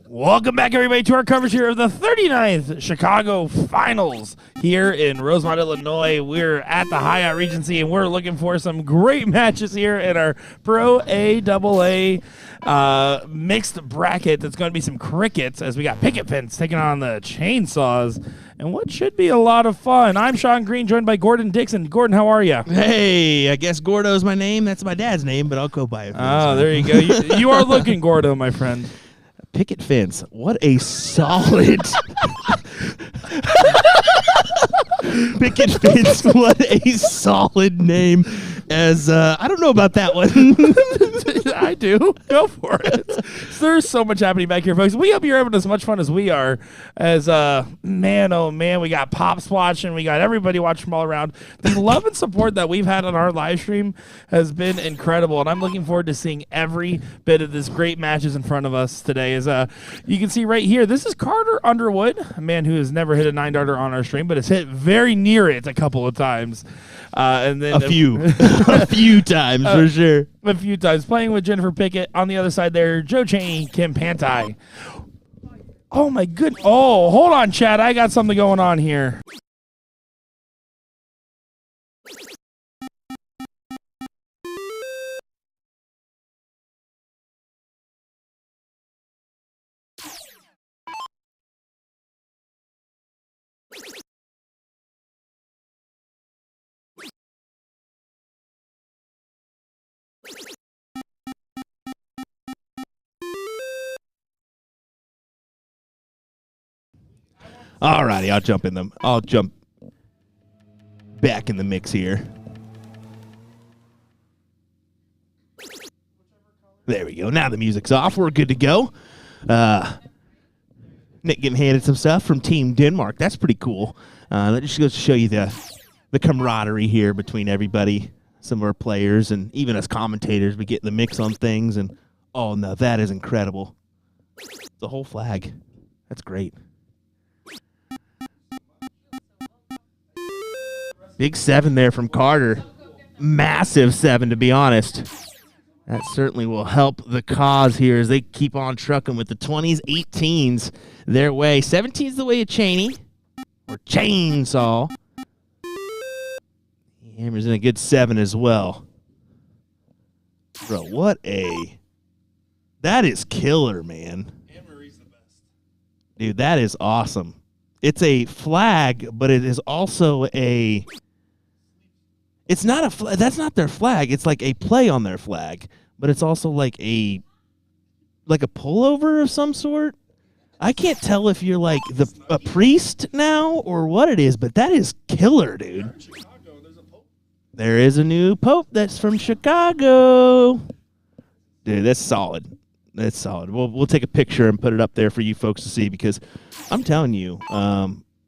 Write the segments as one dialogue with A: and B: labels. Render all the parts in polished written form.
A: Welcome back, everybody, to our coverage here of the 39th Chicago Finals here in Rosemont, Illinois. We're at the Hyatt Regency, and we're looking for some great matches here in our Pro A mixed bracket. That's going to be some crickets as we got picket fence taking on the chainsaws, and what should be a lot of fun. I'm Sean Green, joined by Gordon Dixon. Gordon, how are you?
B: Hey, I guess Gordo's my name. That's my dad's name, but I'll go by it.
A: Oh, there you go. You are looking Gordo, my friend.
B: Picket fence. What a solid picket fence. What a solid name. As I don't know about that one.
A: I do. Go for it. So there's so much happening back here, folks. We hope you're having as much fun as we are. As man, oh man, we got Pops watching. We got everybody watching from all around. The love and support that we've had on our live stream has been incredible, and I'm looking forward to seeing every bit of this great matches in front of us today. As you can see right here, this is Carter Underwood, a man who has never hit a 9-darter on our stream, but has hit very near it a couple of times. And then
B: a few. A few times, for sure.
A: A few times. Playing with Jennifer Pickett. On the other side there, Joe Cheney, Kim Pantai. Oh, my goodness. Oh, hold on, Chad. I got something going on here.
B: Alrighty, I'll jump in them. I'll jump back in the mix here. There we go. Now the music's off. We're good to go. Nick getting handed some stuff from Team Denmark. That's pretty cool. That just goes to show you the camaraderie here between everybody, some of our players, and even us commentators. We get the mix on things, and oh no, that is incredible. The whole flag. That's great. Big 7 there from Carter. Massive 7, to be honest. That certainly will help the cause here as they keep on trucking with the 20s, 18s their way. 17's the way of Cheney, or Chainsaw. He hammers in a good 7 as well. Bro, what a... That is killer, man.
A: Anne-Marie's the best.
B: Dude, that is awesome. It's a flag, but it is also a... It's not a flag. That's not their flag. It's like a play on their flag, but it's also like a pullover of some sort. I can't tell if you're like a priest now or what it is, but that is killer, dude. There is a new pope that's from Chicago. Dude, that's solid. That's solid. We'll take a picture and put it up there for you folks to see, because I'm telling you,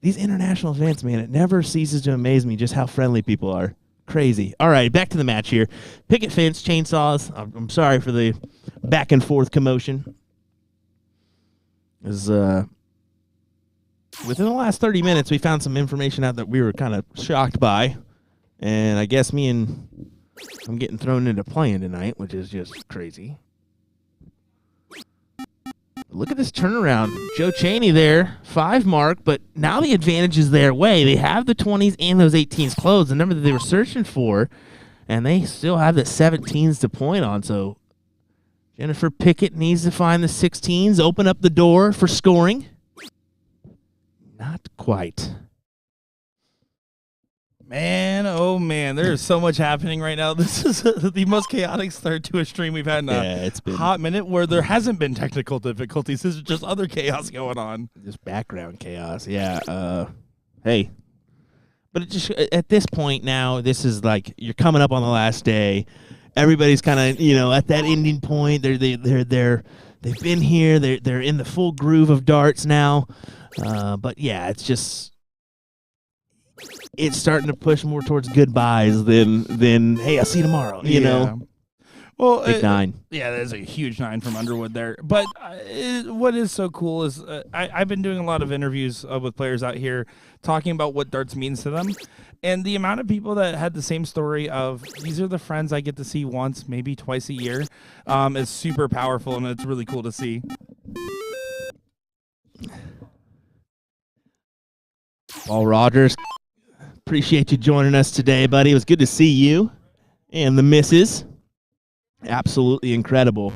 B: these international events, man, it never ceases to amaze me just how friendly people are. Crazy. All right, back to the match here. Picket fence, chainsaws. I'm sorry for the back and forth commotion. Within the last 30 minutes, we found some information out that we were kind of shocked by, and I guess I'm getting thrown into playing tonight, which is just crazy. Look at this turnaround. Joe Cheney there, 5 mark, but now the advantage is their way. They have the 20s and those 18s closed, the number that they were searching for, and they still have the 17s to point on. So Jennifer Pickett needs to find the 16s, open up the door for scoring. Not quite.
A: Man, oh man, there's so much happening right now. This is the most chaotic start to a stream we've had in a hot minute, where there hasn't been technical difficulties. This is just other chaos going on.
B: Just background chaos, yeah. Hey, but it just at this point now, this is like you're coming up on the last day. Everybody's kind of at that ending point. They've been here. They're in the full groove of darts now. But yeah, it's starting to push more towards goodbyes than hey, I'll see you tomorrow. You know.
A: Well,
B: big 9.
A: Yeah, that is a huge 9 from Underwood there. But what is so cool is I've been doing a lot of interviews with players out here talking about what darts means to them. And the amount of people that had the same story of these are the friends I get to see once, maybe twice a year, is super powerful, and it's really cool to see.
B: Paul Rogers, appreciate you joining us today, buddy. It was good to see you and the missus. Absolutely incredible.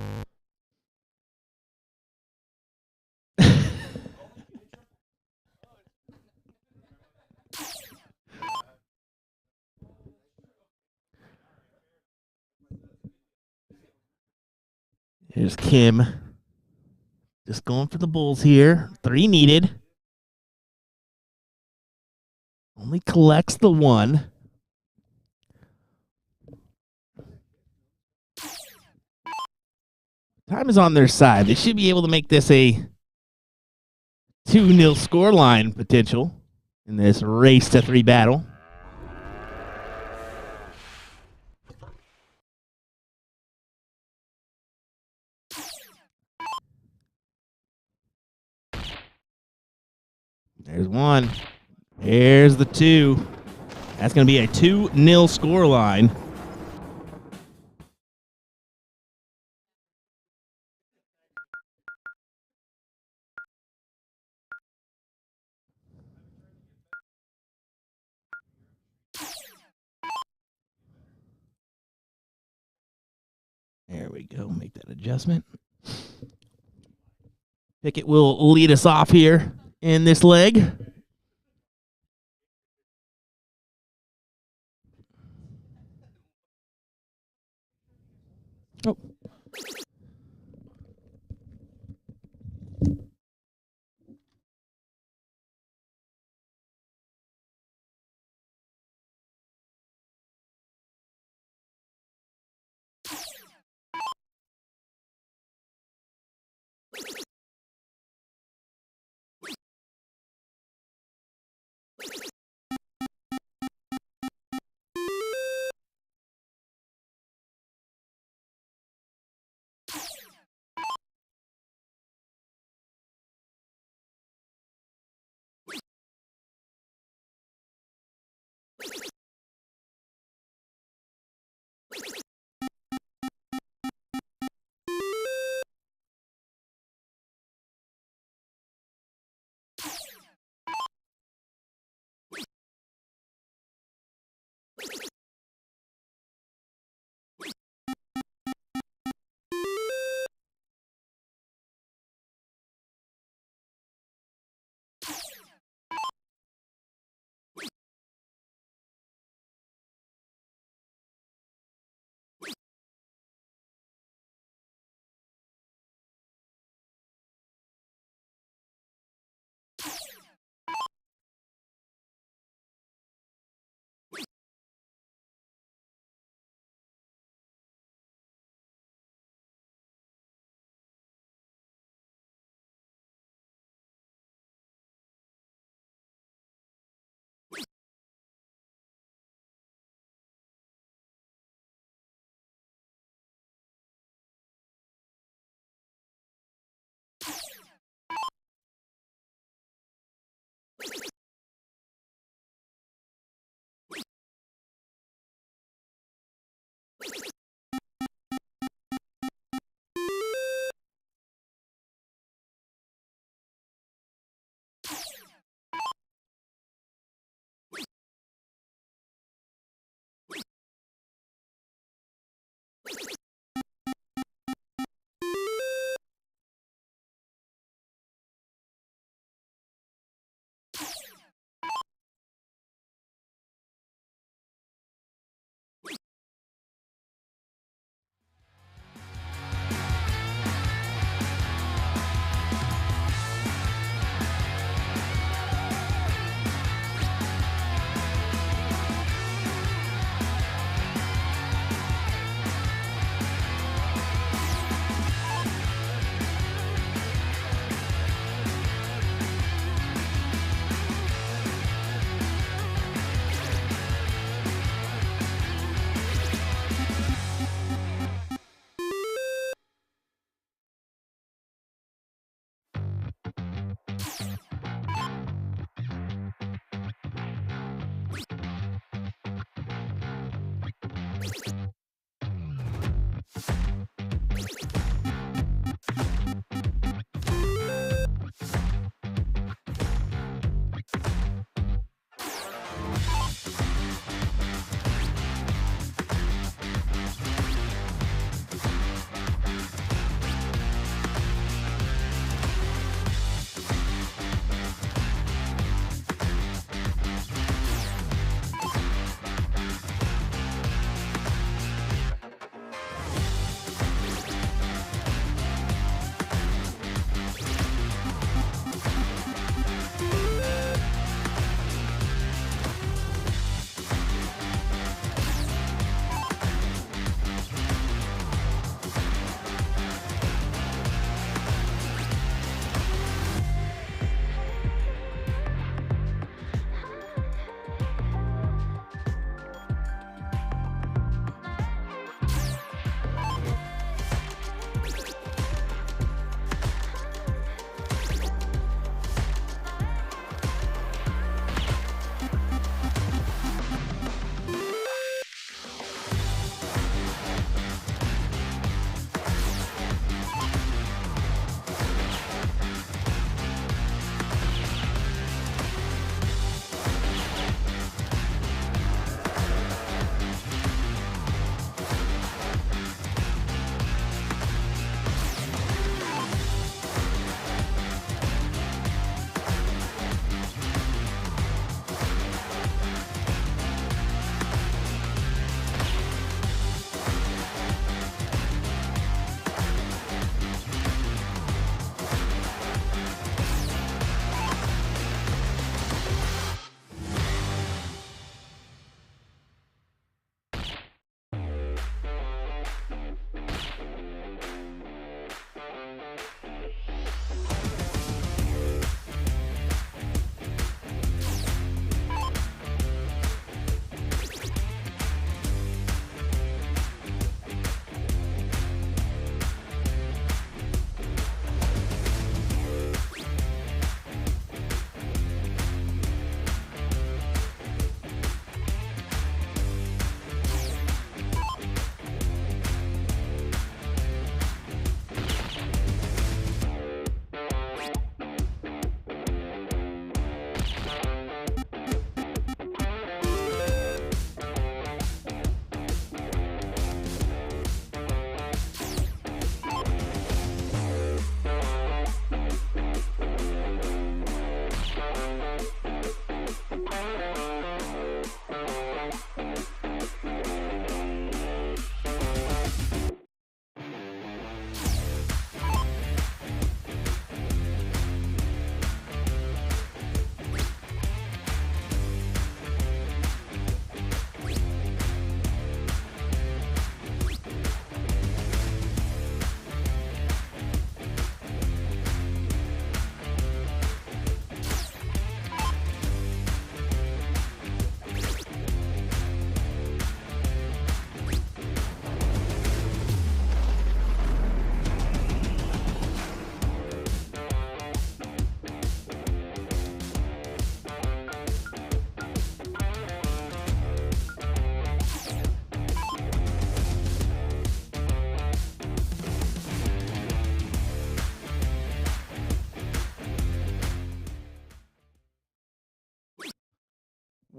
B: Here's Kim. Just going for the Bulls here. 3 needed. Only collects the 1. Time is on their side. They should be able to make this a 2-0 scoreline potential in this race to 3 battle. There's 1. There's the 2. That's going to be a 2-0 scoreline. There we go. Make that adjustment. Pickett will lead us off here in this leg. Oh.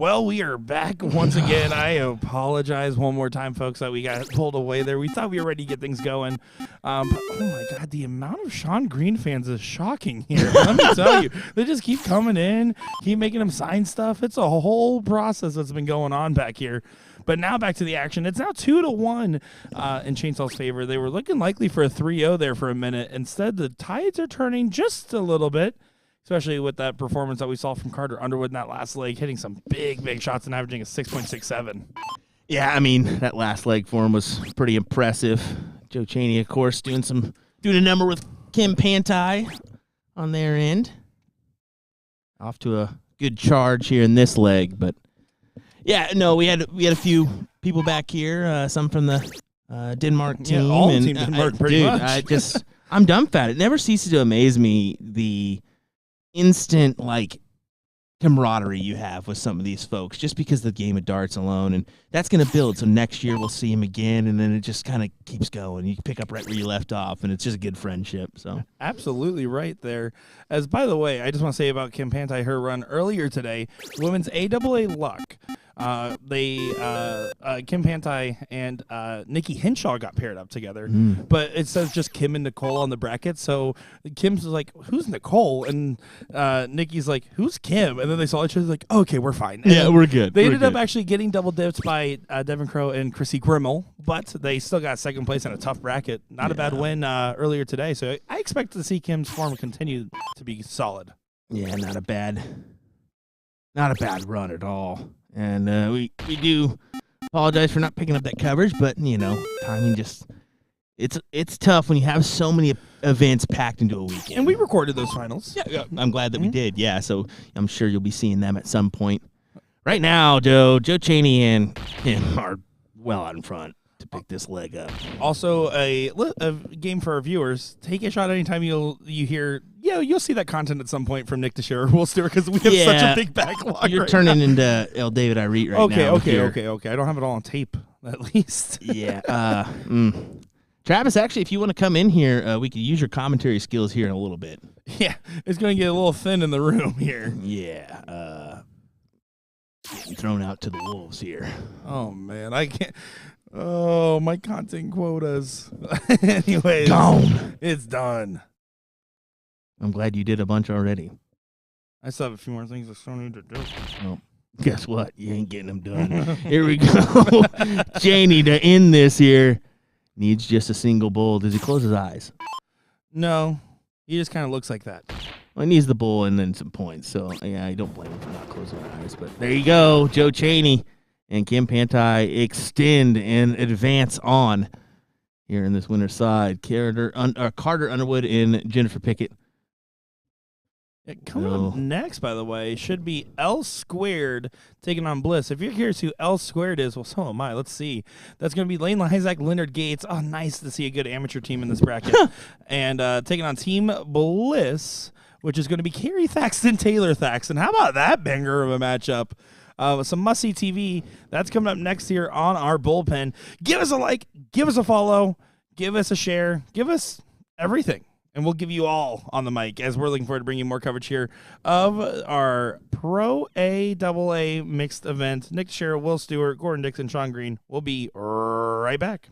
A: Well, we are back once again. I apologize one more time, folks, that we got pulled away there. We thought we were ready to get things going. But, oh, my God, the amount of Sean Green fans is shocking here. Let me tell you. They just keep coming in, keep making him sign stuff. It's a whole process that's been going on back here. But now back to the action. It's now 2-1 in Chainsaw's favor. They were looking likely for a 3-0 there for a minute. Instead, the tides are turning just a little bit, especially with that performance that we saw from Carter Underwood in that last leg, hitting some big shots and averaging a 6.67.
B: Yeah, I mean, that last leg for him was pretty impressive. Joe Chaney, of course, doing a number with Kim Pantai on their end. Off to a good charge here in this leg, but yeah, no, we had a few people back here, some from the Denmark team.
A: Yeah, all team Denmark, pretty much.
B: I'm dumbfounded. It never ceases to amaze me the instant, camaraderie you have with some of these folks just because of the game of darts alone, and that's going to build. So next year we'll see him again, and then it just kind of keeps going. You pick up right where you left off, and it's just a good friendship. So
A: absolutely right there. As by the way, I just want to say about Kim Pantai, her run earlier today, women's AAA luck. Kim Pantai and Nikki Hinshaw got paired up together, but it says just Kim and Nicole on the bracket. So Kim's like, "Who's Nicole?" and Nikki's like, "Who's Kim?" And then they saw each other like, "Okay, we're fine." And
B: yeah, we're good.
A: They ended up actually getting double dipped by Devin Crow and Chrissy Grimmel, but they still got second place in a tough bracket. Not a bad win earlier today. So I expect to see Kim's form continue to be solid.
B: Yeah, not a bad run at all. And we do apologize for not picking up that coverage, but timing just it's tough when you have so many events packed into a weekend.
A: And we recorded those finals.
B: Yeah, I'm glad that we did. Yeah, so I'm sure you'll be seeing them at some point. Right now, Joe Chaney and him are well out in front to pick this leg up.
A: Also, a game for our viewers. Take a shot anytime you hear. Yeah, you'll see that content at some point from Nick Teixeira or Will Stewart because we have such a big backlog.
B: You're turning into El David Irete right now.
A: Okay. I don't have it all on tape, at least.
B: Yeah. Travis, actually, if you want to come in here, we could use your commentary skills here in a little bit.
A: Yeah, it's going to get a little thin in the room here.
B: Yeah. Getting thrown out to the wolves here.
A: Oh, man. I can't. Oh, my content quotas. Anyways.
B: Gone.
A: It's done.
B: I'm glad you did a bunch already.
A: I still have a few more things I still need to do.
B: Well, guess what? You ain't getting them done. Here we go. Chaney, to end this here, needs just a single bull. Does he close his eyes?
A: No. He just kind of looks like that.
B: Well, he needs the bull and then some points. So, yeah, I don't blame him for not closing his eyes. But there you go. Joe Chaney and Kim Pantai extend and advance on here in this winner's side. Carter Underwood and Jennifer Pickett.
A: Coming up next, by the way, should be L Squared taking on Bliss. If you're curious who L Squared is, well, so am I. Let's see. That's going to be Laneisac, Leonard Gates. Oh, nice to see a good amateur team in this bracket. And taking on Team Bliss, which is going to be Carrie Thaxton, Taylor Thaxton. How about that banger of a matchup? Some must-see TV. That's coming up next here on our bullpen. Give us a like. Give us a follow. Give us a share. Give us everything. And we'll give you all on the mic as we're looking forward to bringing you more coverage here of our Pro AA mixed event. Nick Teixeira, Will Stewart, Gordon Dixon, Sean Green. We'll be right back.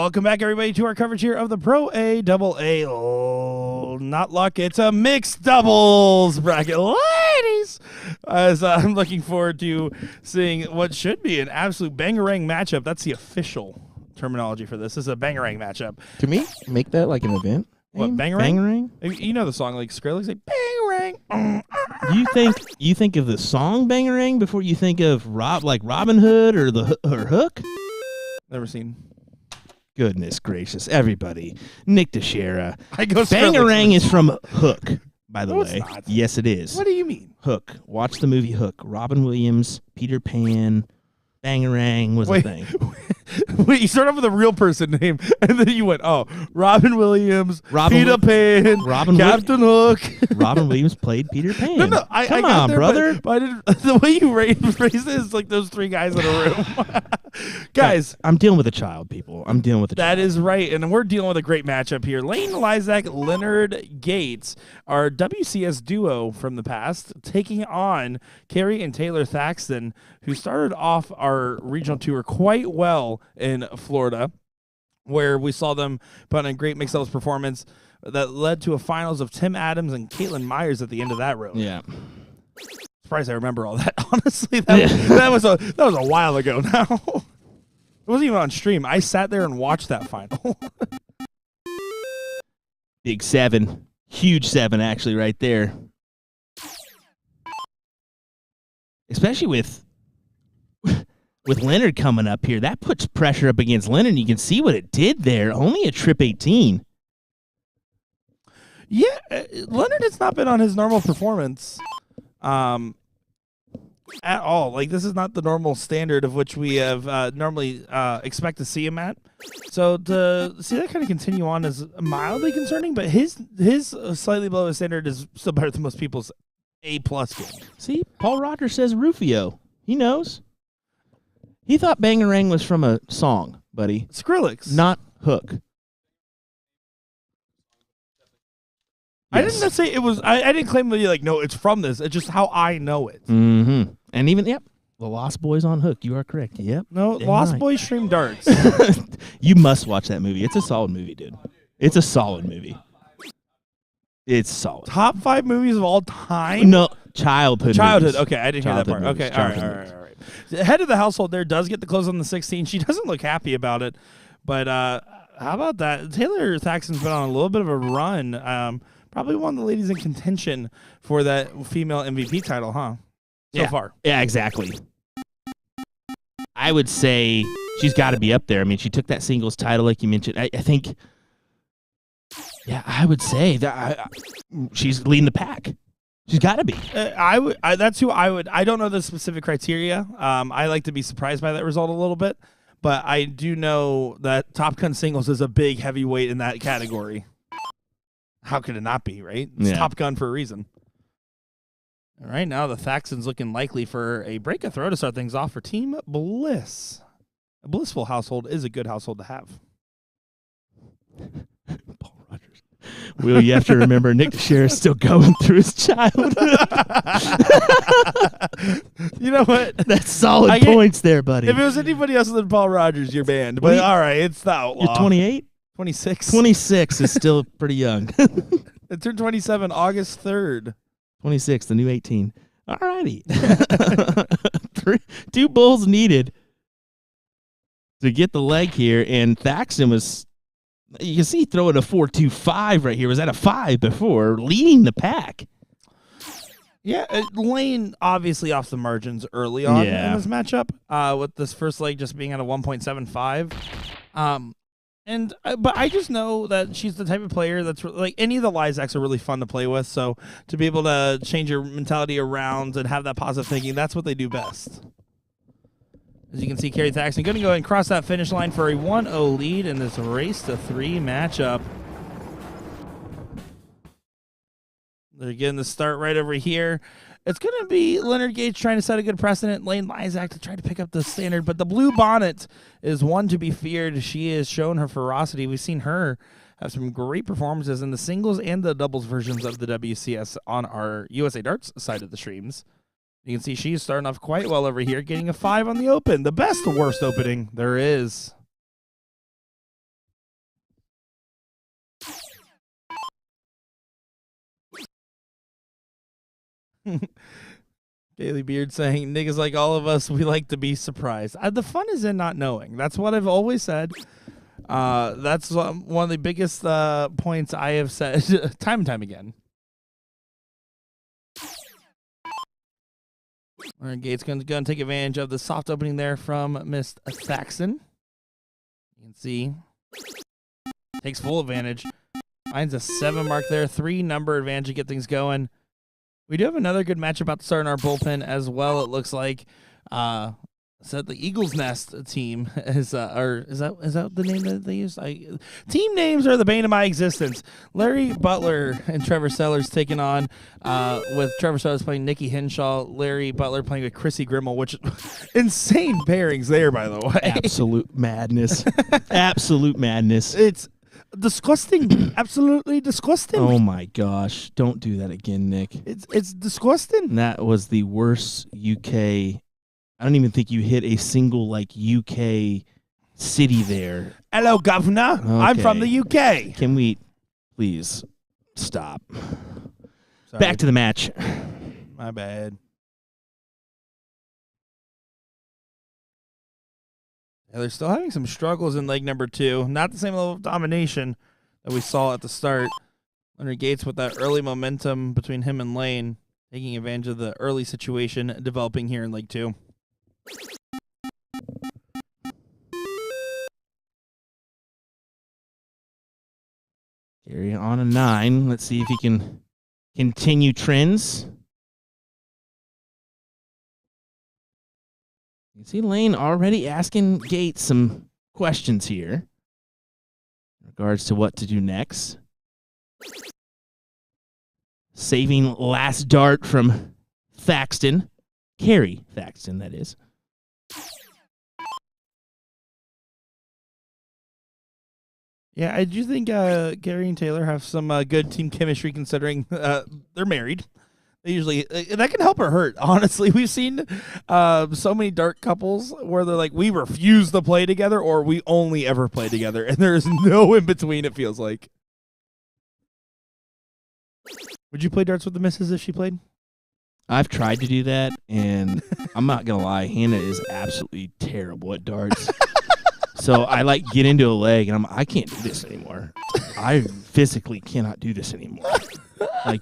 A: Welcome back, everybody, to our coverage here of the Pro A Double A. Oh, not luck. It's a mixed doubles bracket. Ladies, as I'm looking forward to seeing what should be an absolute bangarang matchup. That's the official terminology for this. This is a bangarang matchup.
C: Can we make that like an event?
A: What, bangarang? You know the song, like Skrillex, like bangarang.
B: You think of the song Bangarang before you think of Robin Hood or Hook?
A: Never seen.
B: Goodness gracious, everybody. Nick Teixeira.
A: I go
B: Bangarang is from Hook, by the
A: No,
B: way.
A: it's not.
B: Yes, it is.
A: What do you mean?
B: Hook. Watch the movie Hook. Robin Williams, Peter Pan, Bangarang was a thing.
A: Wait, you start off with a real person name, and then you went, Robin Williams, Peter Pan, Captain Hook.
B: Robin Williams played Peter Pan.
A: No, I
B: Come
A: got
B: on,
A: there,
B: brother.
A: But I didn't, the way you phrased it is like those three guys in a room. Guys.
B: I'm dealing with a child, people. I'm dealing with a child.
A: That is right, and we're dealing with a great matchup here. Laneisac, Leonard Gates, our WCS duo from the past, taking on Carrie and Taylor Thaxton, who started off our regional tour quite well in Florida, where we saw them put on a great mixed doubles performance that led to a finals of Tim Adams and Caitlin Myers at the end of that road.
B: Yeah.
A: Surprised I remember all that. Honestly, that was a while ago now. It wasn't even on stream. I sat there and watched that final.
B: Big 7. Huge 7, actually, right there. Especially with Leonard coming up here. That puts pressure up against Leonard. You can see what it did there. Only a trip 18.
A: Yeah, Leonard has not been on his normal performance at all. Like, this is not the normal standard of which we have normally expect to see him at. So to see that kind of continue on is mildly concerning, but his slightly below his standard is still better than most people's A-plus game.
B: See, Paul Rogers says Rufio. He knows. He thought Bangarang was from a song, buddy.
A: Skrillex.
B: Not Hook.
A: I didn't say it was. I didn't claim to be like, no, it's from this. It's just how I know it.
B: Mm-hmm. And even, the Lost Boys on Hook. You are correct. Yep.
A: No, Lost Boys stream darts.
B: You must watch that movie. It's a solid movie, dude. It's a solid movie. It's solid.
A: Top 5 movies of all time?
B: No, childhood movies.
A: Okay, I didn't hear that part.
B: Movies.
A: Okay, all right. The head of the household there does get the close on the 16. She doesn't look happy about it, but how about that? Taylor Thaxton's been on a little bit of a run. Probably one of the ladies in contention for that female MVP title, huh? So far.
B: Yeah, exactly. I would say she's got to be up there. I mean, she took that singles title, like you mentioned. I think, I would say that she's leading the pack. She's got to be.
A: That's who I would. I don't know the specific criteria. I like to be surprised by that result a little bit, but I do know that Top Gun singles is a big heavyweight in that category. How could it not be, right? It's Top Gun for a reason. All right, now the Thaxton's looking likely for a break of throw to start things off for Team Bliss. A blissful household is a good household to have.
B: Paul Rogers. Will, you have to remember Nick Teixeira is still going through his childhood.
A: You know what?
B: That's solid points there, buddy.
A: If it was anybody else than Paul Rogers, you're banned. But all right, it's the outlaw.
B: You're 28?
A: 26.
B: 26 is still pretty young.
A: It turned 27 August 3rd.
B: 26, the new 18. All righty. 2 bulls needed to get the leg here, and Thaxton was, you can see, throwing a 4.25 right here. Was at a 5 before, leading the pack.
A: Yeah, Lane obviously off the margins early on in this matchup, with this first leg just being at a 1.75. But I just know that she's the type of player that's like any of the Laneisacs are really fun to play with. So to be able to change your mentality around and have that positive thinking, that's what they do best. As you can see, Carrie Thaxton going to go ahead and cross that finish line for a 1-0 lead in this race to 3 matchup. They're getting the start right over here. It's going to be Leonard Gates trying to set a good precedent. Laneisac to try to pick up the standard. But the Blue Bonnet is one to be feared. She has shown her ferocity. We've seen her have some great performances in the singles and the doubles versions of the WCS on our USA Darts side of the streams. You can see she's starting off quite well over here, getting a 5 on the open. The best worst opening there is. Daily Beard saying, niggas like all of us, we like to be surprised. The fun is in not knowing. That's what I've always said. That's one of the biggest points I have said time and time again. All right, Gates going to go and take advantage of the soft opening there from Miss Thaxton. You can see. Takes full advantage. Finds a 7 mark there. 3 number advantage to get things going. We do have another good match about to start in our bullpen as well, it looks like. So the Eagles Nest team is that the name that they use? Team names are the bane of my existence. Larry Butler and Trevor Sellers taking on with Trevor Sellers playing Nikki Henshaw, Larry Butler playing with Chrissy Grimmel, which insane pairings there, by the way.
B: Absolute madness. Absolute madness.
A: It's disgusting. Absolutely disgusting.
B: Oh my gosh. Don't do that again, Nick.
A: It's disgusting.
B: That was the worst UK. I don't even think you hit a single UK city there.
A: Hello, governor. Okay. I'm from the UK.
B: Can we please stop?
A: Sorry.
B: Back to the match.
A: My bad. Yeah, they're still having some struggles in leg number 2. Not the same level of domination that we saw at the start. Leonard Gates with that early momentum between him and Lane, taking advantage of the early situation developing here in leg 2.
B: Gary on a 9. Let's see if he can continue trends. You see Lane already asking Gates some questions here in regards to what to do next. Saving last dart from Thaxton. Carrie Thaxton, that is.
A: Yeah, I do think Gary and Taylor have some good team chemistry considering they're married. They usually that can help or hurt. Honestly, we've seen so many dart couples where they're like, we refuse to play together, or we only ever play together, and there is no in between. It feels like. Would you play darts with the missus if she played?
B: I've tried to do that, and I'm not gonna lie, Hannah is absolutely terrible at darts. So I get into a leg, and I can't do this anymore. I physically cannot do this anymore.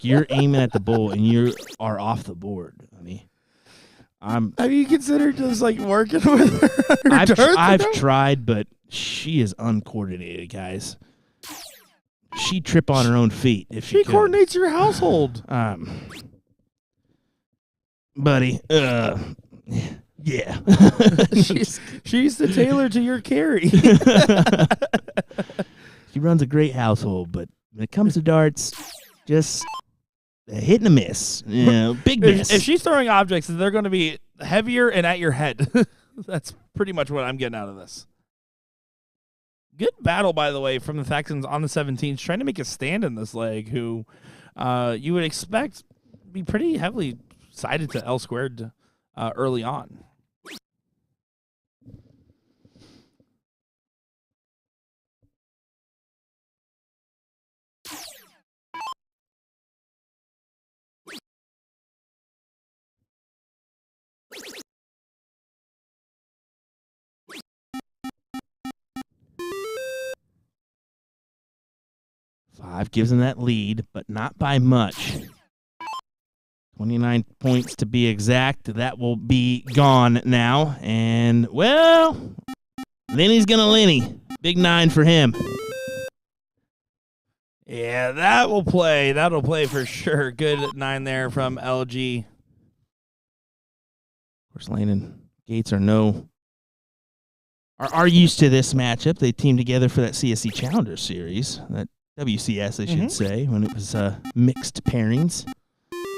B: You're aiming at the bull, and you are off the board, honey.
A: Have you considered just working with her?
B: I've tried, but she is uncoordinated, guys. She'd trip on her own feet if she could.
A: Coordinates your household.
B: Buddy, yeah.
A: she's the Taylor to your Carrie.
B: She runs a great household, but when it comes to darts, just a hit and a miss. Big miss.
A: If she's throwing objects, they're going to be heavier and at your head. That's pretty much what I'm getting out of this. Good battle, by the way, from the Thaxtons on the 17th, trying to make a stand in this leg, who you would expect be pretty heavily sided to L squared early on.
B: Five gives him that lead, but not by much. 29 points to be exact. That will be gone now. And, well, Lenny's going to Lenny. Big 9 for him.
A: Yeah, that will play. That'll play for sure. Good 9 there from LG.
B: Of course, Lane and Gates are used to this matchup. They teamed together for that CSC Challenger Series, that WCS, I should say, when it was mixed pairings.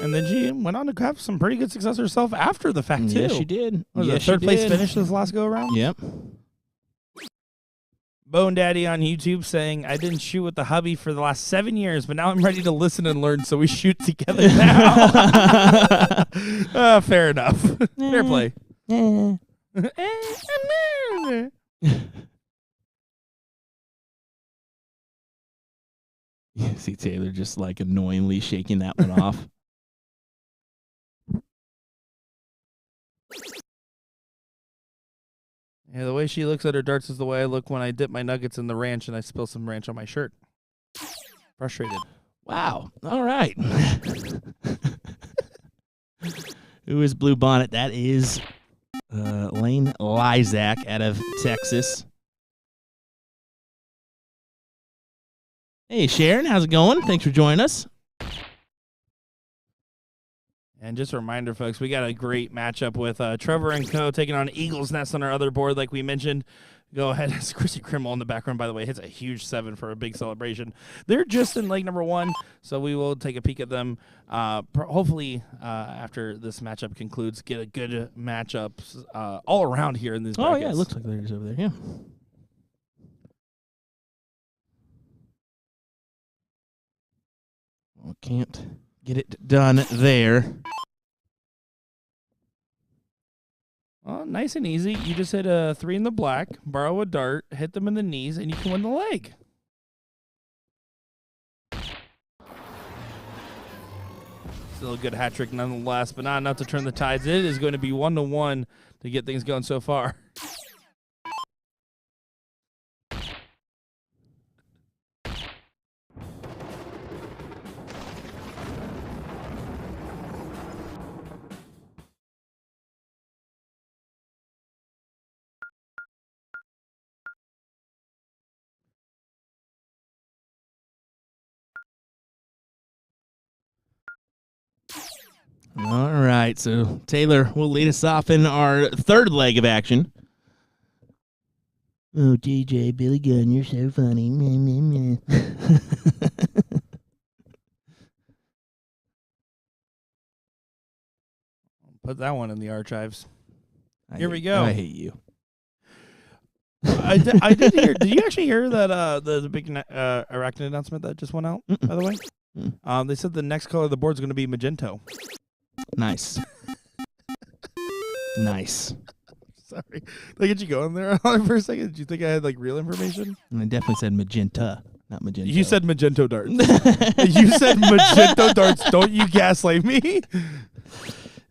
A: And then she went on to have some pretty good success herself after the fact, too.
B: Yes, she did.
A: Was it third place finish this last go-around?
B: Yep.
A: Bone Daddy on YouTube saying, I didn't shoot with the hubby for the last 7 years, but now I'm ready to listen and learn, so we shoot together now. Fair enough. Fair play.
B: You see Taylor just annoyingly shaking that one off.
A: Yeah, the way she looks at her darts is the way I look when I dip my nuggets in the ranch and I spill some ranch on my shirt. Frustrated.
B: Wow. All right. Who is Blue Bonnet? That is Laneisac out of Texas. Hey, Sharon, how's it going? Thanks for joining us.
A: And just a reminder, folks, we got a great matchup with Trevor and Co. taking on Eagle's Nest on our other board, like we mentioned. Go ahead. It's Chrissy Krimmel in the background, by the way. Hits a huge 7 for a big celebration. They're just in leg number 1, so we will take a peek at them. Hopefully, after this matchup concludes, get a good matchups all around here in these brackets.
B: Oh, yeah, it looks like there's over there, yeah. Well, can't get it done there.
A: Well, nice and easy. You just hit a 3 in the black, borrow a dart, hit them in the knees, and you can win the leg. Still a good hat trick nonetheless, but not enough to turn the tides. It is going to be 1-1 to get things going so far.
B: All right, so Taylor will lead us off in our third leg of action. Oh, DJ, Billy Gunn, you're so funny. Meh, meh, meh.
A: Put that one in the archives. Here we go.
B: I hate you.
A: I did hear. Did you actually hear that the big arachnid announcement that just went out? By the way, they said the next color of the board is going to be magento.
B: Nice. Nice.
A: Sorry, did I get you going there for a second? Did you think I had like real information?
B: And I definitely said magenta, not magenta.
A: You said magento darts. You said magento darts. Don't you gaslight me?
B: It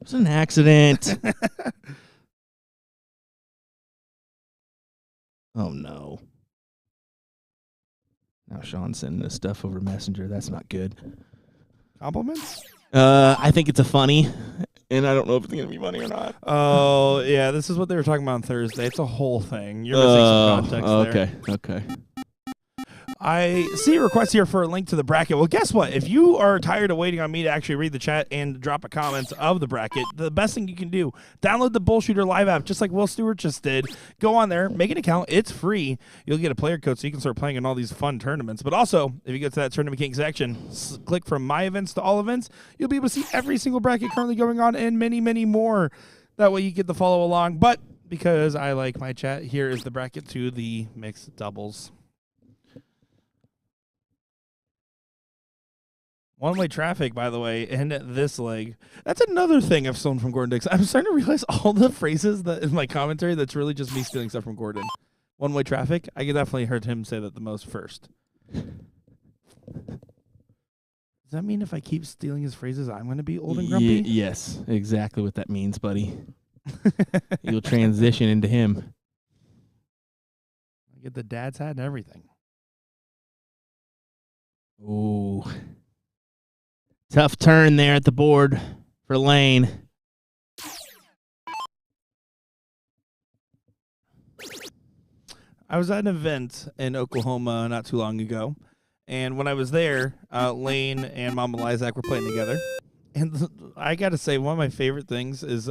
B: was an accident. Oh, no. Now Sean's sending this stuff over Messenger. That's not good.
A: Compliments?
B: I think it's a funny, and I don't know if it's going to be funny or not.
A: Oh, yeah. This is what they were talking about on Thursday. It's a whole thing. You're missing some context there.
B: Okay.
A: I see a request here for a link to the bracket. Well, guess what? If you are tired of waiting on me to actually read the chat and drop a comment of the bracket, the best thing you can do, download the BullShooter live app, just like Will Stewart just did. Go on there, make an account. It's free. You'll get a player code so you can start playing in all these fun tournaments. But also, if you get to that Tournament King section, click from My Events to All Events. You'll be able to see every single bracket currently going on and many, many more. That way you get to follow along. But because I like my chat, here is the bracket to the mixed doubles. One-way traffic, by the way, in this leg. That's another thing I've stolen from Gordon Dix. I'm starting to realize all the phrases that in my commentary that's really just me stealing stuff from Gordon. One-way traffic, I could definitely heard him say that the most first. Does that mean if I keep stealing his phrases, I'm going to be old and grumpy?
B: Yes, exactly what that means, buddy. You'll transition into him.
A: I get the dad's hat and everything.
B: Ooh. Tough turn there at the board for Lane.
A: I was at an event in Oklahoma not too long ago, and when I was there, Lane and Mama Laneisac were playing together. And I got to say, one of my favorite things is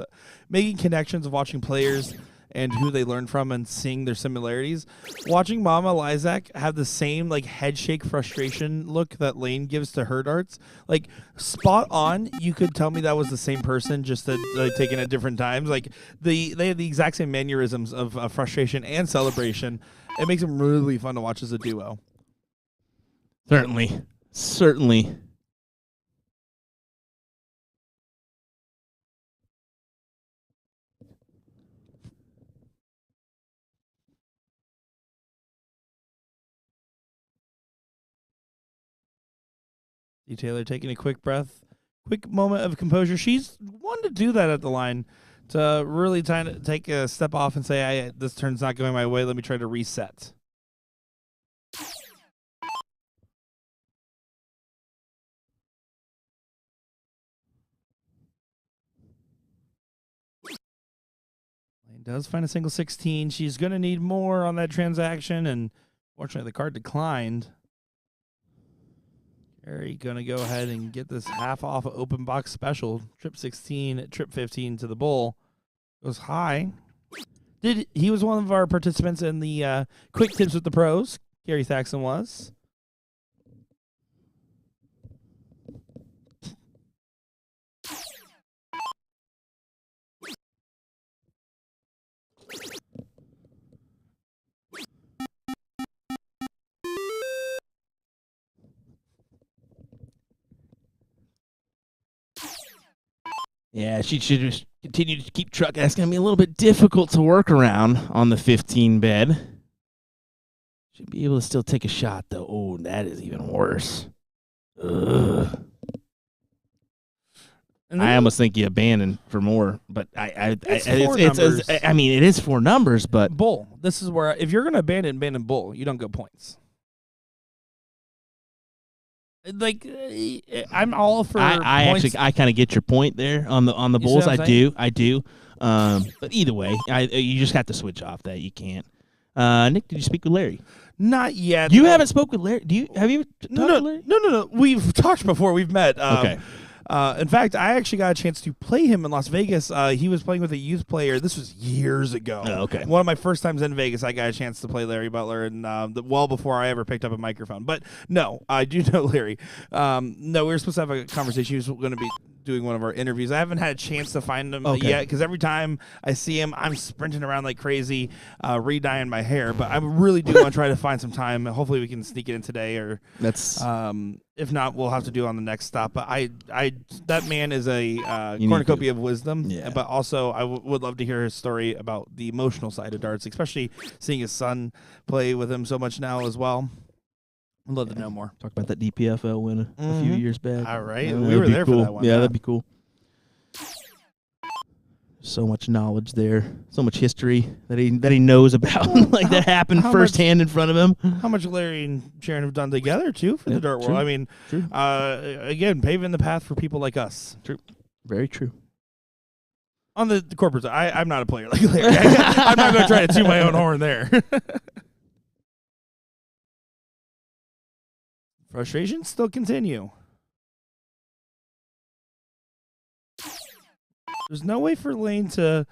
A: making connections of watching players and who they learn from and seeing their similarities. Watching Mama Laneisac have the same like head shake frustration look that Lane gives to her darts, like spot on. You could tell me that was the same person, just taken at different times. Like they have the exact same mannerisms of frustration and celebration. It makes them really fun to watch as a duo.
B: Certainly.
A: Taylor taking a quick breath, quick moment of composure. She's one to do that at the line. to really trying to take a step off and say, this turn's not going my way. Let me try to reset. Lane does find a single 16. She's going to need more on that transaction, and fortunately the card declined. Carrie going to go ahead and get this half off of open box special. Trip 16, trip 15 to the bull. Goes high. He was one of our participants in the quick tips with the pros. Gary Thaxton was.
B: Yeah, she should just continue to keep trucking. That's going to be a little bit difficult to work around on the 15 bed. Should be able to still take a shot, though. Oh, that is even worse. Ugh. I almost think you abandon for more, but I mean, it is 4 numbers, but
A: bull. This is where if you're going to abandon bull, you don't go points. Like I'm all for.
B: I kind of get your point there on the bulls. I do. But either way, you just have to switch off that. You can't. Nick, did you speak with Larry?
A: Not yet.
B: You haven't spoke with Larry. Have you talked to Larry?
A: No. We've talked before. We've met.
B: Okay.
A: In fact, I actually got a chance to play him in Las Vegas. He was playing with a youth player. This was years ago.
B: Oh, okay.
A: One of my first times in Vegas, I got a chance to play Larry Butler, and well before I ever picked up a microphone. But no, I do know Larry. No, we were supposed to have a conversation. He was going to be doing one of our interviews. I haven't had a chance to find him yet because every time I see him, I'm sprinting around like crazy, re-dyeing my hair. But I really do want to try to find some time. Hopefully, we can sneak it in today, or
B: that's.
A: If not, we'll have to do it on the next stop. But that man is a cornucopia of wisdom.
B: Yeah.
A: But also, I would love to hear his story about the emotional side of darts, especially seeing his son play with him so much now as well. I'd love to know more.
B: Talk about that DPFL win a few years back.
A: All right. We were there for that one.
B: Yeah, that'd be cool. So much knowledge there, so much history that he knows about, like that happened firsthand in front of him.
A: How much Larry and Sharon have done together too for the dart world. I mean, again, paving the path for people like us.
B: True, very true.
A: On the corporate side, I'm not a player like Larry. I'm not going to try to toot my own horn there. Frustrations still continue. There's no way for Lane to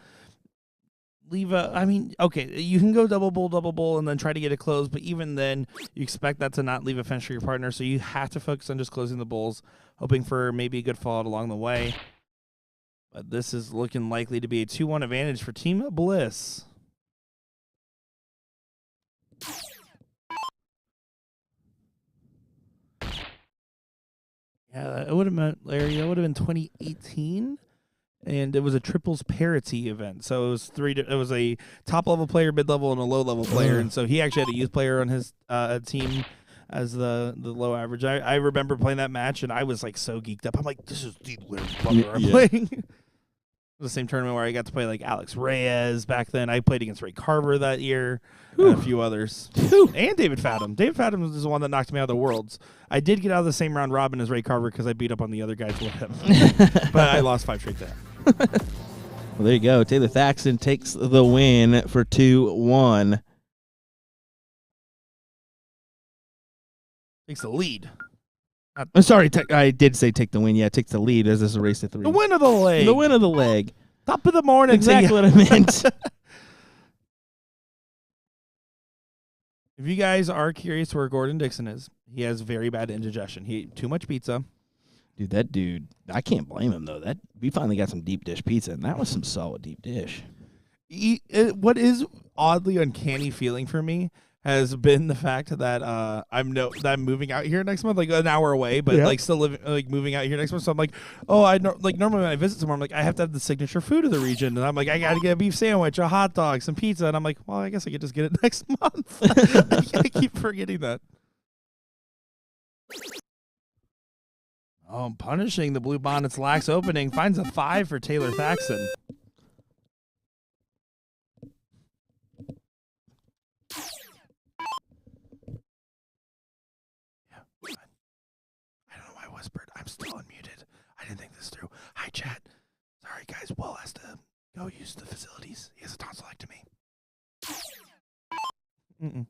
A: leave a. I mean, okay, you can go double bull, and then try to get it closed. But even then, you expect that to not leave a fence for your partner. So you have to focus on just closing the bulls, hoping for maybe a good fallout along the way. But this is looking likely to be a 2-1 advantage for Team Bliss. Yeah, it would have meant, Larry, that would have been 2018. And it was a triples parity event, so it was it was a top level player, mid level, and a low level player. And so he actually had a youth player on his team as the low average. I remember playing that match, and I was like so geeked up. I'm like, this is the Larry Butler I'm playing. The same tournament where I got to play like Alex Reyes back then. I played against Ray Carver that year, and a few others, and David Fathom. David Fathom was the one that knocked me out of the Worlds. I did get out of the same round robin as Ray Carver because I beat up on the other guys with him, but I lost 5 straight there.
B: Well, there you go. Taylor Thaxton takes the win for 2-1.
A: Takes the lead.
B: I'm sorry, I did say take the win. Yeah, takes the lead as this is a race to 3.
A: The win of the leg.
B: The win of the leg.
A: Top of the morning.
B: Exactly what I meant.
A: If you guys are curious where Gordon Dixon is, he has very bad indigestion. He ate too much pizza.
B: Dude, that dude, I can't blame him, though. We finally got some deep dish pizza, and that was some solid deep dish.
A: What is oddly uncanny feeling for me has been the fact that I'm moving out here next month, like an hour away, but like still living, like moving out here next month. So I'm like, normally when I visit somewhere, I'm like, I have to have the signature food of the region, and I'm like, I got to get a beef sandwich, a hot dog, some pizza, and I'm like, well, I guess I could just get it next month. I keep forgetting that. Oh, punishing the Blue Bonnets lax opening finds a 5 for Taylor Thaxton. I'm still unmuted. I didn't think this through. Hi, chat. Sorry, guys. Will has to go use the facilities. He has a tonsillectomy. Mm-mm.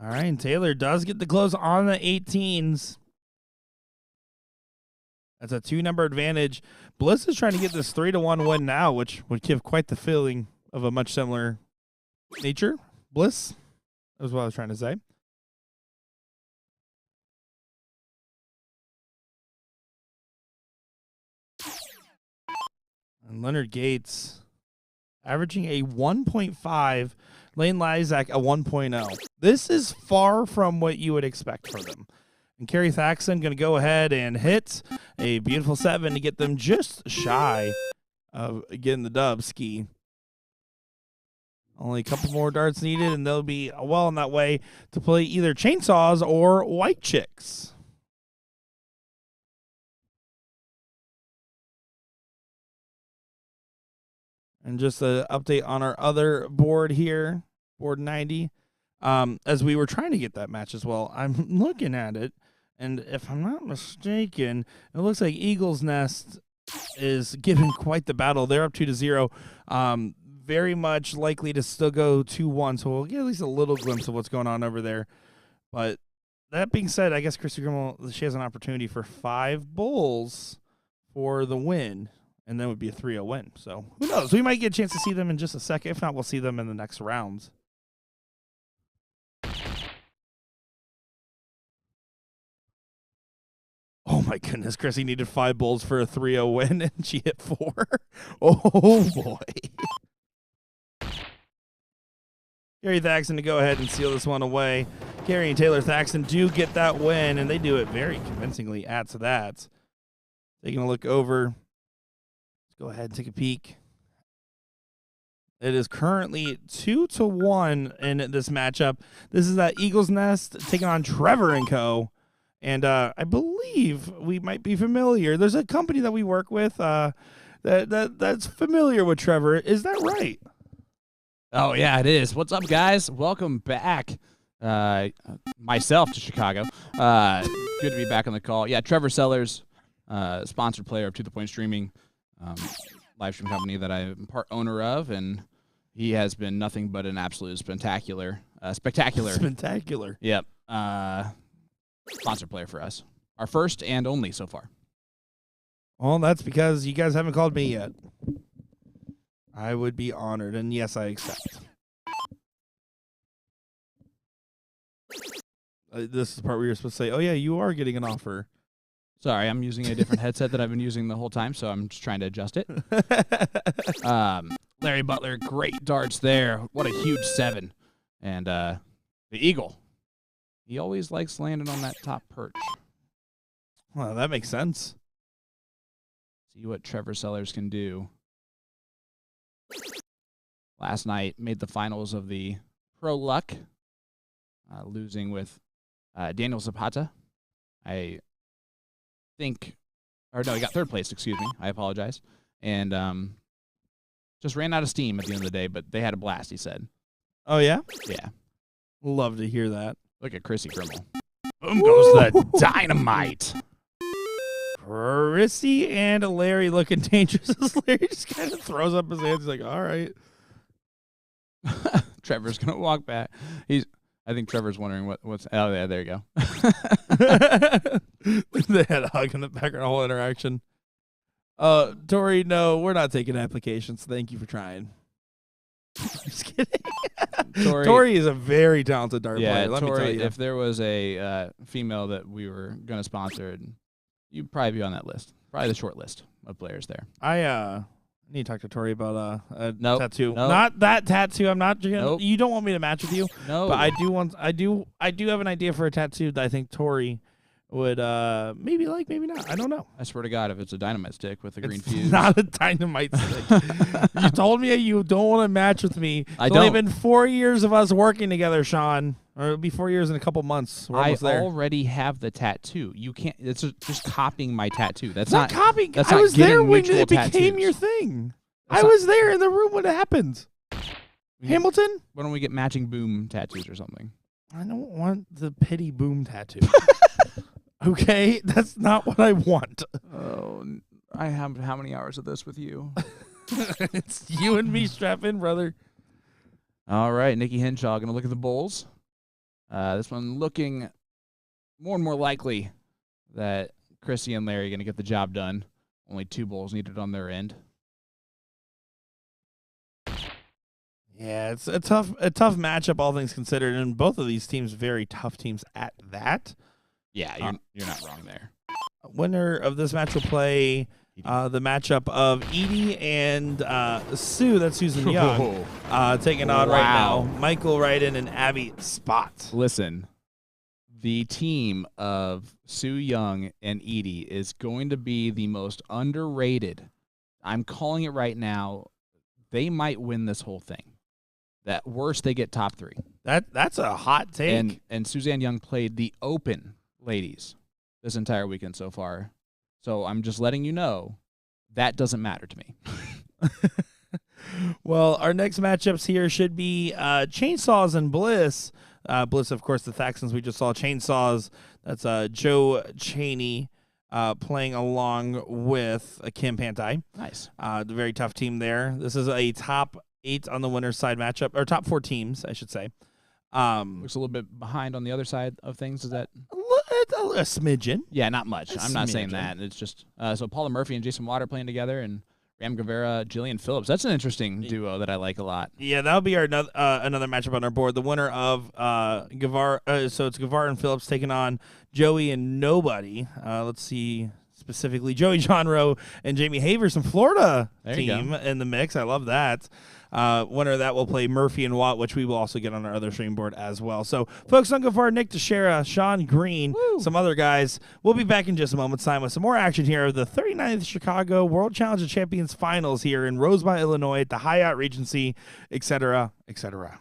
A: All right, and Taylor does get the close on the 18s. That's a 2-number advantage. Bliss is trying to get this 3-1 win now, which would give quite the feeling of a much similar nature. Bliss, that was what I was trying to say. And Leonard Gates averaging a 1.5. Laneisac a 1.0. This is far from what you would expect from them. And Kerry Thaxton going to go ahead and hit a beautiful 7 to get them just shy of getting the dub ski. Only a couple more darts needed, and they'll be well on that way to play either Chainsaws or White Chicks. And just an update on our other board here, board 90. As we were trying to get that match as well, I'm looking at it, and if I'm not mistaken, it looks like Eagle's Nest is giving quite the battle. They're up 2-0. Very much likely to still go 2-1, so we'll get at least a little glimpse of what's going on over there. But that being said, I guess Christy Grimmel, she has an opportunity for 5 bulls for the win. And then it would be a 3-0 win. So who knows? We might get a chance to see them in just a second. If not, we'll see them in the next rounds. Oh my goodness, Chrissy needed 5 bulls for a 3-0 win, and she hit 4. Oh boy. Kerry Thaxton to go ahead and seal this one away. Kerry and Taylor Thaxton do get that win, and they do it very convincingly at that. Taking a look over. Go ahead and take a peek. It is currently 2-1 in this matchup. This is Eagle's Nest taking on Trevor & Co. And I believe we might be familiar. There's a company that we work with that's familiar with Trevor. Is that right?
D: Oh, yeah, it is. What's up, guys? Welcome back. Myself to Chicago. Good to be back on the call. Yeah, Trevor Sellers, sponsored player of To The Point Streaming. Live stream company that I'm part owner of, and he has been nothing but an absolute spectacular. Yep. Sponsor player for us. Our first and only so far.
A: Well, that's because you guys haven't called me yet. I would be honored, and yes, I accept. This is the part where you're supposed to say, oh, yeah, you are getting an offer.
D: Sorry, I'm using a different headset that I've been using the whole time, so I'm just trying to adjust it. Larry Butler, great darts there. What a huge 7. And the Eagle, he always likes landing on that top perch.
A: Well, that makes sense.
D: See what Trevor Sellers can do. Last night, made the finals of the Pro Luck, losing with Daniel Zapata. He got 3rd place, excuse me. I apologize. And just ran out of steam at the end of the day, but they had a blast, he said.
A: Oh, yeah?
D: Yeah.
A: Love to hear that.
D: Look at Chrissy Grimmel. Boom goes the dynamite.
A: Chrissy and Larry looking dangerous. Larry just kind of throws up his hands. He's like, all right.
D: Trevor's gonna walk back. I think Trevor's wondering what's. Oh yeah, there you go.
A: They had a hug in the background, whole interaction. Tori, no, we're not taking applications. Thank you for trying. Just kidding. Tori is a very talented dart player. Let me tell you.
D: If there was a female that we were gonna sponsor, you'd probably be on that list. Probably the short list of players there.
A: I need to talk to Tori about a tattoo.
D: Nope.
A: Not that tattoo. I'm not.
D: Nope.
A: You don't want me to match with you.
D: No.
A: But I do have an idea for a tattoo that I think Tori would maybe like, maybe not. I don't know.
D: I swear to God, if it's a dynamite stick with a green
A: It's
D: fuse.
A: not a dynamite stick. You told me you don't want to match with me. It's
D: I
A: only
D: don't.
A: been 4 years of us working together, Sean. Or it'll be 4 years in a couple months. We're
D: I
A: almost there.
D: already have the tattoo. You can't. It's just copying my tattoo. That's
A: It's not copying.
D: that's
A: I
D: not
A: was there
D: getting
A: when
D: mutual
A: it became
D: tattoos.
A: your thing.
D: That's
A: I
D: not-
A: was there in the room when it happened. Hamilton?
D: Why don't we get matching boom tattoos or something?
A: I don't want the pity boom tattoo. Okay? That's not what I want.
D: Oh, I have how many hours of this with you?
A: It's you and me. Strap in, brother.
D: All right, Nikki Henshaw going to look at the Bulls. This one looking more and more likely that Chrissy and Larry are going to get the job done. Only 2 Bulls needed on their end.
A: Yeah, it's a tough matchup, all things considered, and both of these teams very tough teams at that.
D: Yeah, you're not wrong there.
A: Winner of this match will play the matchup of Edie and Sue. That's Susan Young taking on right now Michael Ryden and Abby Spot.
D: Listen, the team of Sue Young and Edie is going to be the most underrated. I'm calling it right now. They might win this whole thing. At worst, they get top 3.
A: That's a hot take.
D: And Suzanne Young played the Open ladies this entire weekend so far. So I'm just letting you know that doesn't matter to me.
A: Well, our next matchups here should be Chainsaws and Bliss. Bliss, of course, the Thaxtons we just saw. Chainsaws, that's Joe Cheney playing along with Kim Pantai.
D: Nice.
A: The very tough team there. This is a top 8 on the winner's side matchup, or top 4 teams, I should say.
D: Looks a little bit behind on the other side of things. Is that?
A: A smidgen.
D: Yeah, not much. I'm not saying
A: smidgen.
D: that. It's just so Paula Murphy and Jason Water playing together, and Ram Guevara, Jillian Phillips. That's an interesting duo that I like a lot.
A: Yeah, that'll be our another matchup on our board. The winner of Guevara, so it's Guevara and Phillips taking on Joey and Nobody. Let's see specifically Joey Johnrow and Jamie Havers from Florida
D: There you
A: team in the mix. I love that. Winner of that will play Murphy and Watt, which we will also get on our other stream board as well. So, folks, on Guevara, Nick Teixeira, Sean Green, some other guys. We'll be back in just a moment's time with some more action here of the 39th Chicago World Challenge of Champions Finals here in Rosemont, Illinois at the Hyatt Regency, et cetera, et cetera.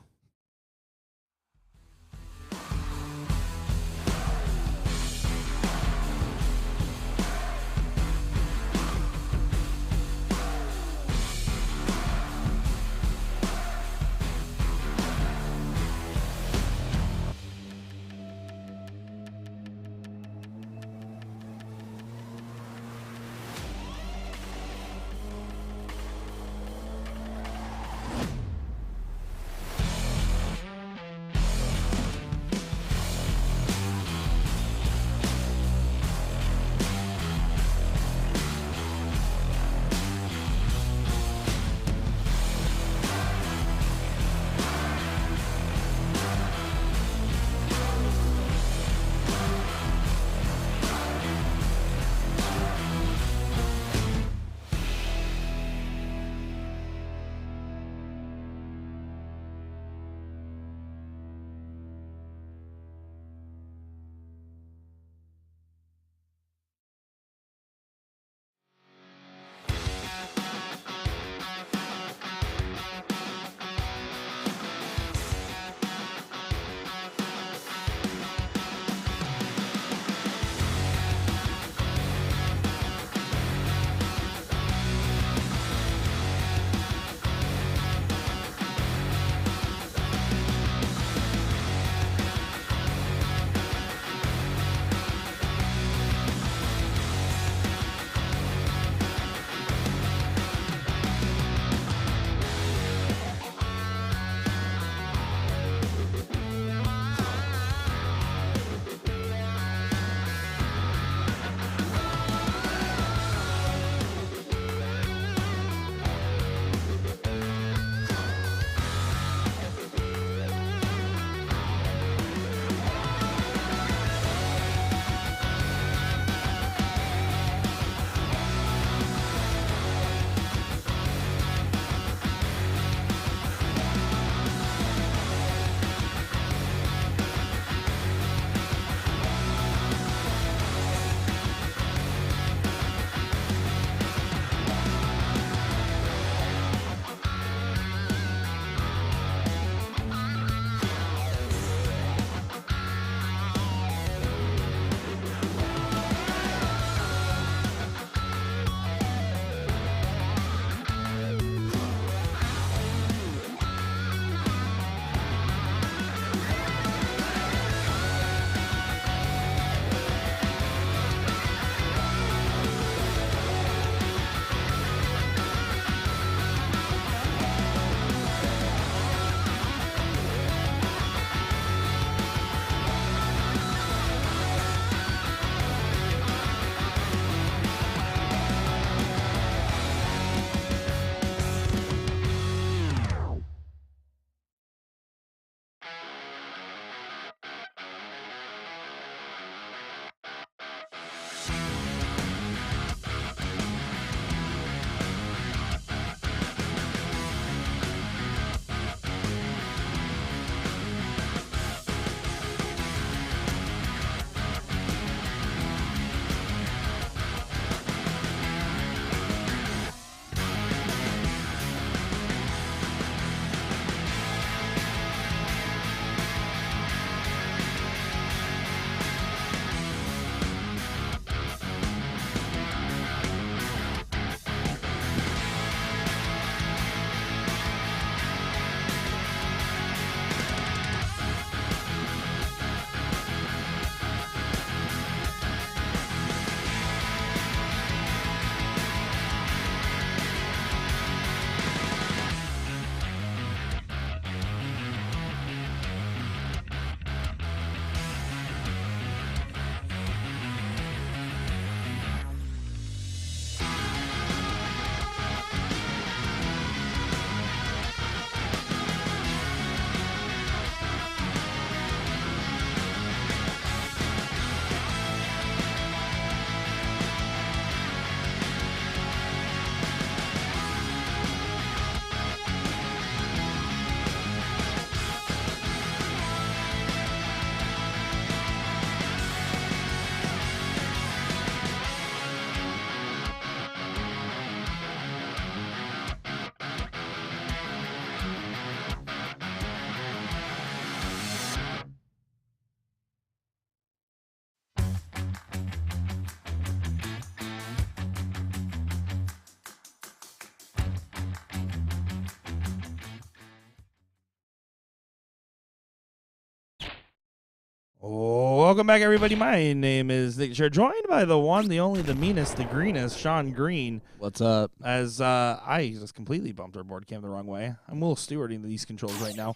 A: Welcome back, everybody. My name is Nick Sher, joined by the one, the only, the meanest, the greenest, Sean Green.
C: What's up?
A: As I just completely bumped our board cam the wrong way. I'm a little stewarding these controls right now.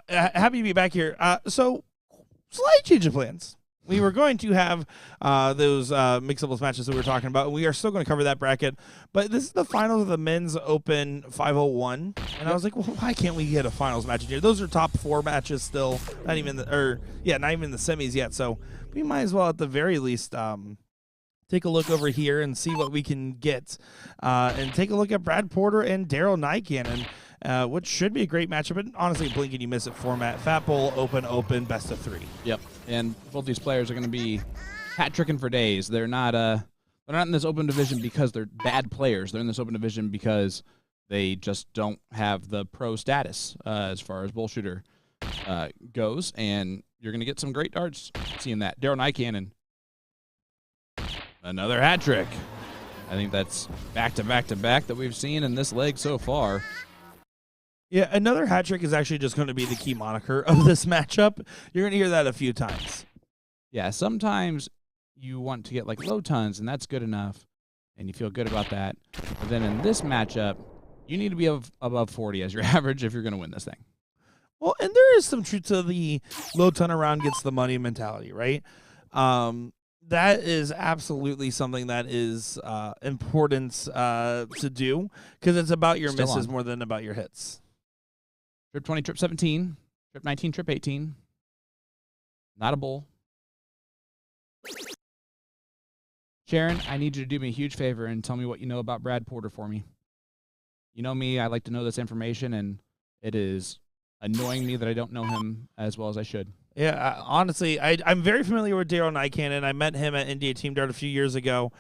A: Happy to be back here. So, slight change of plans. We were going to have those mixed doubles matches that we were talking about, and we are still going to cover that bracket. But this is the finals of the Men's Open 501, and I was like, well, why can't we get a finals match in here? Those are top 4 matches still, not even the semis yet. So we might as well, at the very least, take a look over here and see what we can get, and take a look at Brad Porter and Daryl Nycannon. Which should be a great matchup, but honestly, blink and you miss it format. Fat Bowl, open, best of 3.
D: Yep, and both these players are going to be hat-tricking for days. They're not in this open division because they're bad players. They're in this open division because they just don't have the pro status as far as BullShooter goes, and you're going to get some great darts seeing that. Daryl Nycannon, another hat trick. I think that's back-to-back-to-back that we've seen in this leg so far.
A: Yeah, another hat trick is actually just going to be the key moniker of this matchup. You're going to hear that a few times.
D: Yeah, sometimes you want to get like low tons, and that's good enough, and you feel good about that. But then in this matchup, you need to be above 40 as your average if you're going to win this thing.
A: Well, and there is some truth to the low ton around gets the money mentality, right? That is absolutely something that is important to do, because it's about your misses more than about your hits.
D: Trip 20, trip 17, trip 19, trip 18. Not a bull. Sharon, I need you to do me a huge favor and tell me what you know about Brad Porter for me. You know me, I like to know this information, and it is annoying me that I don't know him as well as I should.
A: Yeah, honestly, I'm very familiar with Daryl Nycannon. I met him at India Team Dart a few years ago.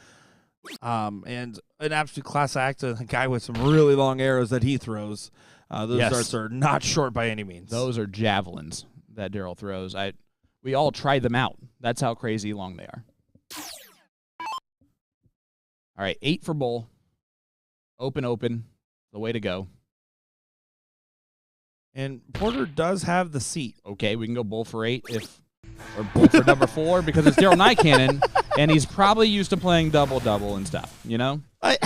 A: And an absolute class act, a guy with some really long arrows that he throws. Those darts are not short by any means.
D: Those are javelins that Daryl throws. We all tried them out. That's how crazy long they are. All right, 8 for bull. Open, the way to go.
A: And Porter does have the seat.
D: Okay, we can go bull for 8 or bull for number 4 because it's Daryl Nycannon, and he's probably used to playing double and stuff, you know?
A: I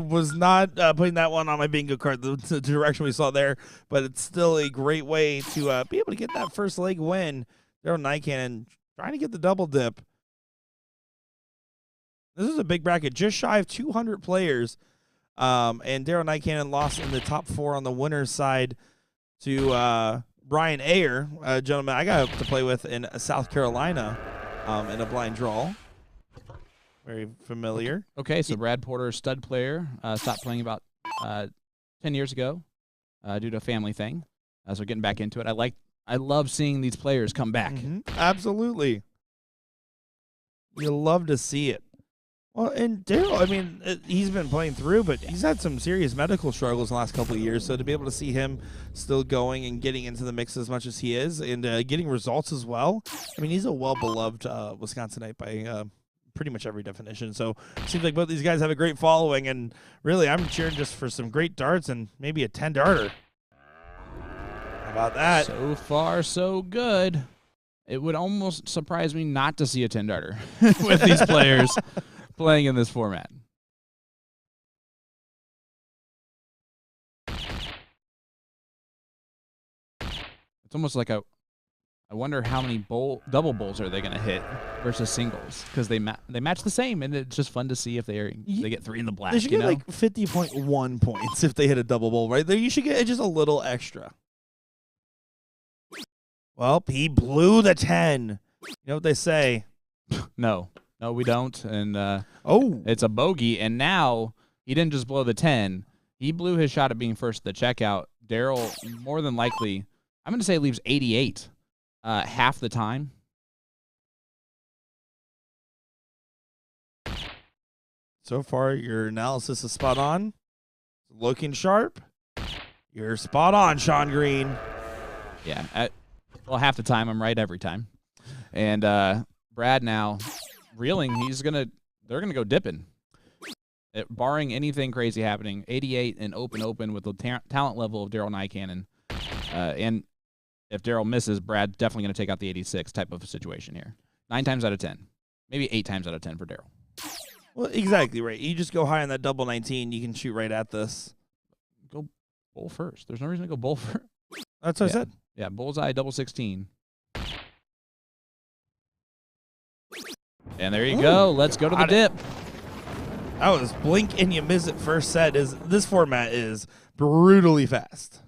A: was not putting that one on my bingo card, the direction we saw there, but it's still a great way to be able to get that first leg win. Daryl Nycannon trying to get the double dip. This is a big bracket, just shy of 200 players. And Daryl Nycannon lost in the top 4 on the winner's side to Brian Ayer, a gentleman I got to play with in South Carolina. in a blind draw. Very familiar.
D: Okay, so Brad Porter, stud player, stopped playing about 10 years ago due to a family thing. So getting back into it. I love seeing these players come back.
A: Absolutely. You love to see it. Well, and Daryl, I mean, he's been playing through, but he's had some serious medical struggles in the last couple of years. So to be able to see him still going and getting into the mix as much as he is and getting results as well, I mean, he's a well-beloved Wisconsinite by pretty much every definition. So it seems like both these guys have a great following, and really I'm cheering just for some great darts and maybe a 10-darter. How about that?
D: So far, so good. It would almost surprise me not to see a 10-darter with these players playing in this format. It's almost like I wonder how many double bowls are they going to hit versus singles, because they match the same, and it's just fun to see if they get 3 in the black.
A: They should get like 50.1 points if they hit a double bowl, right? You should get just a little extra. Well, he blew the 10. You know what they say?
D: No, we don't. And
A: oh,
D: it's a bogey. And now he didn't just blow the 10. He blew his shot at being first at the checkout. Daryl, more than likely, I'm going to say leaves 88 half the time.
A: So far, your analysis is spot on. Looking sharp. You're spot on, Sean Green.
D: Yeah. Well, half the time, I'm right every time. And Brad now reeling. They're gonna go dipping. Barring anything crazy happening, 88 and open with the talent level of Daryl Nycannon. And if Daryl misses, Brad's definitely gonna take out the 86 type of situation here. 9 times out of 10, maybe 8 times out of 10 for Daryl.
A: Well, exactly right. You just go high on that double 19. You can shoot right at this.
D: Go bowl first. There's no reason to go bowl first.
A: That's what I said.
D: Yeah, bullseye, double 16. And there you go. Let's go to the dip.
A: That was blink and you miss it first set. This format is brutally fast.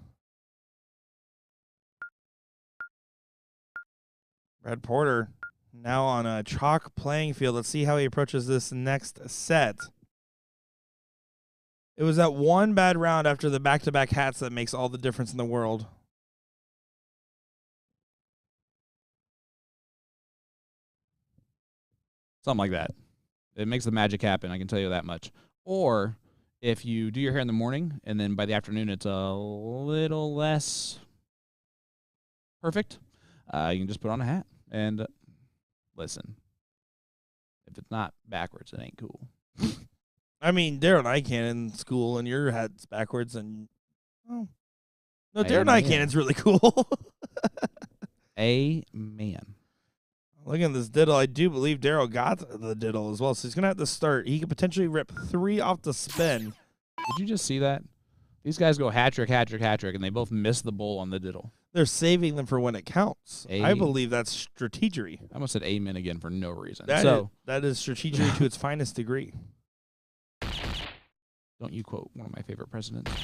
A: Brad Porter now on a chalk playing field. Let's see how he approaches this next set. It was that one bad round after the back-to-back hats that makes all the difference in the world.
D: Something like that. It makes the magic happen, I can tell you that much. Or if you do your hair in the morning and then by the afternoon it's a little less perfect, you can just put on a hat. And listen, if it's not backwards, it ain't cool.
A: I mean, Darren Nycannon in school and your hat's backwards and no, Darren Nycannon's really cool.
D: Amen.
A: Look at this diddle. I do believe Daryl got the diddle as well, so he's going to have to start. He could potentially rip 3 off the spin.
D: Did you just see that? These guys go hat trick, and they both miss the bowl on the diddle.
A: They're saving them for when it counts. I believe that's strategery.
D: I almost said amen again for no reason.
A: That is strategery to its finest degree.
D: Don't you quote one of my favorite presidents?
A: Is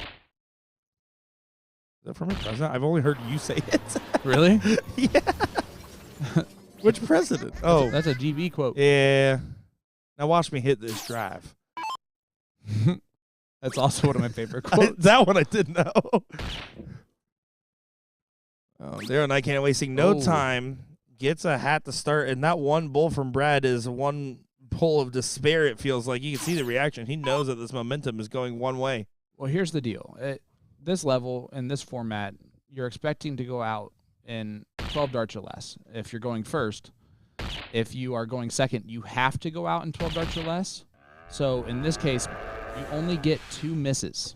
A: that from a president? I've only heard you say it.
D: Really?
A: Yeah. Which president? Oh.
D: That's a GB quote.
A: Yeah. Now watch me hit this drive.
D: That's also one of my favorite quotes.
A: That one I did know. Darren Nycannon wasting no time. Gets a hat to start, and that one bull from Brad is one pull of despair, it feels like. You can see the reaction. He knows that this momentum is going one way.
D: Well, here's the deal. At this level, in this format, you're expecting to go out in 12 darts or less. If you're going first, if you are going second, you have to go out in 12 darts or less. So in this case, you only get 2 misses.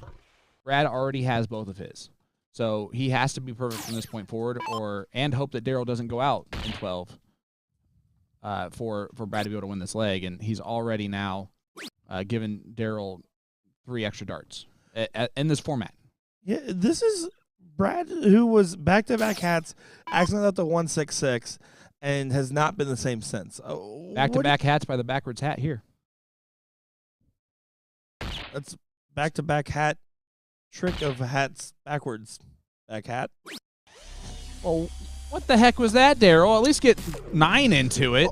D: Brad already has both of his. So he has to be perfect from this point forward and hope that Daryl doesn't go out in 12 for Brad to be able to win this leg. And he's already now given Daryl 3 extra darts in this format.
A: Yeah, this is Brad, who was back-to-back hats, accidentally out the 166, and has not been the same since.
D: Back-to-back hats by the backwards hat here.
A: That's back-to-back hat, trick of hats backwards. Back hat.
D: Oh, What the heck was that, Daryl? At least get 9 into it.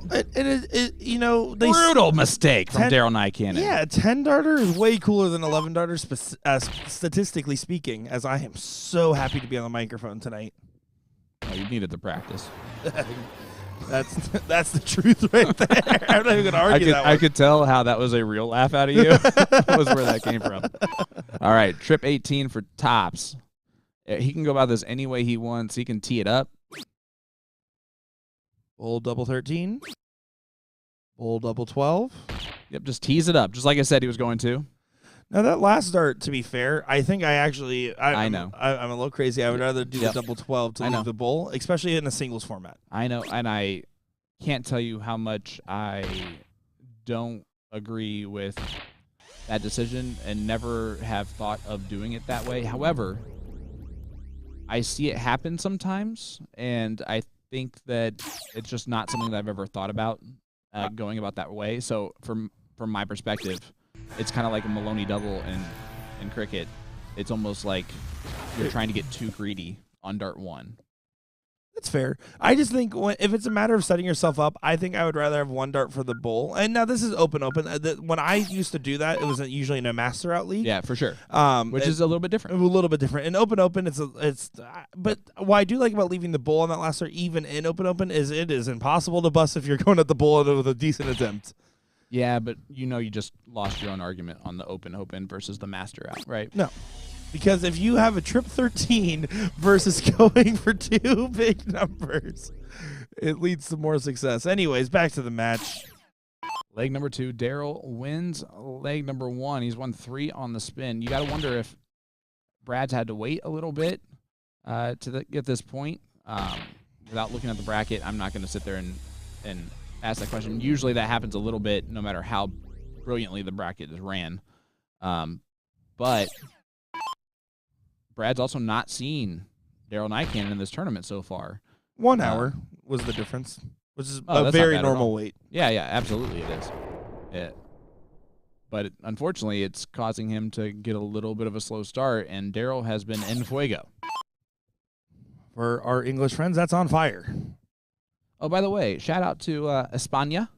D: Brutal mistake from Daryl Nycannon.
A: Yeah, 10 darter is way cooler than 11 darter, statistically speaking, as I am so happy to be on the microphone tonight.
D: Oh, you needed the practice.
A: That's the truth right there. I'm not even going to argue that one.
D: I could tell how that was a real laugh out of you. That was where that came from. All right, trip 18 for tops. He can go about this any way he wants. He can tee it up.
A: Bull double 13. Bull double 12.
D: Yep, just tease it up, just like I said he was going to.
A: Now, that last dart, to be fair, I think I know. I'm a little crazy. I would rather do the double 12 to leave the bull, especially in a singles format.
D: I know, and I can't tell you how much I don't agree with that decision and never have thought of doing it that way. However, I see it happen sometimes, and I think that it's just not something that I've ever thought about going about that way. So from my perspective, it's kind of like a Maloney double in cricket. It's almost like you're trying to get too greedy on dart 1.
A: That's fair. I just think if it's a matter of setting yourself up, I think I would rather have 1 dart for the bull. And now this is open. When I used to do that, it was usually in a master out league.
D: Yeah, for sure. Which is a little bit different.
A: A little bit different. In open, but what I do like about leaving the bull on that last dart, even in open, is it is impossible to bust if you're going at the bull with a decent attempt.
D: Yeah, but you just lost your own argument on the open versus the master out, right?
A: No. Because if you have a trip 13 versus going for 2 big numbers, it leads to more success. Anyways, back to the match.
D: Leg number 2, Daryl wins leg number 1. He's won 3 on the spin. You got to wonder if Brad's had to wait a little bit to get this point. Without looking at the bracket, I'm not going to sit there and ask that question. Usually that happens a little bit no matter how brilliantly the bracket is ran. But Brad's also not seen Daryl Nycannon in this tournament so far.
A: 1 hour was the difference, which is
D: a
A: very normal wait.
D: Yeah, absolutely it is. Yeah. But unfortunately, it's causing him to get a little bit of a slow start, and Daryl has been en fuego.
A: For our English friends, that's on fire.
D: Oh, by the way, shout out to España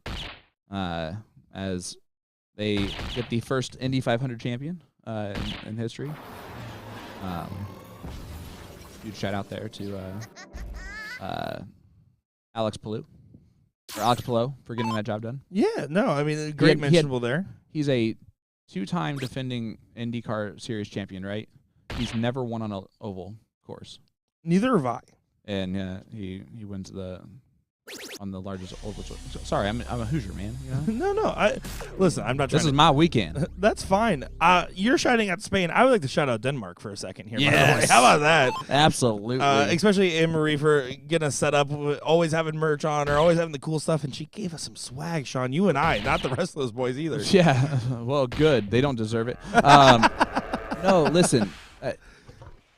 D: as they get the first Indy 500 champion in history. Huge shout out there to Alex Palou for getting that job done.
A: Yeah, no, I mean, great mentionable there.
D: He's a 2-time defending IndyCar Series champion, right? He's never won on an oval course.
A: Neither have I.
D: And he wins on the largest oval. Sorry, I'm a Hoosier, man. You know?
A: No. Listen, I'm not trying.
D: This is my weekend.
A: That's fine. You're shouting out Spain. I would like to shout out Denmark for a second here.
D: Yes.
A: By the way. How about that?
D: Absolutely.
A: Especially Anne-Marie for getting us set up, always having merch on her, always having the cool stuff, and she gave us some swag, Sean. You and I, not the rest of those boys either.
D: Yeah. Well, good. They don't deserve it. No, listen.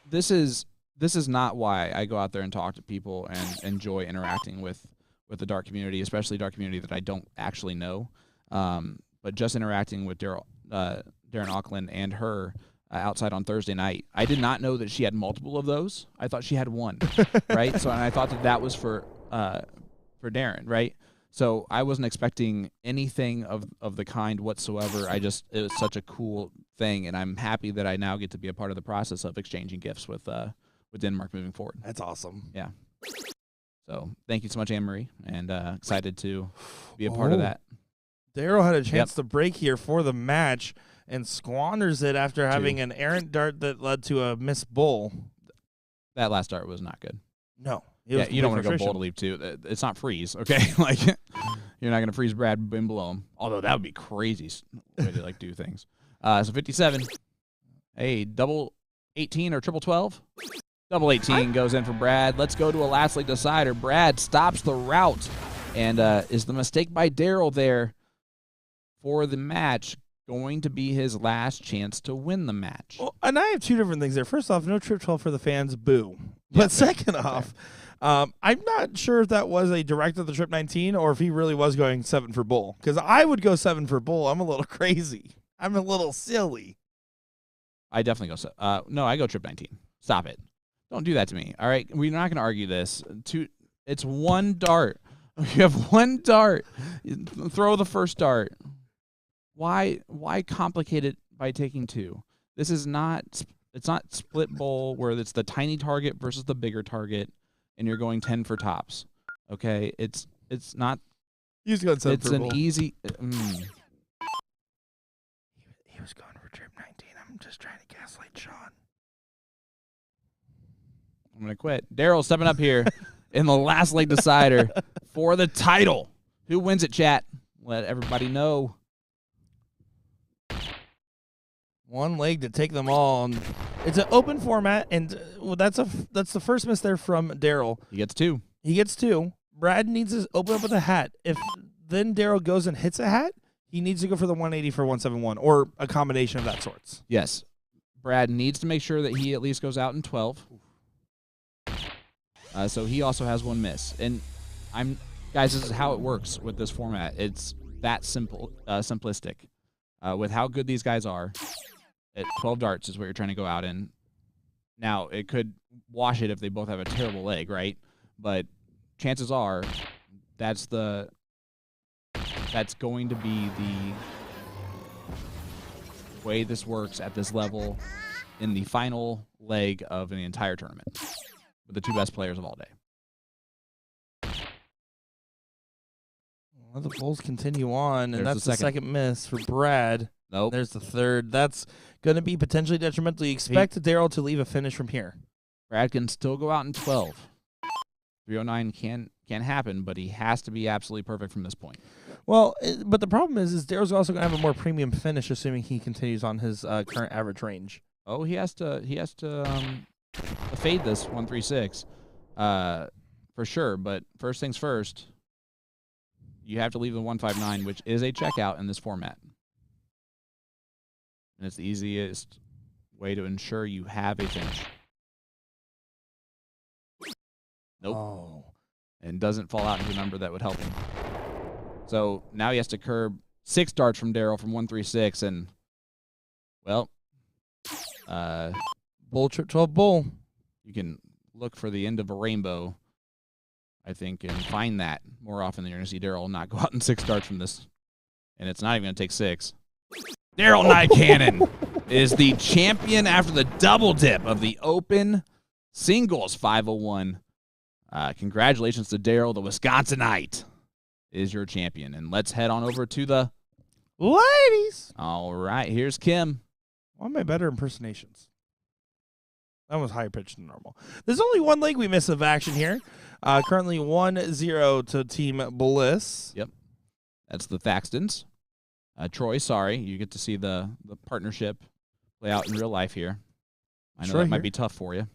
D: This is not why I go out there and talk to people and enjoy interacting with the dart community, especially dart community that I don't actually know. But just interacting with Darren Auckland and her outside on Thursday night. I did not know that she had multiple of those. I thought she had 1, right? So, and I thought that was for Darren, right? So I wasn't expecting anything of the kind whatsoever. It was such a cool thing, and I'm happy that I now get to be a part of the process of exchanging gifts with Denmark moving forward.
A: That's awesome.
D: Yeah. So thank you so much, Anne-Marie, and excited to be a part of that.
A: Daryl had a chance to break here for the match and squanders it after having an errant dart that led to a missed bull.
D: That last dart was not good.
A: No.
D: Yeah, you don't want to go bull to leave 2. It's not freeze, okay? Like, you're not going to freeze Brad in below him. Although that would be crazy way to do things. So 57. Hey, double 18 or triple 12? Double 18 goes in for Brad. Let's go to a last league decider. Brad stops the route. And is the mistake by Daryl there for the match going to be his last chance to win the match?
A: Well, and I have 2 different things there. First off, no trip 12 for the fans. Boo. But second off, I'm not sure if that was a direct of the trip 19 or if he really was going 7 for bull. Because I would go 7 for bull. I'm a little crazy. I'm a little silly.
D: I definitely go no, I go trip 19. Stop it. Don't do that to me. All right, we're not going to argue this. It's one dart. You have one dart. Throw the first dart. Why complicate it by taking two? This is not. It's not split bowl where it's the tiny target versus the bigger target, and you're going 10 for tops. Okay, it's not.
A: He's going to
D: It's an easy.
A: He was going for trip 19. I'm just trying to gaslight Sean.
D: I'm gonna quit. Daryl stepping up here in the last leg decider for the title. Who wins it, chat? Let everybody know.
A: One leg to take them all. And it's an open format, and that's the first miss there from Daryl.
D: He gets two.
A: He gets two. Brad needs to open up with a hat. If then Daryl goes and hits a hat, he needs to go for the 180 for 171 or a combination of that sorts.
D: Yes. Brad needs to make sure that he at least goes out in 12. So he also has one miss. And guys, this is how it works with this format. It's that simple, simplistic. With how good these guys are, at 12 darts is what you're trying to go out in. Now, it could wash it if they both have a terrible leg, right? But chances are that's going to be the way this works at this level in the final leg of an entire tournament with the two best players of all day.
A: Well, the Bulls continue on, and
D: There's
A: that's
D: the
A: the second miss for Brad.
D: Nope.
A: There's the third. That's going to be potentially detrimental. You expect Daryl to leave a finish from here.
D: Brad can still go out in 12. 309 can happen, but he has to be absolutely perfect from this point.
A: Well, but the problem is Daryl's also going to have a more premium finish, assuming he continues on his current average range.
D: Oh, he has to fade this 136 for sure. But first things first, you have to leave the 159, which is a checkout in this format, and it's the easiest way to ensure you have a finish. Nope.
A: Oh.
D: And doesn't fall out into a number that would help him. So now he has to curb 6 darts from Daryl from 136, and well,
A: Bull trip 12 bull.
D: you can look for the end of a rainbow, I think, and find that more often than you're going to see Daryl not go out in 6 darts from this. And it's not even going to take 6. Daryl Nycannon is the champion after the double dip of the Open Singles 501. Congratulations to Daryl. The Wisconsinite is your champion. And let's head on over to the
A: ladies.
D: All right, here's Kim.
A: One of my better impersonations. That was higher pitched than normal. There's only one leg we miss of action here. Currently 1-0 to Team Bliss.
D: Yep. That's the Thaxtons. Troy, sorry. You get to see the partnership play out in real life here. I know
A: Troy
D: that might
A: here?
D: be tough for you.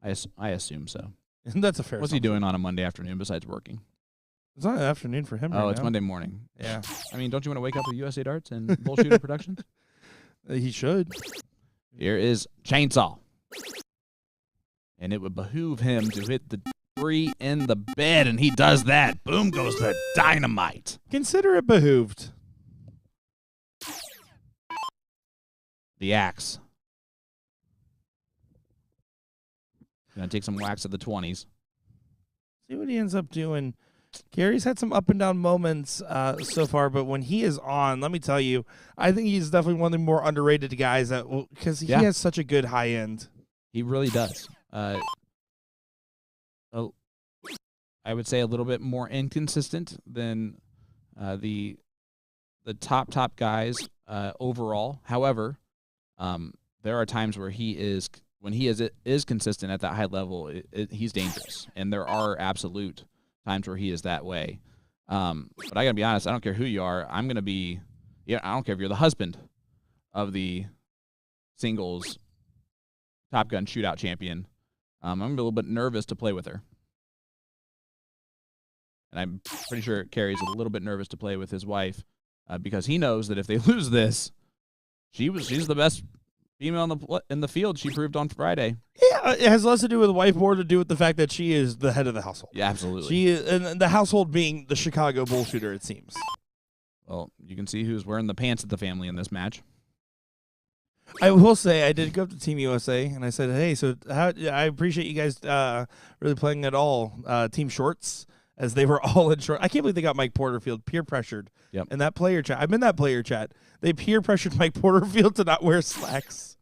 D: I assume so.
A: That's a fair
D: What's he doing on a Monday afternoon besides working?
A: It's not an afternoon for him right
D: Oh, it's
A: now.
D: Monday morning.
A: Yeah.
D: I mean, don't you want to wake up with USA Darts and BullShooter Productions?
A: He should.
D: Here is Chainsaw. And it would behoove him to hit the 3 in the bed, and he does that. Boom goes the dynamite.
A: Consider it behooved.
D: The axe. Gonna take some wax at the 20s.
A: See what he ends up doing. Gary's had some up and down moments so far, but when he is on, let me tell you, I think he's definitely one of the more underrated guys because he has such a good high end.
D: He really does. I would say a little bit more inconsistent than the top guys overall. However, there are times where when he is consistent at that high level, he's dangerous, and there are absolute times where he is that way. But I gotta be honest, I don't care who you are. I'm gonna be, I don't care if you're the husband of the singles Top Gun shootout champion. I'm gonna be a little bit nervous to play with her, and I'm pretty sure Carrie's a little bit nervous to play with his wife because he knows that if they lose this, she's the best female in the field. She proved on Friday.
A: Yeah, it has less to do with the wife, more to do with the fact that she is the head of the household.
D: Yeah, absolutely.
A: She is, and the household being the Chicago BullShooter, it seems.
D: Well, you can see who's wearing the pants of the family in this match.
A: I will say I did go up to Team USA and I said, "Hey, so I appreciate you guys really playing at all team shorts as they were all in short. I can't believe they got Mike Porterfield peer pressured.
D: Yep.
A: In that player chat, I'm in that player chat. They peer pressured Mike Porterfield to not wear slacks.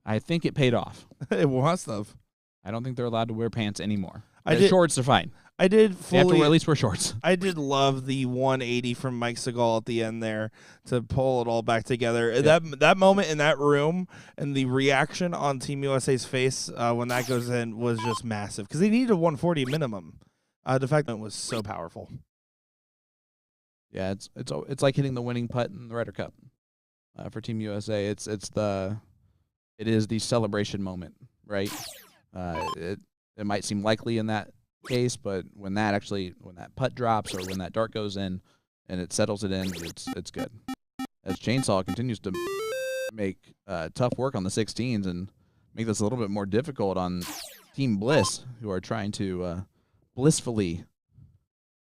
D: I think it paid off.
A: It must have.
D: I don't think they're allowed to wear pants anymore.
A: I
D: Shorts are fine.
A: I did
D: They have to
A: fully.
D: at least wear shorts.
A: I did love the 180 from Mike Segal at the end there to pull it all back together. That moment in that room and the reaction on Team USA's face when that goes in was just massive because they needed a 140 minimum. The fact that it was so powerful.
D: Yeah, it's like hitting the winning putt in the Ryder Cup for Team USA. It is the celebration moment, right? It might seem likely in that case, but when that putt drops or when that dart goes in and it settles it in, it's good. As Chainsaw continues to make tough work on the 16s and make this a little bit more difficult on Team Bliss, who are trying to blissfully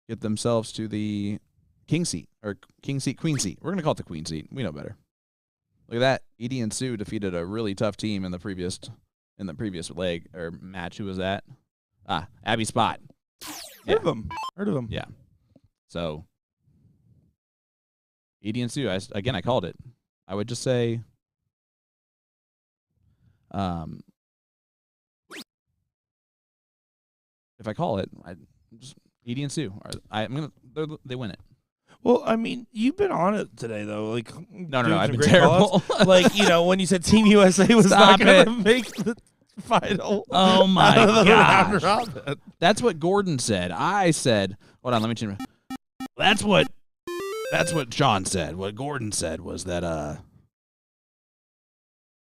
D: get themselves to the queen seat. We're going to call it the queen seat. We know better. Look at that. Edie and Sue defeated a really tough team in the previous leg or match. Who was that? Abby Spot.
A: Heard of him.
D: Yeah. So, Edie and Sue, I called it. I would just say, if I call it, Edie and Sue. They win it.
A: Well, I mean, you've been on it today, though. Like,
D: No,
A: doing
D: I've
A: some
D: been
A: great
D: terrible.
A: calls. Like, when you said Team USA was
D: Stop
A: not going to make the final.
D: Oh my
A: out of the round
D: gosh.
A: robin.
D: That's what Gordon said. I said, hold on, let me change. That's what Sean said. What Gordon said was that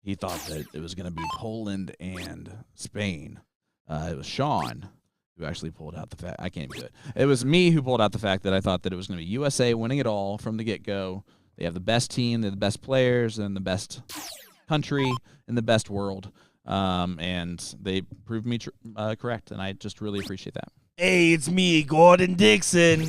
D: he thought that it was going to be Poland and Spain. It was Sean who actually pulled out the fact. I can't even do it. It was me who pulled out the fact that I thought that it was going to be USA winning it all from the get-go. They have the best team, they're the best players, and the best country in the best world. And they proved me correct, and I just really appreciate that.
A: Hey, it's me, Gordon Dixon.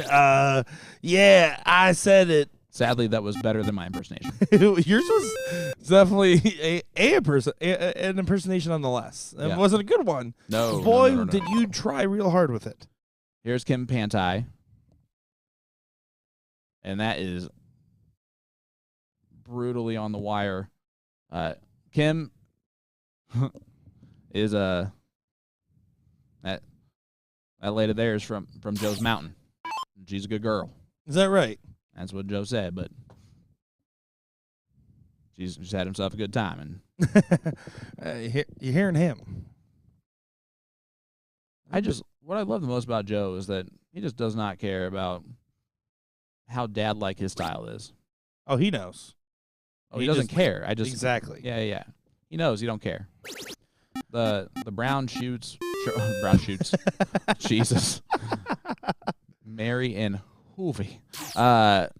A: Yeah, I said it.
D: Sadly, that was better than my impersonation.
A: Yours was definitely an impersonation nonetheless. It
D: Yeah.
A: wasn't a good one.
D: No,
A: Boy,
D: no.
A: did you try real hard with it.
D: Here's Kim Pantai. And that is brutally on the wire. Kim is that lady there is from Joe's Mountain. She's a good girl.
A: Is that right?
D: That's what Joe said, but she's had himself a good time. And
A: You're hearing him.
D: what I love the most about Joe is that he just does not care about how dad-like his style is.
A: Oh, he knows.
D: Oh, he doesn't care.
A: Exactly.
D: Yeah. He knows. He don't care. The brown shoots. Brown shoots. Jesus. Mary and Hoovy. The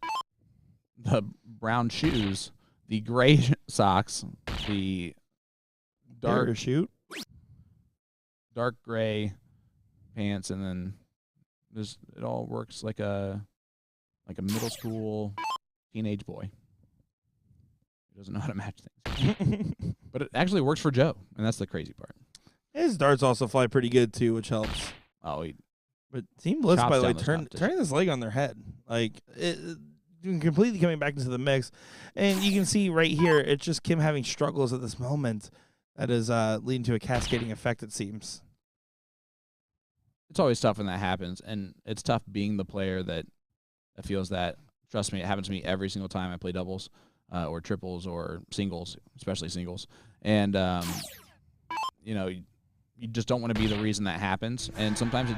D: brown shoes, the gray socks, the dark
A: Parachute.
D: dark gray pants, and then it all works like a middle school teenage boy who doesn't know how to match things. But it actually works for Joe, and that's the crazy part.
A: His darts also fly pretty good too, which helps.
D: Oh,
A: But Team Bliss,
D: Chops
A: by the way,
D: down those competition.
A: turning this leg on their head, like completely coming back into the mix, and you can see right here, it's just Kim having struggles at this moment that is leading to a cascading effect. It seems.
D: it's always tough when that happens, and it's tough being the player that feels that. Trust me, it happens to me every single time I play doubles or triples or singles, especially singles. And, you just don't want to be the reason that happens. And sometimes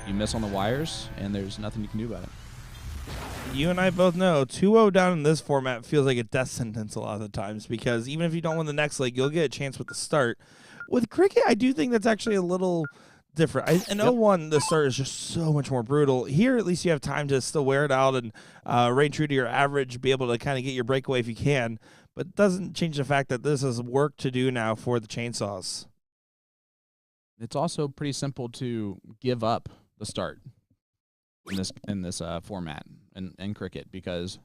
D: you miss on the wires, and there's nothing you can do about it.
A: You and I both know 2-0 down in this format feels like a death sentence a lot of the times, because even if you don't win the next leg, you'll get a chance with the start. With cricket, I do think that's actually a little different. In 0-1, the start is just so much more brutal. Here, at least you have time to still wear it out and reign true to your average, be able to kind of get your breakaway if you can. But it doesn't change the fact that this is work to do now for the Chainsaws.
D: It's also pretty simple to give up the start in this format in cricket, because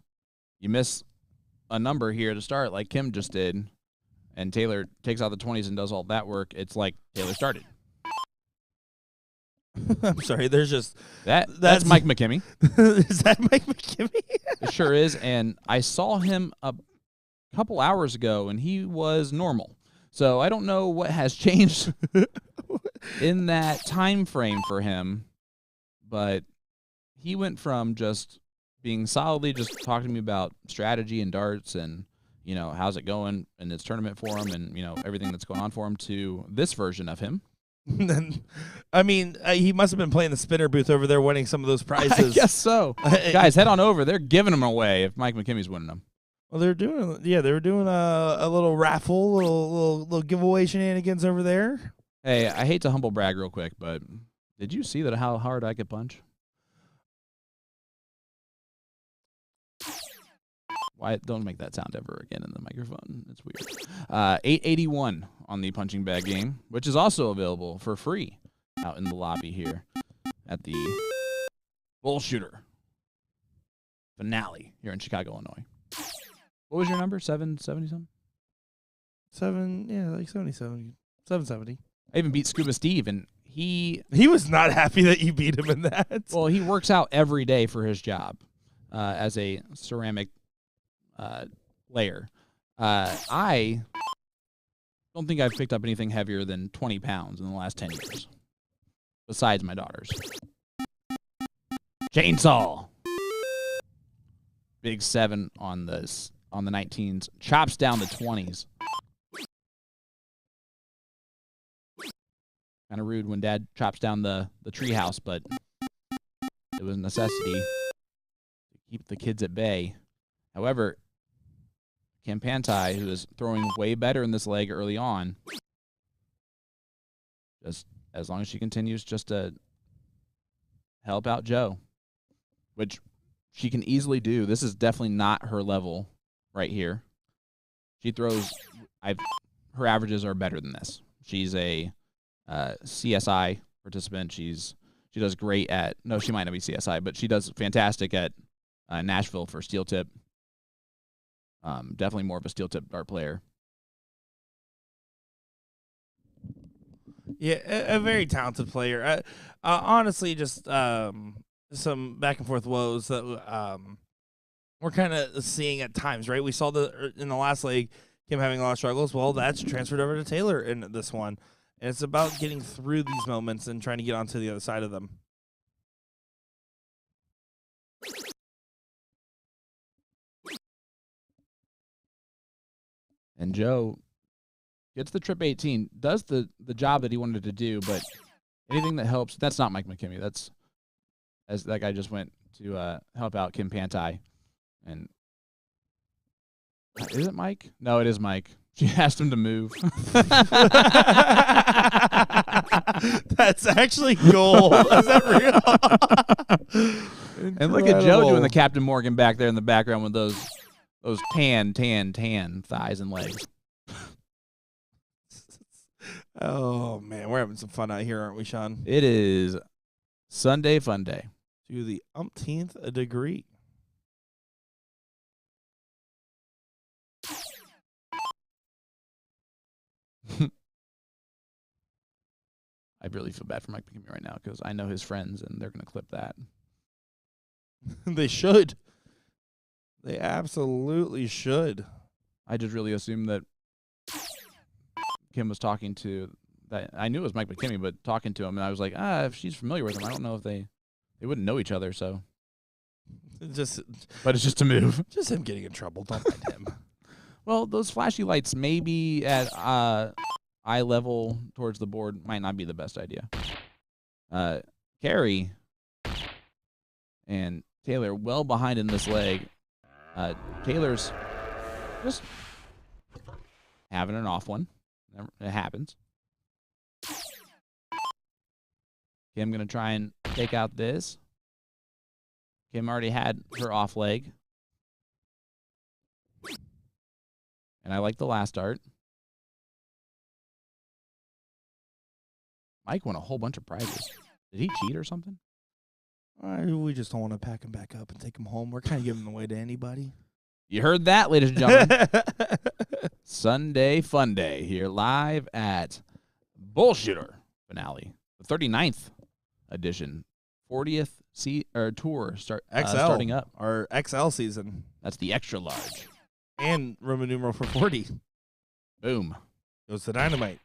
D: you miss a number here to start like Kim just did, and Taylor takes out the 20s and does all that work, it's like Taylor started.
A: I'm sorry. There's just
D: That's Mike McKimmey.
A: Is that Mike McKimmey?
D: It sure is, and I saw him a couple hours ago, and he was normal. So I don't know what has changed in that time frame for him, but he went from just being solidly just talking to me about strategy and darts and, you know, how's it going in this tournament for him and, you know, everything that's going on for him to this version of him.
A: I mean, he must have been playing the spinner booth over there winning some of those prizes.
D: I guess so. Guys, head on over. They're giving them away if Mike McKimmey's winning them.
A: Well, they were doing a little raffle, little giveaway shenanigans over there.
D: Hey, I hate to humble brag real quick, but did you see how hard I could punch? Why don't make that sound ever again in the microphone? It's weird. 881 on the punching bag game, which is also available for free out in the lobby here at the BullShooter finale here in Chicago, Illinois. What was your number? 770 something?
A: 77. 770.
D: I even beat Scuba Steve, and he
A: was not happy that you beat him in that.
D: Well, he works out every day for his job as a ceramic layer. I don't think I've picked up anything heavier than 20 pounds in the last 10 years, besides my daughters. Chainsaw. Big 7 on the 19s. Chops down the 20s. Kind of rude when Dad chops down the treehouse, but it was a necessity to keep the kids at bay. However, Kim Pantai, who is throwing way better in this leg early on, just as long as she continues just to help out Joe, which she can easily do. This is definitely not her level right here. She throws, her averages are better than this. She's a CSI participant. She does great at, no, she might not be CSI, but she does fantastic at Nashville for steel tip. Definitely more of a steel tip dart player.
A: Yeah, a very talented player. Honestly, just some back and forth woes that we're kind of seeing at times, right? We saw in the last leg him having a lot of struggles. Well, that's transferred over to Taylor in this one. And it's about getting through these moments and trying to get onto the other side of them.
D: And Joe gets the trip 18, does the job that he wanted to do, but anything that helps, that's not Mike McKimmey. That's, as that guy just went to help out Kim Pantai. And is it Mike? No, it is Mike. She asked him to move.
A: That's actually gold. Is that real?
D: And look at Joe doing the Captain Morgan back there in the background with those tan thighs and legs.
A: Oh, man. We're having some fun out here, aren't we, Sean?
D: It is Sunday Fun Day.
A: To the umpteenth degree.
D: I really feel bad for Mike McKimmey right now because I know his friends and they're going to clip that.
A: They should. They absolutely should.
D: I just really assumed that Kim was talking to that. I knew it was Mike McKimmey, but talking to him, and I was like, if she's familiar with him, I don't know if they wouldn't know each other. So, but it's just a move.
A: Just him getting in trouble. Don't mind him.
D: Well, those flashy lights maybe at eye level towards the board might not be the best idea. Carrie and Taylor well behind in this leg. Taylor's just having an off one. It happens. Kim going to try and take out this. Kim already had her off leg. And I like the last dart. Mike won a whole bunch of prizes. Did he cheat or something?
A: We just don't want to pack him back up and take him home. We're kind of giving him away to anybody.
D: You heard that, ladies and gentlemen. Sunday Fun Day here live at BullShooter finale, the 39th edition, 40th tour starting up.
A: Our XL season.
D: That's the extra large.
A: And Roman numeral for 40.
D: Boom.
A: Goes to Dynamite.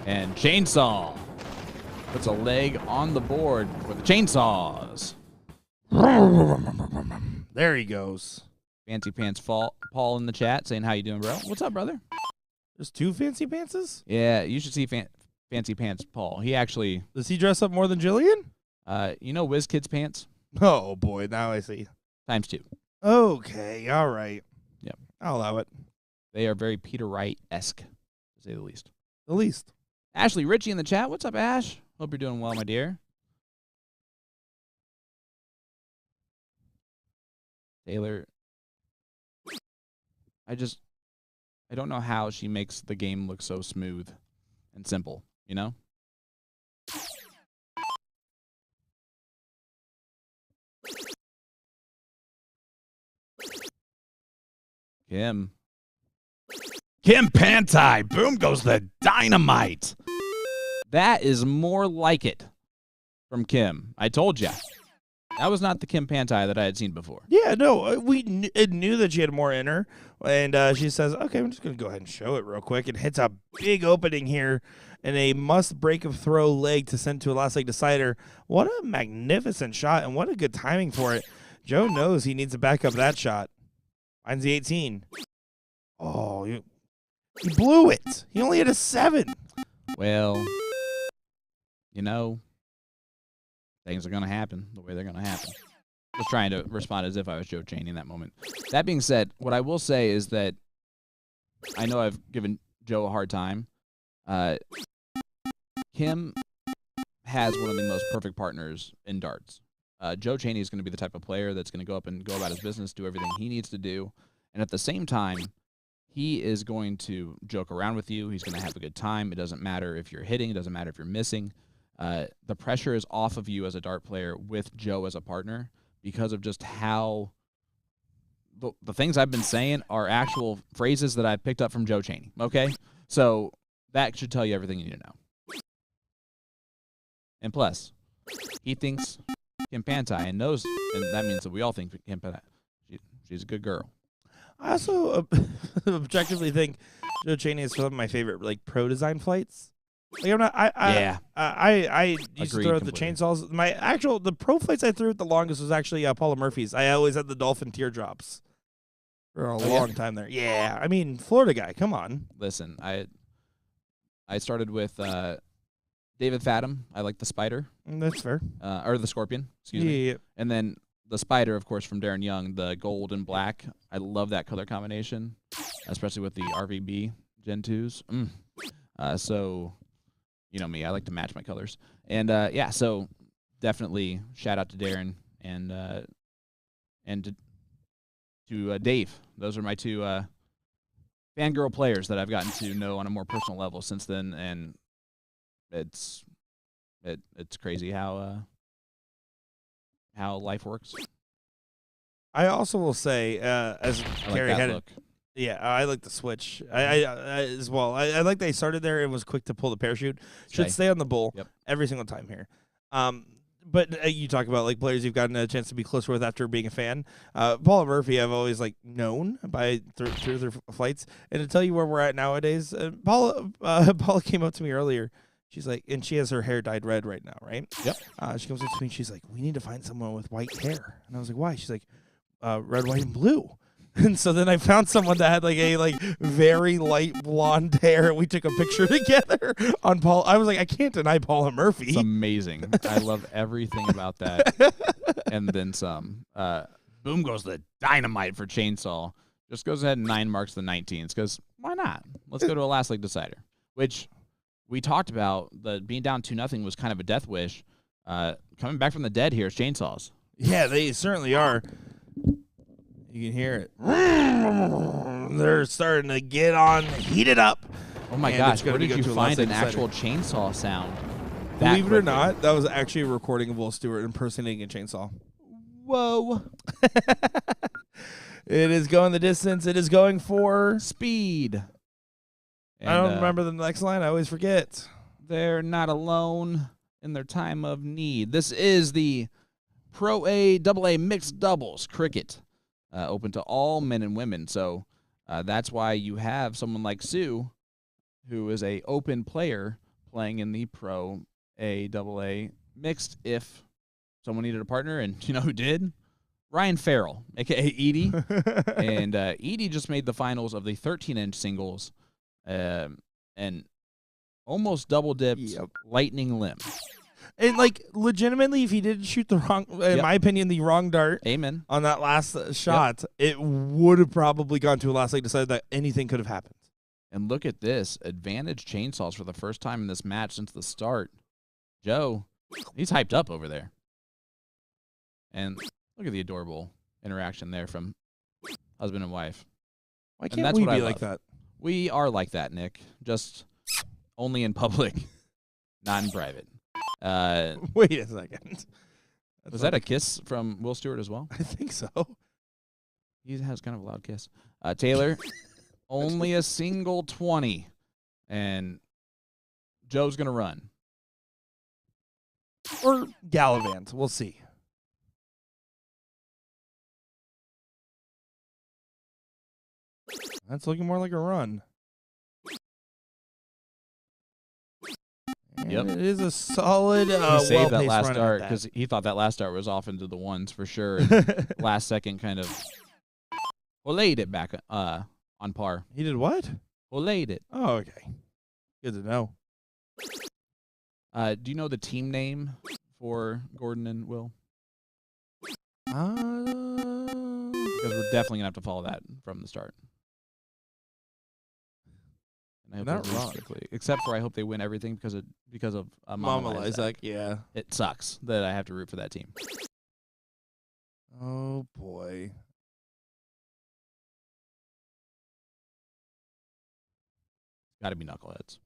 D: And Chainsaw puts a leg on the board for the Chainsaws.
A: There he goes.
D: Fancy Pants Paul in the chat saying, how you doing, bro? What's up, brother?
A: There's 2 Fancy Pantses?
D: Yeah, you should see Fancy Pants Paul. He actually...
A: Does he dress up more than Jillian?
D: You know WizKids pants?
A: Oh, boy. Now I see.
D: ×2.
A: Okay. All right.
D: Yep.
A: I'll allow it.
D: They are very Peter Wright-esque, to say the least.
A: The least.
D: Ashley Ritchie in the chat. What's up, Ash? Hope you're doing well, my dear. Taylor... I don't know how she makes the game look so smooth and simple, you know? Kim Pantai. Boom goes the dynamite. That is more like it from Kim. I told you. That was not the Kim Pantai that I had seen before.
A: Yeah, no, we knew that she had more in her. And she says, okay, I'm just going to go ahead and show it real quick. And hits a big opening here and a must-break of throw leg to send to a last leg decider. What a magnificent shot and what a good timing for it. Joe knows he needs to back up that shot. Finds the 18. Oh, he blew it. He only had a 7.
D: Well, you know, things are going to happen the way they're going to happen. Just trying to respond as if I was Joe Chaney in that moment. That being said, what I will say is that I know I've given Joe a hard time. Kim has one of the most perfect partners in darts. Joe Chaney is going to be the type of player that's going to go up and go about his business, do everything he needs to do. And at the same time, he is going to joke around with you. He's going to have a good time. It doesn't matter if you're hitting. It doesn't matter if you're missing. The pressure is off of you as a dart player with Joe as a partner because of just how the things I've been saying are actual phrases that I picked up from Joe Chaney. Okay? So that should tell you everything you need to know. And plus, he thinks Kim Pantai and knows, and that means that we all think Kim Pantai. She's a good girl.
A: I also objectively think Joe Chaney is some of my favorite pro design flights. Like I'm not. I used to throw out the chainsaws. The pro flights I threw at the longest was actually Paula Murphy's. I always had the dolphin teardrops for a long time there. Yeah, I mean Florida guy. Come on.
D: Listen, I started with David Fathom. I like the spider.
A: That's fair.
D: Or the scorpion. Excuse me. Yeah. And then the spider, of course, from Darren Young, the gold and black. I love that color combination, especially with the RVB Gen 2s. So, you know me, I like to match my colors. And, yeah, so definitely shout out to Darren and to Dave. Those are my 2 fangirl players that I've gotten to know on a more personal level since then, and it's crazy how life works.
A: I also will say, as Carrie
D: like
A: had
D: look.
A: Yeah, I like the switch. I as well. I like they started there and was quick to pull the parachute. Should stay on the bull every single time here. But you talk about players you've gotten a chance to be closer with after being a fan. Paula Murphy, I've always known by through their flights. And to tell you where we're at nowadays, Paula came up to me earlier. She's like, and she has her hair dyed red right now, right?
D: Yep.
A: She comes up to me and she's like, we need to find someone with white hair. And I was like, why? She's like, red, white, and blue. And so then I found someone that had a very light blonde hair. We took a picture together on Paul. I was like, I can't deny Paula Murphy.
D: It's amazing. I love everything about that. And then some. Boom goes the dynamite for Chainsaw. Just goes ahead and 9 marks the 19s because why not? Let's go to a last leg decider, which we talked about. The being down 2-0 was kind of a death wish. Coming back from the dead here is Chainsaws.
A: Yeah, they certainly are. You can hear it. They're starting to get on, heat it up.
D: Oh my gosh, where did you find an actual chainsaw sound?
A: Believe it or not, that was actually a recording of Will Stewart impersonating a chainsaw.
D: Whoa.
A: It is going the distance. It is going for
D: Speed. And,
A: I don't remember the next line. I always forget.
D: They're not alone in their time of need. This is the Pro A, AA mixed doubles cricket, open to all men and women. So that's why you have someone like Sue, who is a open player playing in the Pro A, AA mixed. If someone needed a partner, and you know who did? Ryan Farrell, aka Edie, and Edie just made the finals of the 13-inch singles, and almost double dipped lightning limb.
A: And like legitimately, if he didn't shoot the wrong, in my opinion, the wrong dart,
D: Amen,
A: on that last shot, it would have probably gone to a last leg, decided that anything could have happened.
D: And look at this advantage chainsaws for the first time in this match since the start. Joe, he's hyped up over there, and look at the adorable interaction there from husband and wife.
A: Why can't we be like that?
D: We are like that, Nick. Just only in public, not in private.
A: Wait a second.
D: Was that a kiss from Will Stewart as well?
A: I think so.
D: He has kind of a loud kiss. Taylor, only a single 20. And Joe's going to run.
A: Or gallivant. We'll see. That's looking more like a run.
D: Yep.
A: It is a solid,
D: He saved that last
A: run
D: dart
A: at
D: because he thought that last dart was off into the ones for sure. And last second kind of laid it back on par.
A: He did what?
D: Laid it.
A: Oh, okay. Good to know.
D: Do you know the team name for Gordon and Will? Because we're definitely going to have to follow that from the start. And I hope
A: Not
D: they lose
A: wrong.
D: quickly. Except for I hope they win everything because of
A: Mama Laneisac, yeah.
D: It sucks that I have to root for that team.
A: Oh, boy.
D: Got to be knuckleheads.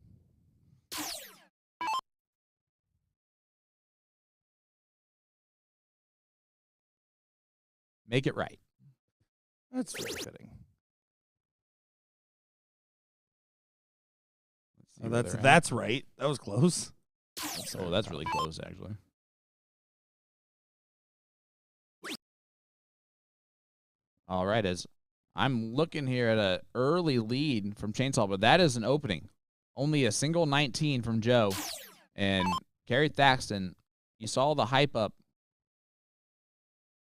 D: Make it right.
A: That's very fitting.
D: Let's see where they're at.
A: That's right. That was close.
D: That's really close, actually. All right, as I'm looking here at an early lead from Chainsaw, but that is an opening. Only a single 19 from Joe. And Carrie Thaxton, you saw the hype up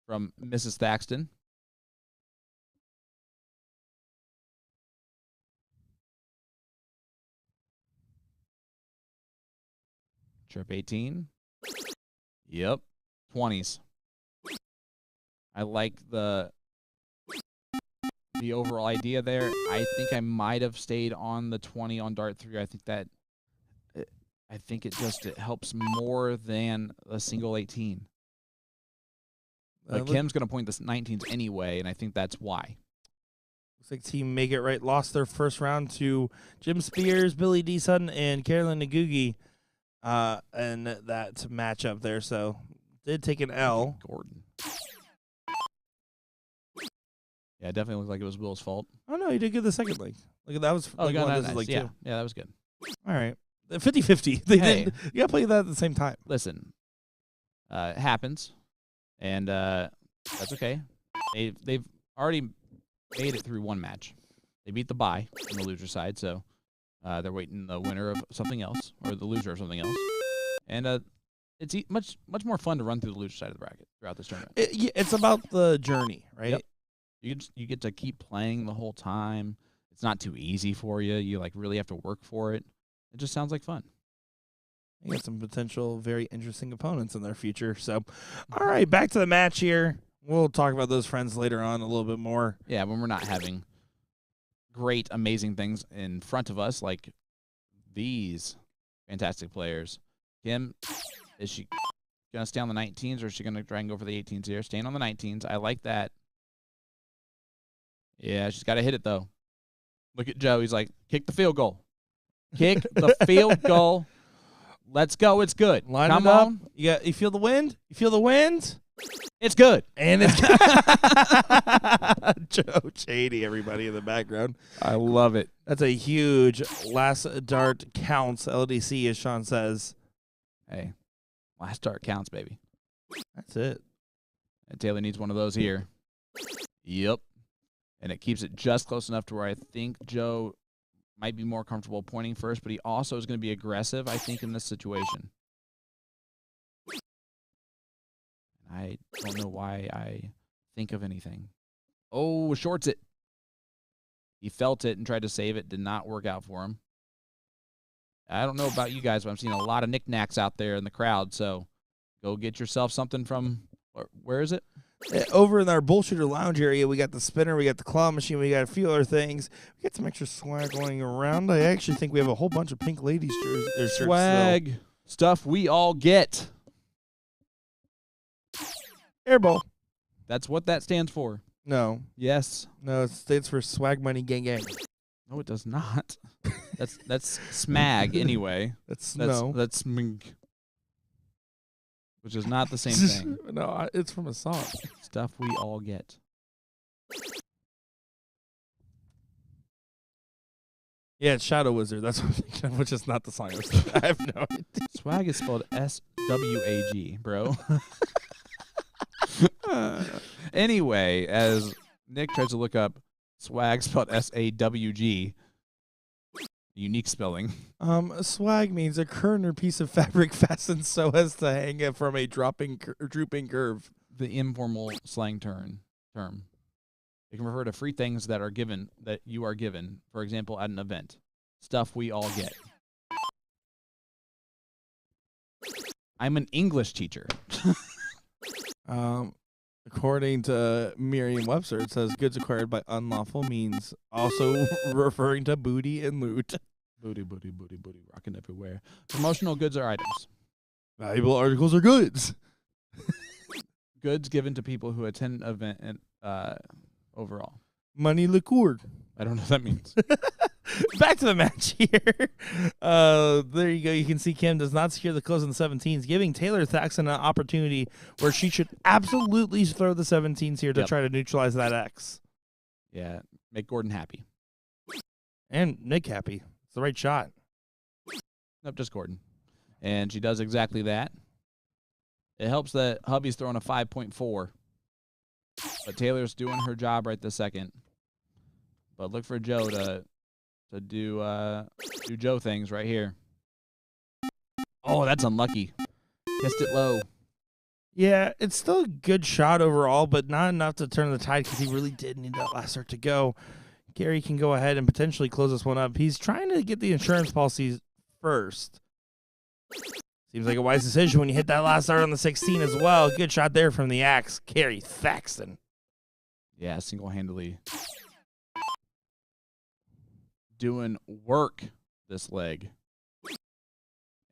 D: from Mrs. Thaxton. Trip 18. Yep. 20s. I like the overall idea there. I think I might have stayed on the 20 on dart 3. I think it helps more than a single 18. But Kim's going to point the 19s anyway, and I think that's why.
A: Looks like Team Make It Right lost their first round to Jim Spears, Billy D. Sutton, and Carolyn Nagugi in that matchup there. So did take an L.
D: Gordon. Yeah, it definitely looked like it was Will's fault.
A: Oh, no, he did good the second leg. Look, that was
D: Oh,
A: like
D: yeah,
A: one.
D: nice.
A: This is like
D: Yeah,
A: two.
D: yeah, that was good.
A: All right. 50-50. They
D: Hey.
A: did. You got to play that at the same time.
D: Listen, it happens, and that's okay. They've already made it through one match. They beat the bye on the loser side, so they're waiting the winner of something else or the loser of something else. And it's much more fun to run through the loser side of the bracket throughout this tournament.
A: It's about the journey, right?
D: Yep. You get to keep playing the whole time. It's not too easy for you. You like really have to work for it. It just sounds like fun.
A: You got some potential very interesting opponents in their future. So, all right, back to the match here. We'll talk about those friends later on a little bit more.
D: Yeah, when we're not having great, amazing things in front of us, like these fantastic players. Kim, is she going to stay on the 19s, or is she going to try and go for the 18s here? Staying on the 19s. I like that. Yeah, she's got to hit it, though. Look at Joe. He's like, kick the field goal. Kick the field goal. Let's go. It's good.
A: Line
D: Come
A: it up.
D: on.
A: You feel the wind? You feel the wind?
D: It's good.
A: And it's Joe Cheney, everybody in the background.
D: I love it.
A: That's a huge last dart counts LDC, as Sean says.
D: Hey, last dart counts, baby.
A: That's it.
D: And Taylor needs one of those here. Yep. And it keeps it just close enough to where I think Joe might be more comfortable pointing first, but he also is going to be aggressive, I think, in this situation. I don't know why I think of anything. Oh, shorts it. He felt it and tried to save it. Did not work out for him. I don't know about you guys, but I'm seeing a lot of knickknacks out there in the crowd. So go get yourself something from, where is it?
A: Over in our BullShooter lounge area, we got the spinner, we got the claw machine, we got a few other things. We got some extra swag going around. I actually think we have a whole bunch of pink ladies shirts.
D: Swag. Stuff we all get.
A: Airball.
D: That's what that stands for.
A: No.
D: Yes.
A: No, it stands for Swag Money Gang Gang.
D: No, it does not. That's smag anyway.
A: That's
D: smink, which is not the same thing.
A: No, it's from a song.
D: Stuff we all get.
A: Yeah, it's Shadow Wizard. That's what I'm thinking of, which is not the song. I have no idea.
D: Swag is spelled S-W-A-G, bro. Anyway, as Nick tries to look up swag spelled S-A-W-G, unique spelling.
A: Swag means a curtain or piece of fabric fastened so as to hang it from a drooping curve.
D: The informal slang term. It can refer to free things that you are given, for example, at an event. Stuff we all get. I'm an English teacher.
A: According to Merriam-Webster, it says goods acquired by unlawful means, also referring to booty and loot.
D: Booty, rocking everywhere. Promotional goods are items.
A: Valuable articles are goods.
D: Goods given to people who attend an event and overall.
A: Money liqueur.
D: I don't know what that means.
A: Back to the match here. There you go. You can see Kim does not secure the close on the 17s, giving Taylor Thaxton an opportunity where she should absolutely throw the 17s here to try to neutralize that X.
D: Yeah, make Gordon happy.
A: And Nick happy. It's the right shot.
D: Nope, just Gordon. And she does exactly that. It helps that hubby's throwing a 5.4. But Taylor's doing her job right this second. But look for Joe to do Joe things right here. Oh, that's unlucky. Kissed it low.
A: Yeah, it's still a good shot overall, but not enough to turn the tide because he really did need that last start to go. Gary can go ahead and potentially close this one up. He's trying to get the insurance policies first. Seems like a wise decision when you hit that last start on the 16 as well. Good shot there from the axe, Gary Thaxton.
D: Yeah, single-handedly doing work this leg.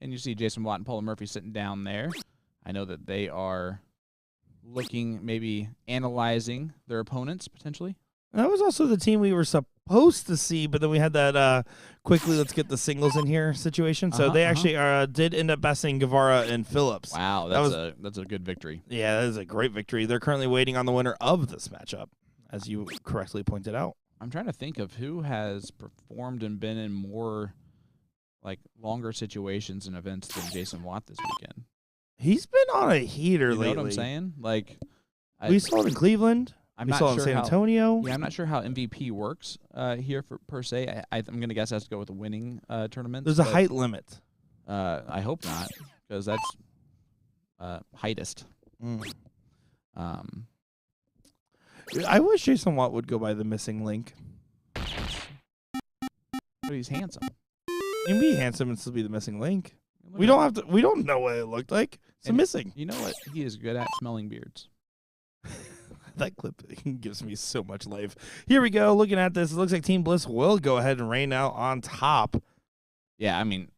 D: And you see Jason Watt and Paula Murphy sitting down there. I know that they are looking, maybe analyzing their opponents potentially.
A: That was also the team we were supposed to see, but then we had that quickly let's get the singles in here situation. So they actually did end up besting Guevara and Phillips.
D: Wow, that's a good victory.
A: Yeah, that is a great victory. They're currently waiting on the winner of this matchup, as you correctly pointed out.
D: I'm trying to think of who has performed and been in more longer situations and events than Jason Watt this weekend.
A: He's been on a heater lately.
D: You know what I'm saying?
A: We saw it in Cleveland.
D: We
A: saw it in San Antonio.
D: Yeah, I'm not sure how MVP works here per se. I'm going to guess it has to go with the winning tournament.
A: There's a height limit.
D: I hope not, because that's heightest.
A: I wish Jason Watt would go by the missing link.
D: But he's handsome.
A: You can be handsome and still be the missing link. We don't know what it looked like. It's missing.
D: You know what he is good at? Smelling beards.
A: That clip gives me so much life. Here we go. Looking at this, it looks like Team Bliss will go ahead and reign out on top.
D: Yeah, I mean,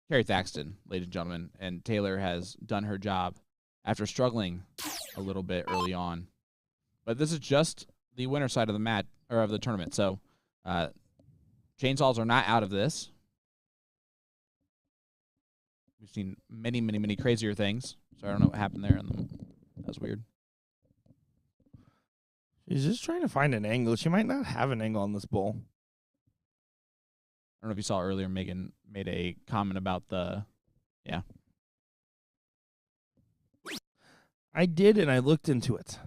D: Carrie Thaxton, ladies and gentlemen, and Taylor has done her job after struggling a little bit early on. But this is just the winner side of the match or of the tournament. So chainsaws are not out of this. We've seen many, many, many crazier things. So I don't know what happened there. That was weird.
A: She's just trying to find an angle. She might not have an angle on this bull.
D: I don't know if you saw earlier, Megan made a comment about the, yeah.
A: I did, and I looked into it.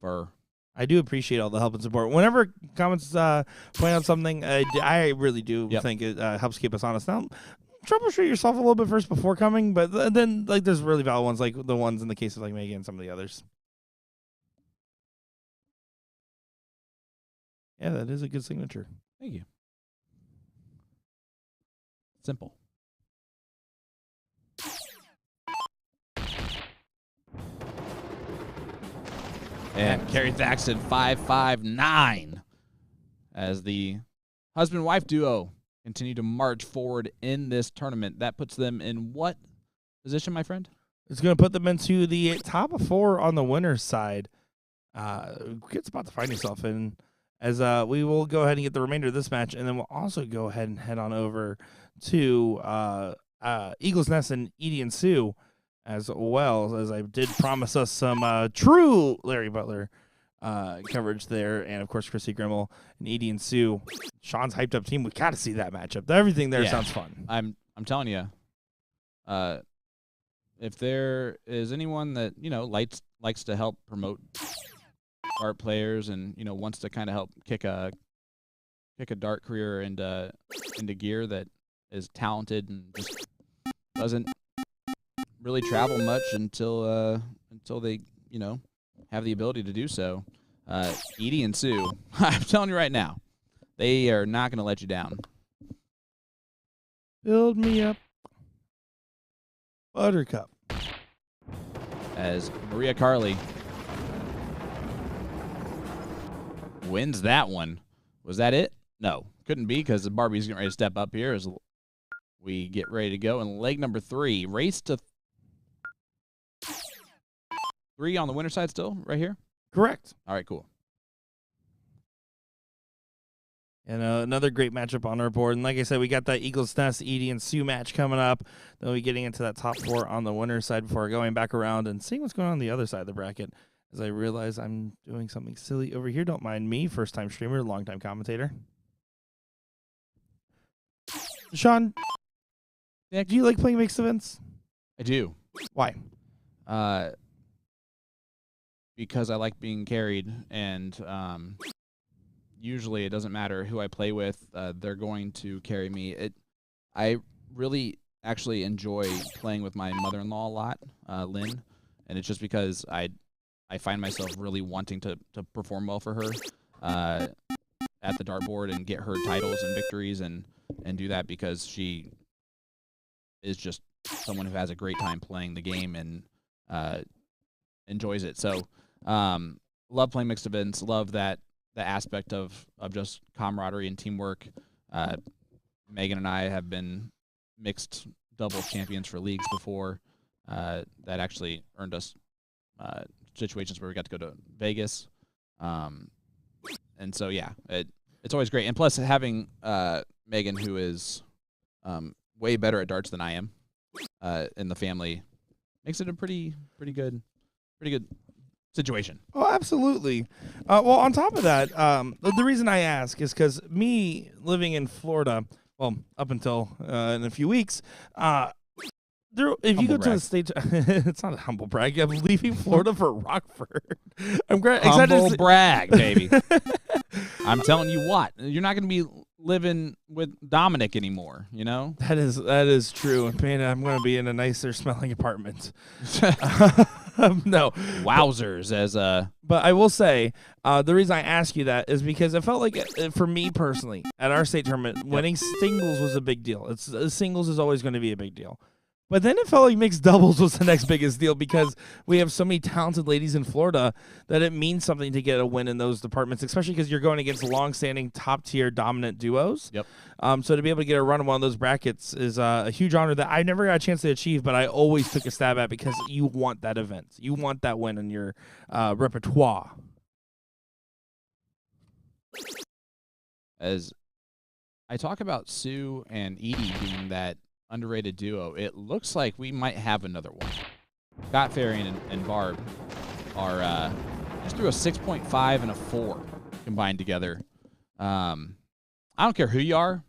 A: I do appreciate all the help and support. Whenever comments point out something, I really do think it helps keep us honest. Now, troubleshoot yourself a little bit first before coming, but then like there's really valid ones, like the ones in the case of like Megan and some of the others. Yeah, that is a good signature.
D: Thank you. Simple. And Kerry Thaxton 559 as the husband-wife duo continue to march forward in this tournament. That puts them in what position, my friend?
A: It's going to put them into the top of 4 on the winner's side. Good spot to find yourself in, as we will go ahead and get the remainder of this match, and then we'll also go ahead and head on over to Eagles Nest and Edie and Sue, as well, as I did promise us some true Larry Butler coverage there, and of course Chrissy Grimmel and Edie and Sue. Sean's hyped up team. We got to see that matchup. Everything there sounds fun.
D: I'm telling you, if there is anyone that likes to help promote dart players and wants to kind of help kick a dart career into gear, that is talented and just doesn't really travel much until they have the ability to do so. Edie and Sue, I'm telling you right now, they are not going to let you down.
A: Build me up, Buttercup.
D: As Maria Carley wins that one. Was that it? No, couldn't be, because the Barbie's getting ready to step up here as we get ready to go. And leg number 3, race to 3 on the winner side still, right here?
A: Correct.
D: All right, cool.
A: And another great matchup on our board. And like I said, we got that Eagles Nest, Edie and Sue match coming up. Then we'll be getting into that top 4 on the winner's side before going back around and seeing what's going on the other side of the bracket. As I realize I'm doing something silly over here. Don't mind me. First-time streamer, long-time commentator. Sean, do you like playing mixed events?
D: I do.
A: Why?
D: Because I like being carried, and usually it doesn't matter who I play with, they're going to carry me. I really actually enjoy playing with my mother-in-law a lot, Lynn, and it's just because I find myself really wanting to perform well for her at the dartboard and get her titles and victories and do that, because she is just someone who has a great time playing the game and enjoys it. So love playing mixed events, love the aspect of just camaraderie and teamwork. Megan and I have been mixed doubles champions for leagues before. That actually earned us situations where we got to go to Vegas. And so, yeah, it's always great. And plus, having Megan, who is way better at darts than I am, in the family, makes it a pretty good situation.
A: Oh, absolutely. Well, on top of that, the reason I ask is because me living in Florida, well, up until in a few weeks, if you go to the States, it's not a humble brag. I'm leaving Florida for Rockford. I'm excited.
D: Humble brag, baby. I'm telling you what, you're not going to be living with Dominic anymore, you know?
A: That is true. Man, I'm going to be in a nicer smelling apartment. No.
D: Wowzers.
A: But I will say, the reason I ask you that is because I felt like, for me personally, at our state tournament, winning singles was a big deal. Singles is always going to be a big deal. But then it felt like mixed doubles was the next biggest deal, because we have so many talented ladies in Florida that it means something to get a win in those departments, especially because you're going against long-standing, top-tier, dominant duos.
D: Yep.
A: So to be able to get a run in one of those brackets is a huge honor that I never got a chance to achieve, but I always took a stab at, because you want that event. You want that win in your repertoire.
D: As I talk about Sue and Edie being that underrated duo, it looks like we might have another one. Scott Farian and Barb are just threw a 6.5 and a 4 combined together. I don't care who you are,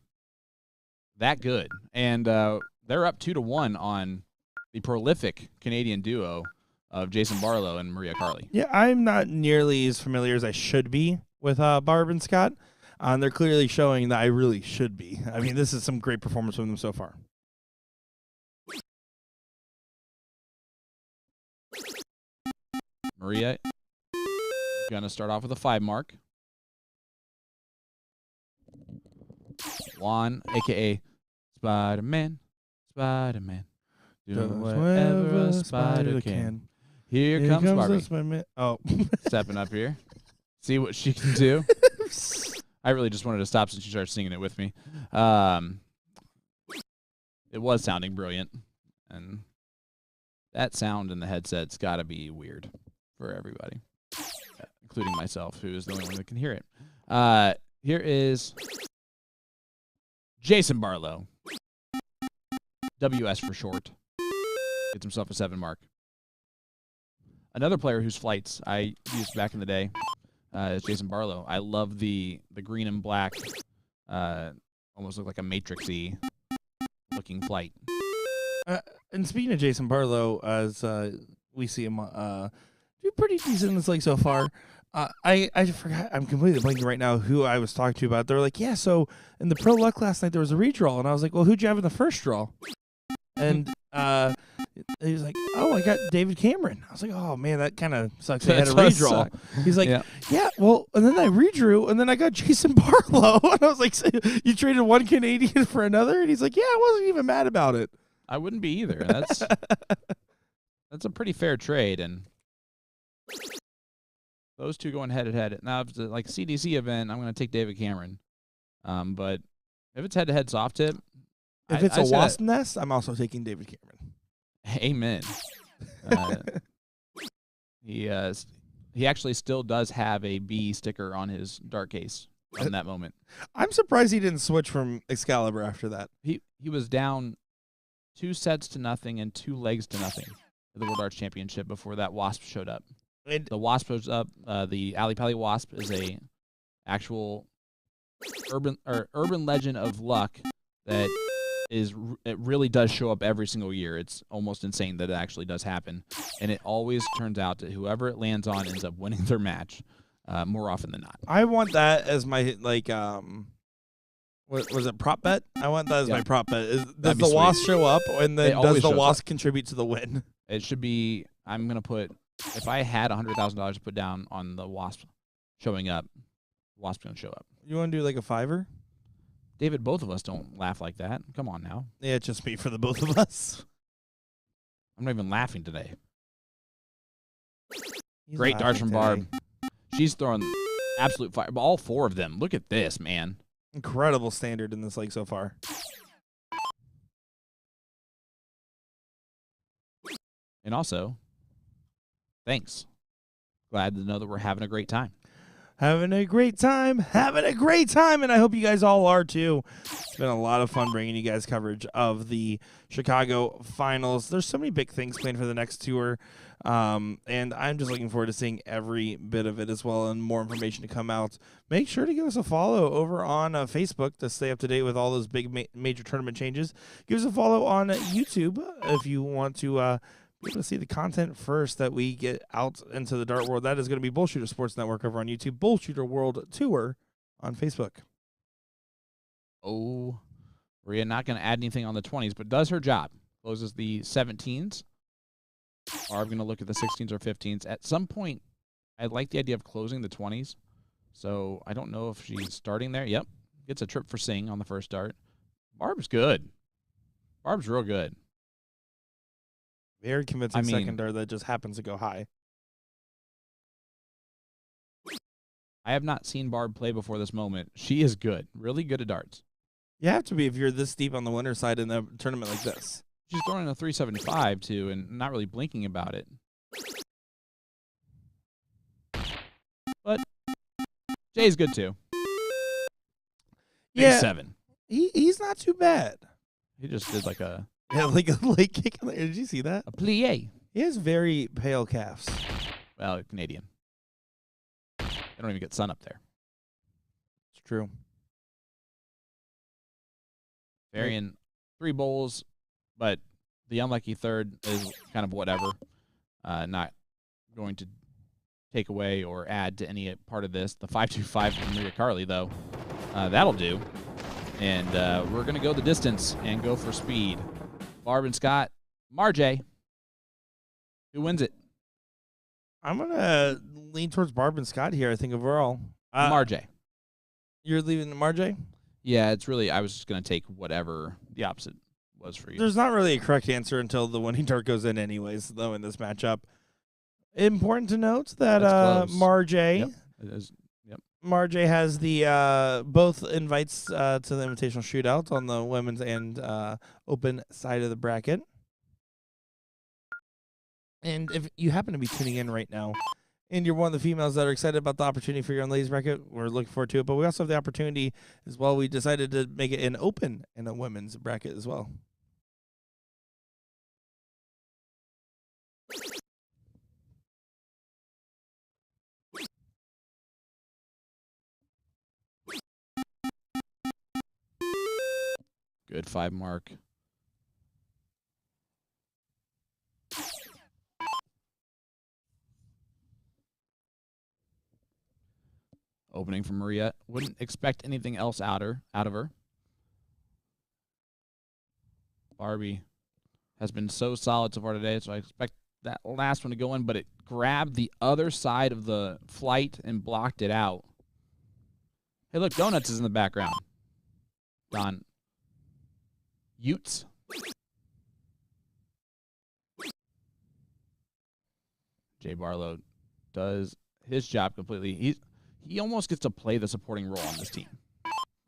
D: that good. And they're up 2-1 on the prolific Canadian duo of Jason Barlow and Maria Carley.
A: Yeah, I'm not nearly as familiar as I should be with Barb and Scott. And they're clearly showing that I really should be. I mean, this is some great performance from them so far.
D: Maria gonna start off with a 5 mark. Juan, a.k.a. Spider-Man, Spider-Man, doing whatever a spider can. Here comes Barbie.
A: Oh.
D: Stepping up here. See what she can do. I really just wanted to stop since she started singing it with me. It was sounding brilliant. And that sound in the headset's got to be weird for everybody, including myself, who is the only one that can hear it. Here is Jason Barlow. WS for short. Gets himself a 7 mark. Another player whose flights I used back in the day is Jason Barlow. I love the green and black, almost look like a Matrix-y looking flight.
A: And speaking of Jason Barlow, as we see him do pretty decent in this league so far, I forgot, I'm completely blanking right now who I was talking to about. They were like, yeah, so in the Pro Luck last night there was a redraw, and I was like, well, who'd you have in the first draw? And he was like, oh, I got David Cameron. I was like, oh, man, that kind of sucks. They had a redraw. He's like, yeah, well, and then I redrew, and then I got Jason Barlow. And I was like, so you traded one Canadian for another? And he's like, yeah, I wasn't even mad about it.
D: I wouldn't be either. That's a pretty fair trade, and those two going head-to-head. Now, if it's like CDC event, I'm going to take David Cameron. But if it's head-to-head soft tip,
A: if it's a wasp nest, I'm also taking David Cameron.
D: Amen. He actually still does have a B sticker on his dart case in that moment.
A: I'm surprised he didn't switch from Excalibur after that.
D: He was down 2 sets to nothing and 2 legs to nothing at the World Darts Championship before that Wasp showed up.
A: And
D: the Wasp was up. The Ali Pali Wasp is a actual urban legend of luck that it really does show up every single year. It's almost insane that it actually does happen, and it always turns out that whoever it lands on ends up winning their match more often than not.
A: I want that as my what was it, prop bet? I want that as my prop bet. Does the Wasp show up, and then does the Wasp contribute to the win?
D: It should be. I'm gonna put, if I had $100,000 to put down on the Wasp showing up, Wasp's gonna show up.
A: You want to do like a $5?
D: David, both of us don't laugh like that. Come on now.
A: Yeah, it's just me for the both of us.
D: I'm not even laughing today. Great darts from Barb. She's throwing absolute fire. All 4 of them. Look at this, man.
A: Incredible standard in this league so far.
D: And also, thanks. Glad to know that we're having a great time.
A: Having a great time, and I hope you guys all are too. It's been a lot of fun bringing you guys coverage of the Chicago finals. There's so many big things planned for the next tour, and I'm just looking forward to seeing every bit of it as well, and more information to come out. Make sure to give us a follow over on Facebook to stay up to date with all those big major tournament changes. Give us a follow on YouTube if you want to be able to see the content first that we get out into the dart world. That is going to be BullShooter Sports Network over on YouTube, BullShooter World Tour on Facebook.
D: Oh, Maria not going to add anything on the 20s, but does her job. Closes the 17s. Barb going to look at the 16s or 15s. At some point, I like the idea of closing the 20s, so I don't know if she's starting there. Yep, gets a trip for Sing on the first dart. Barb's good. Barb's real good.
A: Very convincing second dart that just happens to go high.
D: I have not seen Barb play before this moment. She is good. Really good at darts.
A: You have to be if you're this deep on the winner's side in a tournament like this.
D: She's throwing a 375, too, and not really blinking about it. But Jay's good, too.
A: Yeah.
D: 7.
A: He's not too bad.
D: He just did like a...
A: Yeah, like a late kick in the air. Did you see that?
D: A plie.
A: He has very pale calves.
D: Well, Canadian. They don't even get sun up there.
A: It's true.
D: Varian, 3 bowls, but the unlucky third is kind of whatever. Not going to take away or add to any part of this. The 5.25 from Maria Carley, though, that'll do. And we're going to go the distance and go for speed. Barb and Scott, Marjay. Who wins it?
A: I'm going to lean towards Barb and Scott here, I think, overall.
D: Marjay.
A: You're leaving Marjay?
D: Yeah, it's really, I was just going to take whatever the opposite was for you.
A: There's not really a correct answer until the winning dart goes in anyways, though, in this matchup. Important to note that Marjay,
D: Yep. It is. Yep.
A: Marjay has the both invites to the invitational shootout on the women's and open side of the bracket. And if you happen to be tuning in right now, and you're one of the females that are excited about the opportunity for your own ladies bracket, we're looking forward to it. But we also have the opportunity as well. We decided to make it an open and a women's bracket as well.
D: Good 5 mark. Opening from Maria. Wouldn't expect anything else out of her. Barbie has been so solid so far today, so I expect that last one to go in, but it grabbed the other side of the flight and blocked it out. Hey, look, Donuts is in the background. Don Utes. Jay Barlow does his job completely. He almost gets to play the supporting role on this team,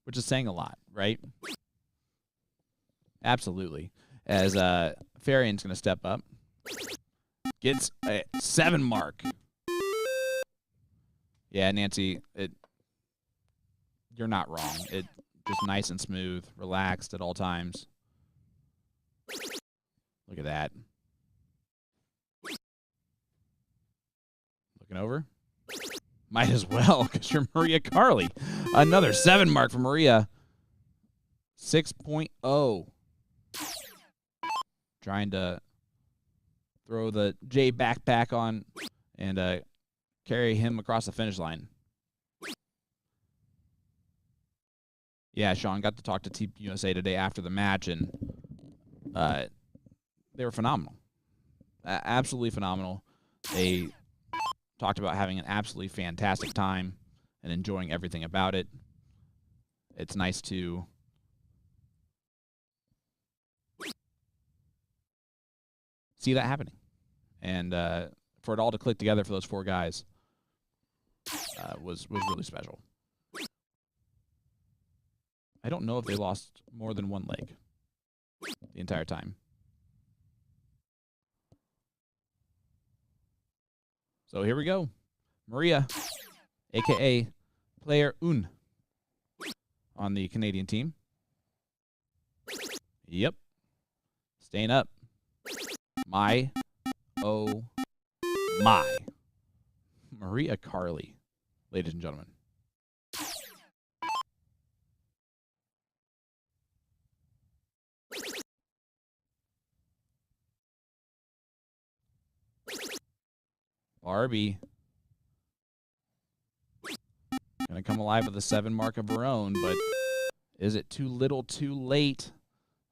D: which is saying a lot, right? Absolutely. As Farian's going to step up. Gets a 7 mark. Yeah, Nancy, you're not wrong. It just nice and smooth, relaxed at all times. Look at that. Looking over. Might as well, because you're Maria Carley. Another 7 mark for Maria. 6.0. Trying to throw the J backpack on and carry him across the finish line. Yeah, Sean got to talk to Team USA today after the match, and they were phenomenal. Absolutely phenomenal. They talked about having an absolutely fantastic time and enjoying everything about it. It's nice to see that happening. And for it all to click together for those 4 guys was really special. I don't know if they lost more than 1 leg the entire time. So here we go. Maria, a.k.a. Player Un, on the Canadian team. Yep. Staying up. My, oh, my. Maria Carley, ladies and gentlemen. Barbie going to come alive with a 7 mark of her own, but is it too little too late?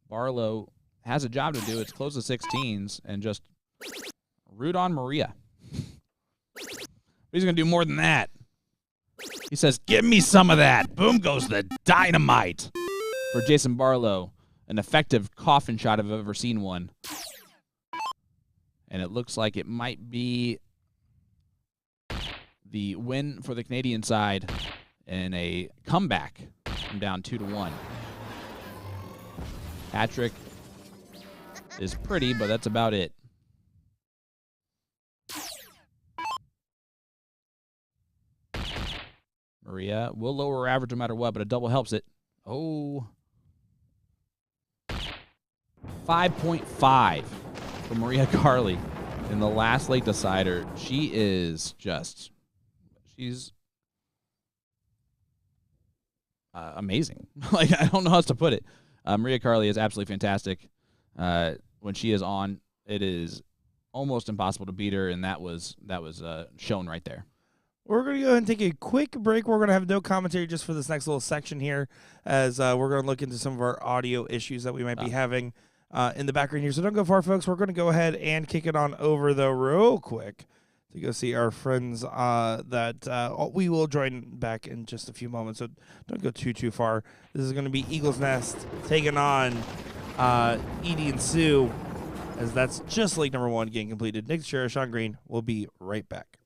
D: Barlow has a job to do. It's close to 16s, and just root on Maria. But he's going to do more than that. He says, give me some of that. Boom goes the dynamite for Jason Barlow. An effective coffin shot if I've ever seen one. And it looks like it might be the win for the Canadian side in a comeback from down 2-1. Patrick is pretty, but that's about it. Maria will lower her average no matter what, but a double helps it. Oh. 5.5 for Maria Carley. in the last late decider, she's amazing. Like, I don't know how else to put it. Maria Carley is absolutely fantastic. When she is on, it is almost impossible to beat her, and that was shown right there.
A: We're going to go ahead and take a quick break. We're going to have no commentary just for this next little section here, as we're going to look into some of our audio issues that we might be having in the background here. So don't go far, folks. We're going to go ahead and kick it on over, though, real quick to go see our friends that we will join back in just a few moments. So don't go too far. This is going to be Eagle's Nest taking on Edie and Sue, as that's just lake number 1 getting completed. Nick Teixeira, Sean Green will be right back.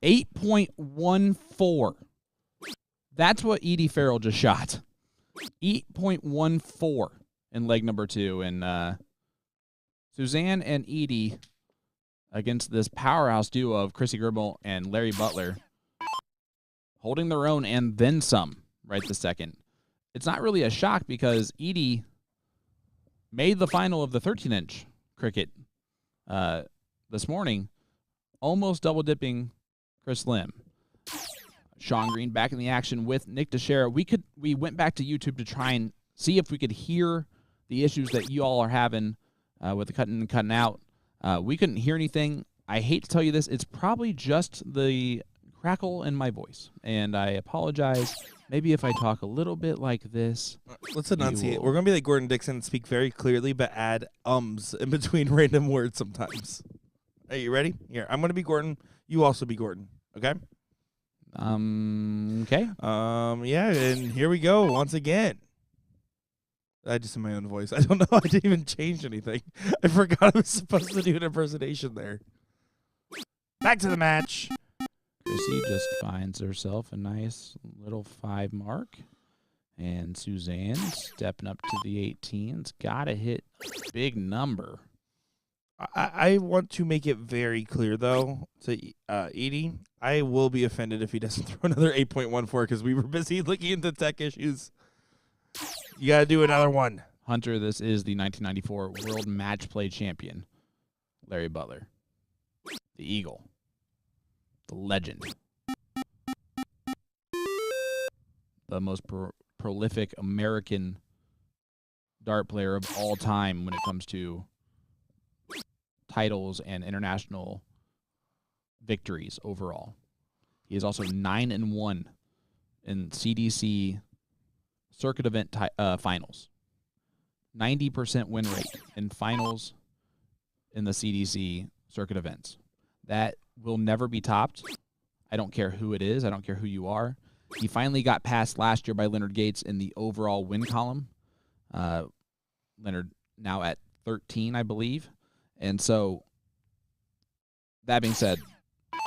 D: .14. That's what Edie Farrell just shot. 8.14 in leg number 2. And Suzanne and Edie against this powerhouse duo of Chrissy Gribble and Larry Butler, holding their own and then some right this second. It's not really a shock because Edie made the final of the 13-inch cricket this morning, almost double-dipping Chris Lim. Sean Green back in the action with Nick Teixeira. We went back to YouTube to try and see if we could hear the issues that you all are having with the cutting and cutting out. We couldn't hear anything. I hate to tell you this, it's probably just the crackle in my voice, and I apologize. Maybe if I talk a little bit like this.
A: Let's enunciate.
D: will-
A: We're going to be like Gordon Dixon and speak very clearly, but add ums in between random words sometimes. Are you ready? Here, I'm going to be Gordon. You also be Gordon. Okay?
D: Okay.
A: Yeah, and here we go once again. I just in my own voice. I don't know. I didn't even change anything. I forgot I was supposed to do an impersonation there. Back to the match.
D: Chrissy just finds herself a nice little 5 mark. And Suzanne stepping up to the 18's. Got to hit a big number.
A: I want to make it very clear, though, to Edie, I will be offended if he doesn't throw another 8.14 because we were busy looking into tech issues. You got to do another one.
D: Hunter, this is the 1994 World Match Play Champion, Larry Butler. The Eagle. The legend. The most prolific American dart player of all time when it comes to titles and international victories overall. He is also 9-1 in CDC circuit event finals. 90% win rate in finals in the CDC circuit events. That will never be topped. I don't care who it is. I don't care who you are. He finally got passed last year by Leonard Gates in the overall win column. Leonard now at 13, I believe. And so, that being said,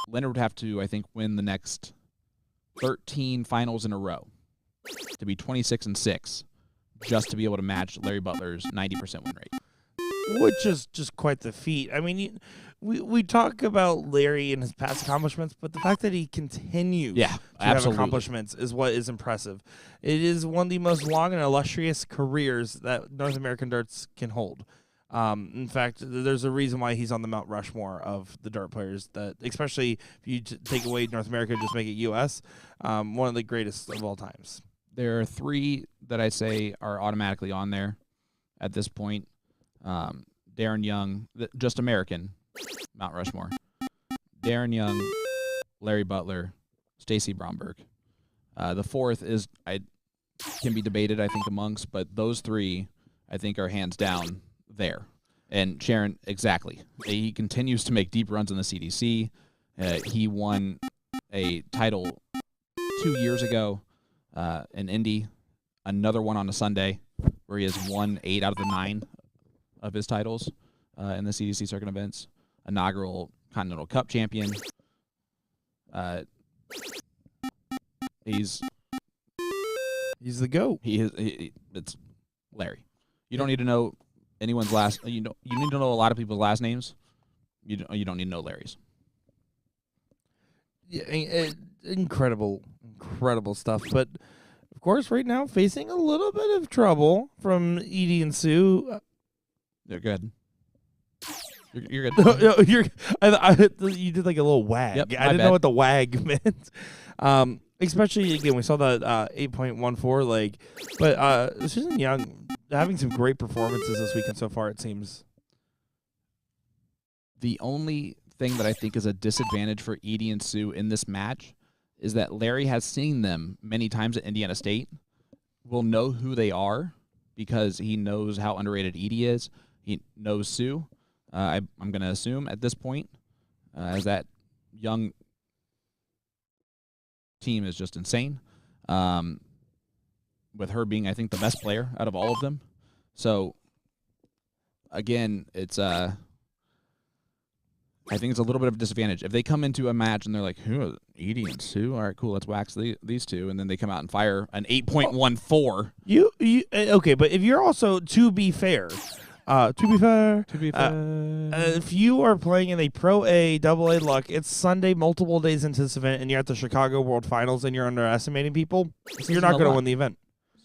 D: Leonard would have to, I think, win the next 13 finals in a row to be 26-6 just to be able to match Larry Butler's 90% win rate.
A: Which is just quite the feat. I mean, we talk about Larry and his past accomplishments, but the fact that he continues to have
D: absolutely.
A: accomplishments is what is impressive. It is one of the most long and illustrious careers that North American darts can hold. In fact, there's a reason why he's on the Mount Rushmore of the dart players, that especially if you take away North America and just make it U.S., one of the greatest of all times.
D: There are 3 that I say are automatically on there at this point. Darren Young, just American, Mount Rushmore. Darren Young, Larry Butler, Stacy Bromberg. The 4th is can be debated, I think, amongst, but those 3 I think are hands down there. And Sharon, exactly. He continues to make deep runs in the CDC. He won a title 2 years ago in Indy, another one on a Sunday, where he has won 8 out of the 9 of his titles in the CDC circuit events. Inaugural Continental Cup champion. He's
A: the GOAT.
D: It's Larry. You don't need to know anyone's last. You need to know a lot of people's last names. You don't need to know Larry's.
A: Yeah, incredible stuff. But of course, right now facing a little bit of trouble from Edie and Sue.
D: They're good. You're good.
A: No, you did like a little wag.
D: Yep,
A: I didn't know what the wag meant. Especially again, we saw that 8.14. But Susan Young having some great performances this weekend so far. It seems.
D: The only thing that I think is a disadvantage for Edie and Sue in this match is that Larry has seen them many times at Indiana State. Will know who they are because he knows how underrated Edie is. He knows Sue. I'm going to assume at this point, as that young team is just insane, with her being, I think, the best player out of all of them. So, again, it's I think it's a little bit of a disadvantage. If they come into a match and they're like, who are Edie and Sue? All right, cool, let's wax these two. And then they come out and fire an 8.14.
A: You okay, but if you're also, to be fair, if you are playing in a Pro A, Double A luck, it's Sunday, multiple days into this event, and you're at the Chicago World Finals, and you're underestimating people, so you're not going to win the event.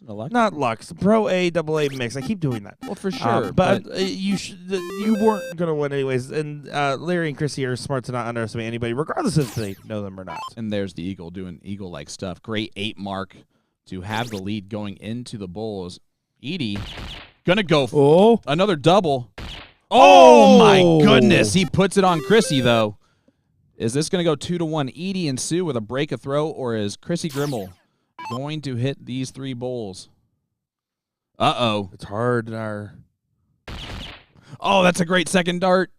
D: No luck?
A: Not luck. Pro A, Double A mix. I keep doing that.
D: Well, for sure.
A: But you weren't going to win anyways. And Larry and Chrissy are smart to not underestimate anybody, regardless if they know them or not.
D: And there's the Eagle doing Eagle-like stuff. Great 8 mark to have the lead going into the Bulls. Edie going to go another double. Oh, my goodness. He puts it on Chrissy, though. Is this going to go 2-1 Edie and Sue with a break a throw, or is Chrissy Grimmel going to hit these 3 bowls? Uh-oh.
A: It's hard.
D: Oh, that's a great second dart.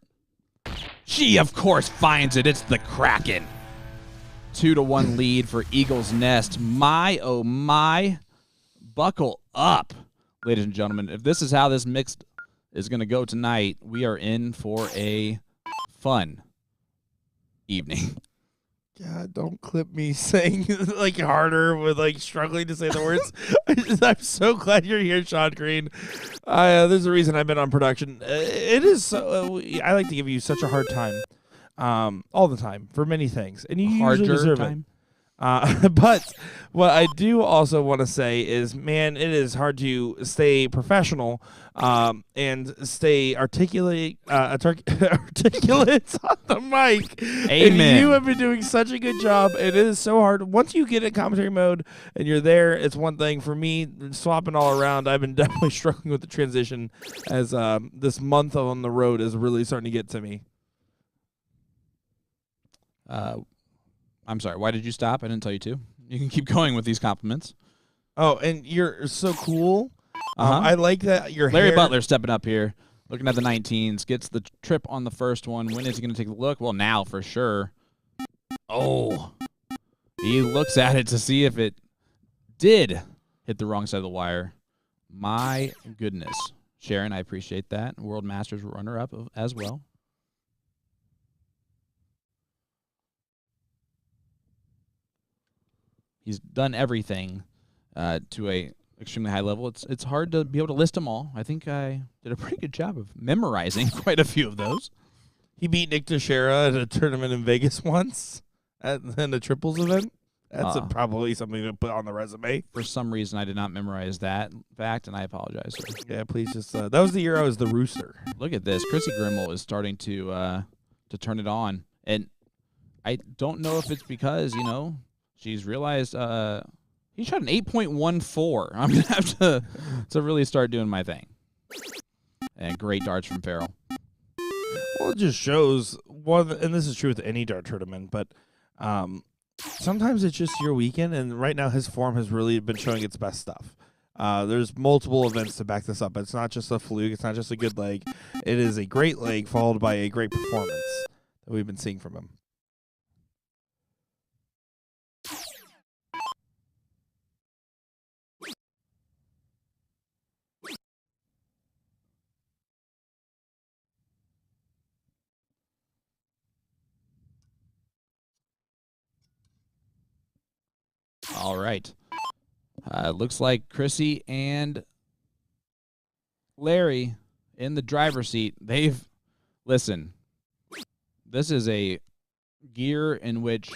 D: She, of course, finds it. It's the Kraken. 2-1 lead for Eagle's Nest. My, oh, my. Buckle up, ladies and gentlemen. If this is how this mixed is going to go tonight, we are in for a fun evening.
A: God, don't clip me saying like harder with like struggling to say the words. I'm so glad you're here, Sean Green. There's a reason I've been on production. It is so. I like to give you such a hard time, all the time for many things, and you usually deserve it. But what I do also want to say is, man, it is hard to stay professional and stay articulate on the mic.
D: Amen.
A: And you have been doing such a good job. It is so hard. Once you get in commentary mode and you're there, it's one thing. For me, swapping all around, I've been definitely struggling with the transition as this month on the road is really starting to get to me.
D: I'm sorry. Why did you stop? I didn't tell you to. You can keep going with these compliments.
A: Oh, and you're so cool. I like that your
D: Larry
A: hair.
D: Butler stepping up here, looking at the 19s, gets the trip on the first one. When is he going to take a look? Well, now for sure. Oh. He looks at it to see if it did hit the wrong side of the wire. My goodness. Sharon, I appreciate that. World Masters runner-up as well. He's done everything to a extremely high level. It's hard to be able to list them all. I think I did a pretty good job of memorizing quite a few of those.
A: He beat Nick Teixeira at a tournament in Vegas once, in a triples event. That's probably something to put on the resume.
D: For some reason, I did not memorize that fact, and I apologize.
A: Yeah, please just. That was the year I was the rooster.
D: Look at this. Chrissy Grimmel is starting to turn it on, and I don't know if it's because she's realized he shot an 8.14. I'm gonna have to really start doing my thing. And great darts from Farrell.
A: Well, it just shows one, and this is true with any dart tournament, but sometimes it's just your weekend, and right now his form has really been showing its best stuff. There's multiple events to back this up. It's not just a fluke. It's not just a good leg. It is a great leg followed by a great performance that we've been seeing from him.
D: All right. Looks like Chrissy and Larry in the driver's seat. Listen, this is a gear in which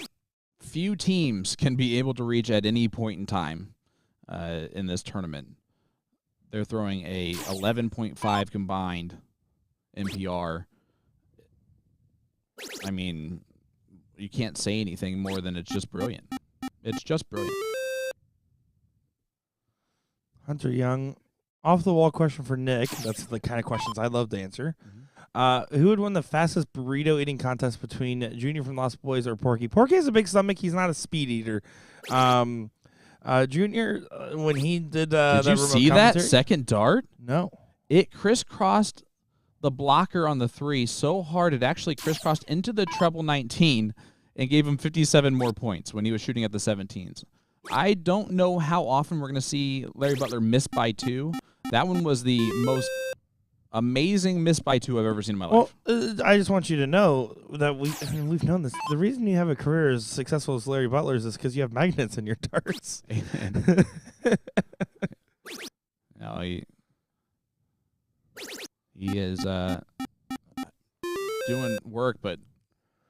D: few teams can be able to reach at any point in time in this tournament. They're throwing a 11.5 combined NPR. I mean, you can't say anything more than it's just brilliant. It's just brilliant.
A: Hunter Young, off-the-wall question for Nick. That's the kind of questions I love to answer. Who would win the fastest burrito eating contest between Junior from Lost Boys or Porky? Porky has a big stomach. He's not a speed eater. Junior, when he did
D: you see that second dart?
A: No.
D: It crisscrossed the blocker on the 3 so hard it actually crisscrossed into the treble 19 and gave him 57 more points when he was shooting at the 17s. I don't know how often we're going to see Larry Butler miss by 2. That one was the most amazing miss by 2 I've ever seen in my life.
A: Well, I just want you to know that we've known this. The reason you have a career as successful as Larry Butler's is because you have magnets in your darts.
D: Amen. No, he is doing work, but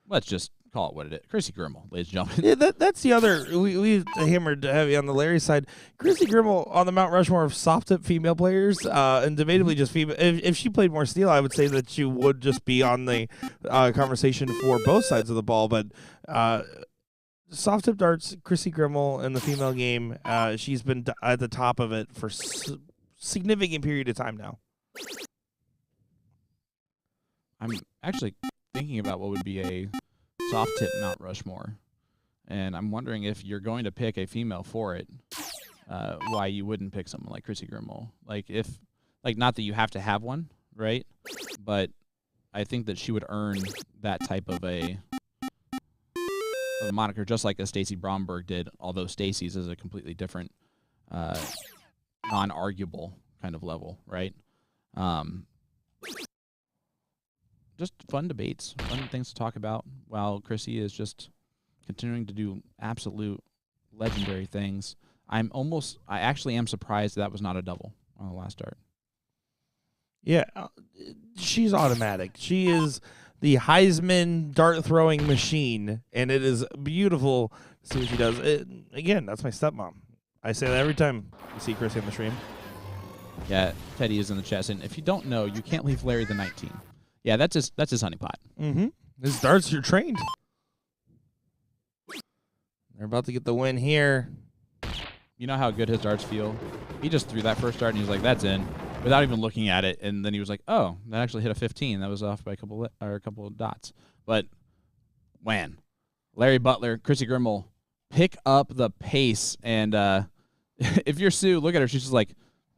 D: let's just call it what it is. Chrissy Grimmel, ladies and gentlemen.
A: Yeah, that's the other. We hammered heavy on the Larry side. Chrissy Grimmel on the Mount Rushmore of soft-tip female players, and debatably just female. If she played more steel, I would say that she would just be on the conversation for both sides of the ball. But soft-tip darts, Chrissy Grimmel in the female game, she's been at the top of it for significant period of time now.
D: I'm actually thinking about what would be a soft tip Mount Rushmore, and I'm wondering if you're going to pick a female for it, why you wouldn't pick someone like Chrissy Grimmel. Not that you have to have one, right? But I think that she would earn that type of a moniker, just like a Stacy Bromberg did, although Stacy's is a completely different, non-arguable kind of level, right? Just fun debates, fun things to talk about, while Chrissy is just continuing to do absolute legendary things. I actually am surprised that was not a double on the last start.
A: Yeah, she's automatic. She is the Heisman dart-throwing machine, and it is beautiful to see what she does. Again, that's my stepmom. I say that every time you see Chrissy on the stream.
D: Yeah, Teddy is in the chat, and if you don't know, you can't leave Larry the 19. Yeah, that's his honeypot.
A: Mm-hmm. His darts are trained. They're about to get the win here.
D: You know how good his darts feel? He just threw that first dart, and he was like, that's in, without even looking at it. And then he was like, oh, that actually hit a 15. That was off by a couple of dots. But, man, Larry Butler, Chrissy Grimmel, pick up the pace. And if you're Sue, look at her. She's just like,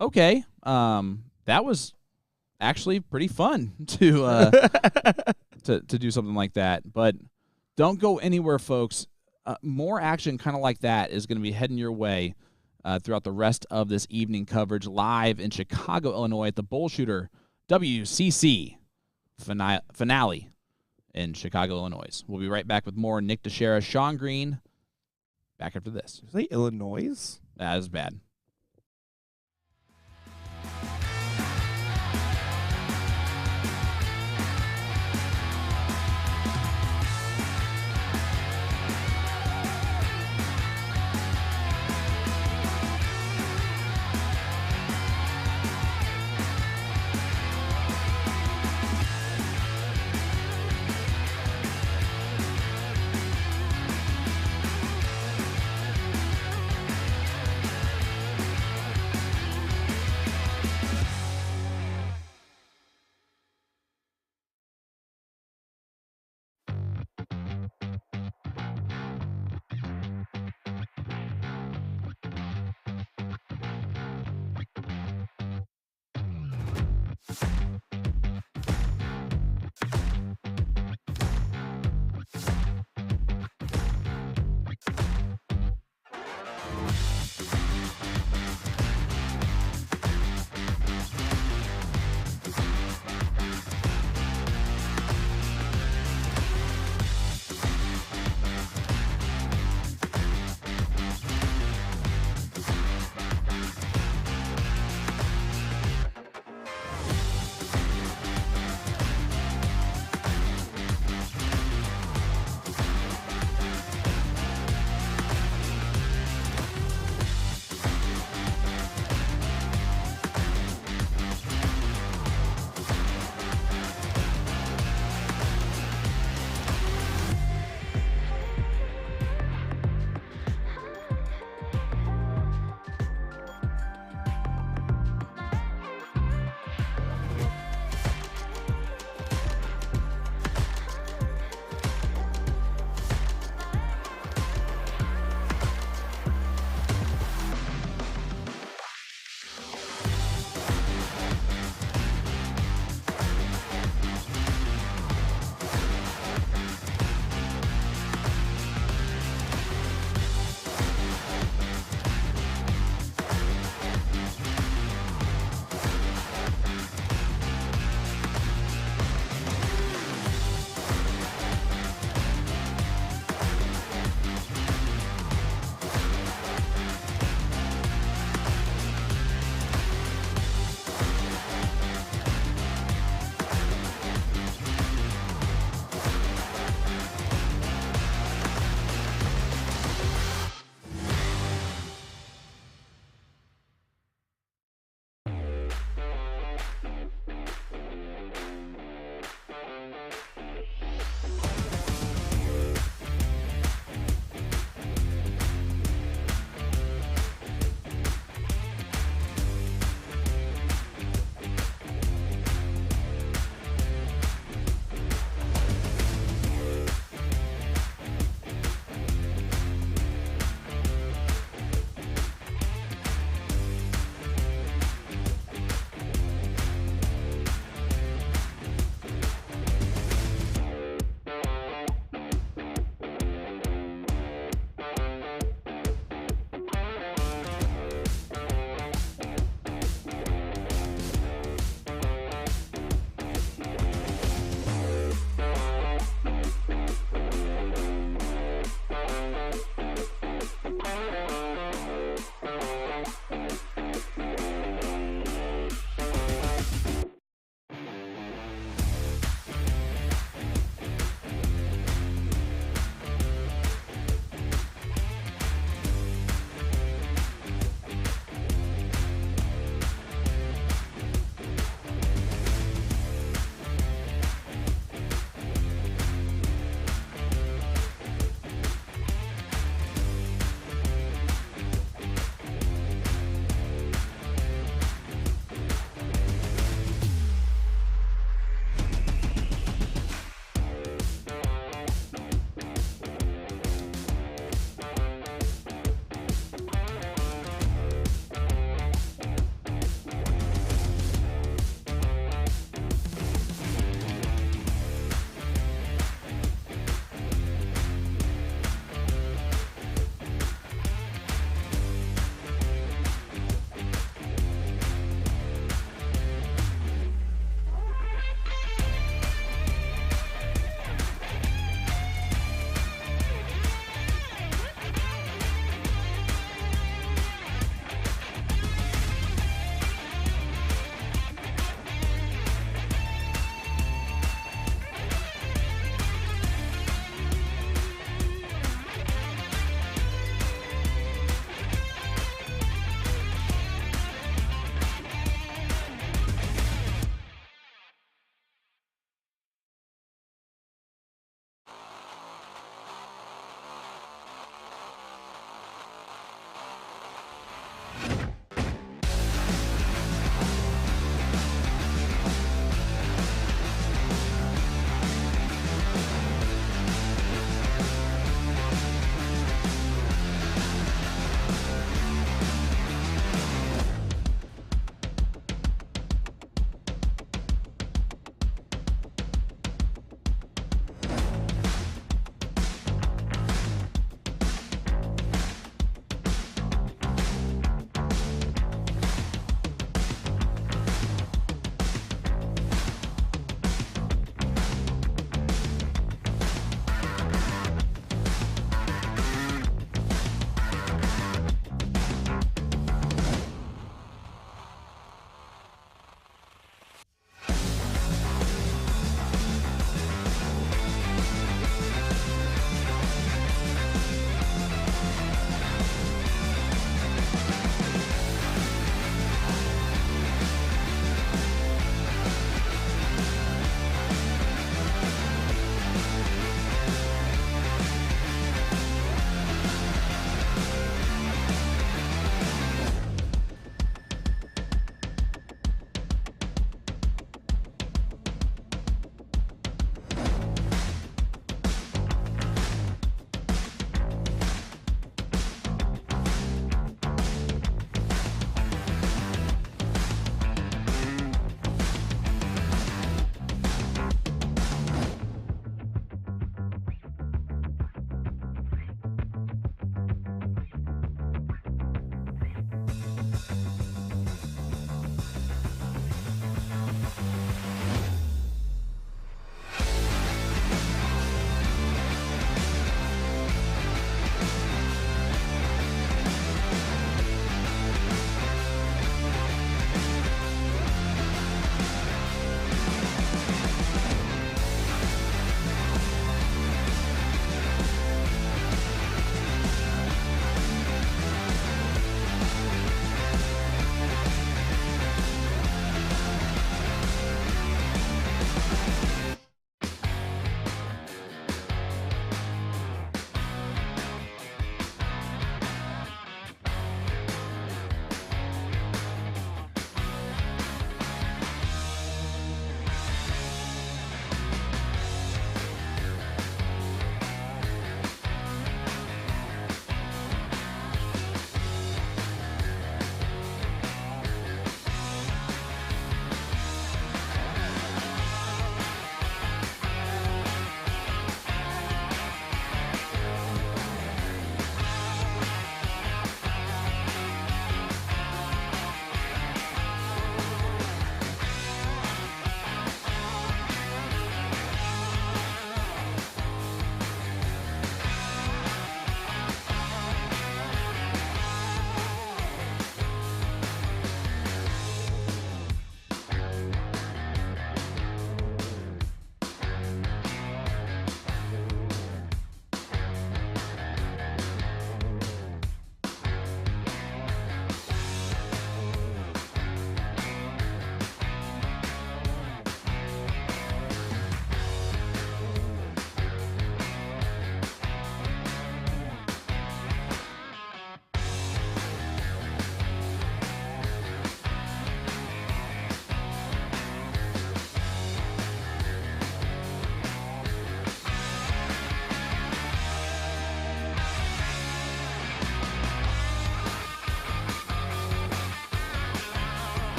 D: okay, that was actually pretty fun to do something like that. But don't go anywhere, folks. More action kind of like that is going to be heading your way throughout the rest of this evening coverage live in Chicago, Illinois at the BullShooter WCC finale in Chicago, Illinois. We'll be right back with more Nick Teixeira, Sean Green, back after this.
A: Did you say Illinois?
D: That is bad.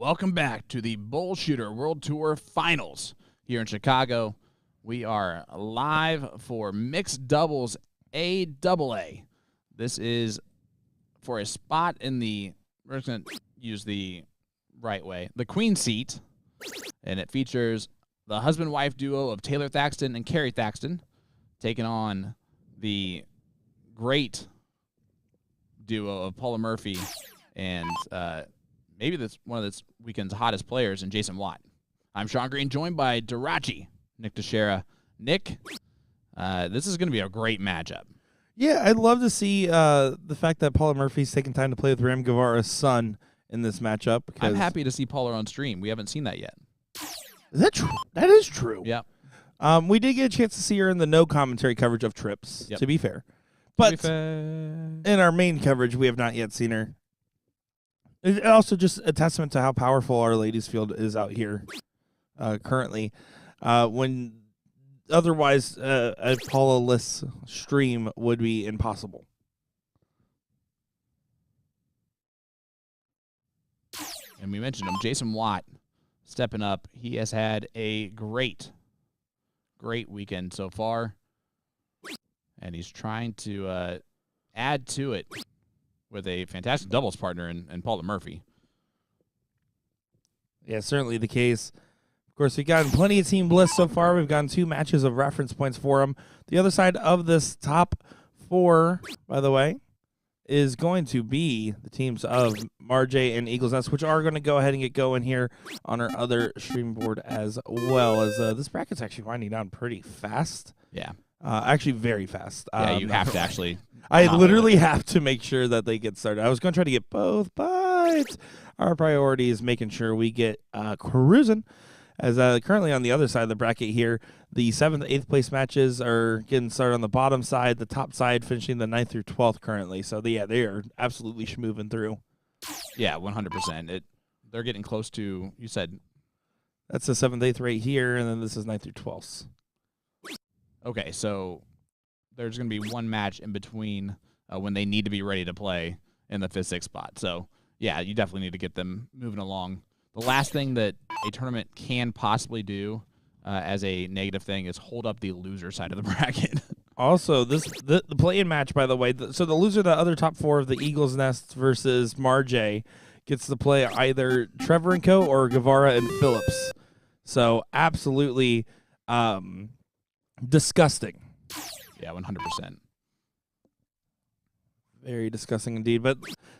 D: Welcome back to the BullShooter World Tour Finals here in Chicago. We are live for mixed doubles AAA. This is for a spot in the, we're just going to use the right way, the queen seat, and it features the husband-wife duo of Taylor Thaxton and Carrie Thaxton taking on the great duo of Paula Murphy and maybe that's one of this weekend's hottest players, and Jason Watt. I'm Sean Green, joined by Dirachi, Nick Teixeira. Nick, this is going to be a great matchup.
A: Yeah, I'd love to see the fact that Paula Murphy's taking time to play with Ram Guevara's son in this matchup.
D: I'm happy to see Paula on stream. We haven't seen that yet.
A: Is that true? That is true.
D: Yeah.
A: We did get a chance to see her in the no commentary coverage of Trips, to be fair. But in our main coverage, we have not yet seen her. It's also just a testament to how powerful our ladies field is out here currently. When otherwise a Paula-less stream would be impossible.
D: And we mentioned him, Jason Watt, stepping up. He has had a great weekend so far. And he's trying to add to it with a fantastic doubles partner in Paula Murphy.
A: Yeah, certainly the case. Of course, we've gotten plenty of Team Bliss so far. We've gotten 2 matches of reference points for them. The other side of this top 4, by the way, is going to be the teams of Marjay and Eagles Nest, which are going to go ahead and get going here on our other stream board as well. As this bracket's actually winding down pretty fast.
D: Yeah.
A: Actually, very fast.
D: Yeah, you have to actually.
A: I literally have to make sure that they get started. I was going to try to get both, but our priority is making sure we get cruising. As currently on the other side of the bracket here, the 7th, 8th place matches are getting started on the bottom side, the top side finishing the 9th through 12th currently. So, they are absolutely moving through.
D: Yeah, 100%. They're getting close to, you said.
A: That's the 7th, 8th right here, and then this is 9th through 12th.
D: Okay, so there's going to be one match in between when they need to be ready to play in the 5th, 6th spot. So, yeah, you definitely need to get them moving along. The last thing that a tournament can possibly do as a negative thing is hold up the loser side of the bracket.
A: Also, the play-in match, by the way, so the loser of the other top 4 of the Eagles Nest versus Marjay gets to play either Trevor & Co. or Guevara and Phillips. So, absolutely disgusting.
D: Yeah, 100%.
A: Very disgusting indeed. But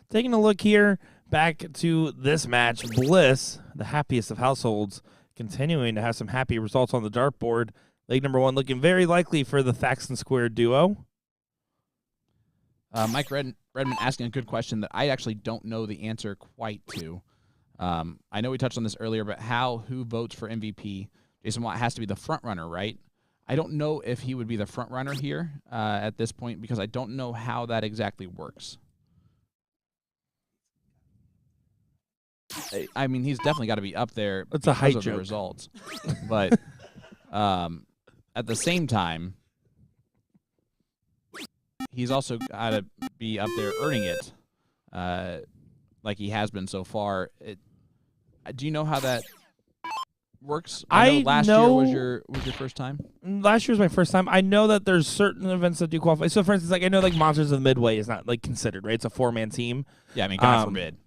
A: taking a look here, back to this match, Bliss, the happiest of households, continuing to have some happy results on the dartboard. Leg number 1 looking very likely for the Thaxton Square duo.
D: Mike Redmond asking a good question that I actually don't know the answer quite to. I know we touched on this earlier, but who votes for MVP? Jason Watt has to be the front runner, right? I don't know if he would be the front runner here at this point because I don't know how that exactly works. I mean, he's definitely got to be up there.
A: It's a height
D: of
A: joke.
D: The results, but at the same time, he's also got to be up there earning it, like he has been so far. Do you know how that works? I know last year was your first time.
A: Last year was my first time. I know that there's certain events that do qualify. So, for instance, like I know like Monsters of the Midway is not like considered, right? It's a 4-man team.
D: Yeah, I mean, God forbid.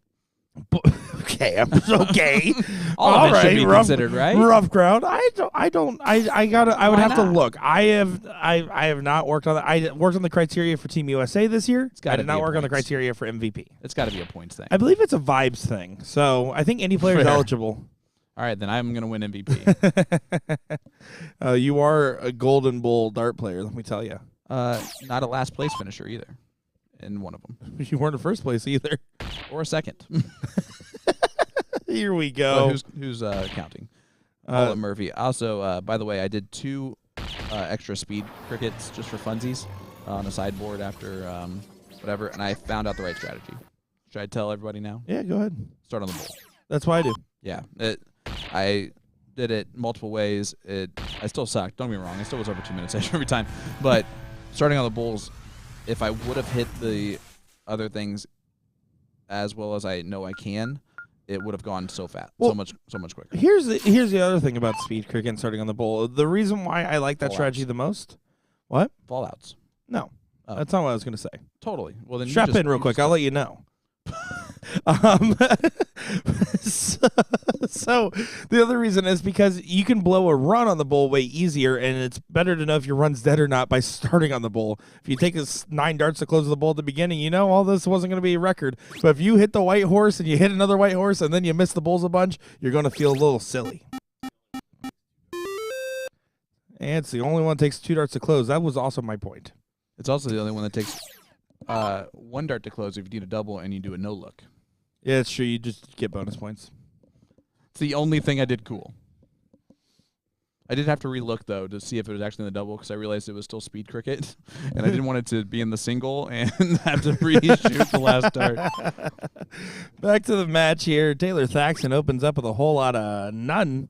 A: Okay, I'm okay.
D: All of it should be considered, right?
A: Rough crowd. I would have to look. I have not worked on that. I worked on the criteria for Team USA this year. I did not work on the criteria for MVP.
D: It's got to be a points thing.
A: I believe it's a vibes thing. So I think any player is eligible.
D: All right, then I'm going to win MVP.
A: You are a Golden Bull dart player, let me tell you.
D: Not a last place finisher either in one of them.
A: You weren't in first place either.
D: Or a second.
A: Here we go.
D: Who's counting? Paula Murphy. Also, by the way, I did 2 extra speed crickets just for funsies on the sideboard after whatever, and I found out the right strategy. Should I tell everybody now?
A: Yeah, go ahead.
D: Start on the bull.
A: That's what I do.
D: Yeah. I did it multiple ways. I still sucked. Don't get me wrong. I still was over 2 minutes every time. But starting on the bulls, if I would have hit the other things as well as I know I can, it would have gone so fast,
A: Well,
D: so much quicker.
A: Here's the other thing about speed cricket and starting on the bowl. The reason why I like that strategy the most. What?
D: Fallouts.
A: No,
D: Oh.
A: that's not what I was going to say.
D: Totally. Well, then
A: Strap in real quick. I'll let you know. So the other reason is because you can blow a run on the bull way easier, and it's better to know if your run's dead or not by starting on the bull. If you take 9 darts to close the bull at the beginning, you know all this wasn't going to be a record. But if you hit the white horse and you hit another white horse and then you miss the bulls a bunch, you're going to feel a little silly. And it's the only one that takes 2 darts to close. That was also my point.
D: It's also the only one that takes 1 dart to close if you need a double and you do a no look.
A: Yeah, it's true. You just get bonus points.
D: It's the only thing I did cool. I did have to relook though to see if it was actually in the double because I realized it was still speed cricket, and I didn't want it to be in the single and have to reshoot the last dart.
A: Back to the match here. Taylor Thaxton opens up with a whole lot of none.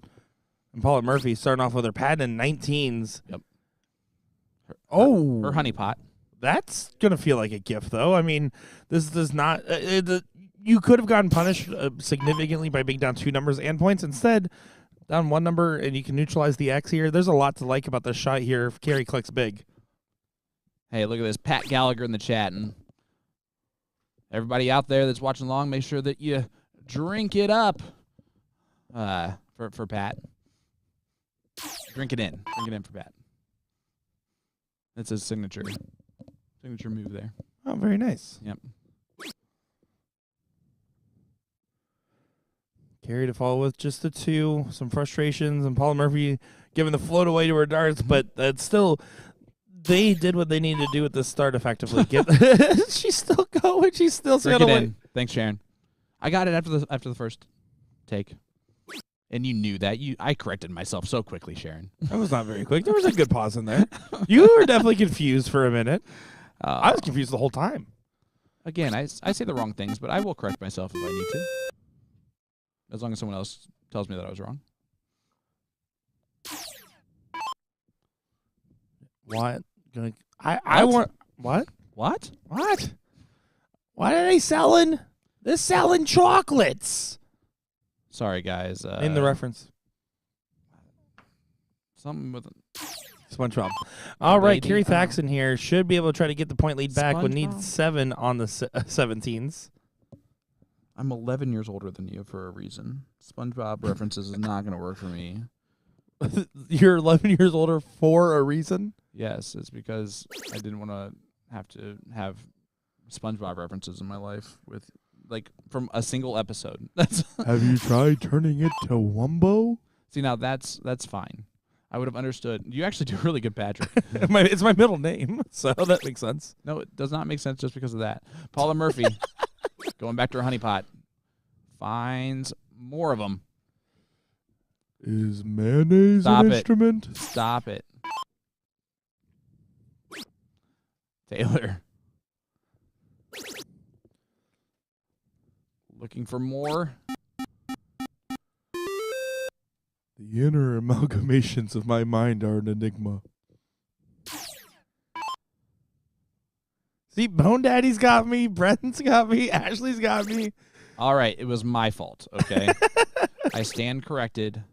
A: And Paula Murphy starting off with her patent 19s.
D: Yep.
A: Her
D: honey pot.
A: That's going to feel like a gift, though. I mean, this does not... you could have gotten punished significantly by being down 2 numbers and points. Instead, down 1 number, and you can neutralize the X here. There's a lot to like about this shot here if Carrie clicks big.
D: Hey, look at this. Pat Gallagher in the chat. And everybody out there that's watching along, make sure that you drink it up for Pat. Drink it in. Drink it in for Pat. That's his signature move there.
A: Oh, very nice.
D: Yep.
A: Carrie to follow with just the 2, some frustrations, and Paula Murphy giving the float away to her darts, but that's still, they did what they needed to do at the start effectively. She's still going. She's still
D: Drink
A: going
D: it
A: away.
D: in. Thanks, Sharon. I got it after the first take. And you knew that. I corrected myself so quickly, Sharon.
A: That was not very quick. There was a good pause in there. You were definitely confused for a minute. I was confused the whole time.
D: Again, I say the wrong things, but I will correct myself if I need to. As long as someone else tells me that I was wrong.
A: What? I want... What?
D: What?
A: What? Why are they selling? They're selling chocolates.
D: Sorry, guys.
A: In the reference.
D: Something with
A: SpongeBob. All right,
D: Lady,
A: Carrie Thaxton here should be able to try to get the point lead back when needs 7 on the 17s.
D: I'm 11 years older than you for a reason. SpongeBob references is not going to work for me.
A: You're 11 years older for a reason?
D: Yes, it's because I didn't want to have SpongeBob references in my life with from a single episode. That's
A: Have you tried turning it to Wumbo?
D: See, now that's fine. I would have understood. You actually do really good, Patrick.
A: It's my middle name, so that makes sense.
D: No, it does not make sense just because of that. Paula Murphy, going back to her honeypot, finds more of them.
A: Is mayonnaise
D: Stop
A: an
D: it.
A: instrument?
D: Stop it. Taylor. Looking for more.
A: The inner amalgamations of my mind are an enigma. See, Bone Daddy's got me, Brenton's got me, Ashley's got me.
D: All right, it was my fault, okay? I stand corrected.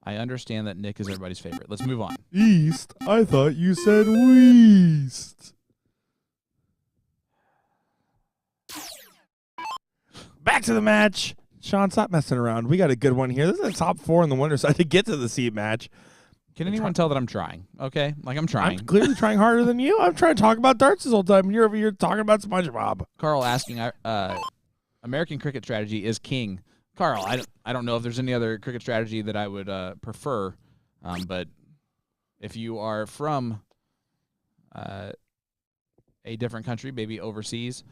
D: I understand that Nick is everybody's favorite. Let's move on.
A: East? I thought you said Weast. Back to the match. Sean, stop messing around. We got a good one here. This is a top 4 in the winner's side to get to the seed match.
D: Can anyone tell that I'm trying? Okay? I'm trying.
A: I'm clearly trying harder than you. I'm trying to talk about darts this whole time, and you're over here talking about SpongeBob.
D: Carl asking, American cricket strategy is king. Carl, I don't know if there's any other cricket strategy that I would prefer, but if you are from a different country, maybe overseas,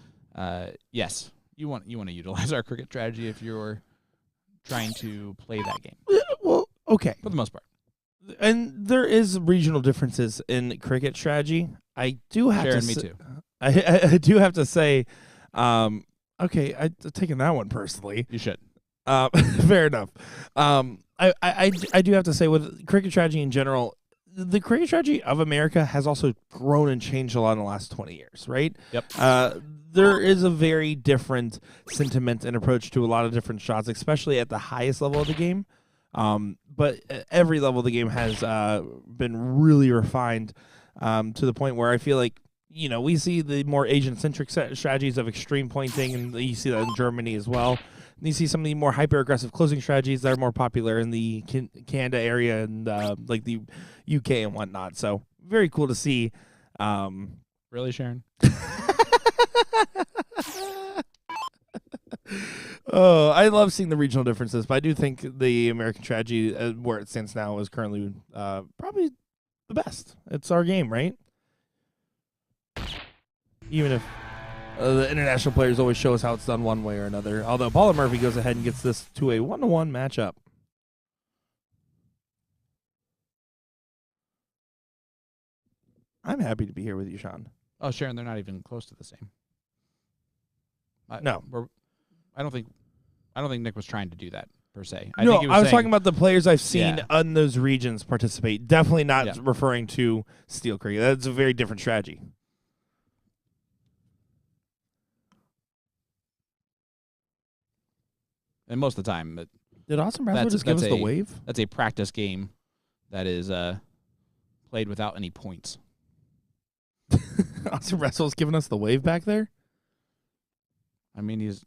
D: yes, you want to utilize our cricket strategy if you're trying to play that game.
A: Well, okay.
D: For the most part.
A: And there is regional differences in cricket strategy. I do have
D: Sharon,
A: to
D: me
A: say,
D: too.
A: I do have to say, okay, I'm taking that one personally.
D: You should.
A: Fair enough. I do have to say with cricket strategy in general, the creative strategy of America has also grown and changed a lot in the last 20 years, right?
D: Yep.
A: There is a very different sentiment and approach to a lot of different shots, especially at the highest level of the game. But every level of the game has been really refined to the point where I feel like, we see the more agent-centric strategies of extreme pointing, and you see that in Germany as well. And you see some of the more hyper-aggressive closing strategies that are more popular in the Canada area and like the UK and whatnot. So very cool to see.
D: Really, Sharon?
A: Oh, I love seeing the regional differences, but I do think the American strategy, where it stands now, is currently probably the best. It's our game, right? Even if the international players always show us how it's done one way or another. Although Paula Murphy goes ahead and gets this to a 1-1 matchup. I'm happy to be here with you, Sean.
D: Oh, Sharon, they're not even close to the same.
A: No.
D: I don't think Nick was trying to do that per se.
A: I was
D: saying,
A: talking about the players I've seen
D: Yeah.
A: in those regions participate. Definitely not
D: Yeah.
A: referring to Steel Creek. That's a very different strategy.
D: and most of the time,
A: Did Austin Braswell
D: That's-
A: just give us
D: that's
A: the
D: a-
A: wave?
D: that's a practice game that is played without any points.
A: Austin Braswell's giving us the wave back there?
D: I mean, he just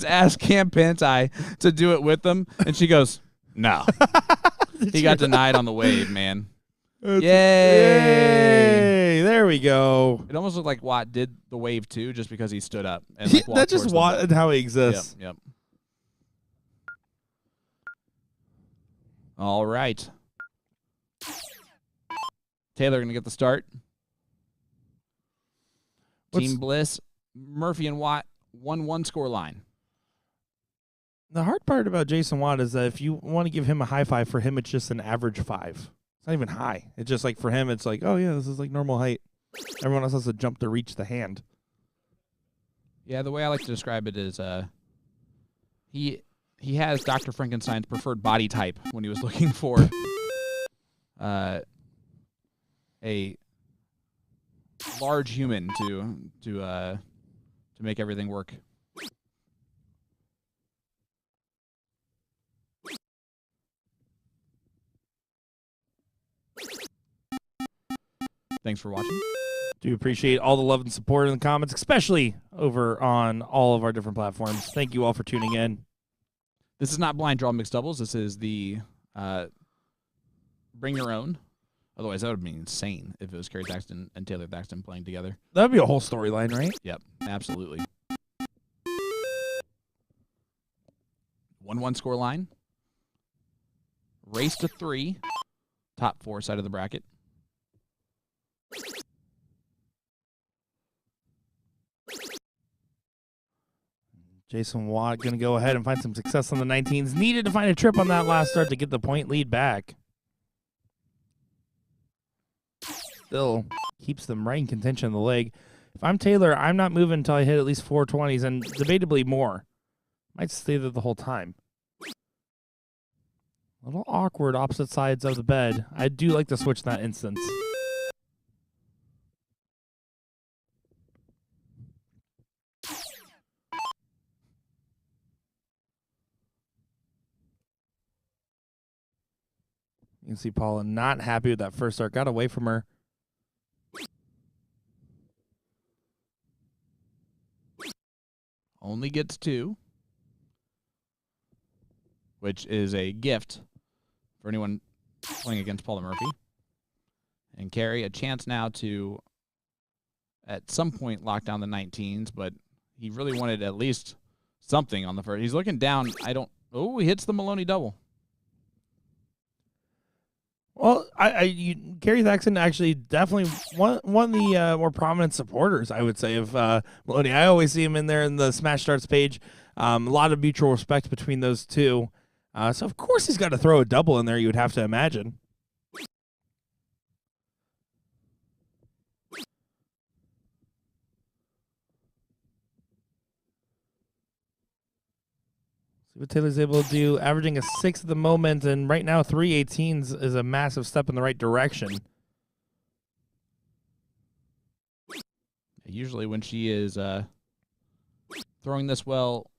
D: asked Cam Pentai to do it with them, and she goes, "No." He got denied on the wave, man. Yay!
A: Yay! There we go.
D: It almost looked like Watt did the wave too, just because he stood up. And like, walked
A: That's just
D: towards the
A: Watt
D: ball.
A: and how he exists.
D: Yep. All right. Taylor going to get the start. Team Bliss, Murphy and Watt, 1-1 score line.
A: The hard part about Jason Watt is that if you want to give him a high five, for him it's just an average 5. It's not even high. It's just like for him, it's like, oh yeah, this is like normal height. Everyone else has to jump to reach the hand.
D: Yeah, the way I like to describe it is he has Dr. Frankenstein's preferred body type when he was looking for a large human to make everything work. Thanks for watching.
A: Do appreciate all the love and support in the comments, especially over on all of our different platforms. Thank you all for tuning in.
D: This is not blind draw mixed doubles. This is the bring your own. Otherwise, that would be insane if it was Kerry Thaxton and Taylor Thaxton playing together.
A: That would be a whole storyline, right?
D: Yep, absolutely. 1-1 score line. Race to 3. Top 4 side of the bracket.
A: Jason Watt going to go ahead and find some success on the 19s. Needed to find a trip on that last start to get the point lead back. Still keeps them right in contention of the leg. If I'm Taylor, I'm not moving until I hit at least 420s and debatably more. Might stay there the whole time. A little awkward opposite sides of the bed. I do like to switch in that instance. You can see Paula not happy with that first start. Got away from her.
D: Only gets 2, which is a gift for anyone playing against Paula Murphy. And Kerry, a chance now to, at some point, lock down the 19s, but he really wanted at least something on the first. He's looking down. Oh, he hits the Maloney double.
A: Well, Kerry Thaxton actually definitely one of the more prominent supporters, I would say, of Maloney. I always see him in there in the Smash Starts page. A lot of mutual respect between those two. So, of course, he's got to throw a double in there, you would have to imagine. See what Taylor's able to do, averaging a 6 at the moment, and right now 318s is a massive step in the right direction.
D: Usually when she is throwing this well,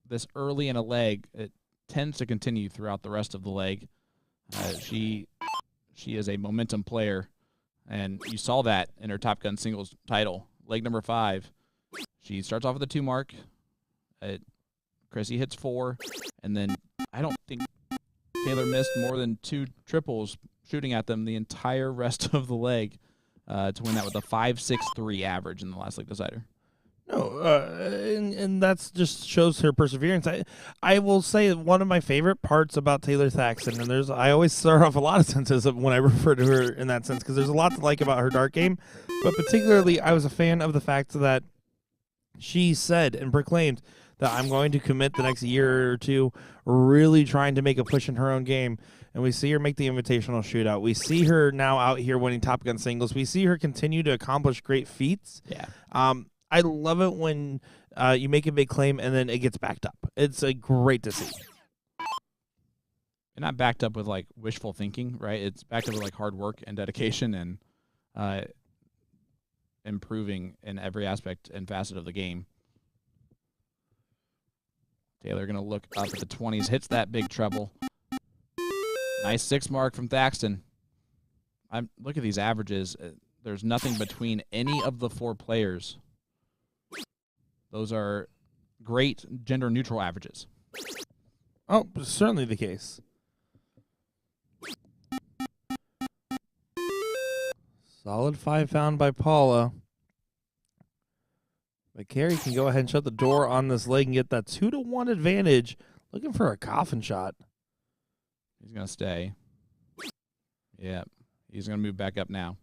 D: this early in a leg, it tends to continue throughout the rest of the leg. She is a momentum player, and you saw that in her Top Gun singles title. Leg number 5, she starts off with a 2 mark. Chrissy hits 4, and then I don't think Taylor missed more than 2 triples shooting at them the entire rest of the leg to win that with a 5.63 average in the last leg decider.
A: No, and that's just shows her perseverance. I will say one of my favorite parts about Taylor Thaxton, and I always start off a lot of sentences when I refer to her in that sense because there's a lot to like about her dart game, but particularly I was a fan of the fact that she said and proclaimed that I'm going to commit the next year or two really trying to make a push in her own game. And we see her make the Invitational Shootout. We see her now out here winning Top Gun singles. We see her continue to accomplish great feats.
D: Yeah.
A: I love it when you make a big claim and then it gets backed up. It's great to see.
D: And not backed up with like wishful thinking, right? It's backed up with like hard work and dedication and improving in every aspect and facet of the game. Taylor going to look up at the 20s, hits that big treble. Nice 6 mark from Thaxton. Look at these averages. There's nothing between any of the 4 players. Those are great gender-neutral averages.
A: Oh, certainly the case. Solid 5 found by Paula. But Carey can go ahead and shut the door on this leg and get that 2-1 advantage. Looking for a coffin shot.
D: He's going to stay. Yeah, he's going to move back up now.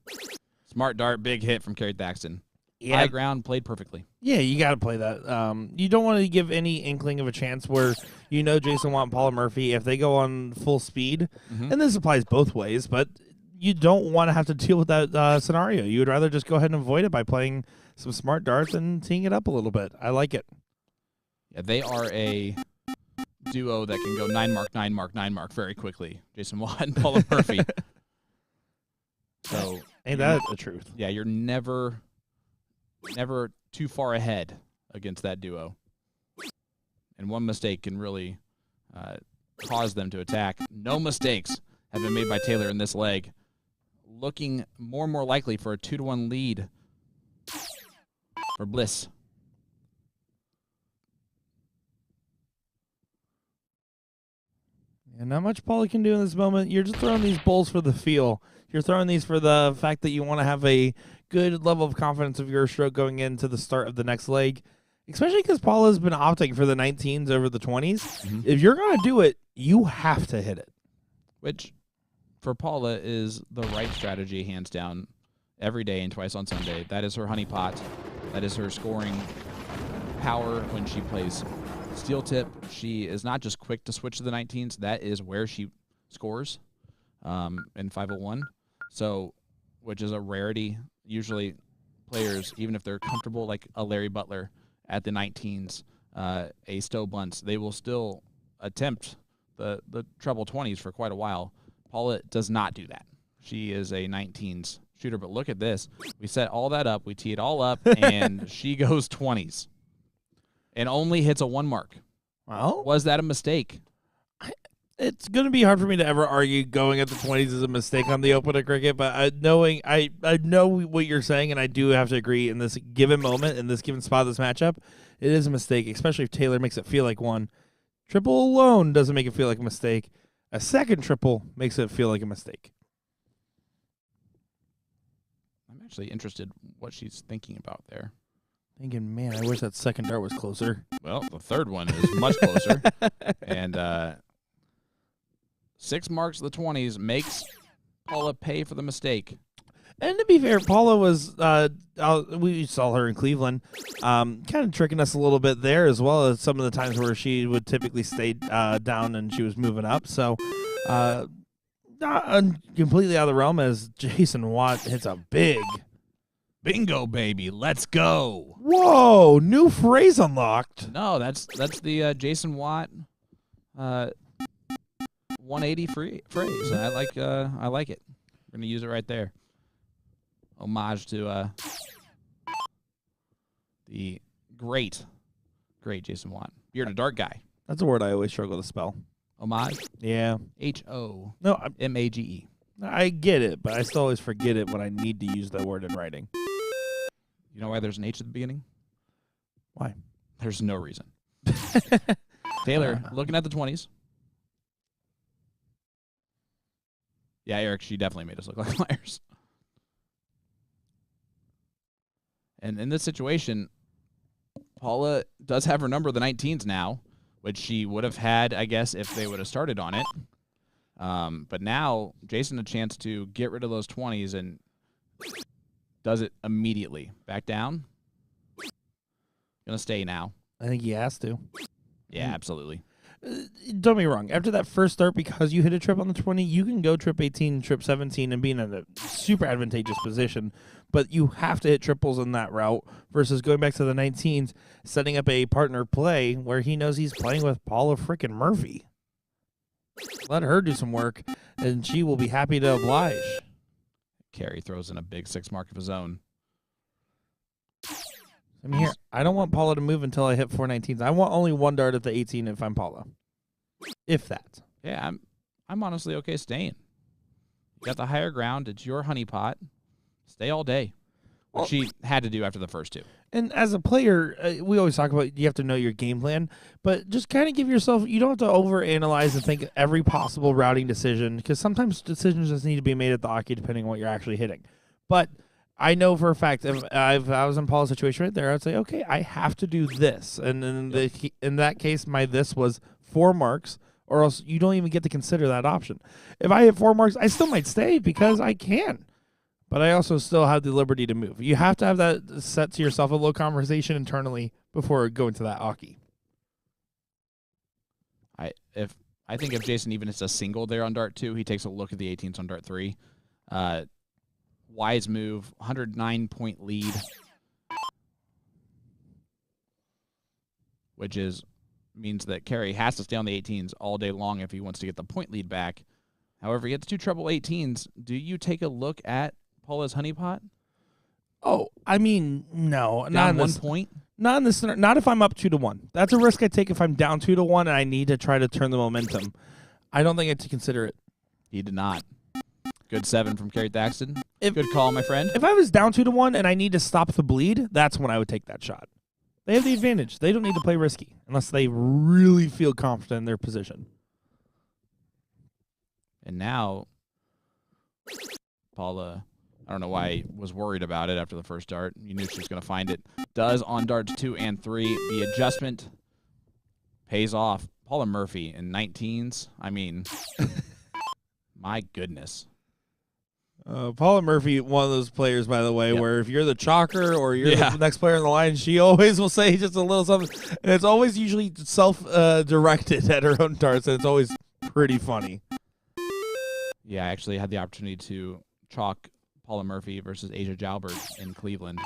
D: Smart dart, big hit from Carey Thaxton.
A: Yeah.
D: High ground, played perfectly.
A: Yeah, you got to play that. You don't want to give any inkling of a chance where Jason Watt and Paula Murphy, if they go on full speed, and this applies both ways, but you don't want to have to deal with that scenario. You would rather just go ahead and avoid it by playing some smart darts and teeing it up a little bit. I like it.
D: Yeah, they are a duo that can go 9 mark, 9 mark, 9 mark very quickly. Jason Watt and Paula Murphy. So
A: ain't that the truth?
D: Yeah, you're never too far ahead against that duo. And one mistake can really cause them to attack. No mistakes have been made by Taylor in this leg. Looking more and more likely for a 2-1 lead for Bliss.
A: And not much Paula can do in this moment. You're just throwing these bowls for the feel. You're throwing these for the fact that you want to have a good level of confidence of your stroke going into the start of the next leg, especially because Paula's been opting for the 19s over the 20s. Mm-hmm. If you're going to do it, you have to hit it.
D: Which, for Paula, is the right strategy, hands down, every day and twice on Sunday. That is her honeypot. That is her scoring power when she plays steel tip. She is not just quick to switch to the 19s. That is where she scores in 501. So, which is a rarity. Usually players, even if they're comfortable, like a Larry Butler at the 19s, a Stowe Bunce, they will still attempt the treble 20s for quite a while. Paula does not do that. She is a 19s shooter, but look at this. We set all that up. We tee it all up, and she goes 20s and only hits a 1 mark.
A: Well,
D: was that a mistake?
A: It's going to be hard for me to ever argue going at the 20s is a mistake on the open of cricket, but I know what you're saying, and I do have to agree in this given moment, in this given spot of this matchup, it is a mistake, especially if Taylor makes it feel like one. Triple alone doesn't make it feel like a mistake. A second triple makes it feel like a mistake.
D: I'm actually interested what she's thinking about there.
A: Thinking, man, I wish that second dart was closer.
D: Well, the third one is much closer. And 6 marks of the 20s makes Paula pay for the mistake.
A: And to be fair, Paula was, we saw her in Cleveland, kind of tricking us a little bit there, as well as some of the times where she would typically stay down and she was moving up. So, not completely out of the realm as Jason Watt hits a big
D: Bingo, baby. Let's go.
A: Whoa, new phrase unlocked.
D: No, that's the Jason Watt 180 phrase. I like it. We're gonna use it right there. Homage to the great Jason Watt, bearded dark guy.
A: That's a word I always struggle to spell.
D: Homage.
A: Yeah. No,
D: HOMAGE.
A: I get it, but I still always forget it when I need to use that word in writing.
D: You know why there's an H at the beginning?
A: Why?
D: There's no reason. Taylor, looking at the 20s. Yeah, Eric, she definitely made us look like liars. And in this situation, Paula does have her number of the 19s now, which she would have had, I guess, if they would have started on it. But now Jason a chance to get rid of those 20s and does it immediately. Back down. Gonna stay now.
A: I think he has to.
D: Yeah, absolutely.
A: Don't get me wrong. After that first start, because you hit a trip on the 20, you can go trip 18, trip 17, and be in a super advantageous position. But you have to hit triples in that route versus going back to the 19s, setting up a partner play where he knows he's playing with Paula frickin' Murphy. Let her do some work, and she will be happy to oblige.
D: Carey throws in a big 6 mark of his own.
A: I mean, here, I don't want Paula to move until I hit 419s. I want only one dart at the 18 if I'm Paula. If that.
D: Yeah, I'm honestly okay staying. You got the higher ground. It's your honeypot. Stay all day. What she had to do after the first 2.
A: And as a player, we always talk about you have to know your game plan, but just kind of give yourself, you don't have to overanalyze and think every possible routing decision, because sometimes decisions just need to be made at the hockey depending on what you're actually hitting. But I know for a fact if I was in Paul's situation right there, I'd say, okay, I have to do this. And in that case, my this was 4 marks, or else you don't even get to consider that option. If I hit 4 marks, I still might stay because I can. But I also still have the liberty to move. You have to have that set to yourself, a little conversation internally before going to that hockey.
D: I think if Jason even hits a single there on dart 2, he takes a look at the 18s on dart 3. Wise move, 109-point lead, which means that Carey has to stay on the 18s all day long if he wants to get the point lead back. However, he gets 2 treble 18s. Do you take a look at Paula's honeypot?
A: Oh, I mean, no, not in
D: 1
A: this
D: point.
A: Not in this. Not if I'm up 2-1. That's a risk I take if I'm down 2-1 and I need to try to turn the momentum. I don't think I have to consider it.
D: He did not. Good 7 from Carey Thaxton. Good call, my friend.
A: If I was down 2-1 and I need to stop the bleed, that's when I would take that shot. They have the advantage. They don't need to play risky unless they really feel confident in their position.
D: And now, Paula, I don't know why I was worried about it after the first dart. You knew she was going to find it. Does on darts 2 and 3. The adjustment pays off. Paula Murphy in 19s. I mean, my goodness.
A: Paula Murphy, one of those players, by the way, where if you're the chalker or you're
D: Yeah.
A: the next player in the line, she always will say just a little something. And it's always usually self-directed at her own darts, and it's always pretty funny.
D: Yeah, I actually had the opportunity to chalk Paula Murphy versus Asia Jalbert in Cleveland.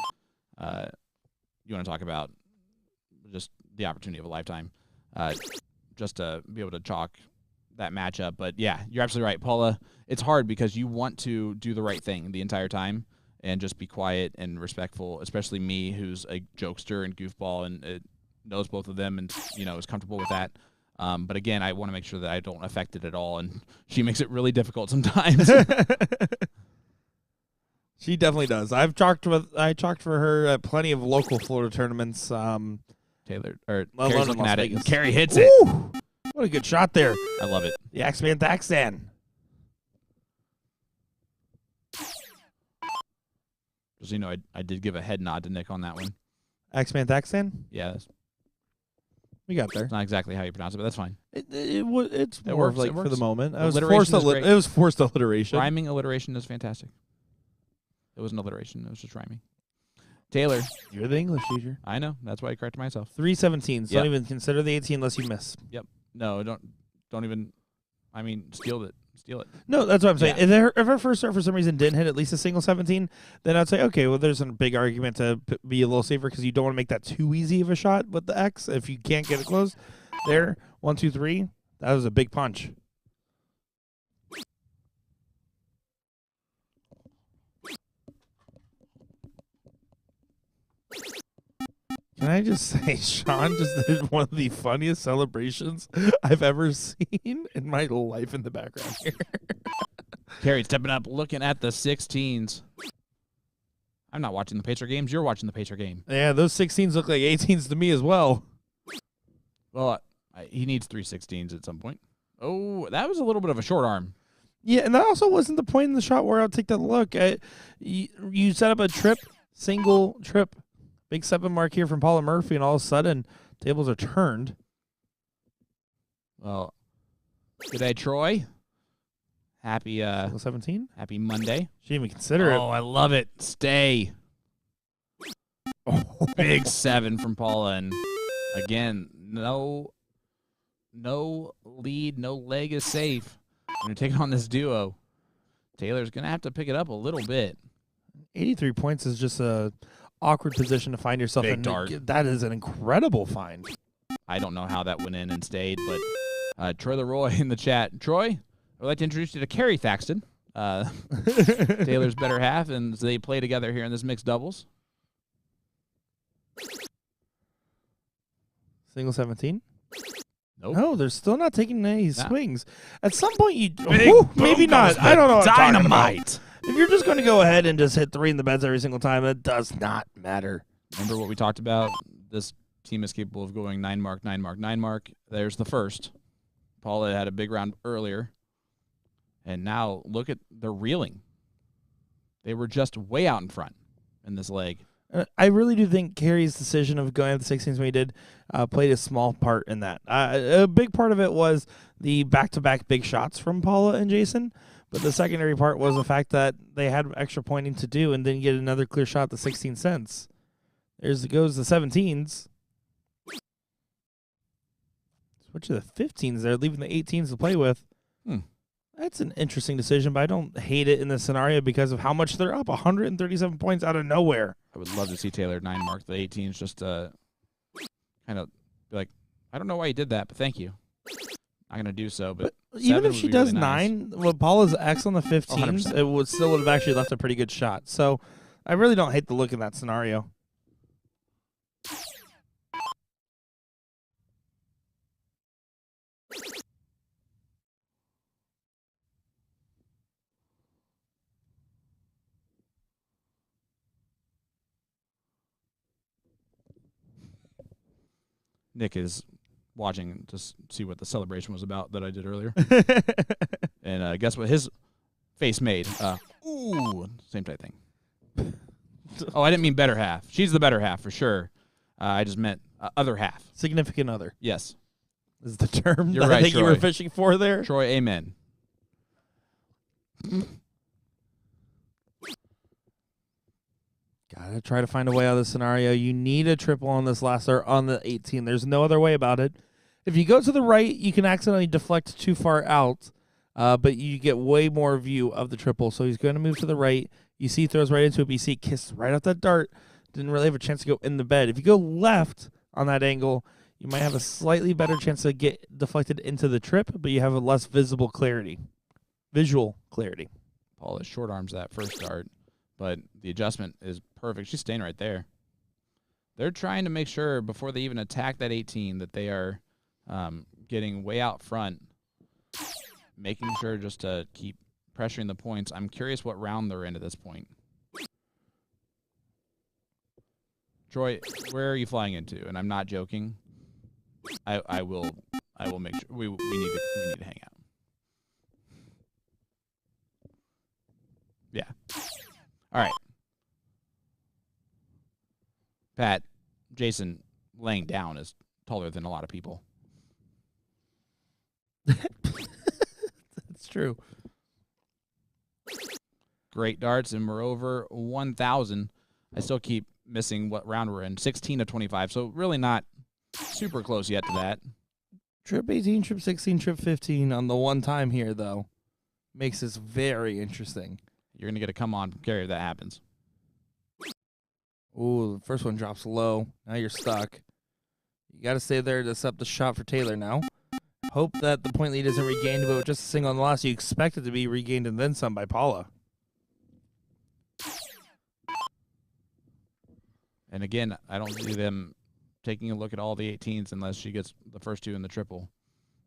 D: You want to talk about just the opportunity of a lifetime, just to be able to chalk that matchup. But yeah, you're absolutely right, Paula. It's hard because you want to do the right thing the entire time and just be quiet and respectful, especially me, who's a jokester and goofball and knows both of them and is comfortable with that. But again, I want to make sure that I don't affect it at all, and she makes it really difficult sometimes.
A: She definitely does. I chalked for her at plenty of local Florida tournaments.
D: Taylor or
A: Well,
D: Carey's
A: London,
D: looking
A: Las
D: at it.
A: Vegas.
D: And Carey hits it.
A: Woo! What a good shot there.
D: I love it.
A: The Axeman Thaxtan.
D: Just I did give a head nod to Nick on that one.
A: Axeman Thaxtan?
D: Yeah,
A: We got there.
D: that's not exactly how you pronounce it, but that's fine.
A: It's more
D: works,
A: of like
D: it
A: for
D: works.
A: the moment.
D: Alliteration is great.
A: It was forced alliteration.
D: Rhyming alliteration is fantastic. It wasn't alliteration. It was just rhyming. Taylor,
A: You're the English teacher.
D: I know. That's why I corrected myself.
A: 3 17s.
D: Yep.
A: Don't even consider the 18 unless you miss.
D: No, don't even I mean, steal it.
A: No, that's what I'm saying.
D: Yeah.
A: If her first start for some reason didn't hit at least a single 17, then I'd say, okay, well, there's a big argument to be a little safer because you don't want to make that too easy of a shot with the X. If you can't get it close, there, 1, 2, 3, that was a big punch. Can I just say, Sean just did one of the funniest celebrations I've ever seen in my life in the background here.
D: Carey stepping up, looking at the 16s. I'm not watching the Pacer games. You're watching the Pacer game.
A: Yeah, those 16s look like 18s to me as well.
D: Well, he needs 3 16s at some point. Oh, that was a little bit of a short arm.
A: Yeah, and that also wasn't the point in the shot where I'll take that look. You set up a single trip. Big 7 mark here from Paula Murphy, and all of a sudden, tables are turned.
D: Well, good day, Troy. Happy
A: 17?
D: happy Monday.
A: She didn't even consider it.
D: Oh, I love it. Stay. Big 7 from Paula, and again, no lead, no leg is safe. When you're taking on this duo, Taylor's gonna have to pick it up a little bit.
A: 83 points is just a awkward position to find yourself
D: Big
A: in.
D: dart.
A: That is an incredible find.
D: I don't know how that went in and stayed, but Troy Leroy in the chat. Troy, I would like to introduce you to Carey Thaxton, Taylor's better half, and they play together here in this mixed doubles.
A: Single 17?
D: Nope.
A: No, they're still not taking any swings. At some point,
D: Big
A: maybe
D: boom
A: not.
D: goes
A: I don't know. What I'm talking about.
D: Dynamite.
A: If you're just going to go ahead and just hit 3 in the beds every single time, it does not matter.
D: Remember what we talked about? This team is capable of going 9 mark, 9 mark, 9 mark. There's the first. Paula had a big round earlier. And now look at the reeling. They were just way out in front in this leg.
A: I really do think Carey's decision of going at the 16s when he did played a small part in that. A big part of it was the back-to-back big shots from Paula and Jason, but the secondary part was the fact that they had extra pointing to do and didn't get another clear shot at the 16 cents. Goes the 17s. Switch to the 15s there, leaving the 18s to play with. That's an interesting decision, but I don't hate it in this scenario because of how much they're up, 137 points out of nowhere.
D: I would love to see Taylor 9 mark the 18s just to kind of be like, I don't know why you did that, but thank you. I'm going to do so. But
A: even if she does
D: really
A: 9, with Paula's X on the 15s, it would still have actually left a pretty good shot. So I really don't hate the look in that scenario.
D: Nick is watching to see what the celebration was about that I did earlier. And guess what his face made? Ooh, same type thing. Oh, I didn't mean better half. She's the better half for sure. I just meant other half.
A: Significant other
D: Yes.
A: is the term
D: You're
A: that
D: right,
A: I think you were
D: Troy.
A: fishing for there.
D: Troy, amen.
A: Gotta try to find a way out of this scenario. You need a triple on this last or on the 18. There's no other way about it. If you go to the right, you can accidentally deflect too far out, but you get way more view of the triple. So he's going to move to the right. You see, he throws right into it. But you see, kisses right off that dart. Didn't really have a chance to go in the bed. If you go left on that angle, you might have a slightly better chance to get deflected into the trip, but you have a less visual clarity.
D: Paula short arms that first dart, but the adjustment is perfect. She's staying right there. They're trying to make sure before they even attack that 18 that they are getting way out front, making sure just to keep pressuring the points. I'm curious what round they're in at this point. Troy, where are you flying into? And I'm not joking. I will make sure we need to hang out. Yeah. All right. Pat, Jason laying down is taller than a lot of people.
A: That's true.
D: Great darts, and we're over 1,000. I still keep missing what round we're in. 16 to 25, so really not super close yet to that.
A: Trip 18, trip 16, trip 15 on the one time here, though, makes this very interesting.
D: You're going to get a come on from Carey if that happens.
A: Ooh, the first one drops low. Now you're stuck. You got to stay there to set up the shot for Taylor now. Hope that the point lead isn't regained, but with just a single on the loss, you expect it to be regained and then some by Paula.
D: And again, I don't see them taking a look at all the 18s unless she gets the first two in the triple.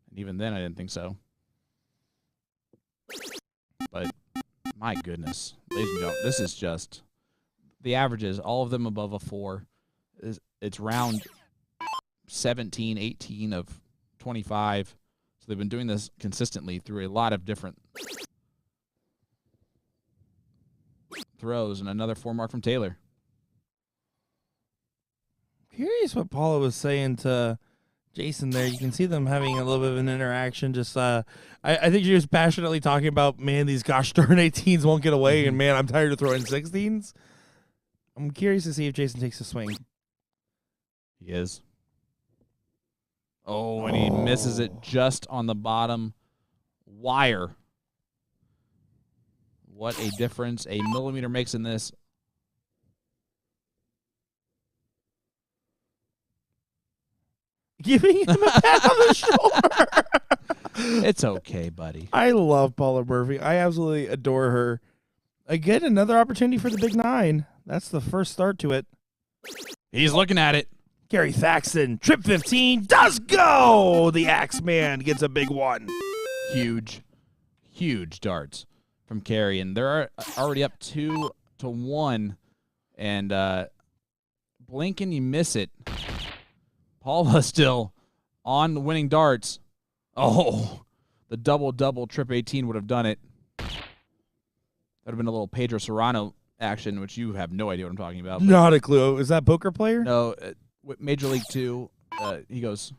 D: And even then, I didn't think so. But my goodness, ladies and gentlemen, this is just the averages, all of them above a 4. It's round 17, 18 of 25. So they've been doing this consistently through a lot of different throws. And another 4 mark from Taylor.
A: Curious what Paula was saying to Jason there. You can see them having a little bit of an interaction. Just, I think she was passionately talking about, man, these gosh darn 18s won't get away, and man, I'm tired of throwing 16s. I'm curious to see if Jason takes a swing.
D: He is. Oh, and he misses it just on the bottom wire. What a difference a millimeter makes in this.
A: Giving him a pat on the shoulder.
D: It's okay, buddy.
A: I love Paula Murphy. I absolutely adore her. Again, another opportunity for the Big 9. That's the first start to it.
D: He's looking at it.
A: Gary Thaxton, trip 15, does go! The Axeman gets a big one.
D: Huge darts from Carey. And they're already up 2-1. And blink and you miss it. Paula still on the winning darts. Oh, the double trip 18 would have done it. That would have been a little Pedro Serrano action, which you have no idea what I'm talking about.
A: Not a clue. Is that poker player?
D: No, Major League 2, he goes,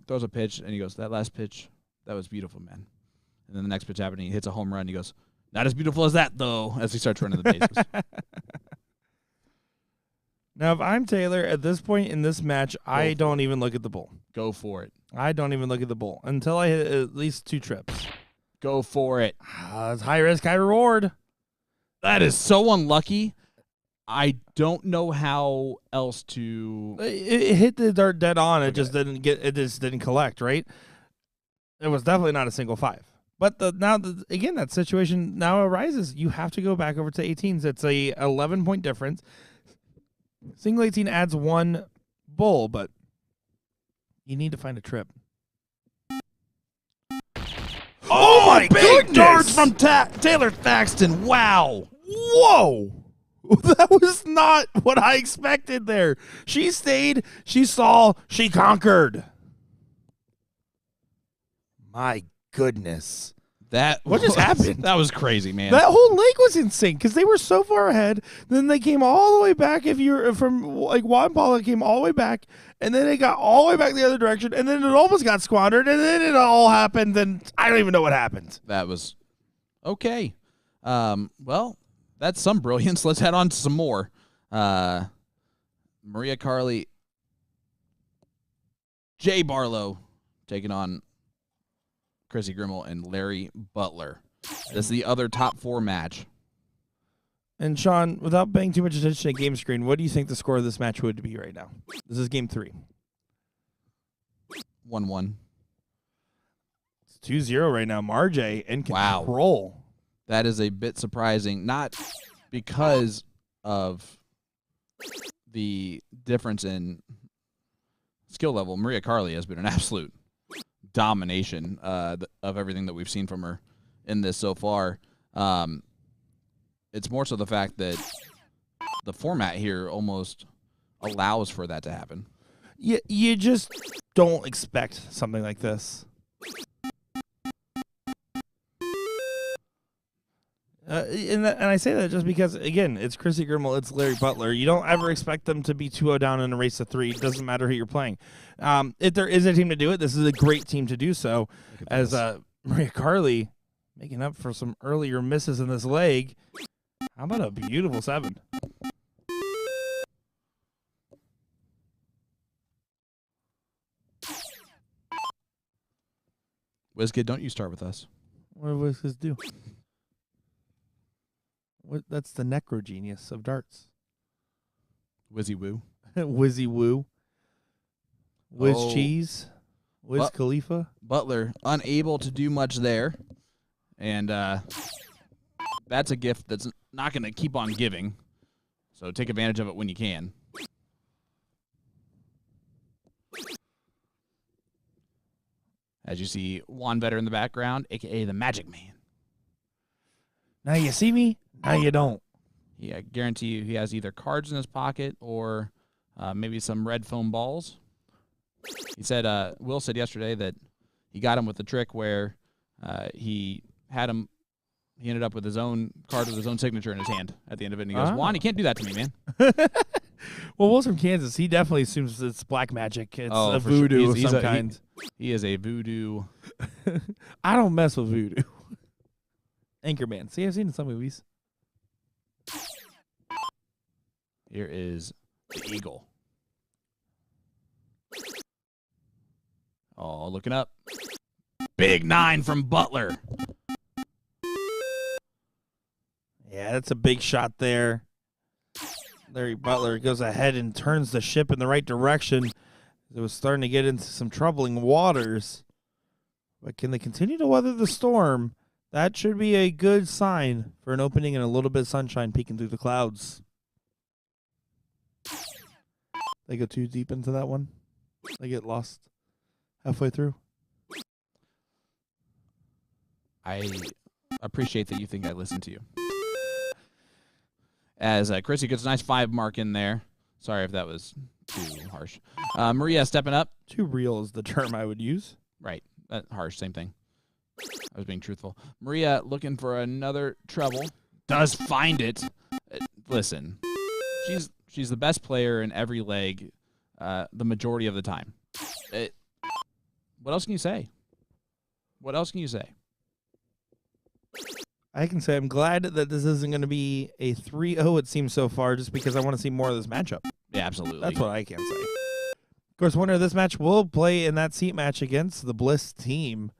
D: throws a pitch, and he goes, that last pitch, that was beautiful, man. And then the next pitch happened, he hits a home run, he goes, not as beautiful as that, though, as he starts running the bases.
A: Now, if I'm Taylor, at this point in this match, I don't even look at the bull.
D: Go for it.
A: I don't even look at the bull until I hit at least 2 trips.
D: Go for it.
A: It's high risk, high reward.
D: That is so unlucky. I don't know how else to.
A: It hit the dart dead on. It just didn't get. It just didn't collect. Right. It was definitely not a single 5. But again, that situation now arises. You have to go back over to 18s. It's a 11-point difference. Single 18 adds 1 bull, but you need to find a trip.
D: Oh my
A: goodness!
D: darts from Taylor Thaxton. Wow.
A: Whoa! That was not what I expected there. She stayed, she saw, she conquered. My goodness. What just happened?
D: That was crazy, man.
A: That whole leg was insane because they were so far ahead. Then they came all the way back. If you're from like Juan Paula came all the way back, and then they got all the way back the other direction, and then it almost got squandered, and then it all happened. And I don't even know what happened.
D: That was okay. Well, that's some brilliance. Let's head on to some more. Maria Carly, Jay Barlow taking on Chrissy Grimmel and Larry Butler. This is the other top 4 match.
A: And Sean, without paying too much attention to game screen, what do you think the score of this match would be right now? This is game 3.
D: 1-1.
A: It's 2-0 right now. Marjay in control.
D: Wow. That is a bit surprising, not because of the difference in skill level. Maria Carly has been an absolute domination of everything that we've seen from her in this so far. It's more so the fact that the format here almost allows for that to happen.
A: You just don't expect something like this. And I say that just because, again, it's Chrissy Grimmel, it's Larry Butler. You don't ever expect them to be 2-0 down in a race of 3. It doesn't matter who you're playing. If there is a team to do it, this is a great team to do so. As Maria Carly making up for some earlier misses in this leg. How about a beautiful 7?
D: WizKid, don't you start with us.
A: What does this do? What? That's the necrogenius of darts.
D: Wizzy Woo.
A: Wizzy Woo. Wiz
D: Oh.
A: Cheese. Wiz
D: Well-
A: Khalifa.
D: Butler unable to do much there, and that's a gift that's not going to keep on giving. So take advantage of it when you can. As you see Juan Vetter in the background, a.k.a. the Magic Man.
A: Now you see me. Now you don't.
D: Yeah, I guarantee you he has either cards in his pocket or maybe some red foam balls. He said, Will said yesterday that he got him with the trick where he ended up with his own card with his own signature in his hand at the end of it. And he goes, Juan, you can't do that to me, man.
A: Well, Will's from Kansas. He definitely assumes it's black magic. It's
D: Oh,
A: a
D: for sure.
A: voodoo
D: He's
A: of some
D: a-
A: kind.
D: He is a voodoo.
A: I don't mess with voodoo. Anchorman. See, I've seen it in some movies.
D: Here is the Eagle. Oh, looking up. Big 9 from Butler.
A: Yeah, that's a big shot there. Larry Butler goes ahead and turns the ship in the right direction. It was starting to get into some troubling waters. But can they continue to weather the storm? That should be a good sign for an opening and a little bit of sunshine peeking through the clouds. They go too deep into that one. They get lost halfway through.
D: I appreciate that you think I listen to you. As Chrissy gets a nice 5 mark in there. Sorry if that was too harsh. Maria stepping up.
A: Too real is the term I would use.
D: Right. Harsh, same thing. I was being truthful. Maria looking for another treble. Does find it. Listen, she's the best player in every leg the majority of the time. What else can you say? What else can you say?
A: I can say I'm glad that this isn't going to be a 3-0, it seems so far, just because I want to see more of this matchup.
D: Yeah, absolutely.
A: That's what I can say. Of course, winner of this match will play in that seat match against the Bliss team.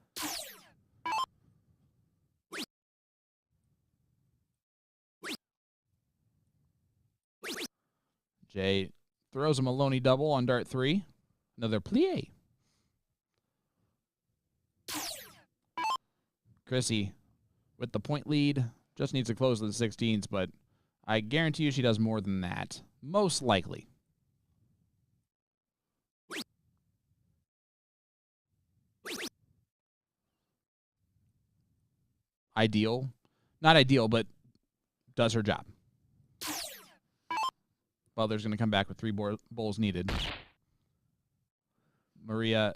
D: Jay throws a Maloney double on dart 3. Another plie. Chrissy with the point lead. Just needs to close the 16s, but I guarantee you she does more than that. Most likely. Ideal. Not ideal, but does her job. Butler's going to come back with 3 bowls needed. Maria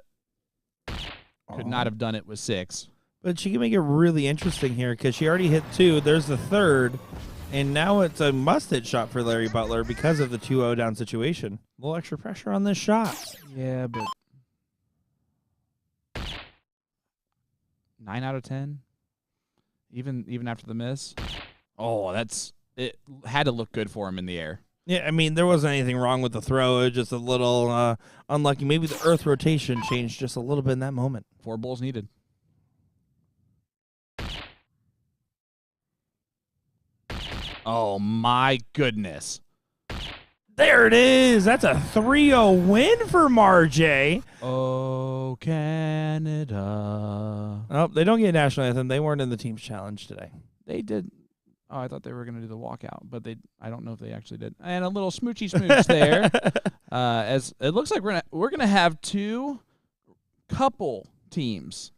D: could not have done it with 6.
A: But she can make it really interesting here because she already hit 2. There's the third. And now it's a must-hit shot for Larry Butler because of the 2-0 down situation. A little extra pressure on this shot.
D: Yeah, but 9 out of 10, even after the miss. Oh, it had to look good for him in the air.
A: Yeah, I mean, there wasn't anything wrong with the throw. It was just a little unlucky. Maybe the earth rotation changed just a little bit in that moment.
D: 4 bowls needed. Oh my goodness!
A: There it is. That's a 3-0 win for Marjay.
D: Oh, Canada.
A: Oh, they don't get a national anthem. They weren't in the team's challenge today.
D: They did. Oh, I thought they were going to do the walkout, but I don't know if they actually did. And a little smoochy smooch there. As it looks like we're gonna have 2 couple teams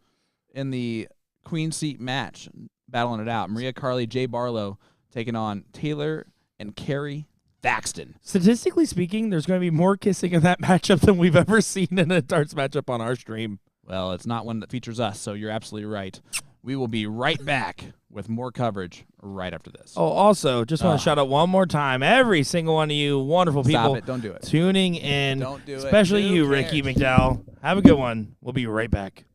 D: in the Queen Seat match battling it out. Maria Carly, Jay Barlow taking on Taylor and Carrie Thaxton.
A: Statistically speaking, there's going to be more kissing in that matchup than we've ever seen in a darts matchup on our stream.
D: Well, it's not one that features us, so you're absolutely right. We will be right back with more coverage right after this.
A: Oh, also, just want to shout out one more time every single one of you wonderful people
D: Stop it. Don't do it.
A: tuning in.
D: Don't do it.
A: Especially
D: Who
A: you,
D: cares?
A: Ricky McDowell. Have a good one. We'll be right back.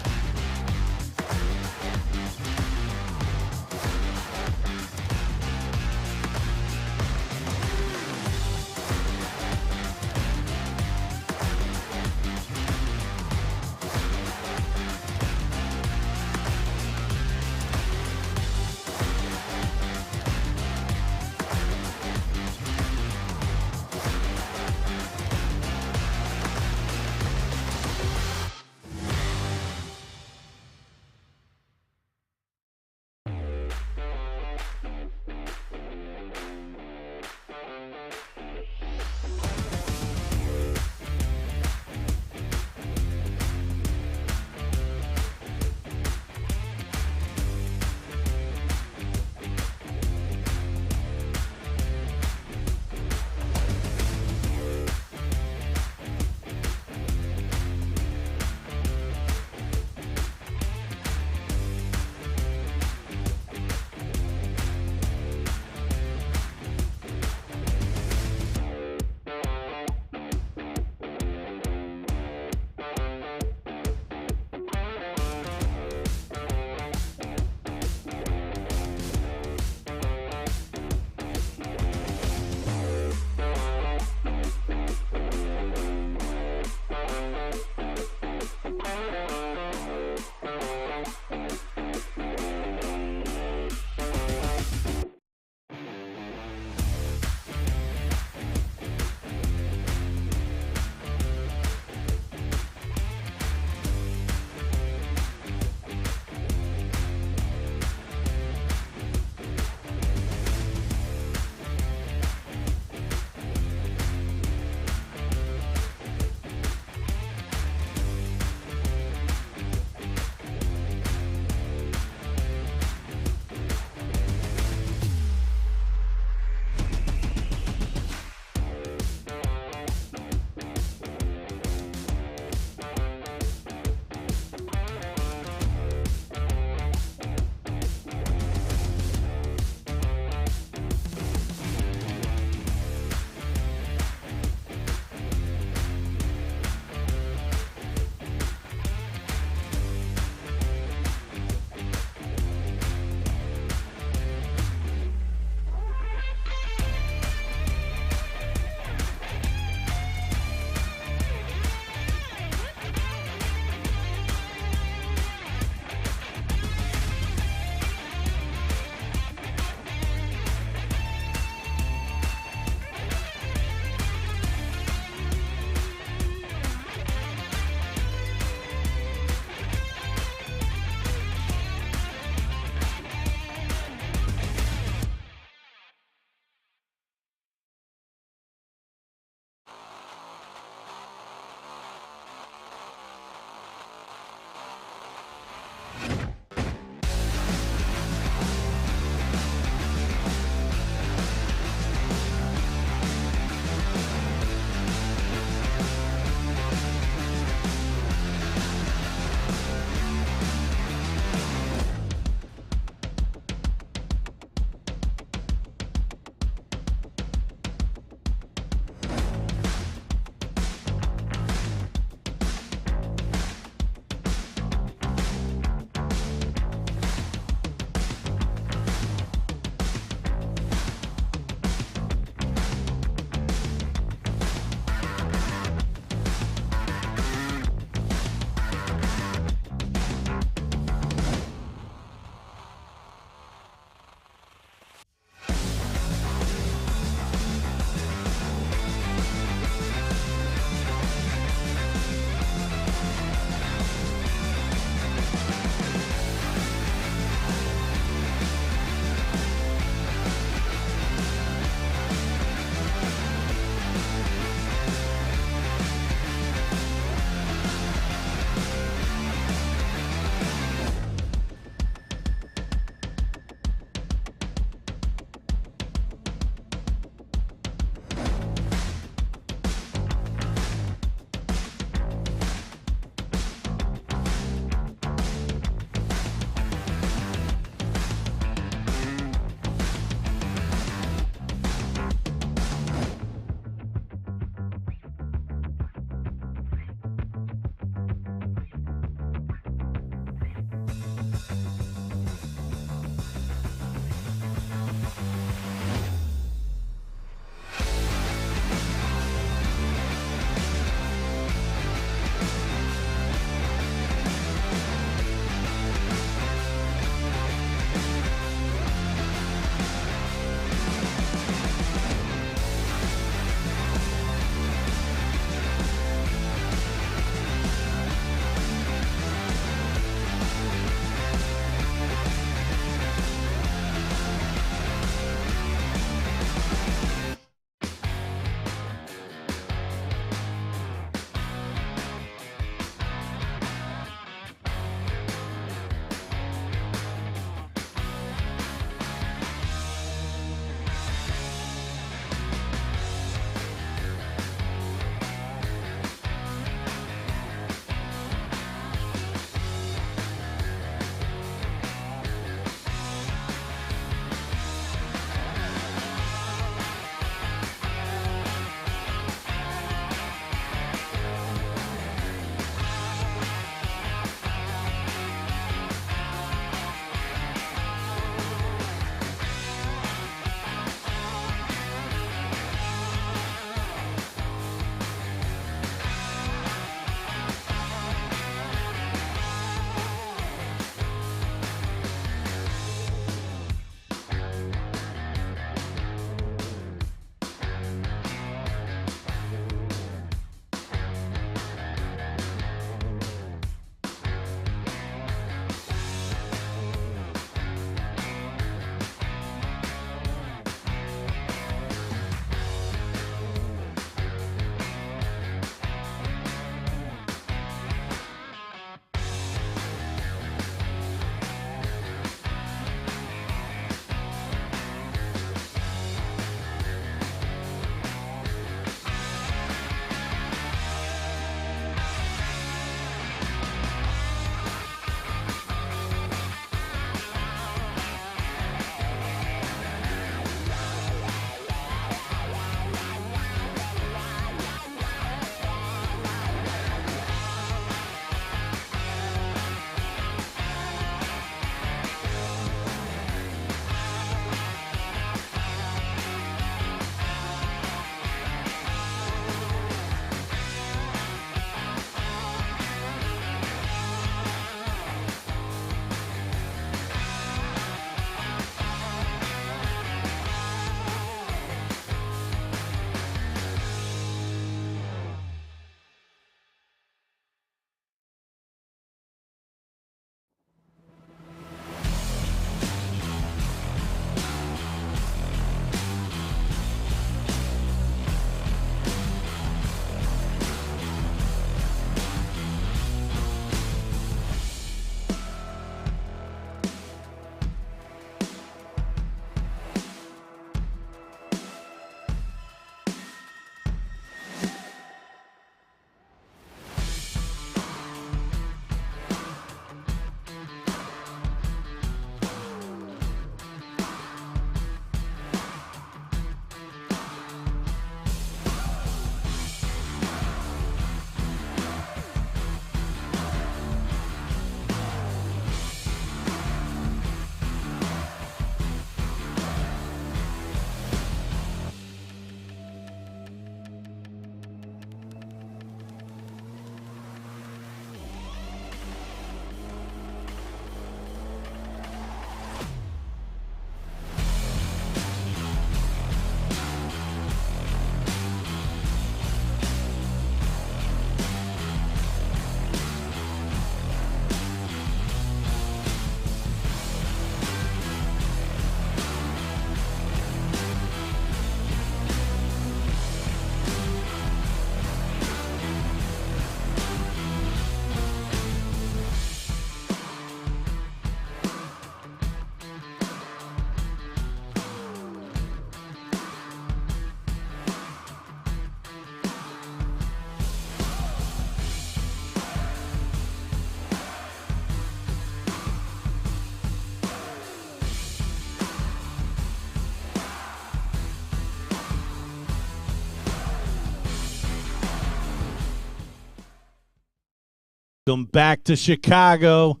E: Welcome back to Chicago.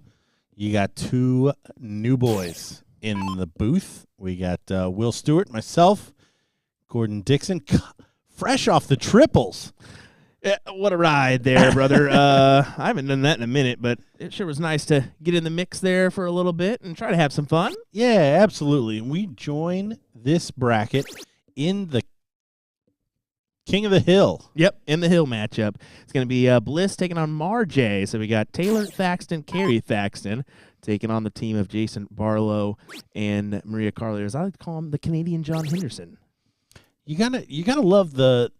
E: You got two new boys in the booth. We got Will Stewart, myself, Gordon Dixon, fresh off the triples.
B: What a ride there, brother. I haven't done that in a minute, but it sure was nice to get in the mix there for a little bit and try to have some fun.
E: Yeah, absolutely. And we join this bracket in the King of the Hill.
B: Yep, in the Hill matchup. It's going to be Bliss taking on Marjay. So we got Taylor Thaxton, Carrie Thaxton, taking on the team of Jason Barlow and Maria Carly, as I like to call him, the Canadian John Henderson.
E: You gotta love the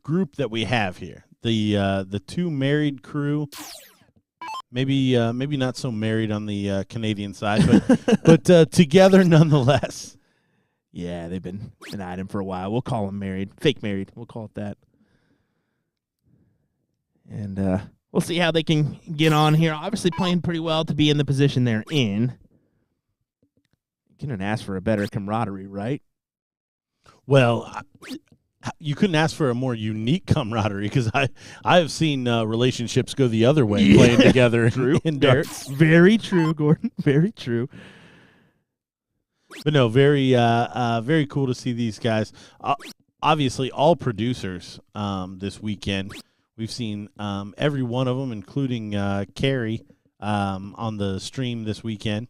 E: group that we have here. The two married crew. Maybe not so married on the Canadian side, but together nonetheless.
B: Yeah, they've been at him for a while. We'll call them married. Fake married. We'll call it that. And we'll see how they can get on here. Obviously playing pretty well to be in the position they're in. You couldn't ask for a better camaraderie, right?
E: Well, you couldn't ask for a more unique camaraderie because I have seen relationships go the other way playing together in darts.
B: Very true, Gordon. Very true.
E: But no, very cool to see these guys. Obviously, all producers this weekend. We've seen every one of them, including Carrie, on the stream this weekend,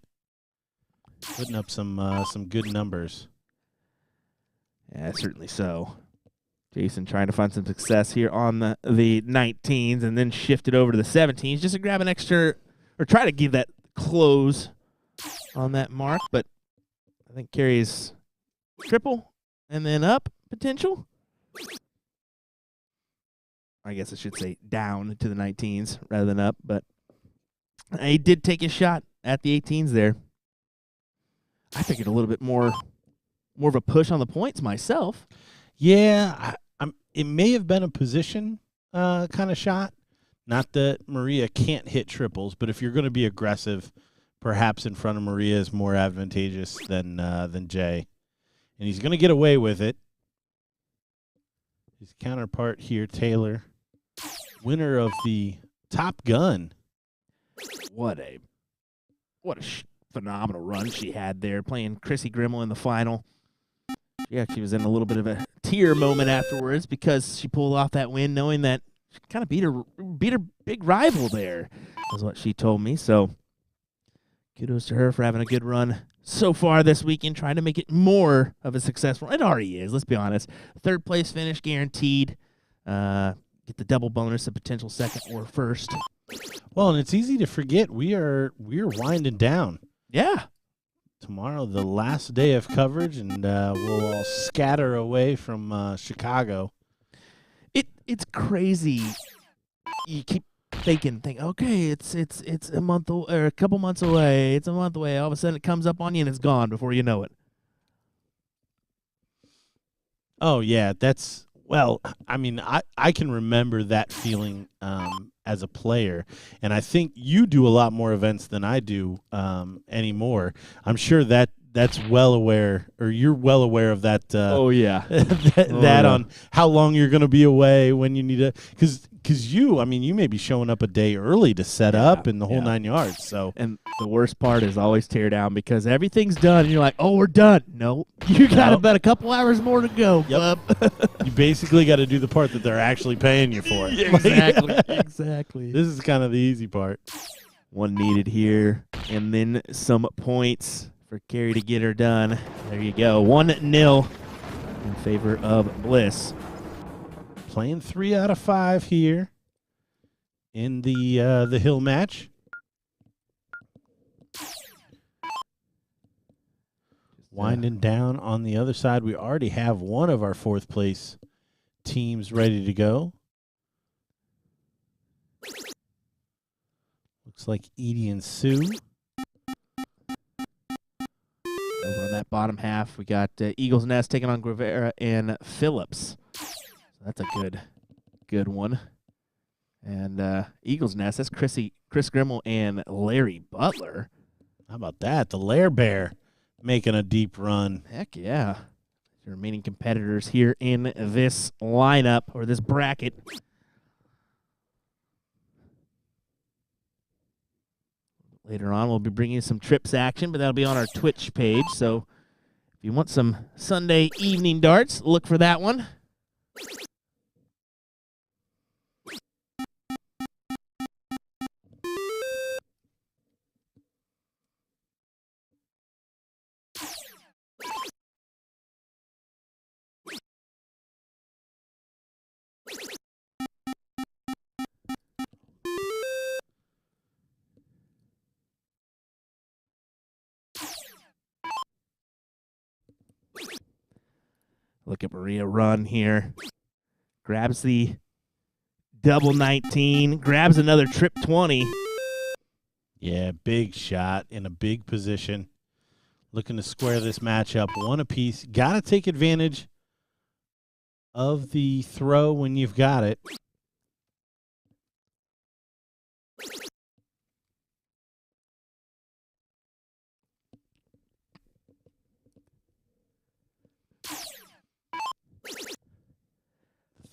E: putting up some good numbers.
B: Yeah, certainly so. Jason trying to find some success here on the 19s and then shift it over to the 17s just to grab an extra or try to give that close on that mark, but I think Carrie's triple and then up potential. I guess I should say down to the 19s rather than up, but he did take a shot at the 18s there. I figured a little bit more of a push on the points myself.
E: Yeah, it may have been a position kind of shot. Not that Maria can't hit triples, but if you're going to be aggressive, perhaps in front of Maria is more advantageous than Jay. And he's going to get away with it. His counterpart here, Taylor, winner of the Top Gun.
B: What a phenomenal run she had there, playing Chrissy Grimmel in the final. She actually was in a little bit of a tear moment afterwards because she pulled off that win, knowing that she kind of beat her big rival there, is what she told me. So kudos to her for having a good run so far this weekend, trying to make it more of a successful. It already is, let's be honest. Third place finish guaranteed. Get the double bonus, a potential second or first.
E: Well, and it's easy to forget we're winding down.
B: Yeah.
E: Tomorrow, the last day of coverage, and we'll all scatter away from Chicago.
B: It's crazy. You keep think, okay, it's a month or a couple months away. It's a month away. All of a sudden, it comes up on you and it's gone before you know it.
E: Oh yeah, well. I mean, I can remember that feeling as a player, and I think you do a lot more events than I do anymore. I'm sure that's well aware, or you're well aware of that.
B: Oh yeah,
E: that on how long you're going to be away when you need to, because you may be showing up a day early to set up and the whole 9 yards. So,
B: and the worst part is always tear down because everything's done and you're like, oh, we're done. No, you got about a couple hours more to go.
E: Yep. You basically got to do the part that they're actually paying you for.
B: Yeah, exactly. Exactly.
E: This is kind of the easy part.
B: One needed here, and then some points for Carrie to get her done. There you go. 1-0 in favor of Bliss.
E: Playing 3 out of 5 here in the Hill match. Winding down on the other side, we already have one of our 4th place teams ready to go. Looks like Edie and Sue.
B: Over on that bottom half, we got Eagles Nest taking on Guevara and Phillips. So that's a good one. And Eagles Nest, that's Chris Grimmel and Larry Butler.
E: How about that? The Lair Bear making a deep run.
B: Heck yeah. The remaining competitors here in this lineup or this bracket. Later on, we'll be bringing you some trips action, but that'll be on our Twitch page. So if you want some Sunday evening darts, look for that one. Look at Maria run here. Grabs the double 19. Grabs another trip 20.
E: Yeah, big shot in a big position. Looking to square this matchup one apiece. Got to take advantage of the throw when you've got it.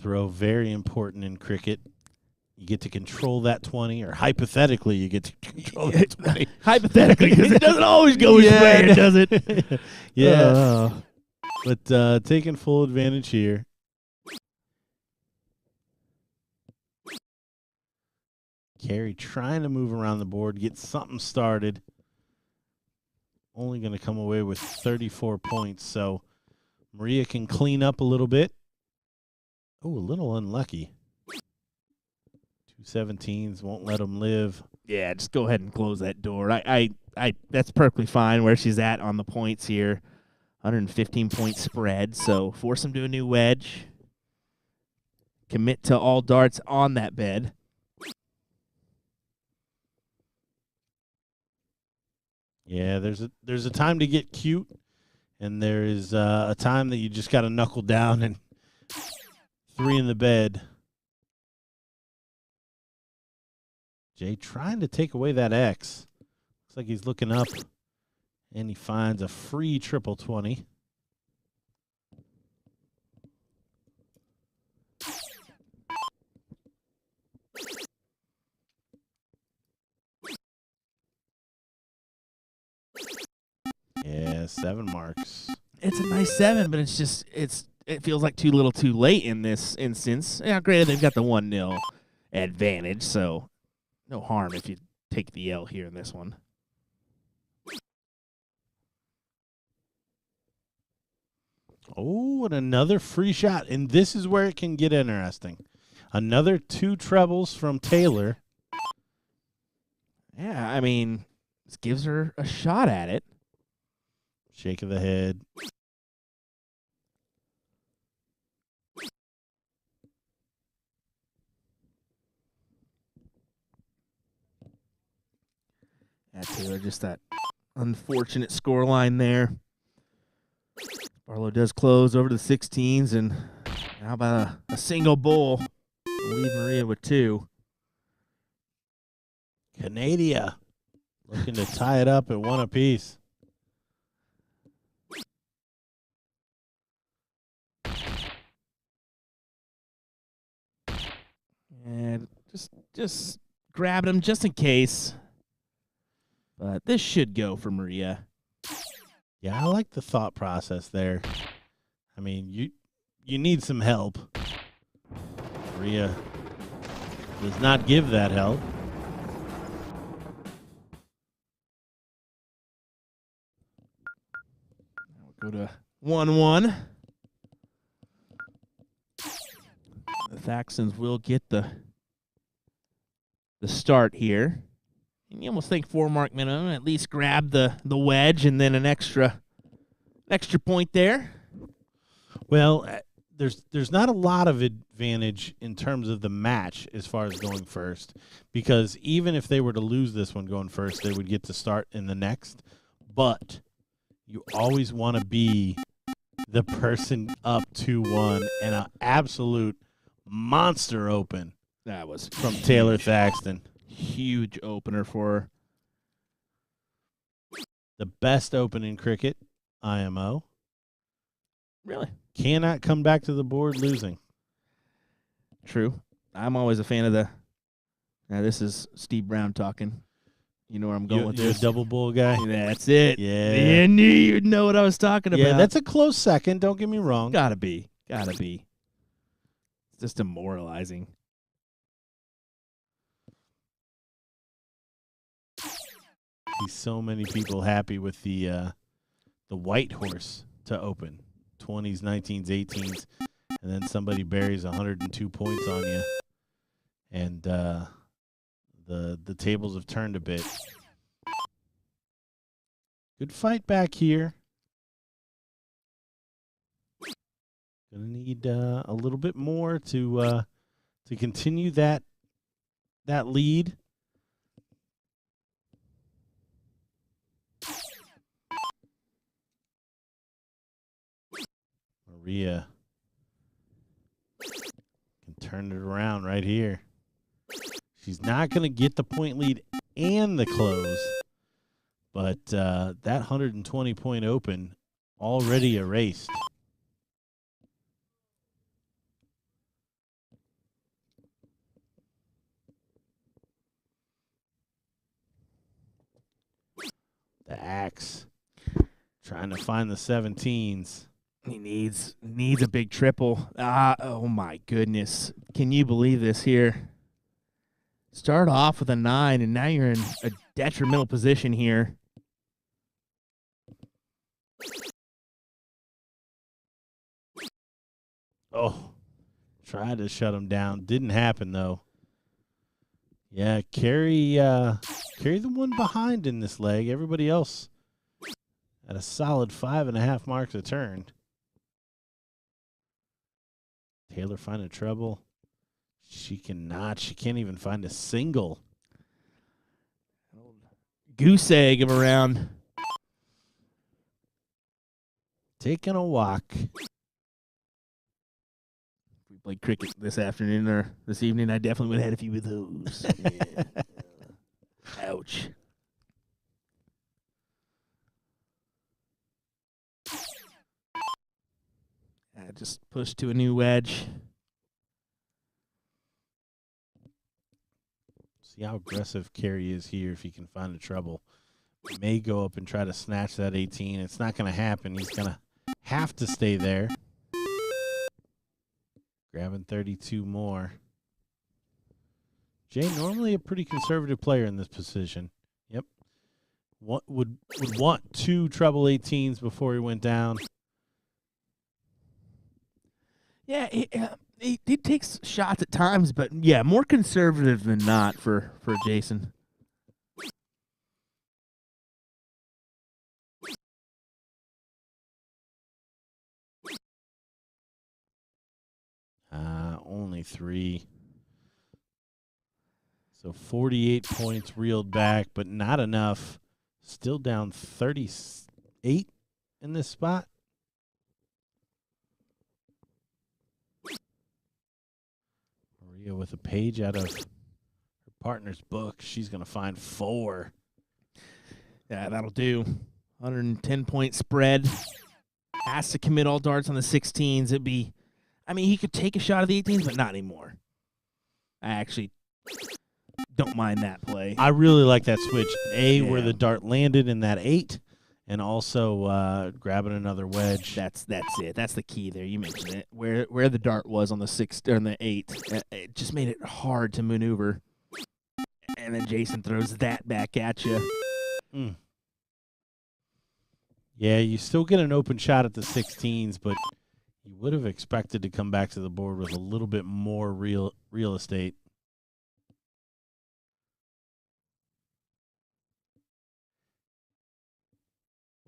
E: Throw, very important in cricket. You get to control that 20, or hypothetically, you get to control that 20.
B: Hypothetically, because it doesn't always go his way, does it?
E: Yeah. But taking full advantage here. Carey trying to move around the board, get something started. Only going to come away with 34 points, so Maria can clean up a little bit. Oh, a little unlucky. 217s won't let them live.
B: Yeah, just go ahead and close that door. I that's perfectly fine where she's at on the points here. 115 point spread, so force them to a new wedge. Commit to all darts on that bed.
E: Yeah, there's a time to get cute, and there is a time that you just got to knuckle down and 3 in the bed. Jay trying to take away that X. Looks like he's looking up, and he finds a free triple 20. Yeah, 7 marks.
B: It's a nice 7, but it feels like too little too late in this instance. Yeah, granted, they've got the 1-0 advantage, so no harm if you take the L here in this one.
E: Oh, and another free shot. And this is where it can get interesting. Another 2 trebles from Taylor.
B: Yeah, I mean, this gives her a shot at it.
E: Shake of the head.
B: Yeah, Taylor, just that unfortunate scoreline there. Barlow does close over to the 16s, and how about a single bull? We'll leave Maria with 2.
E: Canada looking to tie it up at 1 apiece.
B: And just grabbing him just in case. But this should go for Maria.
E: Yeah, I like the thought process there. I mean, you need some help. Maria does not give that help.
B: We'll go to 1-1. The Thaxtons will get the start here. And you almost think 4 mark minimum, at least grab the wedge and then an extra point there.
E: Well, there's not a lot of advantage in terms of the match as far as going first, because even if they were to lose this one going first, they would get to start in the next. But you always want to be the person up 2-1, and an absolute monster open
B: That was
E: from Taylor Thaxton.
B: huge opener for her.
E: The best open in cricket, IMO.
B: Really?
E: Cannot come back to the board losing.
B: True. I'm always a fan of the. Now this is Steve Brown talking. You know where I'm going with
E: You're
B: this.
E: a double bull guy.
B: That's it.
E: Yeah.
B: I knew you'd know what I was talking about.
E: Yeah, that's a close second. Don't get me wrong.
B: gotta be. It's just demoralizing.
E: See so many people happy with the white horse to open. 20s, 19s, 18s, and then somebody buries 102 points on you, and the tables have turned a bit. Good fight back here. Gonna need a little bit more to continue that lead. Maria can turn it around right here. She's not going to get the point lead and the close, but that 120-point open already erased. The axe trying to find the 17s.
B: He needs a big triple. Oh my goodness. Can you believe this here? Start off with a 9, and now you're in a detrimental position here.
E: Oh, tried to shut him down. Didn't happen, though. Yeah, carry the one behind in this leg. Everybody else at a solid 5.5 marks a turn. Taylor finding trouble. She cannot. She can't even find a single.
B: Goose egg him around.
E: Taking a walk.
B: We played cricket this afternoon or this evening. I definitely would have had a few of those. Yeah. Ouch. I just pushed to a new wedge.
E: See how aggressive Carey is here if he can find the trouble. May go up and try to snatch that 18. It's not going to happen. He's going to have to stay there. Grabbing 32 more. Jay, normally a pretty conservative player in this position. Yep. Would want 2 treble 18s before he went down.
B: Yeah, he takes shots at times, but yeah, more conservative than not for Jason.
E: Only 3. So 48 points reeled back, but not enough. Still down 38 in this spot. Maria with a page out of her partner's book. She's going to find 4.
B: Yeah, that'll do. 110-point spread. Has to commit all darts on the 16s. He could take a shot at the 18s, but not anymore. I actually don't mind that play.
E: I really like that switch. Where
B: Yeah.
E: the dart landed in that 8, and also grabbing another wedge.
B: That's it. That's the key there. You mentioned it. Where the dart was on the 6 or on the 8, it just made it hard to maneuver. And then Jason throws that back at you.
E: Mm. Yeah, you still get an open shot at the 16s, but you would have expected to come back to the board with a little bit more real estate.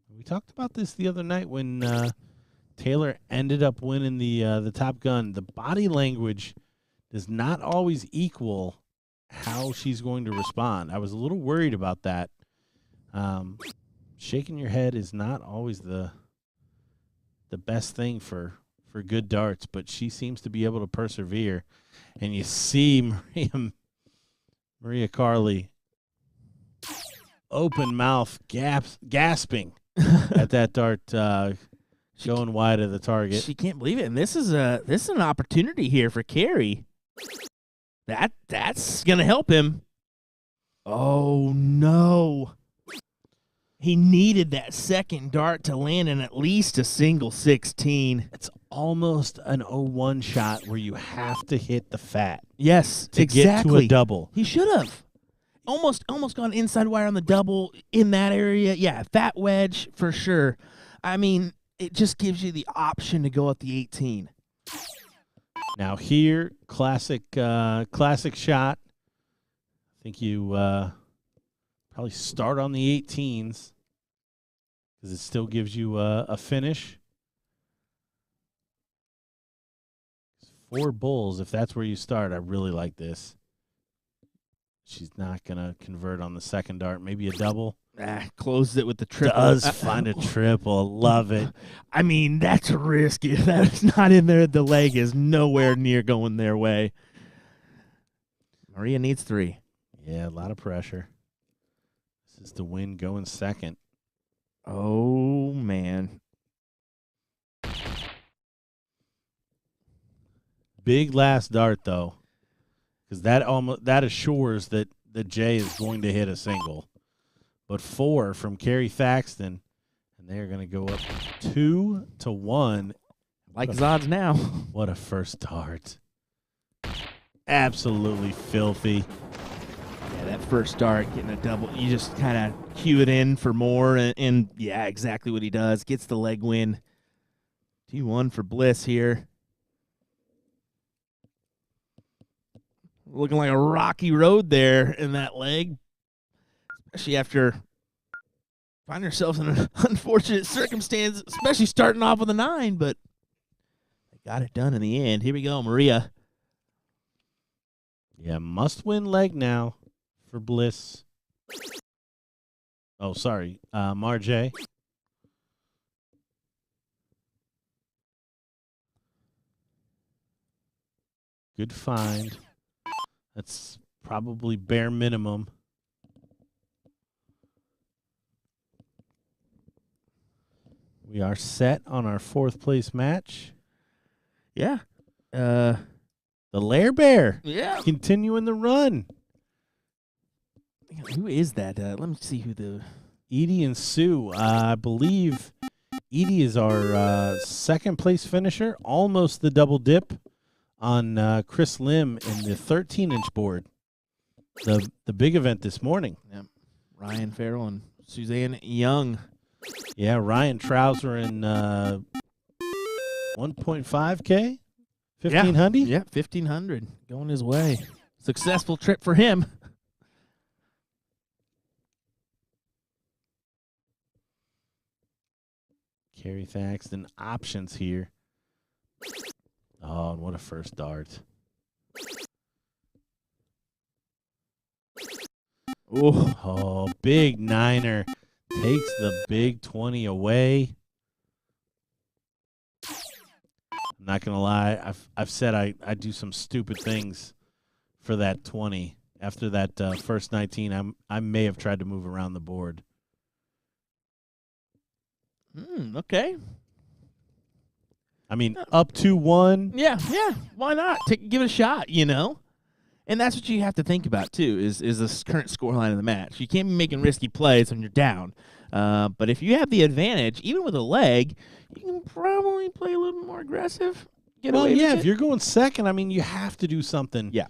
E: We talked about this the other night when Taylor ended up winning the Top Gun. The body language does not always equal how she's going to respond. I was a little worried about that. Shaking your head is not always the best thing for good darts, but she seems to be able to persevere. And you see Maria Carley, open mouth, gasping at that dart going wide of the target.
B: She can't believe it. And this is an opportunity here for Carey. That's gonna help him. Oh, no. He needed that second dart to land in at least a single 16.
E: It's almost an 0-1 shot where you have to hit the fat
B: Yes,
E: to get to a double.
B: He should have. Almost gone inside wire on the double in that area. Yeah, fat wedge for sure. I mean, it just gives you the option to go at the 18.
E: Now here, classic shot. I think you probably start on the 18s because it still gives you a finish. 4 bulls, if that's where you start. I really like this. She's not going to convert on the second dart. Maybe a double.
B: Closes it with the triple.
E: Does find a triple. Love it.
B: I mean, that's risky. That's not in there. The leg is nowhere near going their way. Maria needs 3.
E: Yeah, a lot of pressure. This is the win going second.
B: Oh, man.
E: Big last dart, though, because that assures that Jay is going to hit a single. But 4 from Carrie Thaxton, and they're going to go up 2-1.
B: Like his odds now.
E: What a first dart. Absolutely filthy.
B: Yeah, that first dart, getting a double, you just kind of cue it in for more, and yeah, exactly what he does. Gets the leg win. 2-1 for Bliss here. Looking like a rocky road there in that leg, especially after finding ourselves in an unfortunate circumstance, especially starting off with a 9, but they got it done in the end. Here we go, Maria.
E: Yeah, must-win leg now for Bliss. Oh, sorry, Marjay. Good find. That's probably bare minimum. We are set on our 4th place match.
B: Yeah.
E: The Lair Bear
B: Yeah.
E: continuing the run.
B: Who is that? Let me see who the...
E: Edie and Sue. I believe Edie is our 2nd place finisher. Almost the double dip on Chris Lim in the 13-inch board. The big event this morning.
B: Yep. Ryan Farrell and Suzanne Young.
E: Yeah, Ryan Trouser in 1.5K? 1,500?
B: Yeah, 1,500 going his way. Successful trip for him.
E: Carrie Thaxton options here. Oh, and what a first dart. Oh, big 9er. Takes the big 20 away. I'm not going to lie. I've said I do some stupid things for that 20. After that first 19, I may have tried to move around the board.
B: Okay.
E: I mean, up 2-1.
B: Yeah. Why not? Give it a shot, you know? And that's what you have to think about, too, is this current scoreline of the match. You can't be making risky plays when you're down. But if you have the advantage, even with a leg, you can probably play a little more aggressive.
E: Well, yeah, if you're going second, I mean, you have to do something.
B: Yeah.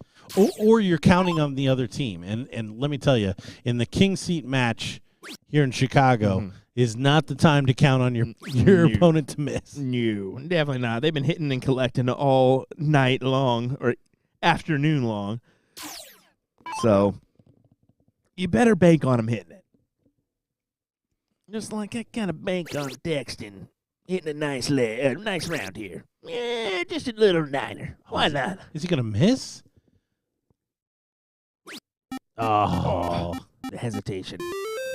E: Or you're counting on the other team. And let me tell you, in the King Seat match here in Chicago is not the time to count on your opponent to miss.
B: No, definitely not. They've been hitting and collecting all night long or afternoon long. So you better bank on them hitting it. Just like I kind of bank on Dexton hitting a nice round here. Yeah, just a little 9er. Why not?
E: Is he going to miss? Oh.
B: The hesitation.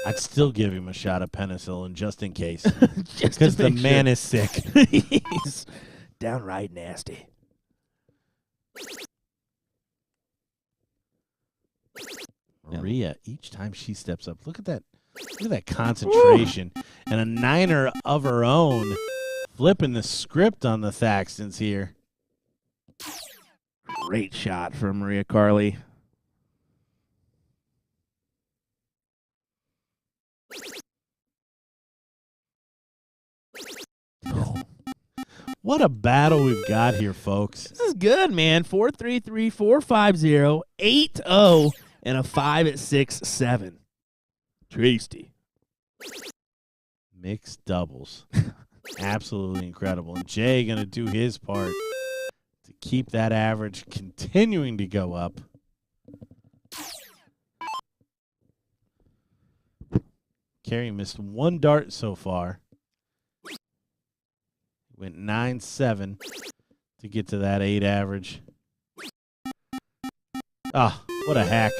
E: I'd still give him a shot of penicillin just in case.
B: Just
E: Because
B: to
E: the
B: make
E: man
B: sure.
E: is sick.
B: He's downright nasty.
E: Maria, each time she steps up, look at that concentration. And a 9er of her own, flipping the script on the Thaxtons here.
B: Great shot from Maria Carley.
E: What a battle we've got here, folks.
B: This is good, man. 4-3-3, 4-5-0, 8-0, and a 5 at 6-7. Tasty.
E: Mixed doubles. Absolutely incredible. And Jay going to do his part to keep that average continuing to go up. Carey missed one dart so far. Went 9-7 to get to that 8 average. Ah, what a hack.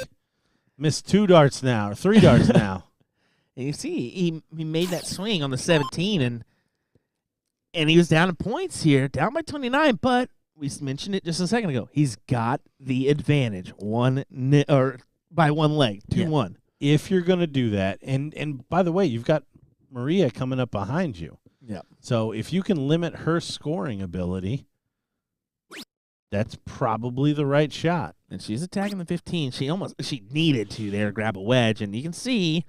E: Missed 2 darts now, or 3 darts now.
B: And you see, he made that swing on the 17, and he was down in points here, down by 29, but we mentioned it just a second ago. He's got the advantage, by one leg, 2-1.
E: If you're going to do that, and by the way, you've got Maria coming up behind you.
B: Yeah.
E: So if you can limit her scoring ability, that's probably the right shot.
B: And she's attacking the 15. She needed to there grab a wedge, and you can see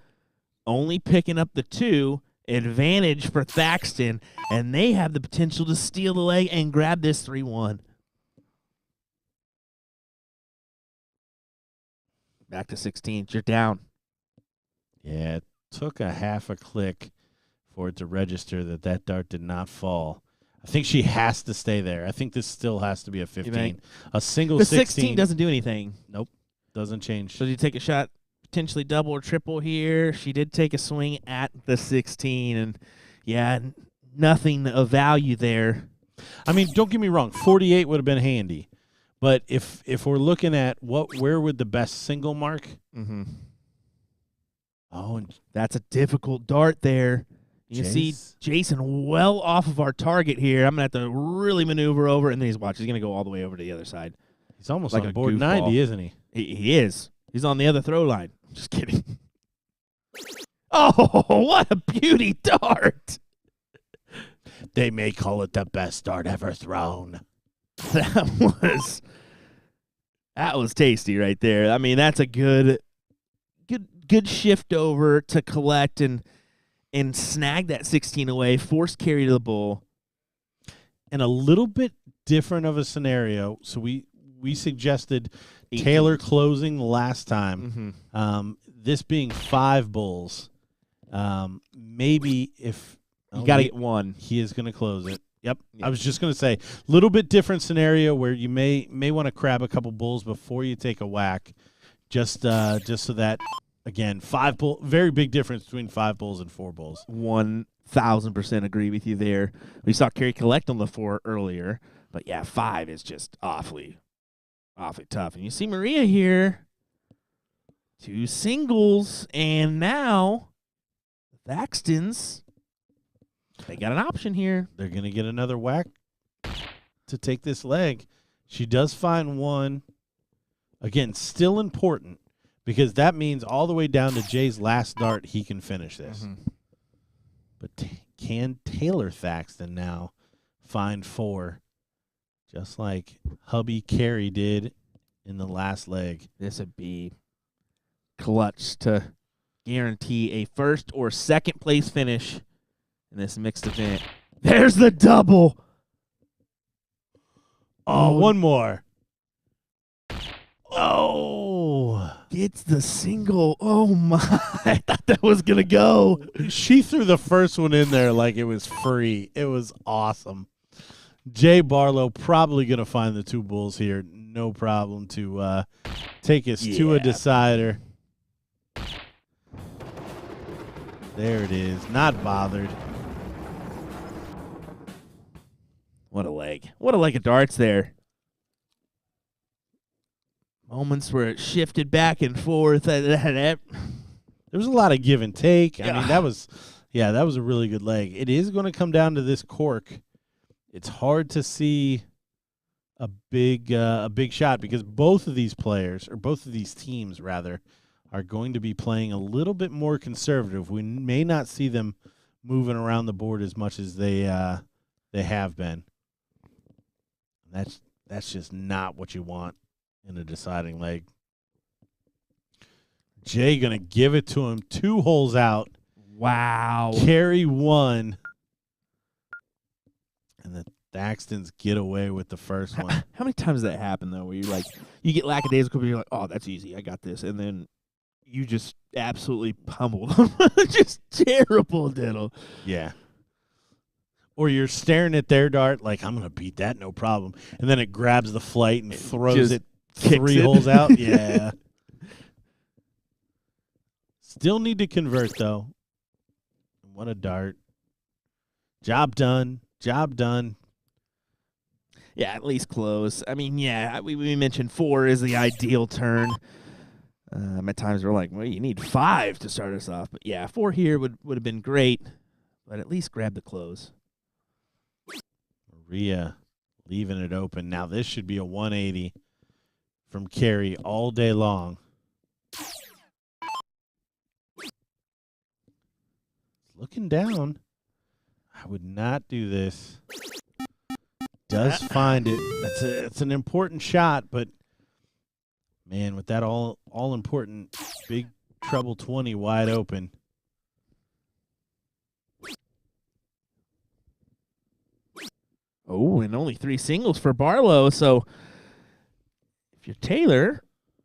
B: only picking up the 2, advantage for Thaxton, and they have the potential to steal the leg and grab this 3-1. Back to 16. You're down.
E: Yeah, it took a half a click for it to register that dart did not fall. I think she has to stay there. I think this still has to be a 15. A single
B: The
E: 16
B: doesn't do anything.
E: Nope, doesn't change.
B: So you take a shot, potentially double or triple here. She did take a swing at the 16, and yeah, nothing of value there.
E: I mean, don't get me wrong. 48 would have been handy, but if we're looking at where would the best single mark?
B: Mm-hmm.
E: Oh, and
B: That's a difficult dart there. You can see Jason well off of our target here. I'm going to have to really maneuver over, and then he's going to go all the way over to the other side.
E: he's almost
B: like
E: on
B: a
E: board
B: goofball.
E: 90, isn't he?
B: He is. He's on the other throw line. Just kidding. Oh, what a beauty dart.
E: They may call it the best dart ever thrown.
B: That was tasty right there. I mean, that's a good shift over to collect and snag that 16 away, force carry to the bull.
E: And a little bit different of a scenario. So we suggested
B: 18.
E: Taylor closing the last time.
B: Mm-hmm.
E: This being 5 bulls. Maybe if
B: You got to get one.
E: he is going to close it. Yep.
B: Yeah.
E: I was just going to say, little bit different scenario where you may want to crab a couple bulls before you take a whack, just so that, again, 5 bull, very big difference between 5 bulls and 4 bulls.
B: 1,000% agree with you there. We saw Carey collect on the 4 earlier, but yeah, 5 is just awfully tough. And you see Maria here, 2 singles, and now Thaxton's. They got an option here.
E: They're going to get another whack to take this leg. She does find one. Again, still important because that means all the way down to Jay's last dart, he can finish this.
B: Mm-hmm.
E: But can Taylor Thaxton now find 4, just like hubby Carey did in the last leg?
B: This would be clutch to guarantee a first or second place finish in this mixed event. There's the double.
E: Oh, one more.
B: Oh, gets the single. Oh, my. I thought that was going to go.
E: She threw the first one in there like it was free. It was awesome. Jay Barlow probably going to find the 2 bulls here. No problem to take us to a decider. There it is. Not bothered.
B: What a leg. What a leg of darts there. Moments where it shifted back and forth.
E: There was a lot of give and take. I mean, that was a really good leg. It is going to come down to this cork. It's hard to see a big shot because both of these players, or both of these teams rather, are going to be playing a little bit more conservative. We may not see them moving around the board as much as they have been. That's just not what you want in a deciding leg. Jay going to give it to him 2 holes out.
B: Wow.
E: Carey 1. And Thaxton's get away with the first one.
B: How many times does that happen though? Where you're like, you get lackadaisical, but you're like, oh, that's easy, I got this, and then you just absolutely pummel them, just terrible diddle.
E: Yeah. Or you're staring at their dart like, I'm gonna beat that, no problem, and then it grabs the flight and throws
B: just
E: it
B: kicks
E: 3
B: it.
E: holes out. Yeah. Still need to convert though. What a dart! Job done. Job done.
B: Yeah, at least close. I mean, yeah, we mentioned 4 is the ideal turn. At times we're like, well, you need 5 to start us off. But yeah, 4 here would have been great, but at least grab the close.
E: Maria leaving it open. Now this should be a 180 from Carey all day long. Looking down. I would not do this. Does find it. It's an important shot, but man, with that all important big treble 20 wide open.
B: Oh, and only 3 singles for Barlow. So if you're Taylor,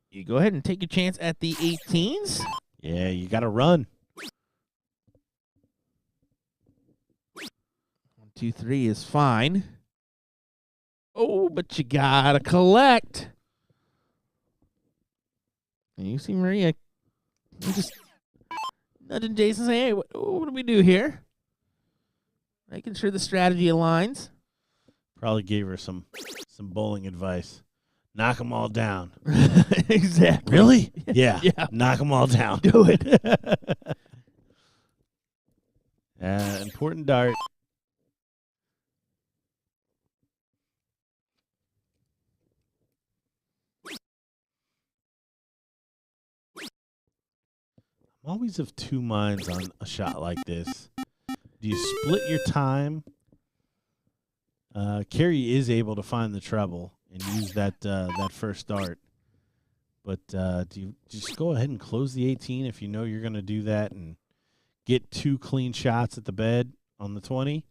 B: you go ahead and take your chance at the 18s.
E: Yeah, you got to run.
B: 1, 2, 3 is fine. Oh, but you gotta collect. And you see Maria just nudging Jason, saying, "Hey, what do we do here?" Making sure the strategy aligns.
E: Probably gave her some bowling advice. Knock them all down.
B: Exactly.
E: Really? Yeah.
B: Yeah.
E: Knock them all down.
B: Do it.
E: Important dart. I'm always of 2 minds on a shot like this. Do you split your time? Carey is able to find the treble and use that first dart. But do you just go ahead and close the 18 if you know you're going to do that and get 2 clean shots at the bed on the 20?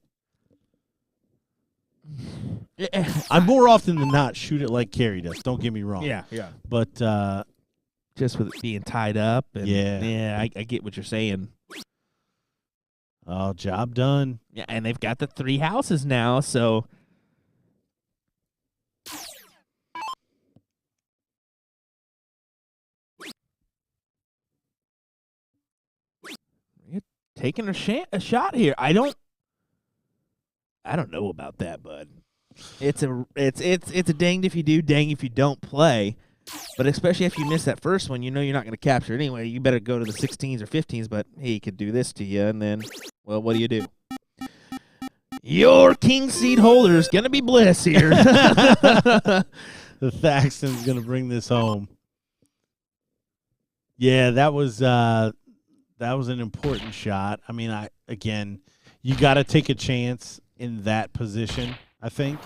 E: I'm more often than not shoot it like Carey does. Don't get me wrong.
B: yeah.
E: But
B: Just with it being tied up. And I get what you're saying.
E: oh, job done.
B: Yeah, and they've got the 3 houses now, so you're taking a shot here. I don't know about that, bud. It's a danged if you do, dang if you don't play. But especially if you miss that first one, you know you're not going to capture it anyway. You better go to the 16s or 15s, but hey, he could do this to you, and then, well, what do? Your king seed holder is going to be Bliss here.
E: The Thaxton's going to bring this home. Yeah, that was an important shot. I mean, you got to take a chance in that position, I think.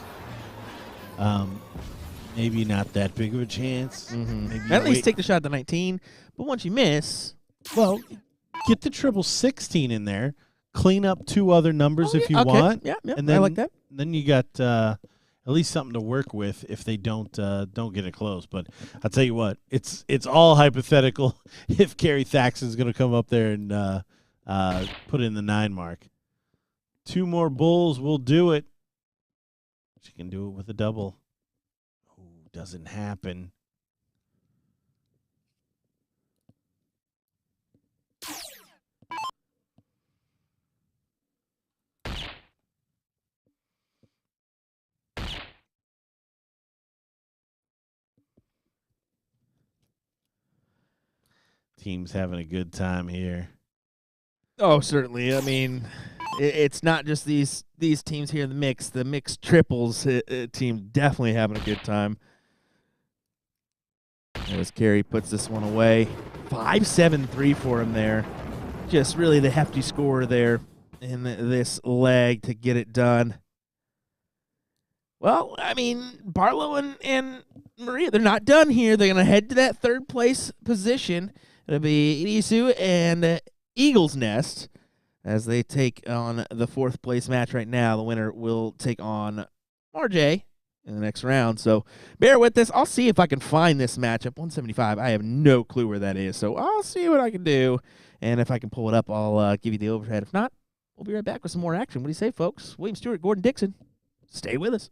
E: Maybe not that big of a chance.
B: Mm-hmm. At least take the shot at the 19, but once you miss,
E: well, get the triple 16 in there. Clean up 2 other numbers if you want.
B: Yeah,
E: and then,
B: I like that.
E: Then you got at least something to work with if they don't get it close. But I'll tell you what, it's all hypothetical if Carey Thaxton's going to come up there and put in the 9 mark. 2 more bulls will do it. She can do it with a double. Oh, doesn't happen. Team's having a good time here.
B: Oh, certainly. I mean, it's not just these teams here in the mix. The mixed triples team definitely having a good time. As Carey puts this one away. 5-7-3 for him there. Just really the hefty score there in this leg to get it done. Well, I mean, Barlow and Maria, they're not done here. They're going to head to that 3rd place position. It'll be Irisu and Eagle's Nest as they take on the 4th place match right now. The winner will take on
C: RJ in the next round. So bear with this. I'll see if I can find this matchup. 175. I have no clue where that is. So I'll see what I can do. And if I can pull it up, I'll give you the overhead. If not, we'll be right back with some more action. What do you say, folks? William Stewart, Gordon Dixon. Stay with us.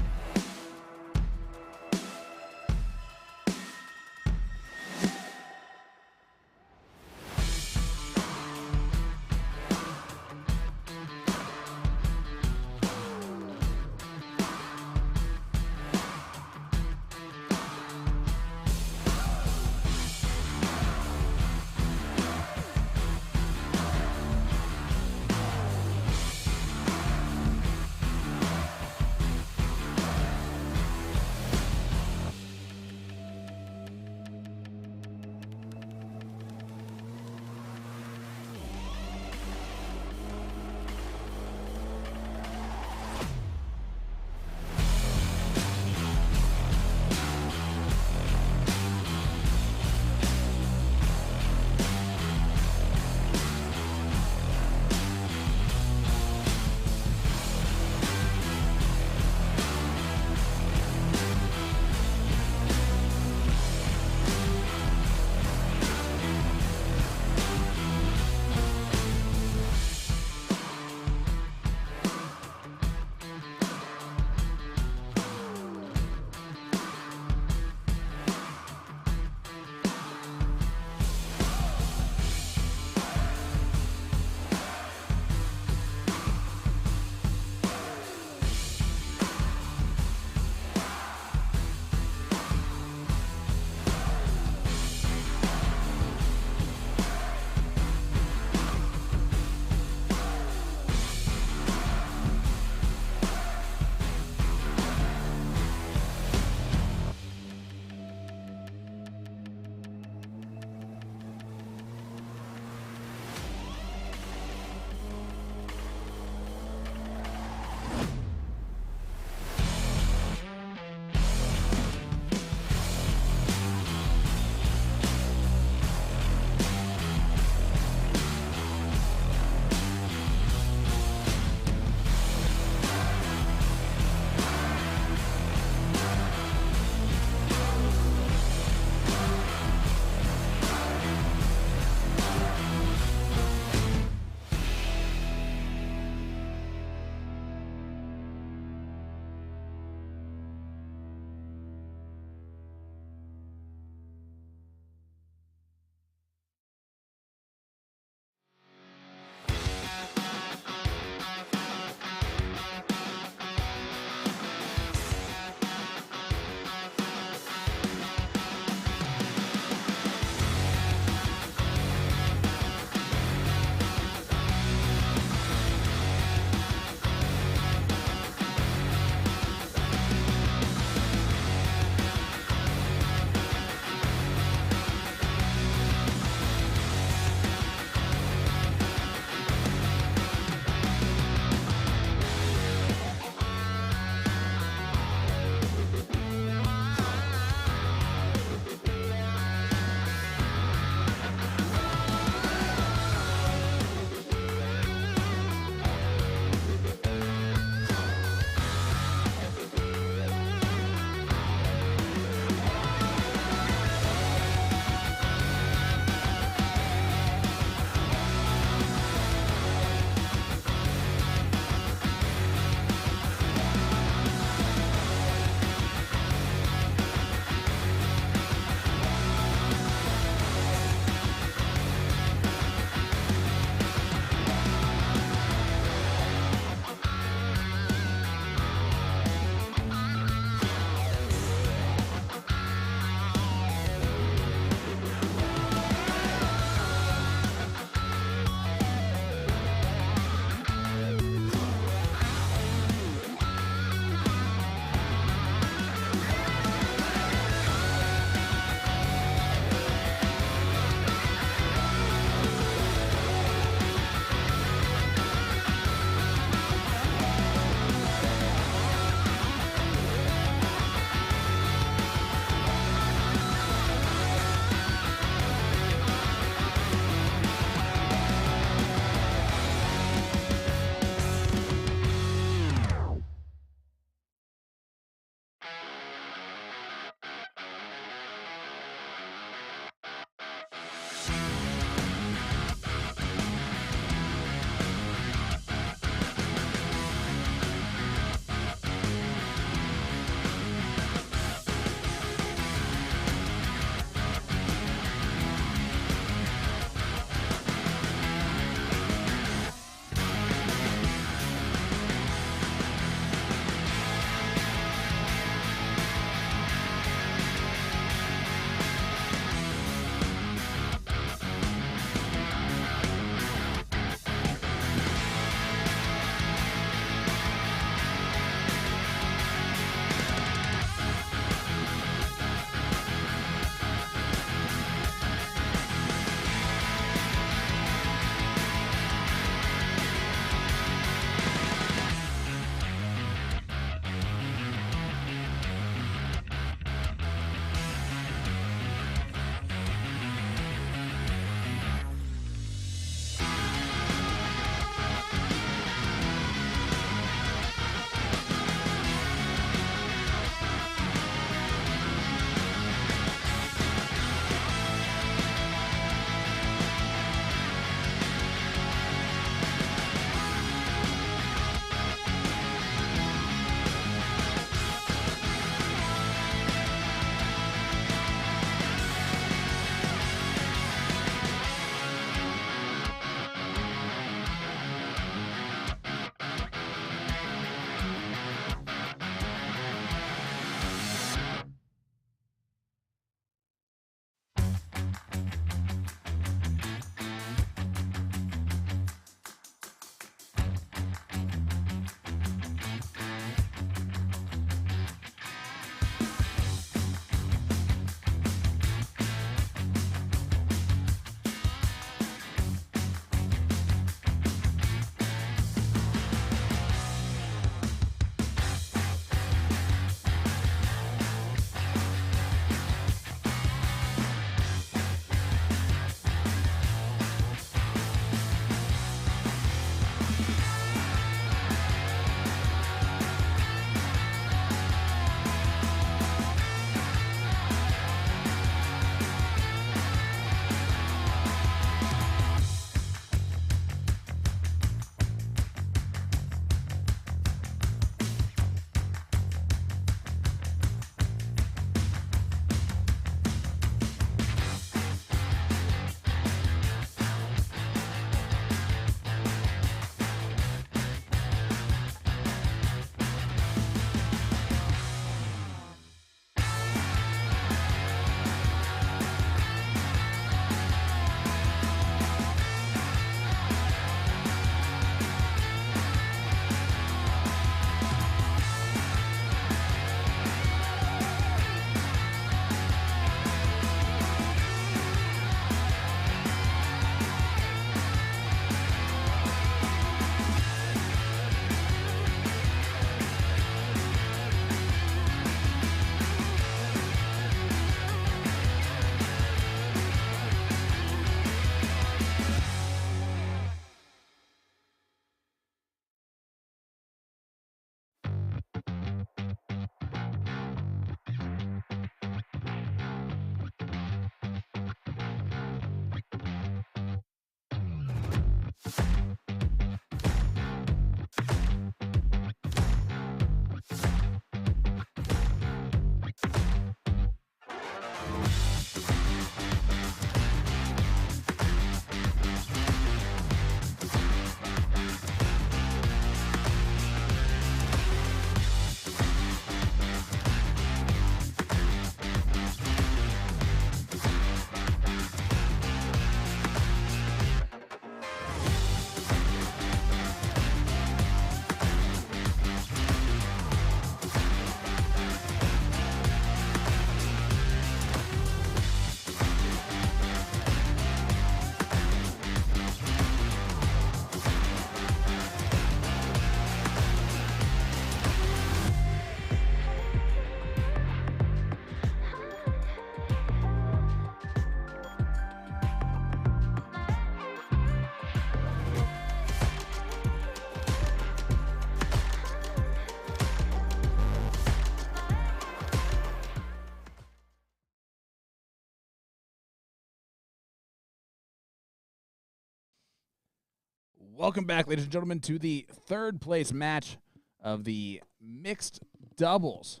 D: Welcome back, ladies and gentlemen, to the third place match of the mixed doubles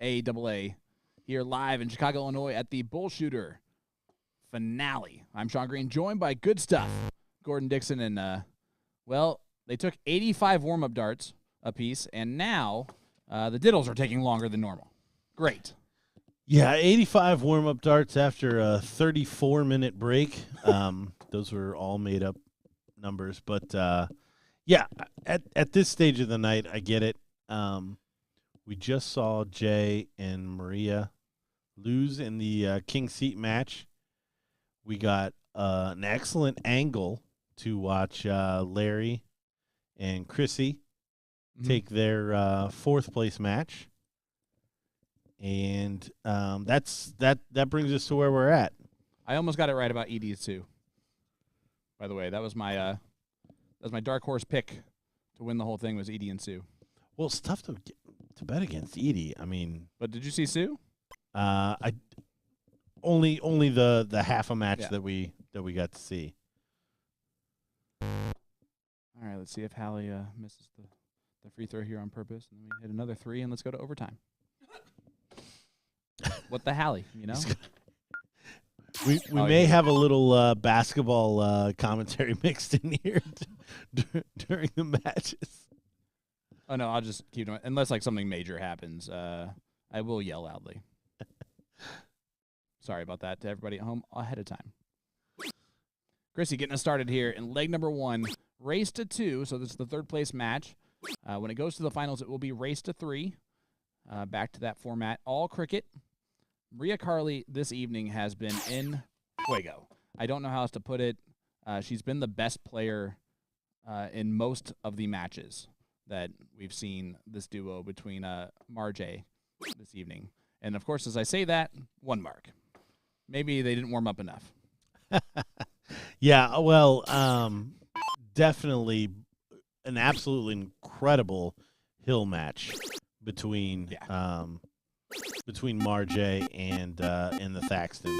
D: AAA here live in Chicago, Illinois at the BullShooter finale. I'm Sean Green, joined by Good Stuff, Gordon Dixon, and, well, they took 85 warm-up darts apiece, and now the diddles are taking longer than normal. Great.
E: Yeah, 85 warm-up darts after a 34-minute break. Those were all made-up numbers, but yeah, at this stage of the night, I get it. We just saw Jay and Maria lose in the King Seat match. We got an excellent angle to watch Larry and Chrissy take their fourth place match, and that brings us to where we're at.
D: I almost got it right about ED too. By the way, that was my dark horse pick to win the whole thing was Edie and Sue.
E: Well, it's tough to bet against Edie. I mean,
D: But did you see Sue?
E: I only the half a match
D: Yeah.
E: that we got to see.
D: All right, let's see if Hallie misses the free throw here on purpose, and then we hit another three, and let's go to overtime. What the Hallie, you know?
E: We
D: Oh,
E: may
D: yeah.
E: have a little basketball commentary mixed in here during the matches.
D: Oh no, I'll just keep doing it. Unless like something major happens, I will yell loudly. Sorry about that to everybody at home ahead of time. Chrissy getting us started here in leg number 1, race to 2. So this is the third place match. When it goes to the finals, it will be race to 3. Back to that format, all cricket. Maria Carley this evening has been in fuego. I don't know how else to put it. She's been the best player in most of the matches that we've seen this duo between Marjay this evening. And, of course, as I say that, 1 mark. Maybe they didn't warm up enough.
E: Yeah, well, definitely an absolutely incredible hill match between Marjay and the Thaxtons.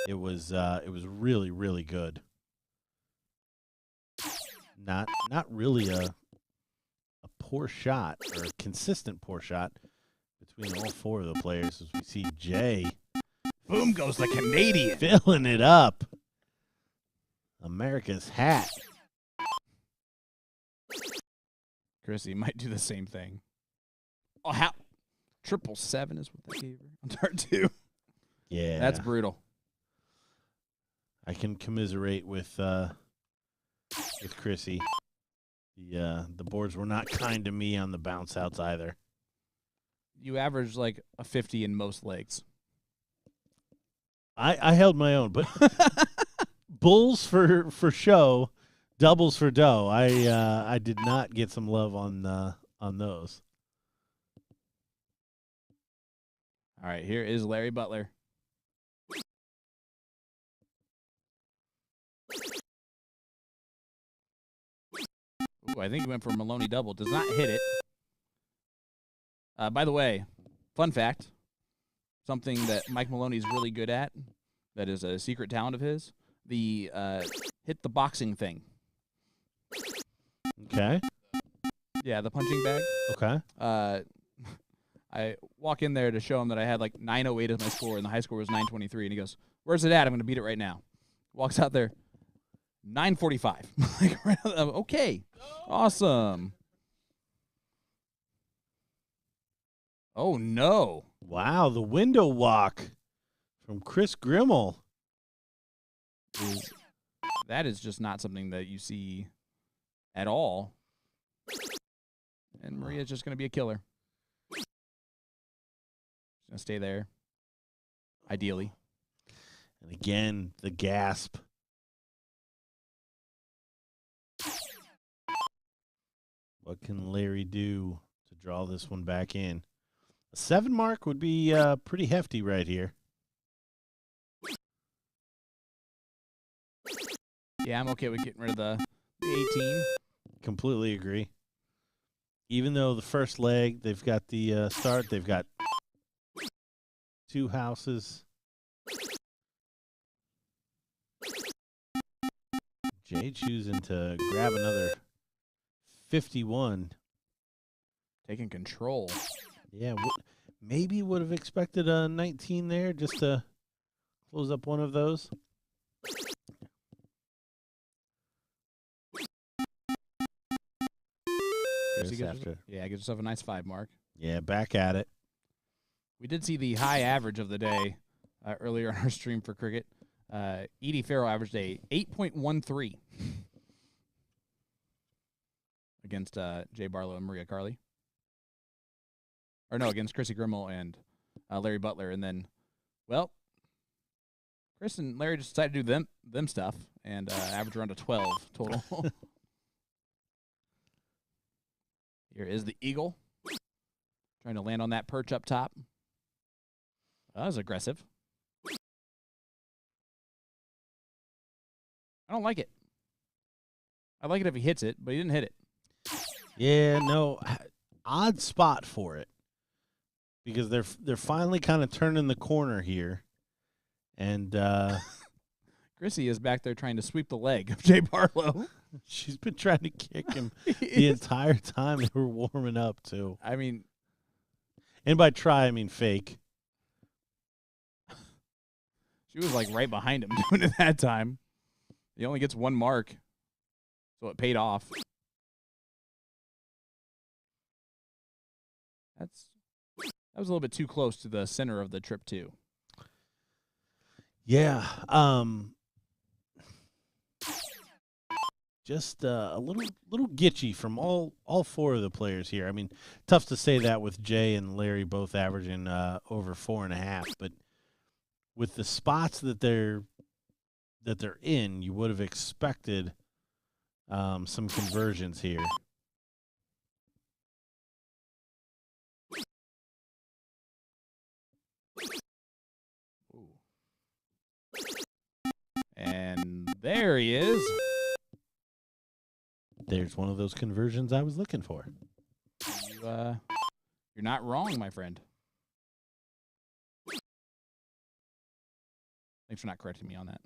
E: It was really, really good. Not really a poor shot or a consistent poor shot between all 4 of the players as we see Jay
D: Boom goes the Canadian.
E: filling it up. America's hat.
D: Chrissy might do the same thing. Oh, how? 777 is what they gave her on dart 2.
E: Yeah.
D: That's brutal.
E: I can commiserate with Chrissy. The boards were not kind to me on the bounce outs either.
D: You average like a 50 in most legs.
E: I held my own, but bulls for show, doubles for dough. I did not get some love on those.
D: All right, here is Larry Butler. Ooh, I think he went for Maloney double. Does not hit it. By the way, fun fact, something that Mike Maloney is really good at, that is a secret talent of his, the hit the boxing thing.
E: Okay.
D: Yeah, the punching bag.
E: Okay.
D: I walk in there to show him that I had like 908 as my score, and the high score was 923. And he goes, "Where's it at? I'm going to beat it right now." Walks out there, 945. Like, okay, awesome. Oh no!
E: Wow, the window walk from Chris Grimmel.
D: That is just not something that you see at all. And Maria's just going to be a killer. She's going to stay there, ideally.
E: And again, the gasp. What can Larry do to draw this one back in? A 7 mark would be pretty hefty right here.
D: Yeah, I'm okay with getting rid of the 18.
E: Completely agree. Even though the first leg, they've got the start, they've got 2 houses. Jay choosing to grab another 51.
D: Taking control.
E: Yeah, maybe would have expected a 19 there just to close up one of those.
D: Yeah, gives yourself a nice 5 mark.
E: Yeah, back at it.
D: We did see the high average of the day earlier on our stream for cricket. Edie Farrell averaged a 8.13 against Jay Barlow and Maria Carley. Or no, against Chrissy Grimmel and Larry Butler. And then, well, Chris and Larry just decided to do them stuff and average around a 12 total. Here is the Eagle. Trying to land on that perch up top. That was aggressive. I don't like it. I like it if he hits it, but he didn't hit it.
E: Yeah, no, odd spot for it because they're finally kind of turning the corner here, and
D: Chrissy is back there trying to sweep the leg of Jay Barlow.
E: she's been trying to kick him the entire time they were warming up too.
D: I mean,
E: and by try I mean fake.
D: she was like right behind him doing it that time. He only gets 1 mark, so it paid off. That was a little bit too close to the center of the trip too.
E: Yeah, just a little gitchy from all 4 of the players here. I mean, tough to say that with Jay and Larry both averaging over 4.5, but with the spots that they're in, you would have expected some conversions here.
D: Ooh. And there he is.
E: There's one of those conversions I was looking for.
D: You're not wrong, my friend. Thanks for not correcting me on that.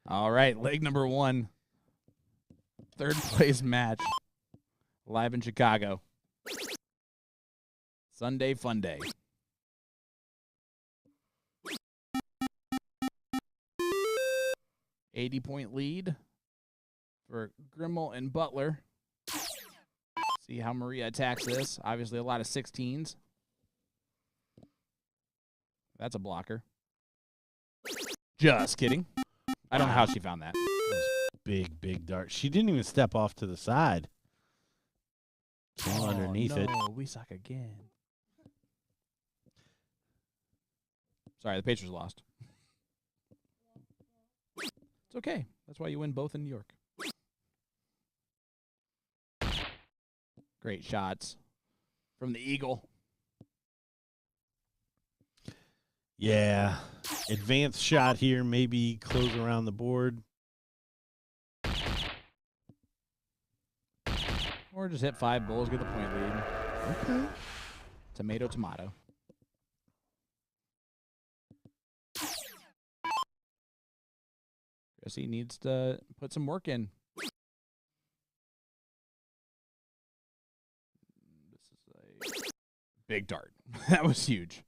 D: All right, leg number 1. 3rd place match. Live in Chicago. Sunday fun day. $80-point lead for Grimmel and Butler. See how Maria attacks this. Obviously a lot of 16s. That's a blocker. Just kidding. I don't know how she found that.
E: Big dart. She didn't even step off to the side. Came underneath it.
D: Oh, we suck again. Sorry, the Pacers lost. It's okay. That's why you win both in New York. Great shots from the Eagle.
E: Yeah. Advanced shot here, maybe close around the board.
D: Or just hit 5 bowls, get the point lead.
E: Okay.
D: Tomato. Guess he needs to put some work in. This is a big dart. That was huge.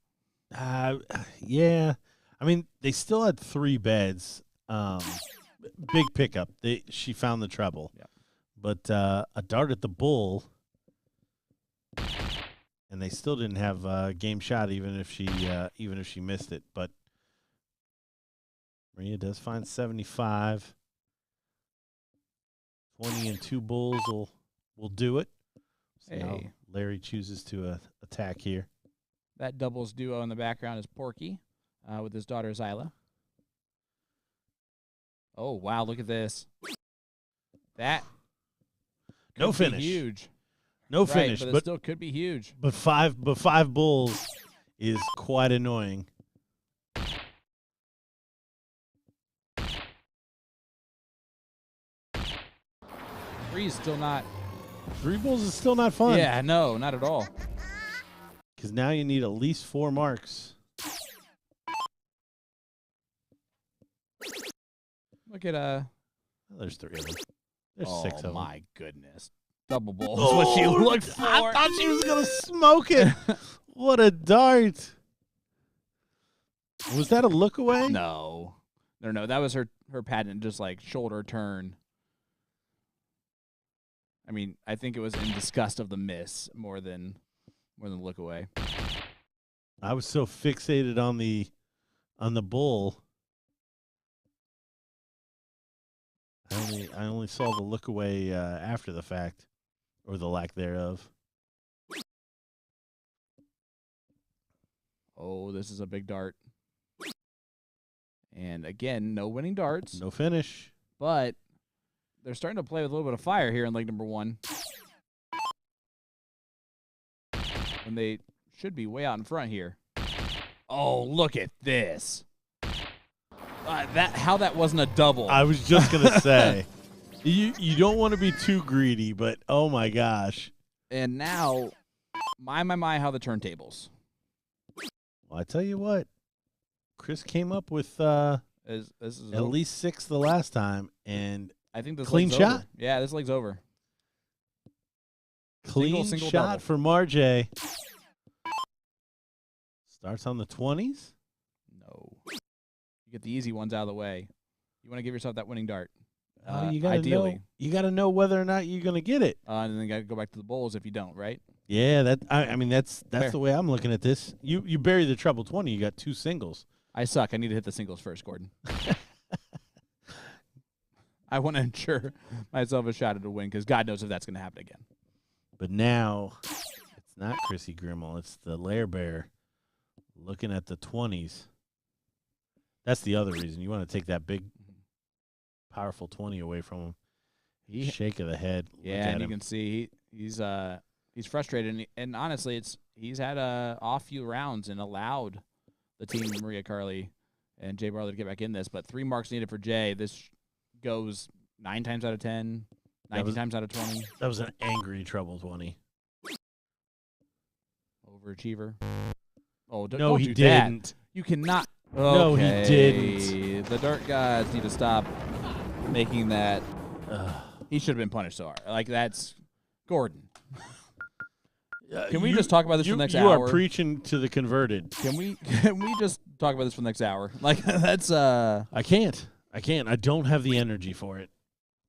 E: Yeah. I mean, they still had 3 beds. Big pickup. She found the treble.
D: Yep.
E: But a dart at the bull, and they still didn't have a game shot, even if she missed it. But Maria does find 75. 20 and 2 bulls will do it. So now Larry chooses to attack here.
D: That doubles duo in the background is Porky with his daughter Zyla. Oh, wow, look at this. That
E: No
D: could be
E: finish.
D: huge.
E: No finish,
D: but it
E: but
D: still could be huge.
E: But five bulls is quite annoying.
D: Three's still not.
E: 3 bulls is still not fun.
D: Yeah, no, not at all.
E: Because now you need at least 4 marks.
D: Look at
E: Oh, there's 3 of them. There's 6 of them.
D: Oh my goodness. Double bowl is what she looked for.
E: I thought she was going to smoke it. What a dart. Was that a look away?
D: No. That was her patent, just like shoulder turn. I mean, I think it was in disgust of the miss more than look away.
E: I was so fixated on the bull. I only saw the look away after the fact, or the lack thereof.
D: Oh, this is a big dart. And again, no winning darts.
E: No finish.
D: But they're starting to play with a little bit of fire here in leg number 1. And they should be way out in front here. Oh, look at this. How that wasn't a double.
E: I was just going to say, you don't want to be too greedy, but oh my gosh.
D: And now, my, how the turntables.
E: Well, I tell you what, Chris came up with
D: This is
E: at least 6 the last time, and
D: I think this
E: clean
D: leg's
E: shot.
D: over. Yeah, this leg's over.
E: clean
D: single
E: shot
D: double.
E: for Marjay. Starts on the 20s.
D: No. You get the easy ones out of the way. You want to give yourself that winning dart.
E: You gotta
D: ideally.
E: know. You got to know whether or not you're going to get it.
D: And then got to go back to the bowls if you don't, right?
E: Yeah, I mean that's
D: Fair.
E: the way I'm looking at this. You bury the treble 20, you got 2 singles.
D: I suck. I need to hit the singles first, Gordon. I want to ensure myself a shot at a win because God knows if that's going to happen again.
E: But now it's not Chrissy Grimmel, it's the Lair Bear looking at the 20s. That's the other reason. You want to take that big, powerful 20 away from him. Shake of the head.
D: Yeah, and you can see he's frustrated, and honestly, he's had off few rounds and allowed the team, Maria Carly and Jay Barlow, to get back in this. But 3 marks needed for Jay. This goes 9 times out of 10, 19 times out of 20.
E: That was an angry treble 20.
D: Overachiever. Oh,
E: No,
D: don't
E: he
D: do
E: didn't.
D: that. You cannot.
E: No, he
D: Okay.
E: didn't.
D: The dart gods need to stop making that.
E: Ugh.
D: He should have been punished so hard. Like, that's Gordon. Can we just talk about this for the next
E: You
D: hour?
E: are preaching to the converted.
D: Can we just talk about this for the next hour? Like, that's
E: I can't. I don't have the energy for it.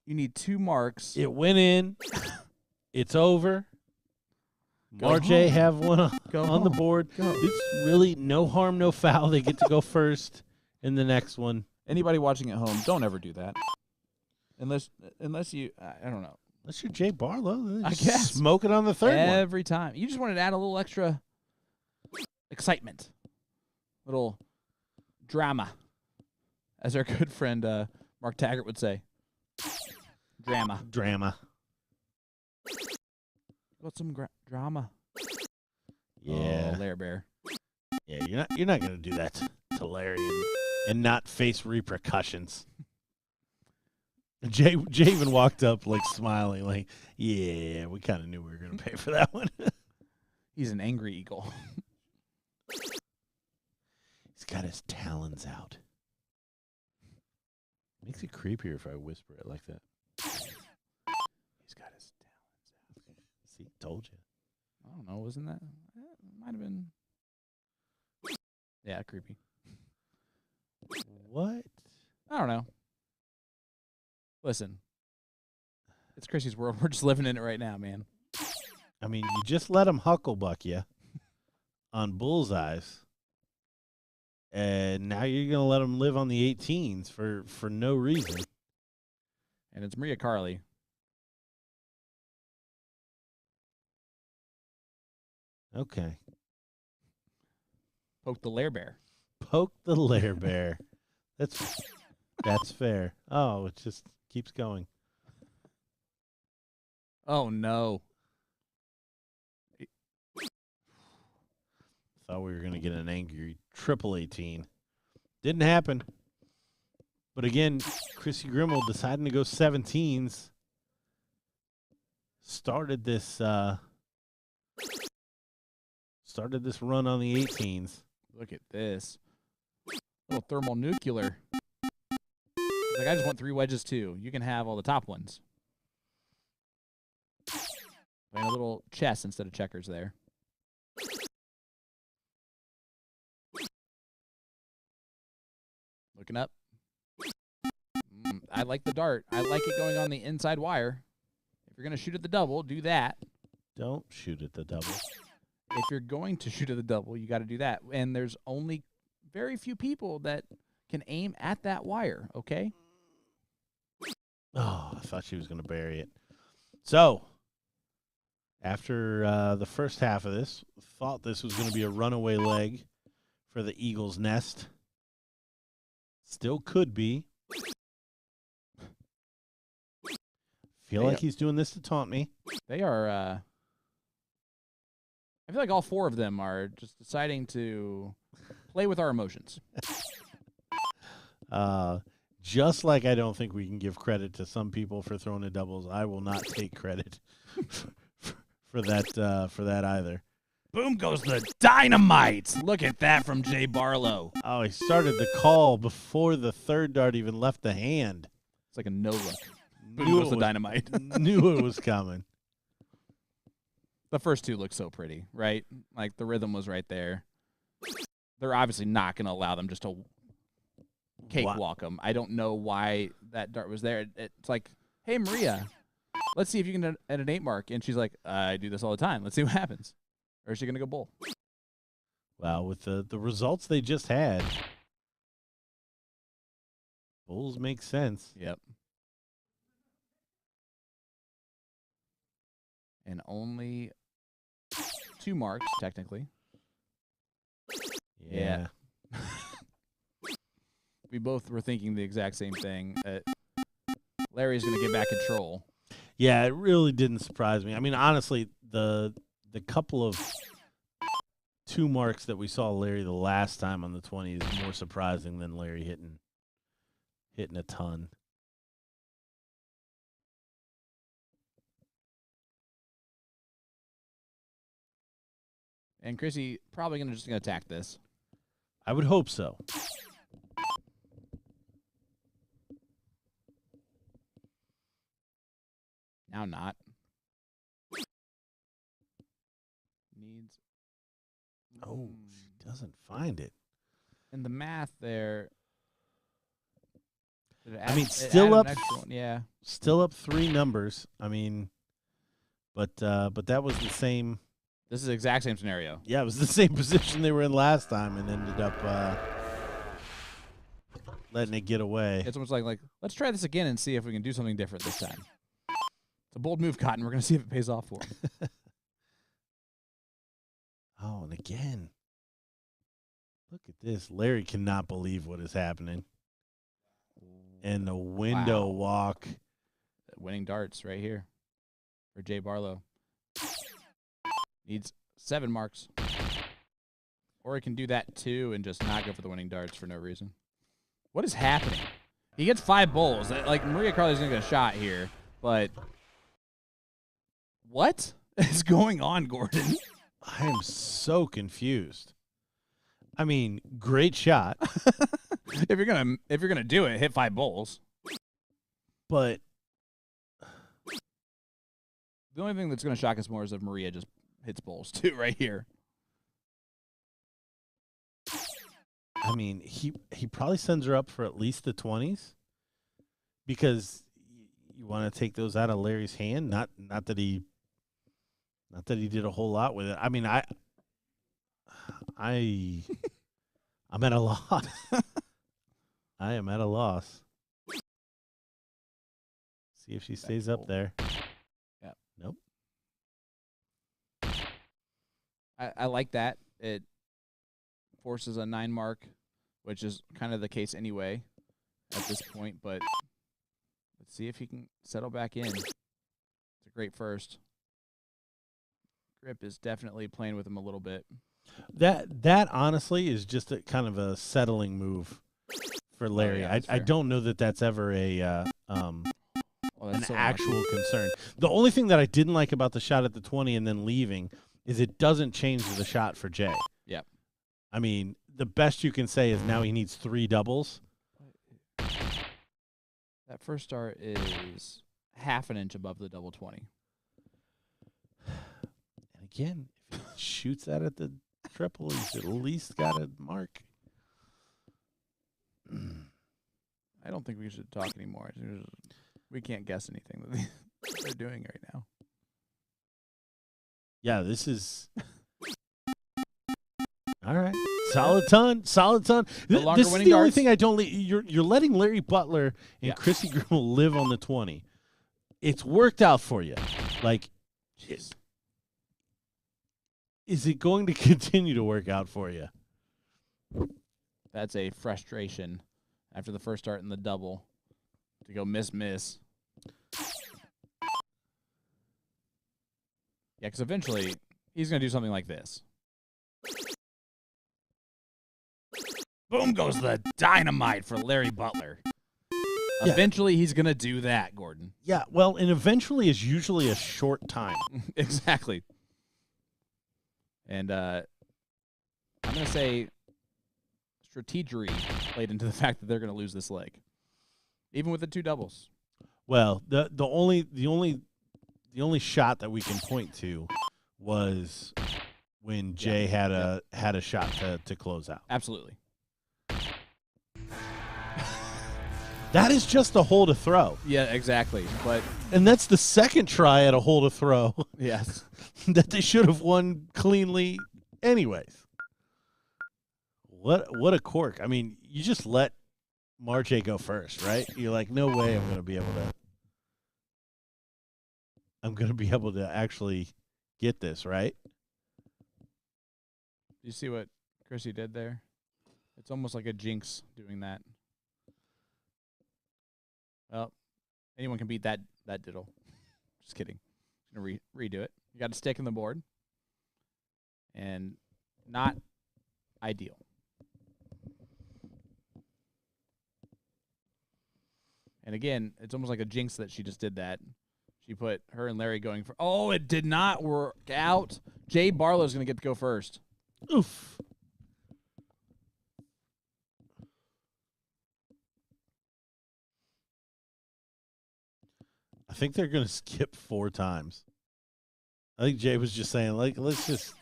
D: you need 2 marks.
E: It went in. It's over.
D: Go
E: Marjay
D: home.
E: have one on the
D: home.
E: board. It's really no harm, no foul. They get to go first in the next one.
D: Anybody watching at home, don't ever do that. Unless you, I don't know.
E: Unless you're Jay Barlow.
D: I guess.
E: Smoke it on the third one.
D: Every time. You just wanted to add a little extra excitement. Little drama. As our good friend Mark Taggart would say. Drama. Got some drama.
E: Yeah.
D: Oh, Lair Bear.
E: Yeah, you're not going to do that to Larry and not face repercussions. Jay even walked up like smiling, like, yeah, we kind of knew we were going to pay for that one.
D: He's an angry eagle.
E: He's got his talons out. Makes it creepier if I whisper it like that.
D: He's got his talons out.
E: See, told you.
D: I don't know. Wasn't that? Might have been. Yeah, creepy.
E: What?
D: I don't know. Listen. It's Chrissy's world. We're just living in it right now, man.
E: I mean, you just let him hucklebuck you on bullseyes, and now you're going to let him live on the 18s for no reason.
D: And it's Maria Carly.
E: Okay.
D: Poke the Lair Bear.
E: Poke the Lair Bear. That's fair. Oh, it just keeps going.
D: Oh, no.
E: Thought we were going to get an angry triple 18. Didn't happen. But again, Chrissy Grimmel deciding to go 17s. Started this run on the 18s.
D: Look at this. Little thermonuclear. Like, I just want 3 wedges too. You can have all the top ones. Playing a little chess instead of checkers there. Looking up. I like the dart. I like it going on the inside wire. If you're going to shoot at the double, do that.
E: Don't shoot at the double.
D: If you're going to shoot at the double, you got to do that. And there's only very few people that can aim at that wire, okay?
E: Oh, I thought she was going to bury it. So, after the first half of this, thought this was going to be a runaway leg for the Eagles' nest. Still could be. Feel like he's doing this to taunt me.
D: They are, I feel like all 4 of them are just deciding to play with our emotions.
E: Just like I don't think we can give credit to some people for throwing the doubles, I will not take credit for that either.
D: Boom goes the dynamite. Look at that from Jay Barlow.
E: Oh, he started the call before the third dart even left the hand.
D: It's like a no-look. Boom
E: Knew
D: goes
E: it
D: the
E: was-
D: dynamite.
E: Knew it was coming.
D: The first 2 look so pretty, right? Like, the rhythm was right there. They're obviously not going to allow them just to cakewalk them. I don't know why that dart was there. It's like, hey, Maria, let's see if you can at an 8 mark. And she's like, I do this all the time. Let's see what happens. Or is she going to go bull?
E: Well, with the results they just had, bulls make sense.
D: Yep. And only 2 marks, technically.
E: Yeah.
D: We both were thinking the exact same thing. Larry's going to get back control.
E: Yeah, it really didn't surprise me. I mean, honestly, the couple of 2 marks that we saw Larry the last time on the 20 is more surprising than Larry hitting a ton.
D: And Chrissy probably just gonna attack this.
E: I would hope so.
D: Now not. Needs.
E: Oh, she doesn't find it.
D: And the math there.
E: Still up.
D: Yeah.
E: Still up 3 numbers. I mean, but that was the same.
D: This is the exact same scenario.
E: Yeah, it was the same position they were in last time, and ended up letting it get away.
D: It's almost like let's try this again and see if we can do something different this time. It's a bold move, Cotton. We're gonna see if it pays off for him.
E: Oh, and again, look at this. Larry cannot believe what is happening. And the window walk.
D: Winning darts right here for Jay Barlow. Needs 7 marks. Or he can do that too and just not go for the winning darts for no reason. What is happening? He gets 5 bowls. Like, Maria Carly's going to get a shot here, but what is going on, Gordon?
E: I am so confused. I mean, great shot,
D: If you're gonna do it, hit 5 bowls.
E: but
D: The only thing that's gonna shock us more is if Maria just hits bowls too right here.
E: I mean, he probably sends her up for at least the 20s because you want to take those out of Larry's hand. Not that he did a whole lot with it. I mean, I'm at a loss. I am at a loss. See if she stays up there.
D: Yeah.
E: Nope.
D: I like that. It forces a 9 mark, which is kind of the case anyway at this point, but let's see if he can settle back in. It's a great first. Grip is definitely playing with him a little bit.
E: That honestly is just a kind of a settling move for Larry.
D: yeah, that's
E: I
D: fair.
E: don't know that that's ever an
D: That's so
E: actual concern. The only thing that I didn't like about the shot at the 20 and then leaving is it doesn't change the shot for Jay.
D: Yep.
E: I mean, the best you can say is now he needs 3 doubles.
D: That first start is half an inch above the double 20.
E: And again, if he shoots that at the triple, he's at least got a mark.
D: I don't think we should talk anymore. We can't guess anything that they're doing right now.
E: Yeah, this is all right. Solid ton.
D: The longer
E: This is
D: winning
E: the only
D: darts.
E: thing I don't. You're letting Larry Butler and
D: Yeah.
E: Chrissy Grimmel live on the 20. It's worked out for you. Like, is it going to continue to work out for you?
D: That's a frustration after the first start in the double to go miss. Yeah, because eventually he's going to do something like this. Boom goes the dynamite for Larry Butler.
E: Yeah.
D: Eventually he's going to do that, Gordon.
E: Yeah. Well, and eventually is usually a short time.
D: Exactly. And I'm going to say strategery played into the fact that they're going to lose this leg, even with the two doubles.
E: Well, the only shot that we can point to was when Jay had a shot to close out.
D: Absolutely.
E: That is just a hole to throw.
D: Yeah, exactly. But
E: And that's the second try at a hole to throw
D: yes,
E: that they should have won cleanly anyways. What a cork. I mean, you just let Marche go first, right? You're like, no way I'm going to be able to actually get this, right?
D: you see what Chrissy did there? It's almost like a jinx doing that. Well, anyone can beat that diddle. Just kidding. Just gonna redo it. You got a stick in the board, and not ideal. And again, it's almost like a jinx that she just did that. She put her and Larry going for. Oh, it did not work out. Jay Barlow's gonna get to go first.
E: Oof. I think they're going to skip 4 times. I think Jay was just saying, like, let's just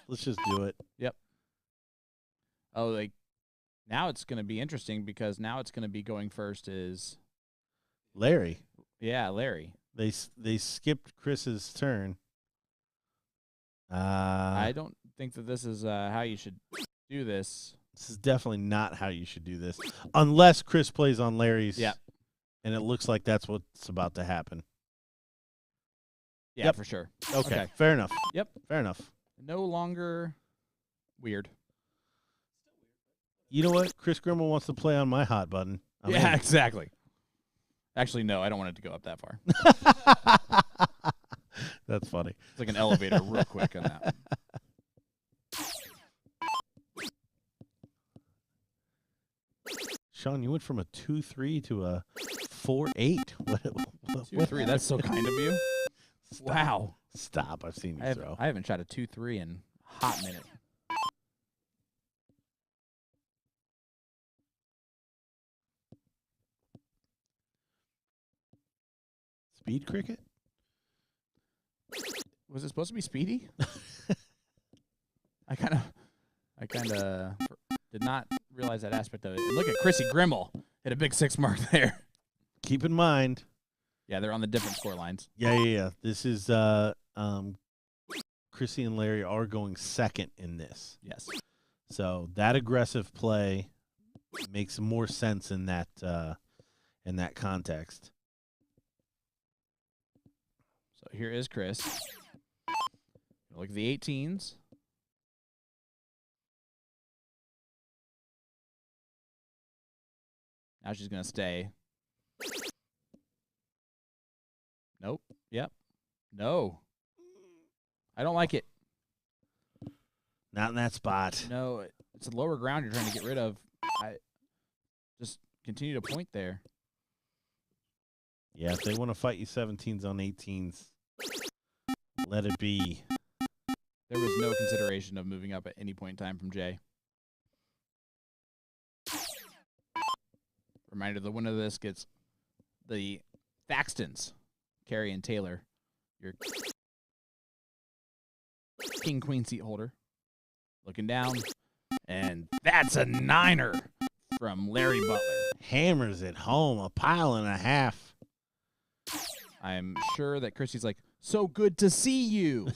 E: do it.
D: Oh, like now it's gonna be interesting because now it's gonna be going first is
E: Larry.
D: Larry.
E: They skipped Chris's turn.
D: I don't think that this is how you should do this.
E: This is definitely not how you should do this, unless Chris plays on Larry's.
D: Yeah.
E: And it looks like that's what's about to happen.
D: Yeah,
E: Yep.
D: for sure.
E: Okay. Fair enough.
D: Yep.
E: Fair enough.
D: No longer weird.
E: You know what? Chris Grimmel wants to play on my hot button. I'm
D: yeah,
E: in.
D: exactly. Actually, no, I don't want it to go up that far.
E: That's funny.
D: It's like an elevator real quick on that one.
E: Sean, you went from a 2-3 to a 4-8. What,
D: 2-3, that's so kind of you.
E: Stop.
D: Wow.
E: Stop. I've seen you throw.
D: I haven't shot a 2-3 in a hot minute.
E: Speed cricket?
D: Was it supposed to be speedy? I kind of did not realize that aspect of it. And look at Chrissy Grimmel hit a big 6 mark there.
E: Keep in mind.
D: Yeah, they're on the different score lines.
E: Yeah. This is Chrissy and Larry are going second in this.
D: Yes.
E: So that aggressive play makes more sense in that context.
D: So here is Chris. Look at the 18s. Now she's going to stay. Nope. Yep. No. I don't like it.
E: Not in that spot.
D: No, it's a lower ground you're trying to get rid of. I just continue to point there.
E: Yeah, if they want to fight you 17s on 18s, let it be.
D: There was no consideration of moving up at any point in time from Jay. Reminder, the winner of this gets the Thaxtons, Carrie and Taylor, your king queen seat holder, looking down, and that's a 9er from Larry Butler.
E: Hammers it home, a pile and a half.
D: I'm sure that Chrissy's like, so good to see you.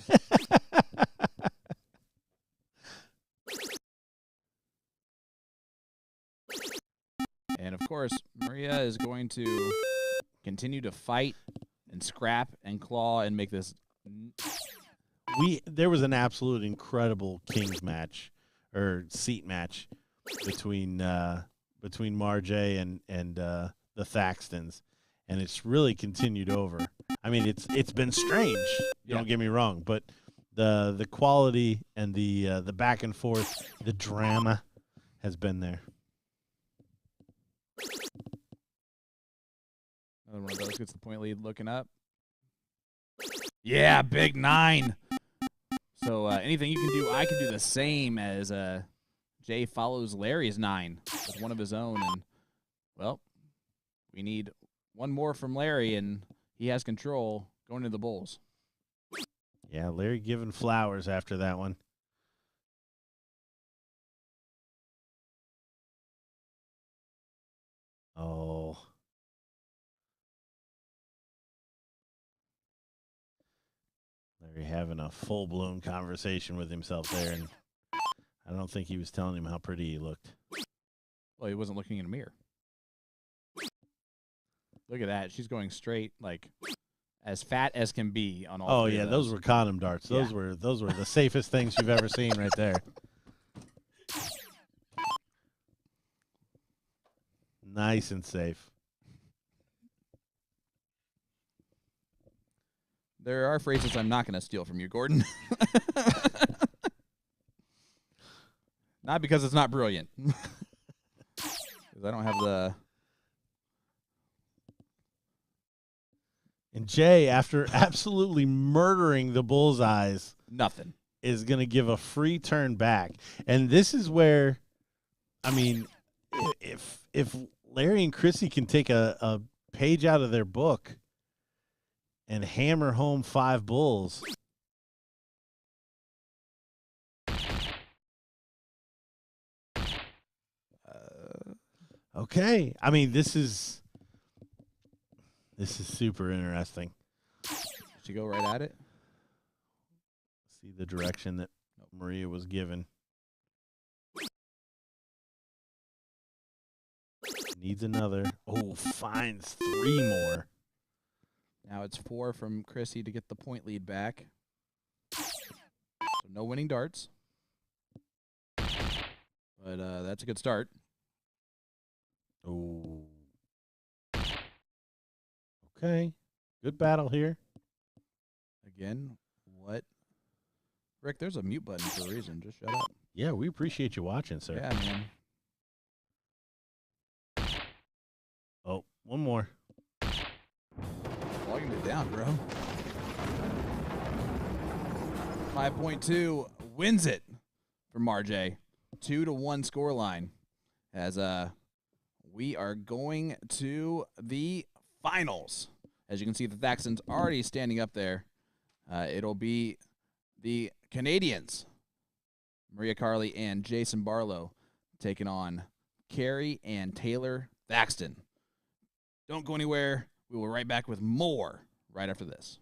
D: And of course, Maria is going to continue to fight and scrap and claw and make this.
E: There was an absolute incredible Kings match or seat match between Marjay and the Thaxtons, and it's really continued over. I mean, it's been strange. Don't get me wrong, but the quality and the back and forth, the drama has been there.
D: Another one of those gets the point lead looking up. Yeah, big 9. So anything you can do, I can do the same as Jay follows Larry's 9 with one of his own. And, well, we need one more from Larry, and he has control going into the Bulls.
E: Yeah, Larry giving flowers after that one. Oh. Larry having a full-blown conversation with himself there, and I don't think he was telling him how pretty he looked.
D: Well, he wasn't looking in a mirror. Look at that. She's going straight, like, as fat as can be on all three of
E: those were condom darts. Those were the safest things you've ever seen right there. Nice and safe.
D: There are phrases I'm not going to steal from you, Gordon. Not because it's not brilliant. Because I don't have the...
E: And Jay, after absolutely murdering the Bullseyes,
D: Nothing.
E: is going to give a free turn back. And this is where, I mean, if Larry and Chrissy can take a page out of their book and hammer home 5 bulls. Okay. I mean, this is super interesting.
D: Did you go right at it?
E: See the direction that Maria was given. Needs another. Oh, finds 3 more.
D: Now it's 4 from Chrissy to get the point lead back. So no winning darts. But that's a good start.
E: Oh. Okay. Good battle here.
D: Again, what? Rick, there's a mute button for a reason. Just shut up.
E: Yeah, we appreciate you watching, sir.
D: Yeah, man.
E: Oh, one more.
D: Logging it down, bro. 5.2 wins it for Marjay. 2-1 scoreline. As we are going to the finals. As you can see, the Thaxtons already standing up there. It'll be the Canadians, Maria Carley and Jason Barlow, taking on Carrie and Taylor Thaxton. Don't go anywhere. We will be right back with more right after this.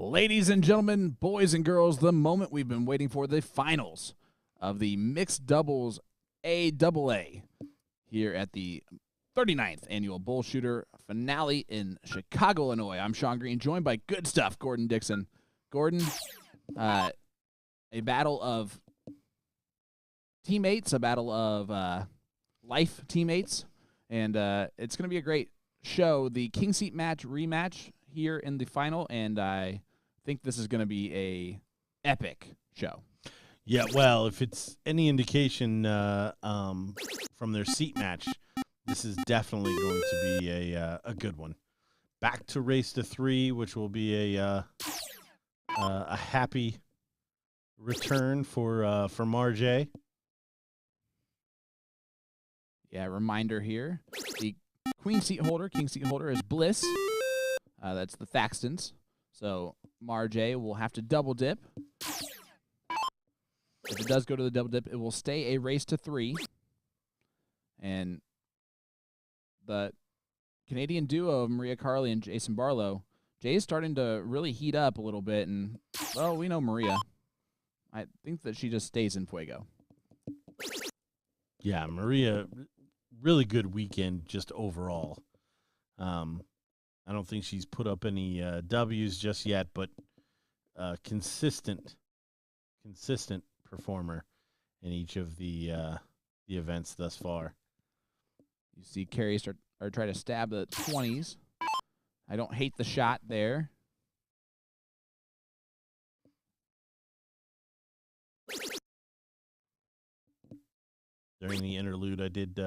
D: Ladies and gentlemen, boys and girls, the moment we've been waiting for, the finals of the mixed doubles AAA here at the 39th annual BullShooter finale in Chicago, Illinois. I'm Sean Green, joined by good stuff, Gordon Dixon. Gordon, a battle of teammates, a battle of life teammates, and it's going to be a great show. The King Seat match rematch here in the final, and I think this is going to be a epic show.
E: Yeah, well, if it's any indication from their seat match, this is definitely going to be a good one. Back to race to 3, which will be a happy return for Marjay.
D: Yeah, reminder here. The king seat holder is Bliss. That's the Thaxtons. So Marjay will have to double dip. If it does go to the double dip, it will stay a race to 3. And the Canadian duo of Maria Carley and Jason Barlow, Jay is starting to really heat up a little bit. And, well, we know Maria. I think that she just stays in Fuego.
E: Yeah, Maria, really good weekend just overall. I don't think she's put up any W's just yet, but consistent performer in each of the events thus far.
D: You see Carey try to stab the 20s. I don't hate the shot there.
E: During the interlude, I did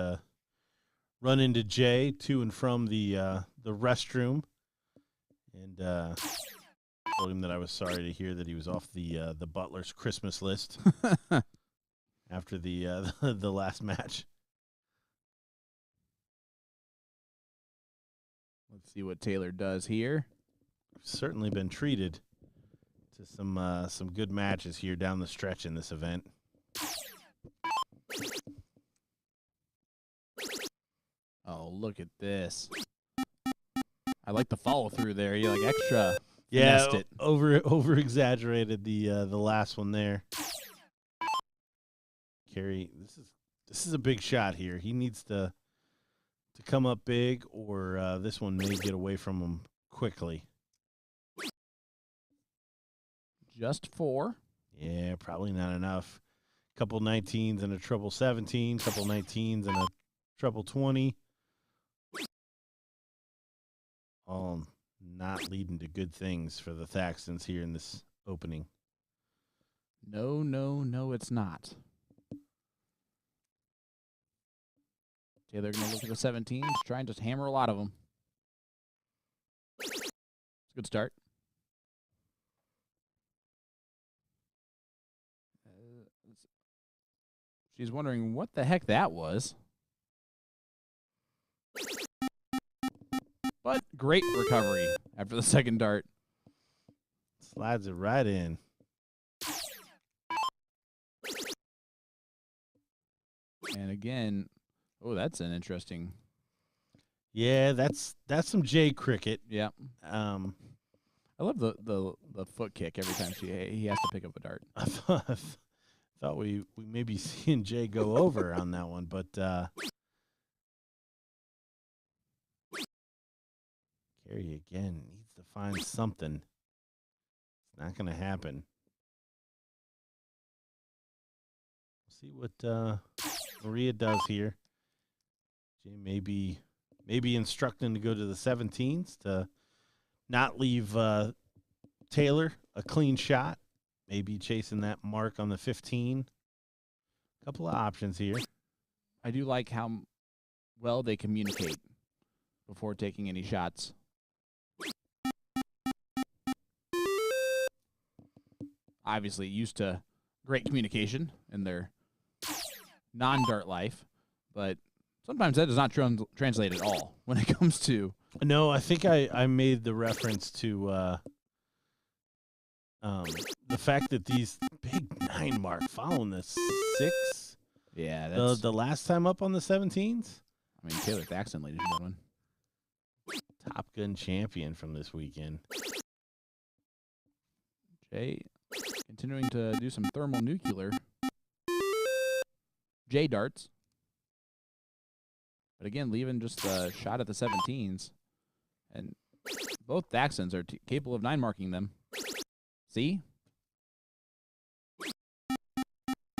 E: run into Jay to and from the restroom, and told him that I was sorry to hear that he was off the Butler's Christmas list after the last match.
D: Let's see what Taylor does here.
E: Certainly been treated to some good matches here down the stretch in this event.
D: Oh, look at this. I like the follow through there. You like extra
E: Yeah,
D: finessed it.
E: over exaggerated the last one there. Carey, this is a big shot here. He needs to come up big, or this one may get away from him quickly.
D: Just 4.
E: Yeah, probably not enough. Couple 19s and a treble 17, couple 19s and a treble 20. All not leading to good things for the Thaxtons here in this opening.
D: No, it's not. Taylor going to look at the 17s, try and just hammer a lot of them. It's a good start. She's wondering what the heck that was. But great recovery after the second dart.
E: Slides it right in.
D: And again, oh, that's an interesting.
E: Yeah, that's some Jay cricket.
D: Yeah.
E: I
D: I love the foot kick every time he has to pick up a dart.
E: thought we may be seeing Jay go over on that one, but Carey again needs to find something. It's not going to happen. We'll see what Maria does here. Jay may be instructing to go to the 17s to not leave Taylor a clean shot. Maybe chasing that mark on the 15. Couple of options here.
D: I do like how well they communicate before taking any shots. Obviously used to great communication in their non-dart life, but sometimes that does not translate at all when it comes to.
E: No, I think I made the reference to the fact that these big 9 mark following the 6.
D: Yeah, that's
E: The last time up on the 17s.
D: I mean, Taylor Thaxton, ladies and gentlemen.
E: Top Gun champion from this weekend.
D: Jay continuing to do some thermonuclear. J darts. But again, leaving just a shot at the 17s. And both Thaxtons are capable of 9 marking them. See?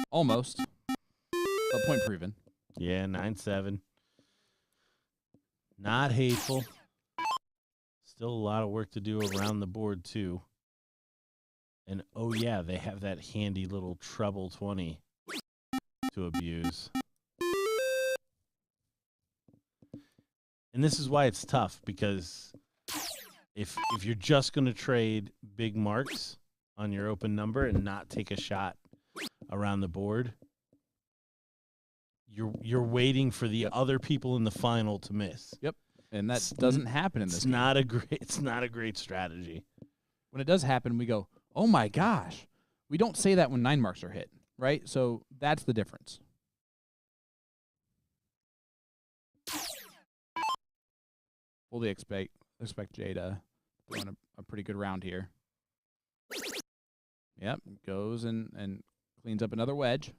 D: Almost. But point proven.
E: Yeah, 9-7. Not hateful. Still a lot of work to do around the board, too. And, oh, yeah, they have that handy little treble 20 to abuse. And this is why it's tough, because if you're just going to trade big marks on your open number and not take a shot around the board, you're waiting for the other people in the final to miss.
D: Yep. And that doesn't happen in this game.
E: It's not a great strategy.
D: When it does happen, we go, oh my gosh. We don't say that when 9 marks are hit, right? So that's the difference. Fully expect Jay to run a pretty good round here. Yep, goes and cleans up another wedge.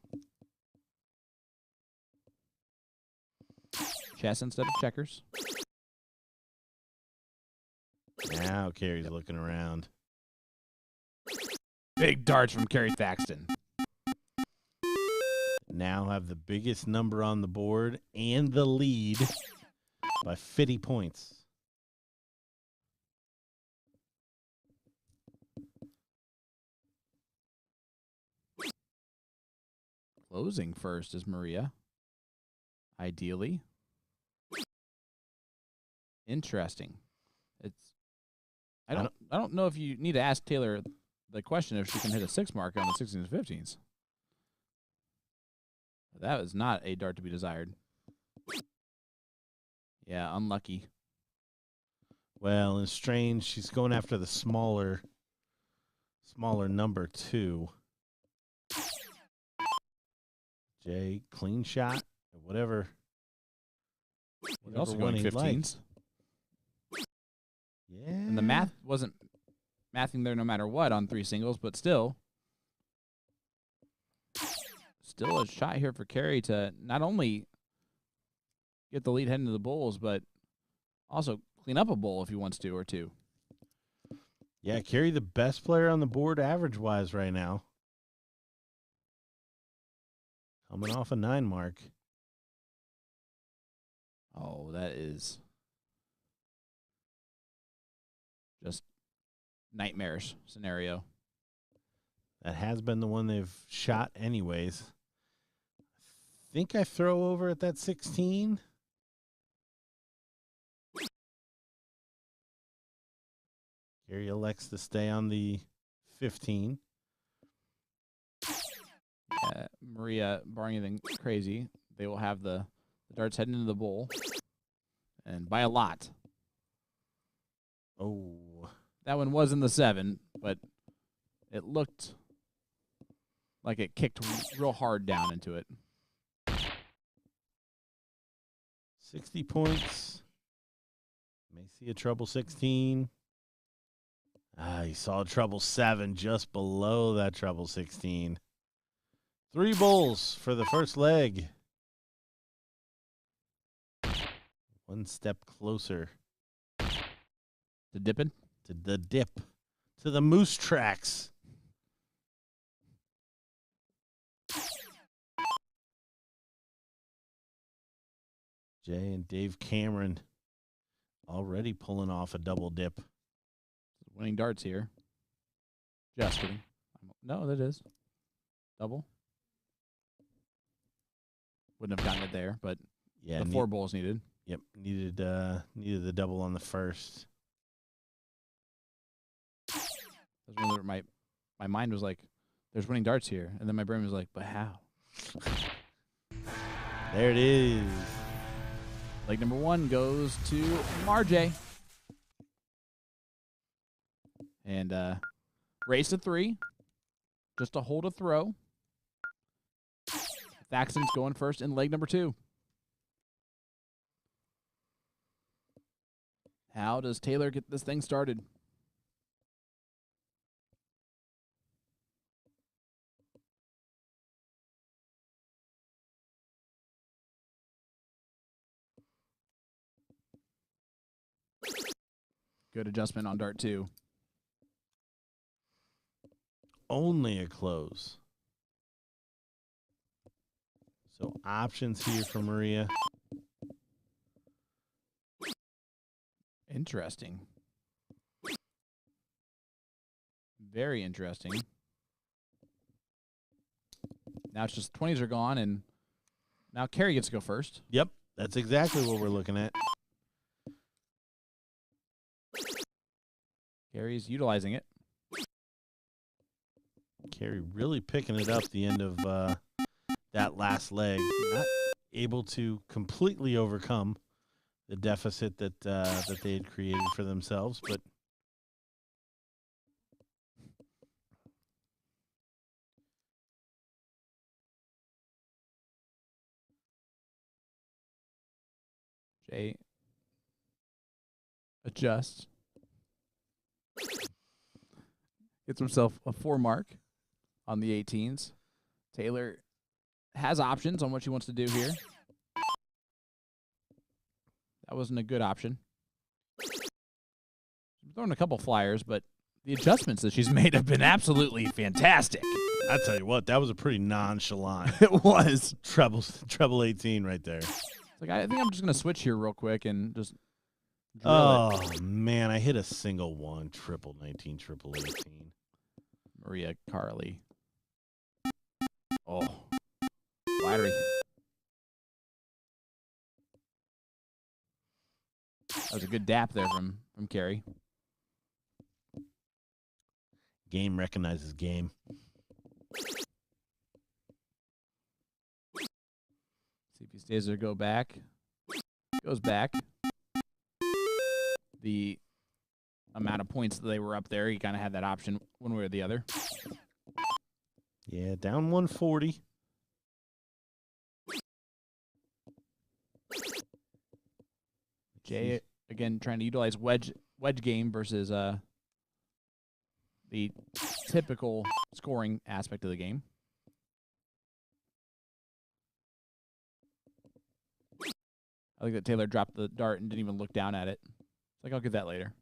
D: Chess instead of checkers.
E: Now Carey's looking around.
D: Big darts from Kerry Thaxton.
E: Now have the biggest number on the board and the lead by 50 points.
D: Closing first is Maria. Ideally. Interesting. I don't know if you need to ask Taylor the question if she can hit a 6 mark on the 16s and 15s. That is not a dart to be desired. Yeah, unlucky.
E: Well, it's strange. She's going after the smaller number 2. Jay, clean shot, whatever.
D: He's also going 15s.
E: Yeah.
D: And the math wasn't mathing there no matter what on 3 singles, but still a shot here for Kerry to not only get the lead heading to the bowls, but also clean up a bowl if he wants to, or 2.
E: Yeah, Kerry the best player on the board average-wise right now. Coming off a 9 mark.
D: Oh, that is just nightmarish scenario.
E: That has been the one they've shot anyways. I think I throw over at that 16. Kerry elects to stay on the 15.
D: Maria, barring anything crazy, they will have the darts heading into the bowl, and by a lot.
E: Oh.
D: That one was in the 7, but it looked like it kicked real hard down into it.
E: 60 points. May see a treble 16. You saw a treble 7 just below that treble 16. 3 bowls for the first leg. One step closer.
D: To dipping?
E: To the dip. To the moose tracks. Jay and Dave Cameron already pulling off a double dip.
D: Winning darts here. Just kidding. No, that is. Double. Wouldn't have gotten it there, but
E: yeah,
D: the 4 bowls needed.
E: Yep, needed the double on the first.
D: That's when my mind was like, there's winning darts here. And then my brain was like, but how?
E: There it is.
D: Leg number 1 goes to Marjay. And race to 3. Just to hold a throw. Thaxton's going first in leg number 2. How does Taylor get this thing started? Good adjustment on dart 2.
E: Only a close. So options here for Maria.
D: Interesting. Very interesting. Now it's just 20s are gone, and now Carrie gets to go first.
E: Yep, that's exactly what we're looking at.
D: Carrie's utilizing it.
E: Carrie really picking it up the end of that last leg. Not able to completely overcome the deficit that that they had created for themselves, but
D: Jay adjusts. Gets himself a 4 mark on the 18s. Taylor has options on what she wants to do here. That wasn't a good option. She's thrown a couple flyers, but the adjustments that she's made have been absolutely fantastic.
E: I tell you what, that was a pretty nonchalant
D: It was.
E: treble 18 right there.
D: It's like, I think I'm just going to switch here real quick and just drill it.
E: Oh man, I hit a single one, triple 19, triple 18.
D: Maria Carley. Oh, flattery. That was a good dap there from Carrie.
E: Game recognizes game.
D: See if he stays there, go back. Goes back. The amount of points that they were up there, he kind of had that option one way or the other.
E: Yeah, down 140.
D: Jay, again, trying to utilize wedge game versus the typical scoring aspect of the game. I think that Taylor dropped the dart and didn't even look down at it. It's like, I'll get that later.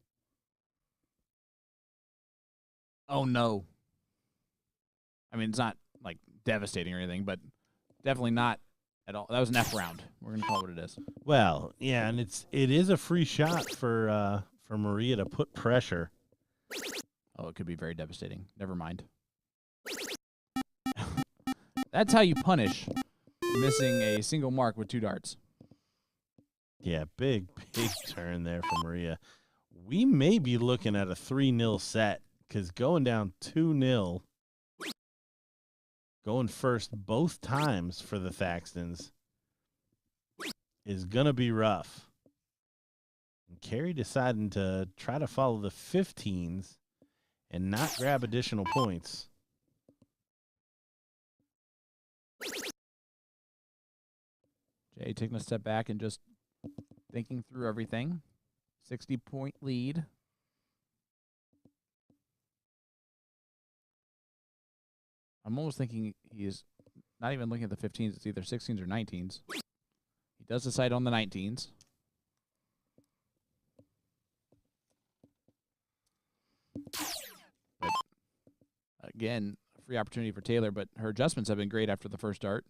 D: Oh, no. I mean, it's not, like, devastating or anything, but definitely not at all. That was an F round. We're going to call it what it is.
E: Well, yeah, and it is a free shot for Maria to put pressure.
D: Oh, it could be very devastating. Never mind. That's how you punish missing a single mark with 2 darts.
E: Yeah, big turn there for Maria. We may be looking at a 3-0 set because going down 2-0, going first both times for the Thaxtons is going to be rough. And Carrie deciding to try to follow the 15s and not grab additional points.
D: Jay taking a step back and just thinking through everything. 60-point lead. I'm almost thinking he is not even looking at the 15s. It's either 16s or 19s. He does decide on the 19s. But again, a free opportunity for Taylor, but her adjustments have been great after the first dart.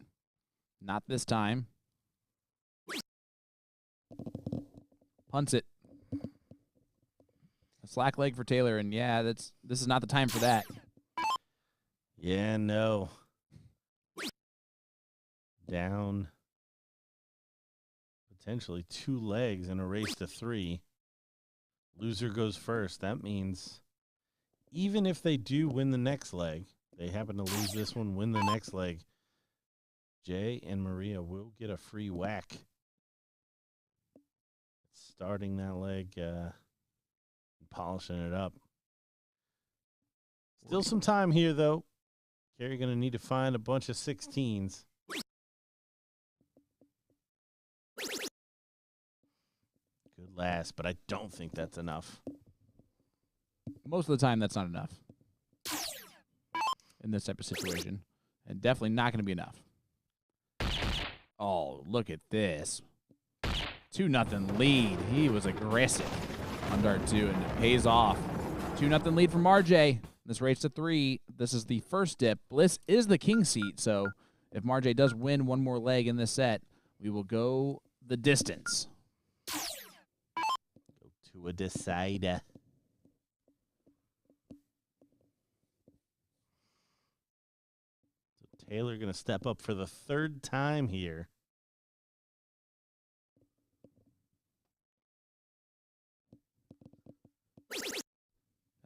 D: Not this time. Punts it. A slack leg for Taylor, and yeah, this is not the time for that.
E: Yeah, no. Down potentially 2 legs in a race to 3. Loser goes first. That means even if they do win the next leg, they happen to lose this one, win the next leg, Jay and Maria will get a free whack. Starting that leg, polishing it up. Still some time here, though. Carrie going to need to find a bunch of 16s. Good last, but I don't think that's enough.
D: Most of the time, that's not enough in this type of situation, and definitely not going to be enough. Oh, look at this. 2-0 lead. He was aggressive on dart 2, and it pays off. 2-0 lead from RJ. This race to 3. This is the first dip. Bliss is the king seat, so if RJ does win one more leg in this set, we will go the distance.
E: Go to a decider. So Taylor going to step up for the third time here.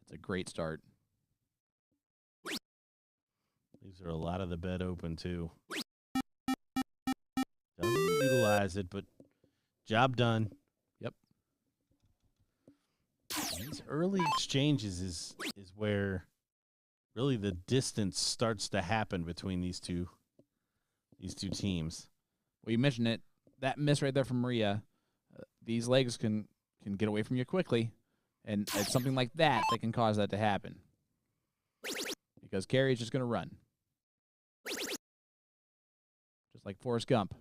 D: That's a great start.
E: These are a lot of the bed open, too. Doesn't utilize it, but job done.
D: Yep.
E: These early exchanges is where really the distance starts to happen between these two teams.
D: Well, you mentioned it. That miss right there from Maria. These legs can get away from you quickly, and it's something like that that can cause that to happen. Because Carrie's just going to run. Just like Forrest Gump.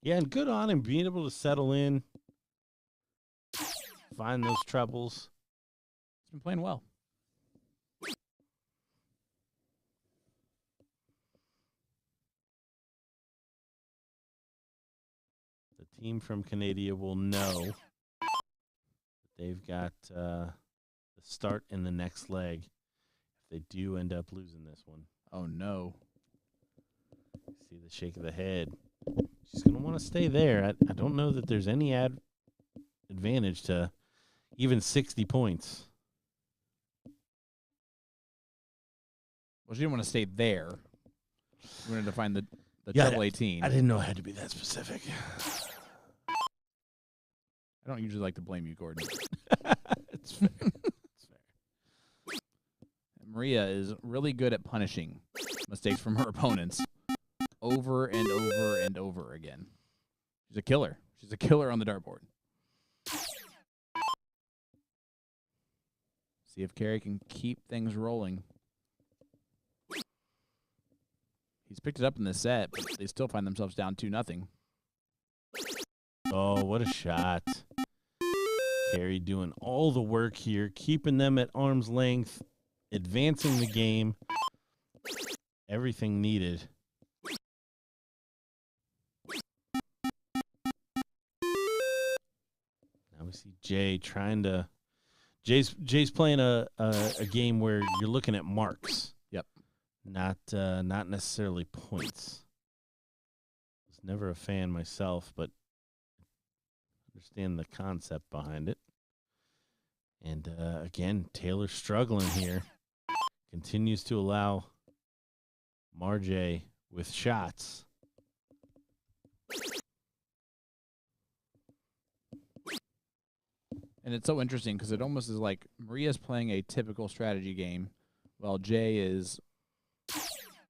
E: Yeah, and good on him being able to settle in, find those troubles.
D: He's been playing well.
E: The team from Canada will know that they've got the start in the next leg if they do end up losing this one.
D: Oh, no.
E: See the shake of the head. She's going to want to stay there. I don't know that there's any advantage to even 60 points.
D: Well, she didn't want to stay there. She wanted to find the
E: Yeah,
D: double 18.
E: I didn't know it had to be that specific.
D: I don't usually like to blame you, Gordon.
E: It's fair. It's fair.
D: Maria is really good at punishing mistakes from her opponents over and over and over again. She's a killer. She's a killer on the dartboard. See if Carrie can keep things rolling. He's picked it up in this set, but they still find themselves down 2-0.
E: Oh, what a shot. Carrie doing all the work here, keeping them at arm's length, advancing the game. Everything needed. Now we see Jay trying to... Jay's playing a game where you're looking at marks.
D: Yep.
E: Not necessarily points. Was never a fan myself, but understand the concept behind it. And again, Taylor struggling here. Continues to allow Marjay with shots.
D: And it's so interesting because it almost is like Maria's playing a typical strategy game while Jay is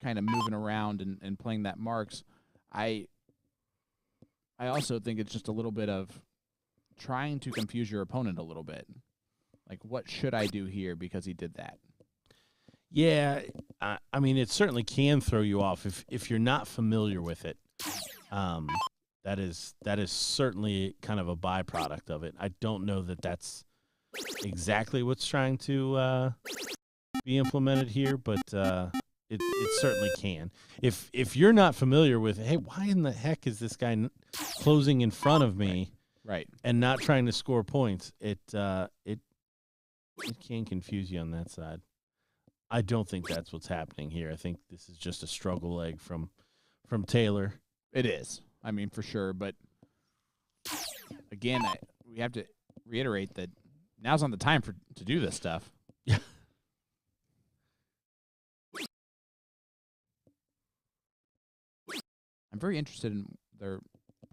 D: kind of moving around and playing that marks. I also think it's just a little bit of trying to confuse your opponent a little bit. Like, what should I do here because he did that?
E: Yeah, I mean, it certainly can throw you off if you're not familiar with it. That is certainly kind of a byproduct of it. I don't know that that's exactly what's trying to be implemented here, but it certainly can. If you're not familiar with, hey, why in the heck is this guy closing in front of me,
D: Right.
E: and not trying to score points, it can confuse you on that side. I don't think that's what's happening here. I think this is just a struggle leg from Taylor.
D: It is. I mean, for sure. But, again, we have to reiterate that now's not the time to do this stuff.
E: Yeah.
D: I'm very interested in their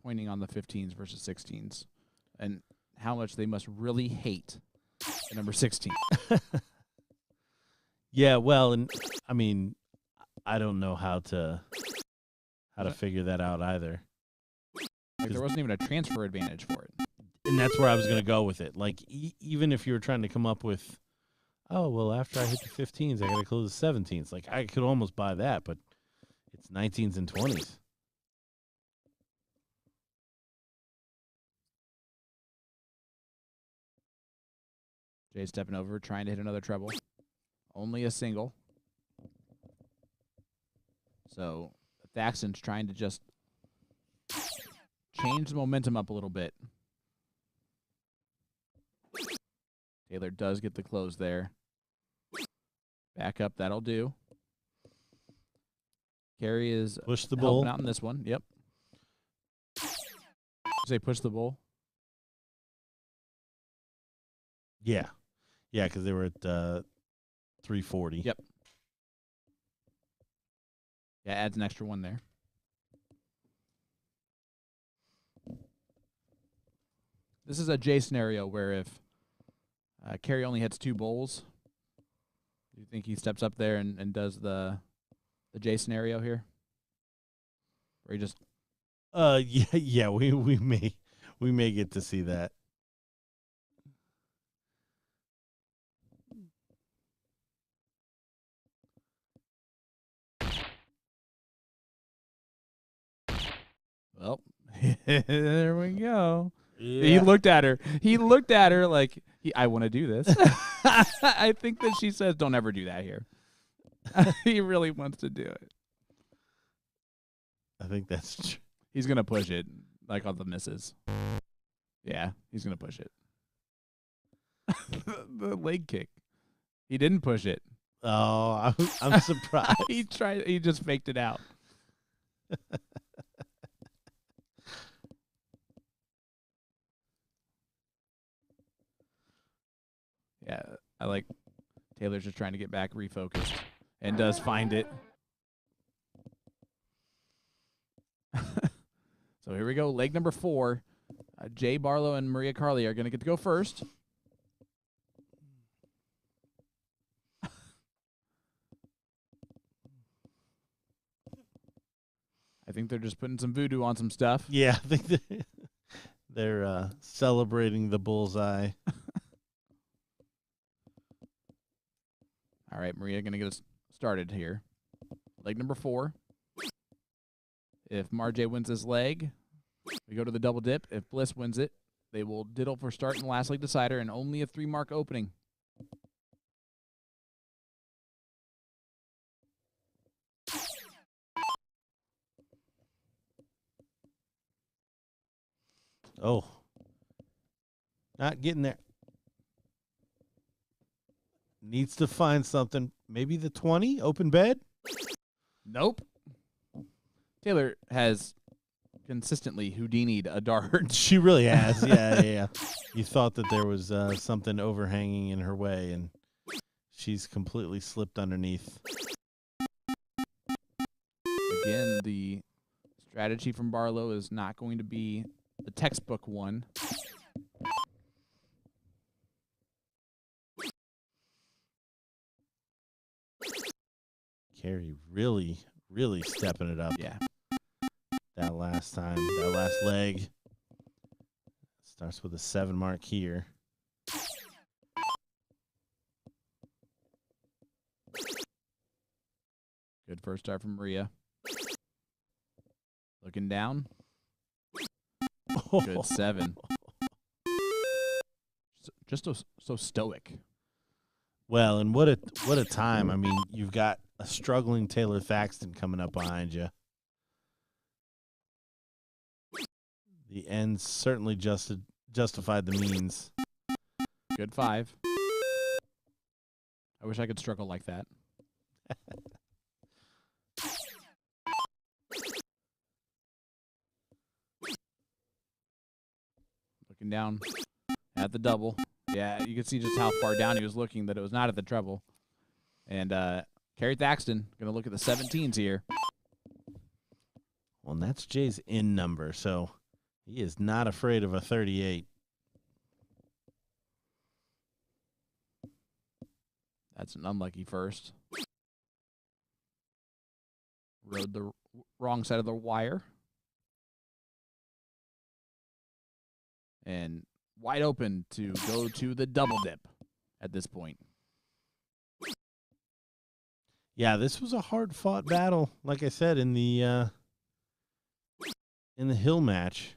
D: pointing on the 15s versus 16s and how much they must really hate the number 16.
E: Yeah, well, and I mean, I don't know how to figure that out either.
D: Like, there wasn't even a transfer advantage for it.
E: And that's where I was going to go with it. Like, even if you were trying to come up with, oh, well, after I hit the 15s, I got to close the 17s. Like, I could almost buy that, but it's 19s and 20s.
D: Jay stepping over, trying to hit another treble. Only a single. So Thaxton's trying to just change the momentum up a little bit. Taylor does get the close there. Back up, that'll do. Carey is
E: Push the
D: helping
E: bull.
D: out in this one. Yep. Say push the bull.
E: Yeah. Yeah, because they were at 340.
D: Yep. Yeah, adds an extra one there. This is a J scenario where if Carey only hits 2 bowls, do you think he steps up there and does the J scenario here? Or he just
E: Yeah, we may get to see that.
D: well, there we go.
E: Yeah.
D: He looked at her. He looked at her like, I want to do this. I think that she says, don't ever do that here. He really wants to do it.
E: I think that's true.
D: He's going to push it like on the misses. Yeah, he's going to push it. The leg kick. He didn't push it.
E: Oh, I'm surprised.
D: He just faked it out. Yeah, I like Taylor's just trying to get back refocused and does find it. So here we go, leg number 4. Jay Barlow and Maria Carley are going to get to go first. I think they're just putting some voodoo on some stuff.
E: Yeah, I think they're celebrating the bullseye.
D: All right, Maria going to get us started here. Leg number 4. If Marjay wins this leg, we go to the double dip. If Bliss wins it, they will diddle for start in the last leg decider and only a 3-mark opening.
E: Oh, not getting there. Needs to find something. Maybe the 20 open bed.
D: Nope. Taylor has consistently Houdini'd a dart.
E: She really has. Yeah. You thought that there was something overhanging in her way, and she's completely slipped underneath.
D: Again, the strategy from Barlow is not going to be the textbook one.
E: Carey really stepping it up.
D: Yeah.
E: That last time, that last leg. Starts with a 7 mark here.
D: Good first start from Maria. Looking down. Good 7. Just so stoic.
E: Well, and what a time. I mean, you've got a struggling Taylor Thaxton coming up behind you. The ends certainly justified the means.
D: Good 5. I wish I could struggle like that. Looking down at the double. Yeah, you can see just how far down he was looking, that it was not at the treble. And Carey Thaxton going to look at the 17s here.
E: Well, and that's Jay's in number, so he is not afraid of a 38.
D: That's an unlucky first. Rode the wrong side of the wire. And wide open to go to the double dip at this point.
E: Yeah, this was a hard-fought battle, like I said, in the hill match.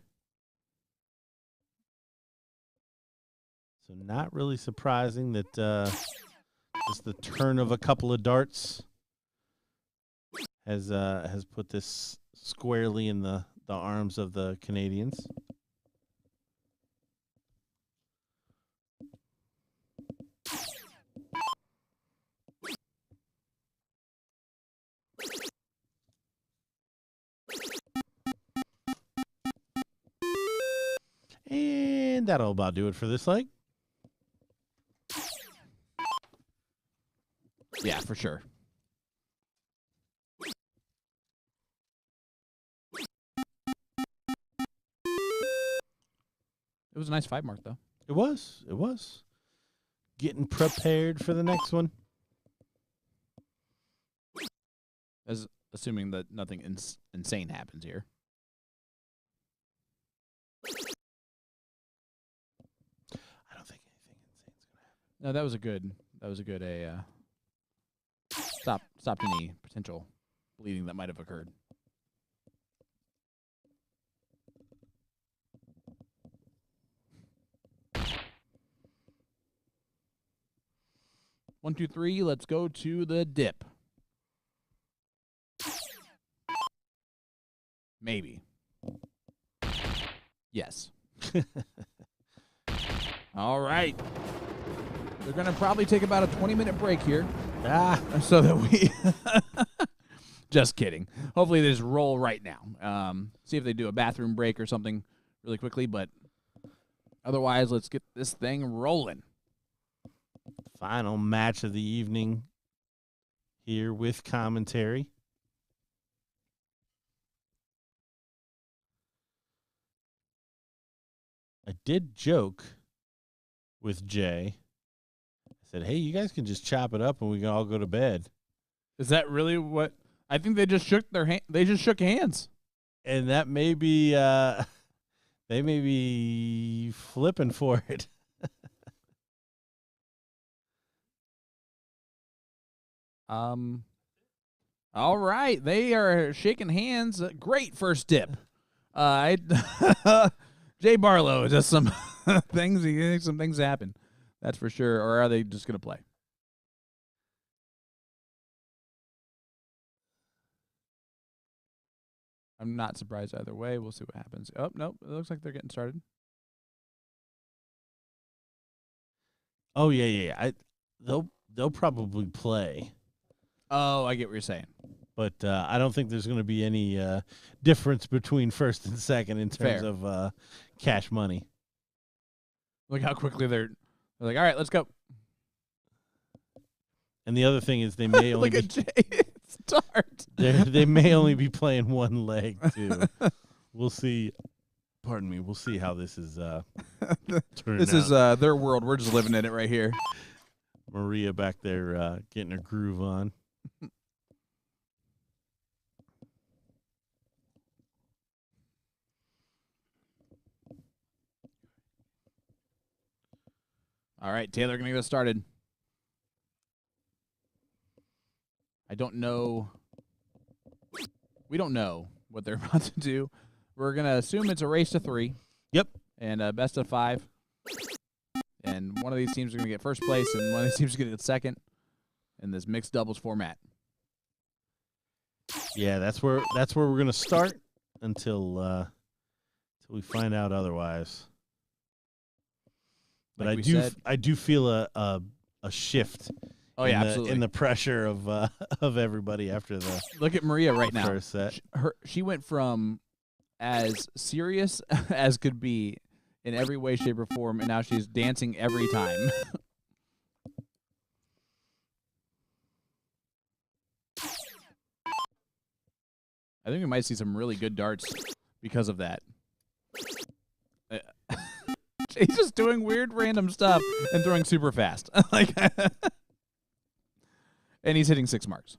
E: So not really surprising that just the turn of a couple of darts has put this squarely in the arms of the Canadians. And that'll about do it for this leg.
D: Yeah, for sure. It was a nice 5 mark, though.
E: It was. Getting prepared for the next one.
D: As assuming that nothing insane happens here.
E: I don't think anything insane's going to happen.
D: No, that was a good stopped any potential bleeding that might have occurred. One, two, three. Let's go to the dip. Maybe. Yes. All right. They're going to probably take about a 20-minute break here. So that we... Just kidding. Hopefully they just roll right now. See if they do a bathroom break or something really quickly. But otherwise, let's get this thing rolling.
E: Final match of the evening here with commentary. I did joke with Jay. I said, hey, you guys can just chop it up and we can all go to bed.
D: Is that really what? I think they just shook their hand. They just shook hands.
E: And that may be, they may be flipping for it.
D: All right, they are shaking hands. Great first dip. Jay Barlow does some things. He makes some things happen. That's for sure. Or are they just gonna play? I'm not surprised either way. We'll see what happens. Oh, nope. It looks like they're getting started.
E: Oh yeah. They'll probably play.
D: Oh, I get what you're saying.
E: But I don't think there's going to be any difference between first and second in terms
D: Fair.
E: of cash money.
D: Look how quickly they're like, all right, let's go.
E: And the other thing is they may only
D: Look at Jay start.
E: they may only be playing one leg too. We'll see. Pardon me. We'll see how this is turning
D: This is
E: out.
D: their world. We're just living in it right here.
E: Maria back there getting her groove on.
D: All right, Taylor going to get us started. I don't know. We don't know what they're about to do. We're going to assume it's a race to 3.
E: Yep.
D: And a best of 5. And one of these teams are going to get first place, and one of these teams is going to get second in this mixed doubles format.
E: Yeah, that's where we're going to start until we find out otherwise. But
D: Like
E: I do feel a shift.
D: Oh yeah, absolutely.
E: In the pressure of everybody after the
D: Look at Maria right now.
E: first set.
D: She went from as serious as could be in every way, shape, or form, and now she's dancing every time. I think we might see some really good darts because of that. He's just doing weird random stuff and throwing super fast. And he's hitting 6 marks.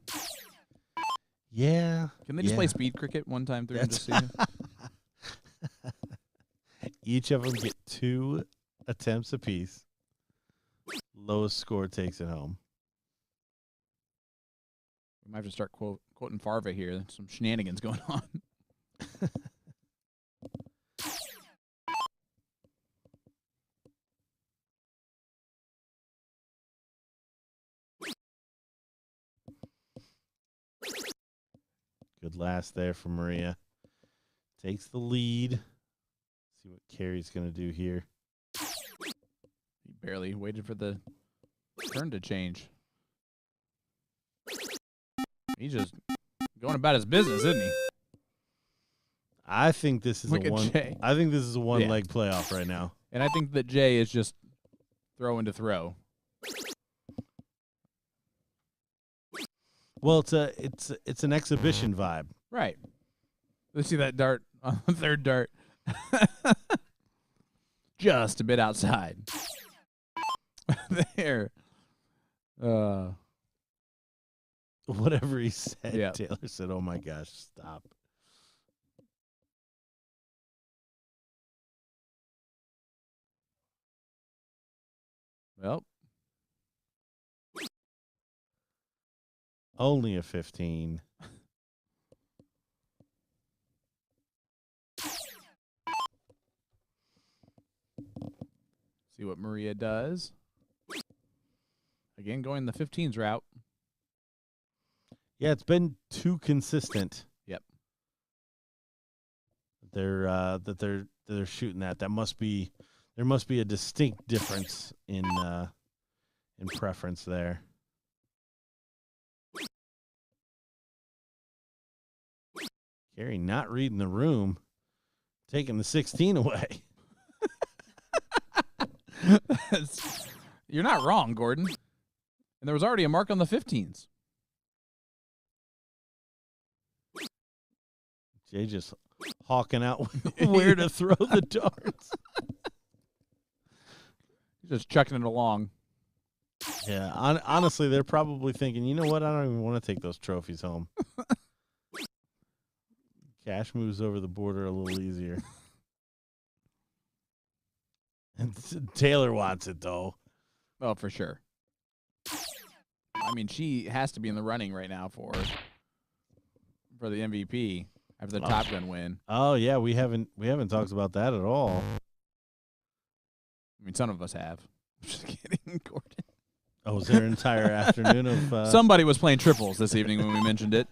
E: Yeah.
D: Can they just play speed cricket one time through and just see?
E: Each of them get 2 attempts apiece. Lowest score takes it home.
D: We might have to start quoting Farva here. There's some shenanigans going on.
E: Good last there for Maria. Takes the lead. See what Carrie's going to do here.
D: He barely waited for the turn to change. He's just going about his business, isn't he?
E: I think this is
D: Look
E: a
D: at
E: one.
D: Jay.
E: I think this is a one-leg playoff right now.
D: And I think that Jay is just throwing to throw.
E: Well, it's an exhibition vibe.
D: Right. Let's see that dart on the third dart. Just a bit outside. There.
E: Whatever he said,
D: Yeah.
E: Taylor said, "Oh my gosh, stop."
D: Well,
E: Only a 15.
D: see what Maria does. Again, going the 15s route.
E: Yeah, it's been too consistent.
D: Yep.
E: They're shooting that. There must be a distinct difference in preference there. Carrie not reading the room, taking the 16 away.
D: You're not wrong, Gordon. And there was already a mark on the 15s.
E: Jay just hawking out where to throw the darts.
D: He's just chucking it along.
E: Yeah, honestly, they're probably thinking, you know what? I don't even want to take those trophies home. Cash moves over the border a little easier. And Taylor wants it, though.
D: Oh, for sure. I mean, she has to be in the running right now for the MVP after the Top Gun win.
E: Oh yeah, we haven't talked about that at all.
D: I mean, some of us have. I'm just kidding, Gordon.
E: Oh, was there an entire afternoon of
D: Somebody was playing triples this evening when we mentioned it.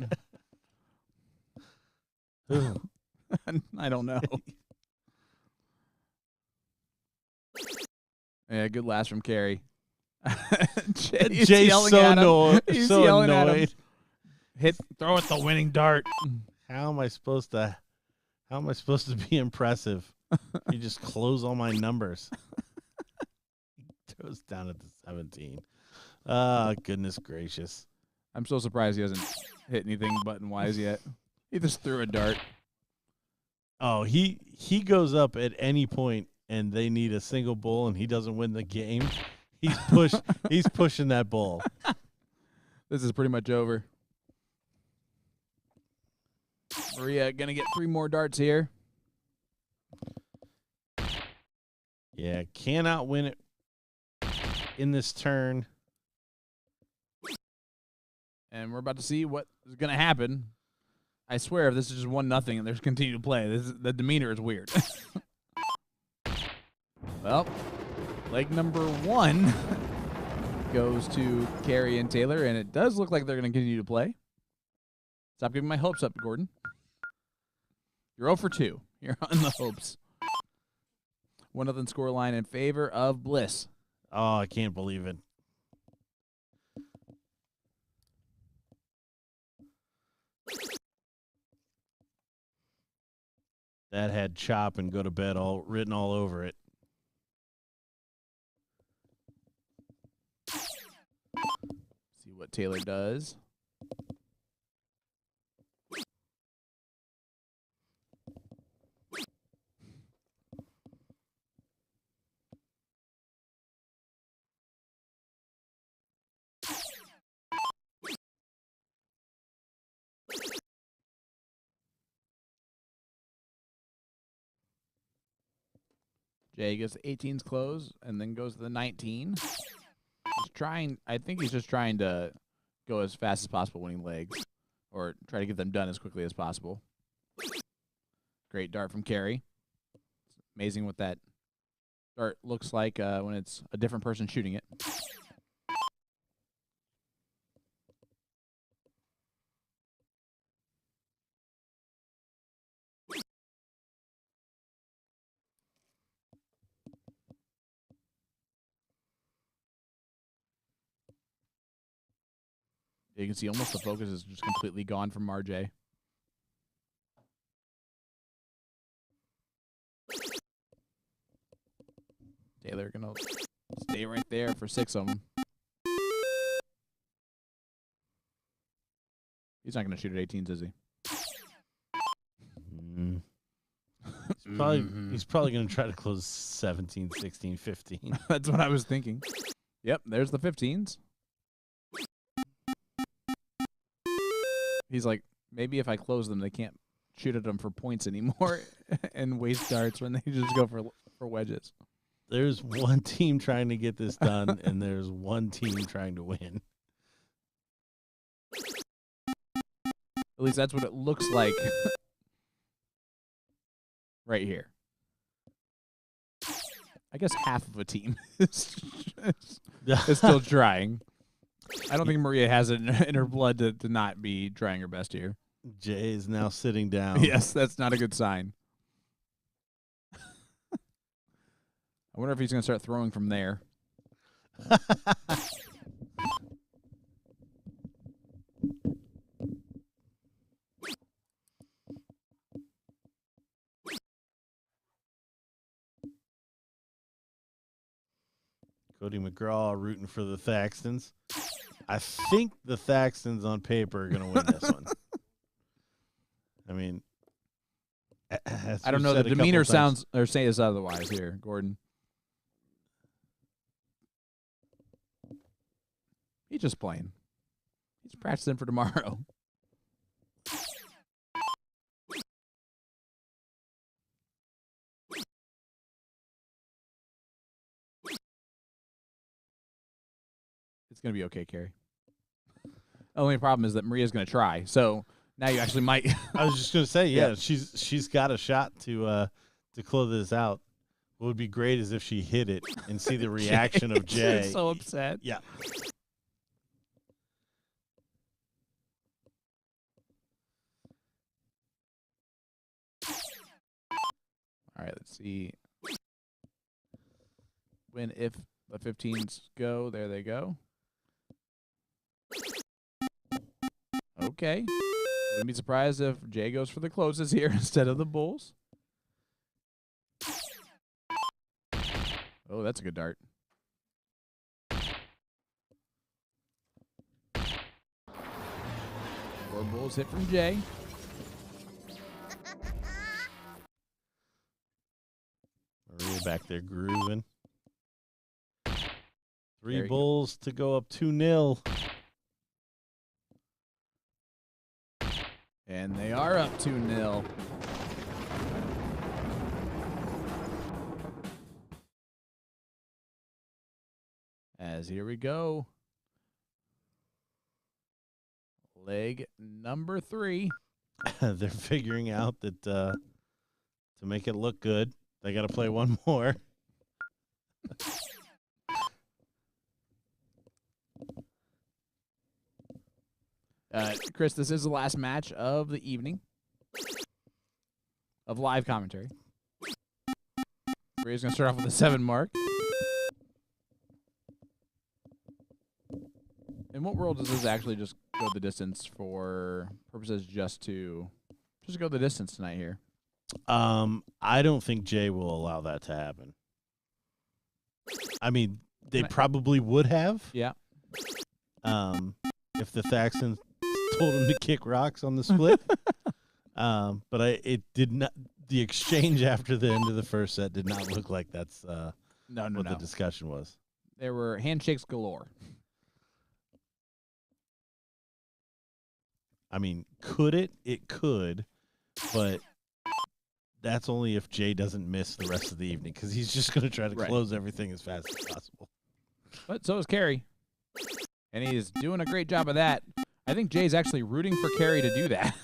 D: I don't know. Yeah, good last from Carrie. Jay's yelling
E: so
D: at him.
E: annoyed.
D: He's
E: So
D: yelling at him.
E: annoyed.
A: Throw it the winning dart.
E: How am I supposed to be impressive? You just close all my numbers. Throws down at the 17. Oh, goodness gracious.
D: I'm so surprised he hasn't hit anything button-wise yet. He just threw a dart.
E: Oh, he goes up at any point and they need a single bull and he doesn't win the game. He's pushing that bull.
D: This is pretty much over. Maria going to get 3 more darts here.
E: Yeah, cannot win it in this turn.
D: And we're about to see what is going to happen. I swear, if this is just 1-0 and there's continue to play, the demeanor is weird. Well, leg number 1 goes to Carrie and Taylor, and it does look like they're going to continue to play. Stop giving my hopes up, Gordon. You're 0 for 2. You're on the hopes. 1-0 scoreline in favor of Bliss.
E: Oh, I can't believe it. That had chop and go to bed all written all over it.
D: See what Taylor does. Jay gets the 18's close and then goes to the 19. I think he's just trying to go as fast as possible winning legs or try to get them done as quickly as possible. Great dart from Carrie. It's amazing what that dart looks like when it's a different person shooting it. You can see almost the focus is just completely gone from RJ. Taylor gonna stay right there for 6 of them. He's not gonna shoot at 18s, is he?
E: He's probably going to try to close 17, 16, 15.
D: That's what I was thinking. Yep, there's the 15s. He's like, maybe if I close them, they can't shoot at them for points anymore and waste darts when they just go for wedges.
E: There's one team trying to get this done, and there's one team trying to win.
D: At least that's what it looks like right here. I guess half of a team is still trying. I don't think Maria has it in her blood to not be trying her best here.
E: Jay is now sitting down.
D: Yes, that's not a good sign. I wonder if he's going to start throwing from there.
E: Cody McGraw rooting for the Thaxtons. I think the Thaxtons on paper are going to win this one. I mean,
D: I don't know. The demeanor sounds or says otherwise here, Gordon. He's just playing. He's practicing for tomorrow. It's going to be okay, Carrie. The only problem is that Maria's going to try. So now you actually might.
E: I was just going to say, yeah, she's got a shot to close this out. What would be great is if she hit it and see the reaction of Jay.
D: She's so upset.
E: Yeah.
D: All right, let's see. If the 15s go, there they go. Okay. Wouldn't be surprised if Jay goes for the closes here instead of the bulls. Oh, that's a good dart. 4 bulls hit from Jay.
E: Maria back there grooving. 3 bulls to go up 2-0.
D: And they are up 2-0. As here we go. Leg number 3.
E: They're figuring out that to make it look good, they got to play one more.
D: Chris, this is the last match of the evening of live commentary. Maria's going to start off with a 7 mark. In what world does this actually just go the distance for purposes just to go the distance tonight here?
E: I don't think Jay will allow that to happen. I mean, they probably would have.
D: Yeah.
E: If the Thaxtons told him to kick rocks on the split. But it did not. The exchange after the end of the first set did not look like that's what the discussion was.
D: There were handshakes galore.
E: I mean, could it? It could, but that's only if Jay doesn't miss the rest of the evening because he's just going to try to close everything as fast as possible.
D: But so is Carrie, and he's doing a great job of that. I think Jay's actually rooting for Carrie to do that.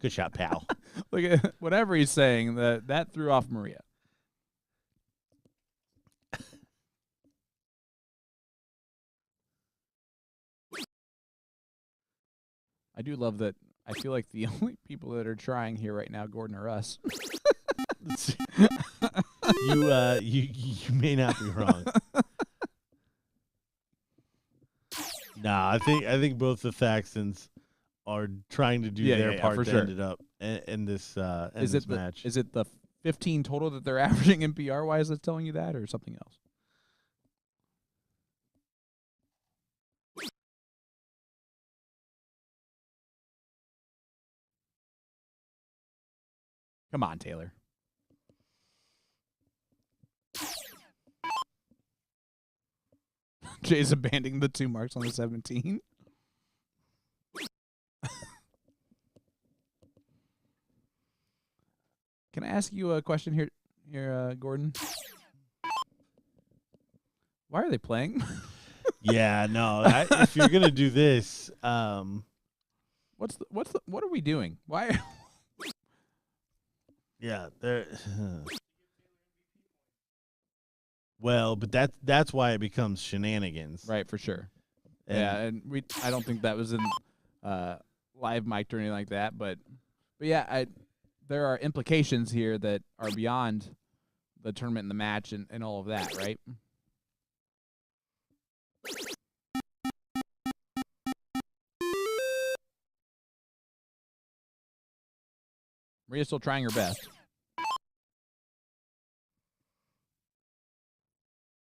E: Good shot, pal.
D: Look at whatever he's saying. That threw off Maria. I do love that. I feel like the only people that are trying here right now, Gordon, are us.
E: You may not be wrong. Nah, I think both the Thaxtons are trying to do their part
D: for
E: to
D: sure.
E: end it up in this match.
D: Is it the 15 total that they're averaging NPR wise that's telling you that, or something else? Come on, Taylor. Jay's abandoning the 2 marks on the 17. Can I ask you a question here, Gordon? Why are they playing?
E: Yeah, no. If you're gonna do this,
D: What are we doing? Why?
E: yeah, there. Well, but that's why it becomes shenanigans,
D: Right, for sure.
E: And
D: yeah, and I don't think that was in live mic or anything like that, but yeah, there are implications here that are beyond the tournament and the match and all of that, right? Maria's still trying her best.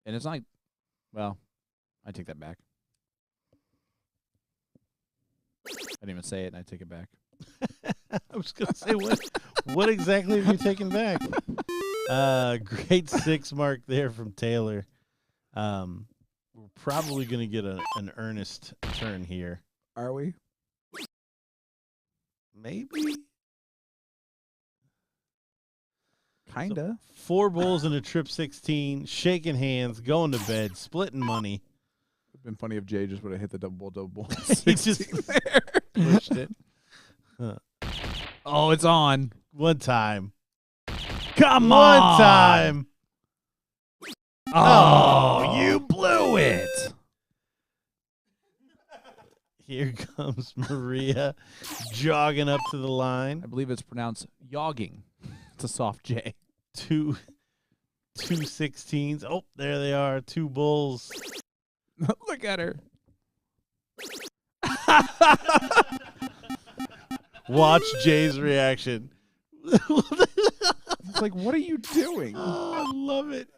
D: And it's not like, well, I take that back. I didn't even say it, and I take it back.
E: I was gonna say what exactly have you taken back? Great 6 mark there from Taylor. We're probably gonna get an earnest turn here.
D: Are we?
E: Maybe.
D: Kinda.
E: 4 bulls and a trip 16, shaking hands, going to bed, splitting money.
D: It'd been funny if Jay just would have hit the double.
E: He just
D: pushed it. Oh, it's on.
E: one time.
D: Come
E: One time.
D: Oh, you blew it.
E: Here comes Maria jogging up to the line.
D: I believe it's pronounced yogging. It's a soft J.
E: Two 16s. Oh, there they are. 2 bulls.
D: Look at her.
E: Watch Jay's reaction.
D: It's like, what are you doing?
E: Oh, I love it.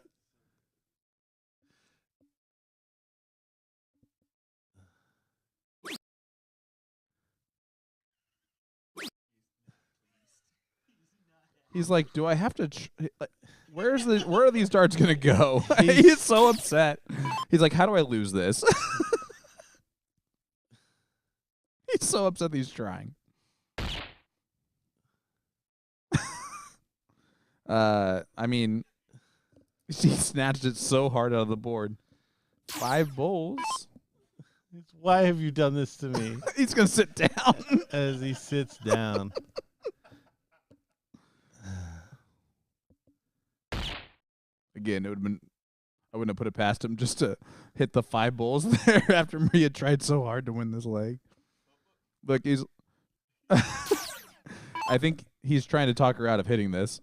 D: He's like, do I have to? Where are these darts gonna go? He's so upset. He's like, how do I lose this? He's so upset that he's trying. I mean, she snatched it so hard out of the board. 5 bowls.
E: Why have you done this to me?
D: He's gonna sit down.
E: As he sits down.
D: Again, it would have been. I wouldn't have put it past him just to hit the 5 bowls there after Maria tried so hard to win this leg. Look, he's. I think he's trying to talk her out of hitting this.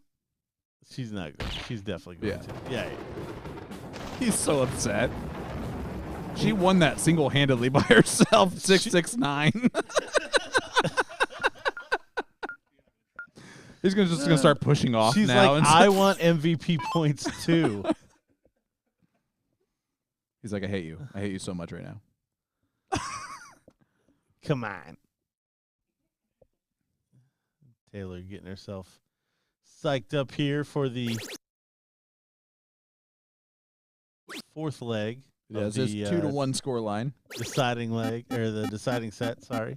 E: She's not going. She's definitely going to. Yeah.
D: He's so upset. She won that single-handedly by herself, 669. He's just gonna start pushing off
E: She's
D: now.
E: like, I want MVP points too.
D: He's like, I hate you. I hate you so much right now.
E: Come on. Taylor getting herself psyched up here for the 4th leg.
D: Yeah, it's just 2-1 score line.
E: Deciding leg, or the deciding set, sorry.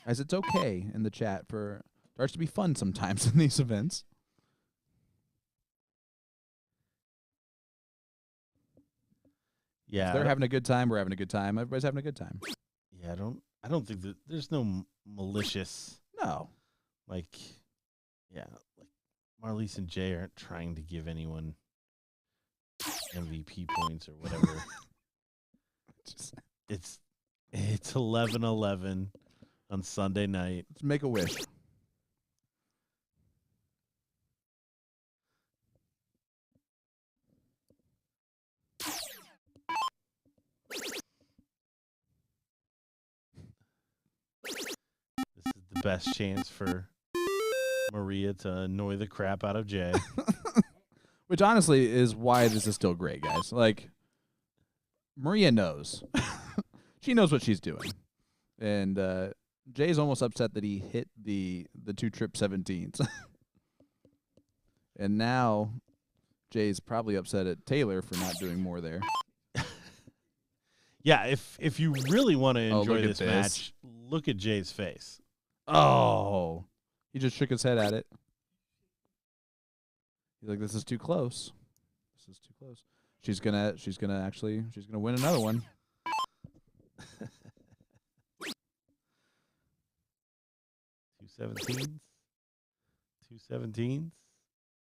D: As it's okay in the chat for darts to be fun sometimes in these events.
E: Yeah.
D: If they're having a good time, we're having a good time. Everybody's having a good time.
E: Yeah, I don't think that there's no malicious,
D: No.
E: like Marlies and Jay aren't trying to give anyone MVP points or whatever. It's 11-11. on Sunday night.
D: Let's make a wish.
E: This is the best chance for Maria to annoy the crap out of Jay.
D: Which honestly is why this is still great, guys. Like, Maria knows. She knows what she's doing. And Jay's almost upset that he hit the 2 trip 17s. And now Jay's probably upset at Taylor for not doing more there.
E: Yeah, if you really want to enjoy
D: look at
E: this
D: this.
E: match, look at Jay's face.
D: Oh. He just shook his head at it. He's like, this is too close. This is too close. She's gonna win another one.
E: 2 17s.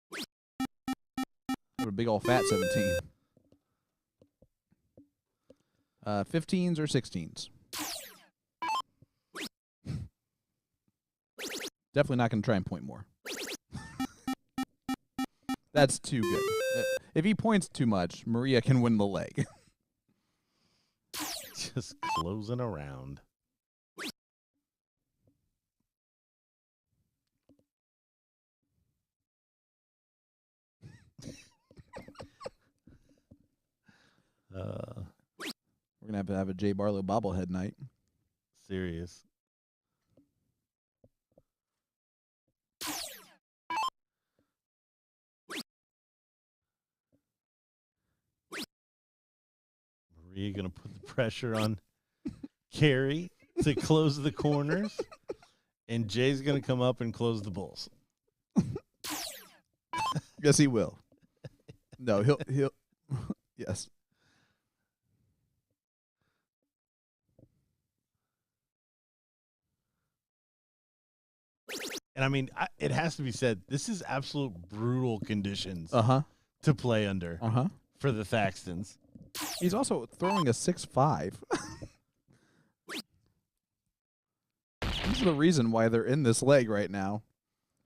D: What a big old fat 17. 15s or 16s. Definitely not going to try and point more. That's too good. If he points too much, Maria can win the leg.
E: Just closing around.
D: We're going to have a Jay Barlow bobblehead night.
E: Serious. Maria gonna put the pressure on Carrie to close the corners, and Jay's gonna come up and close the bulls.
D: Yes, he will. No, he'll yes.
E: And I mean, it has to be said, this is absolute brutal conditions
D: Uh-huh.
E: to play under
D: Uh-huh.
E: for the Thaxtons.
D: He's also throwing a 6'5". This is the reason why they're in this leg right now.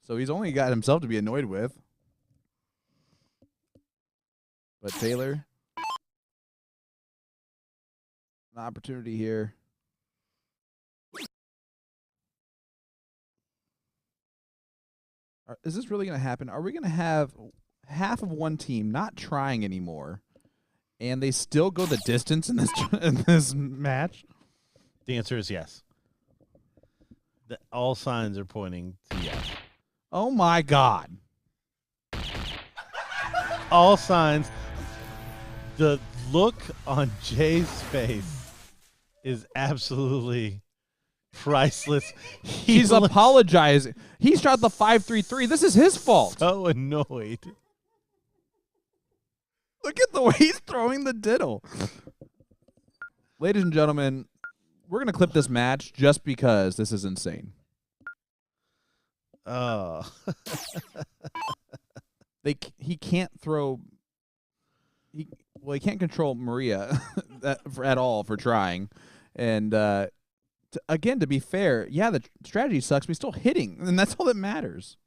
D: So he's only got himself to be annoyed with. But Taylor, an opportunity here. Is this really going to happen? Are we going to have half of one team not trying anymore, and they still go the distance in this match?
E: The answer is yes. All signs are pointing to yes.
D: Oh my God!
E: All signs. The look on Jay's face is absolutely priceless.
D: He's apologizing. He shot the 5-3-3. This is his fault.
E: So annoyed.
D: Look at the way he's throwing the diddle. Ladies and gentlemen, we're going to clip this match just because this is insane.
E: Oh.
D: He can't throw. He can't control Maria at all for trying. And again, to be fair, yeah, the strategy sucks, but he's still hitting, and that's all that matters.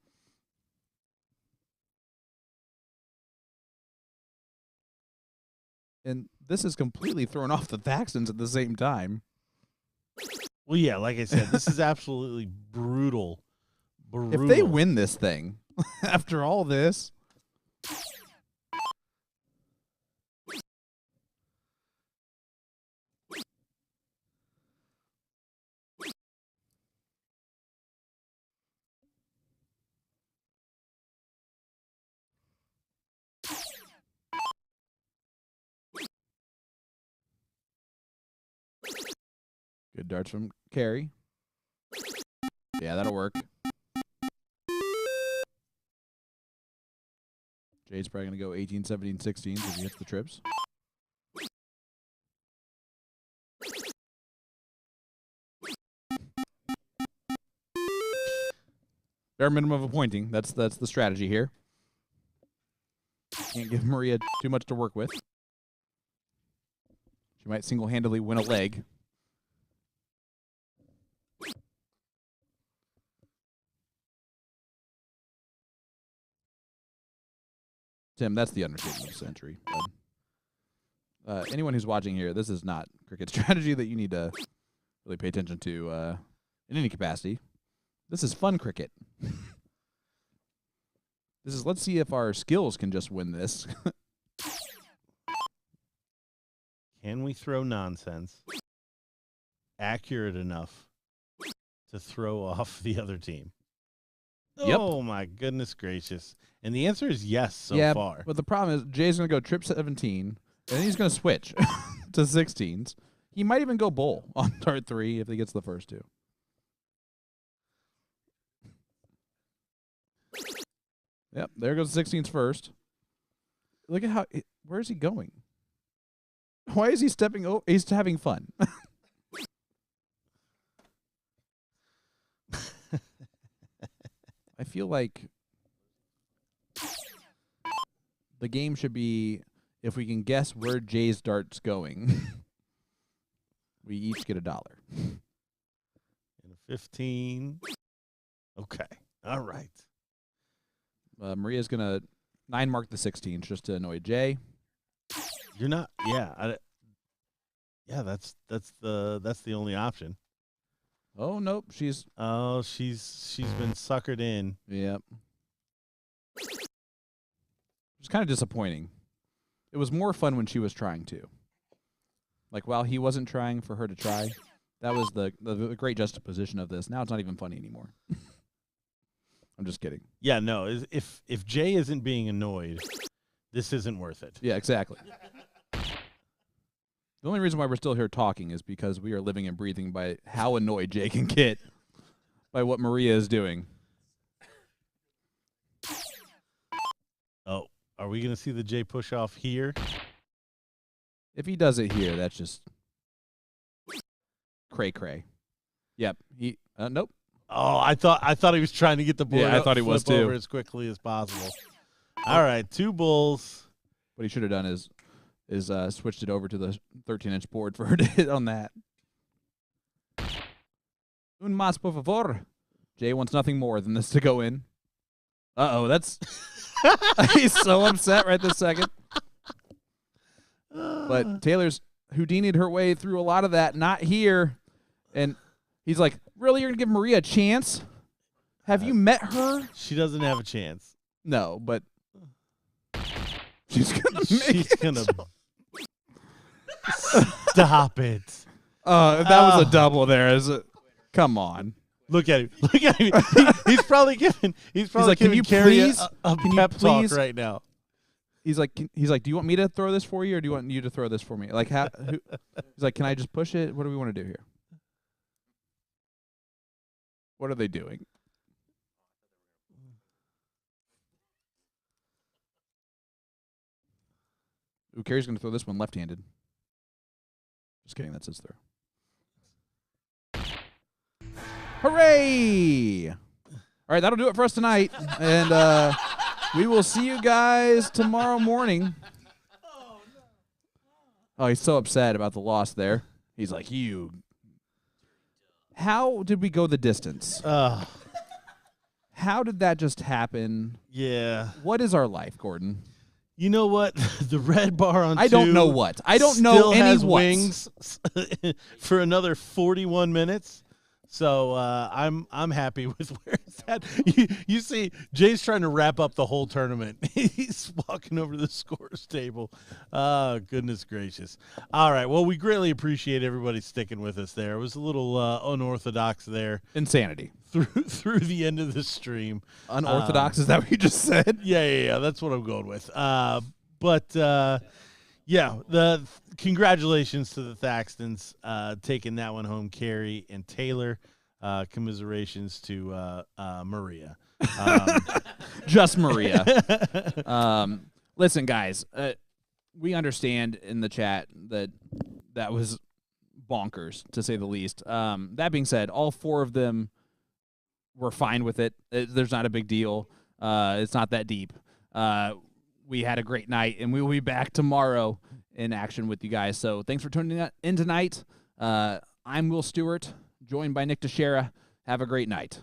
D: And this is completely thrown off the Thaxtons at the same time.
E: Well, yeah, like I said, this is absolutely brutal.
D: If they win this thing, after all this, good darts from Carey. Yeah, that'll work. Jade's probably going to go 18, 17, 16 if he hits the trips. Bare minimum of a pointing. That's the strategy here. Can't give Maria too much to work with. She might single-handedly win a leg. Tim, that's the understatement of the century. Anyone who's watching here, this is not cricket strategy that you need to really pay attention to in any capacity. This is fun cricket. This is, let's see if our skills can just win this.
E: Can we throw nonsense accurate enough to throw off the other team?
D: Yep.
E: Oh, my goodness gracious. And the answer is yes so far.
D: But the problem is Jay's going to go trip 17, and then he's going to switch to 16s. He might even go bull on start 3 if he gets the first 2. Yep, there goes 16s first. Look at how where is he going? Why is he stepping over? He's having fun. I feel like the game should be if we can guess where Jay's dart's going, we each get $1.
E: And a 15. Okay. All right.
D: Maria's going to 9 mark the 16s just to annoy Jay.
E: You're not. Yeah. That's the only option.
D: Oh nope, she's
E: been suckered in.
D: Yep. It's kind of disappointing. It was more fun when she was trying to. Like while he wasn't trying for her to try, that was the great juxtaposition of this. Now it's not even funny anymore. I'm just kidding.
E: Yeah, no. If Jay isn't being annoyed, this isn't worth it.
D: Yeah, exactly. The only reason why we're still here talking is because we are living and breathing by how annoyed Jay can get by what Maria is doing.
E: Oh, are we going to see the Jay push off here?
D: If he does it here, that's just cray-cray. Yep. Nope.
E: Oh, I thought he was trying to get the board.
D: Yeah, I thought he was too.
E: Over as quickly as possible. All right, 2 bulls.
D: What he should have done is switched it over to the 13-inch board for her to hit on that. Un más, por favor. Jay wants nothing more than this to go in. Uh-oh, that's... He's so upset right this second. But Taylor's Houdini'd her way through a lot of that. Not here. And he's like, really, you're going to give Maria a chance? Have you met her?
E: She doesn't have a chance.
D: No, but... She's going to make
E: She's going to... Stop it.
D: That was a double there. Is it? Come on.
E: Look at him. Look at him. He's probably giving
D: like,
E: giving
D: can you
E: Carrie
D: please?
E: a
D: Can you
E: pep talk
D: please?
E: right now.
D: He's like, do you want me to throw this for you, or do you want you to throw this for me? Like, he's like, can I just push it? What do we want to do here? What are they doing? Ooh, Carrie's going to throw this one left-handed. Just kidding, that's his throw. Hooray! All right, that'll do it for us tonight. And we will see you guys tomorrow morning. Oh, he's so upset about the loss there. He's like, How did we go the distance? How did that just happen?
E: Yeah.
D: What is our life, Gordon?
E: You know what? The red bar on
D: I don't know what. I don't know
E: still
D: any
E: has
D: what's.
E: wings for another 41 minutes. So I'm happy with where it's at. You see, Jay's trying to wrap up the whole tournament. He's walking over to the scores table. Oh, goodness gracious. All right. Well, we greatly appreciate everybody sticking with us there. It was a little unorthodox there.
D: Insanity.
E: Through the end of the stream.
D: Unorthodox, is that what you just said?
E: Yeah. That's what I'm going with. Yeah, congratulations to the Thaxtons taking that one home, Carrie and Taylor. Commiserations to Maria.
D: Just Maria. Listen, guys, we understand in the chat that was bonkers, to say the least. That being said, all 4 of them were fine with it. There's not a big deal. It's not that deep. We had a great night, and we will be back tomorrow in action with you guys. So thanks for tuning in tonight. I'm Will Stewart, joined by Nick Teixeira. Have a great night.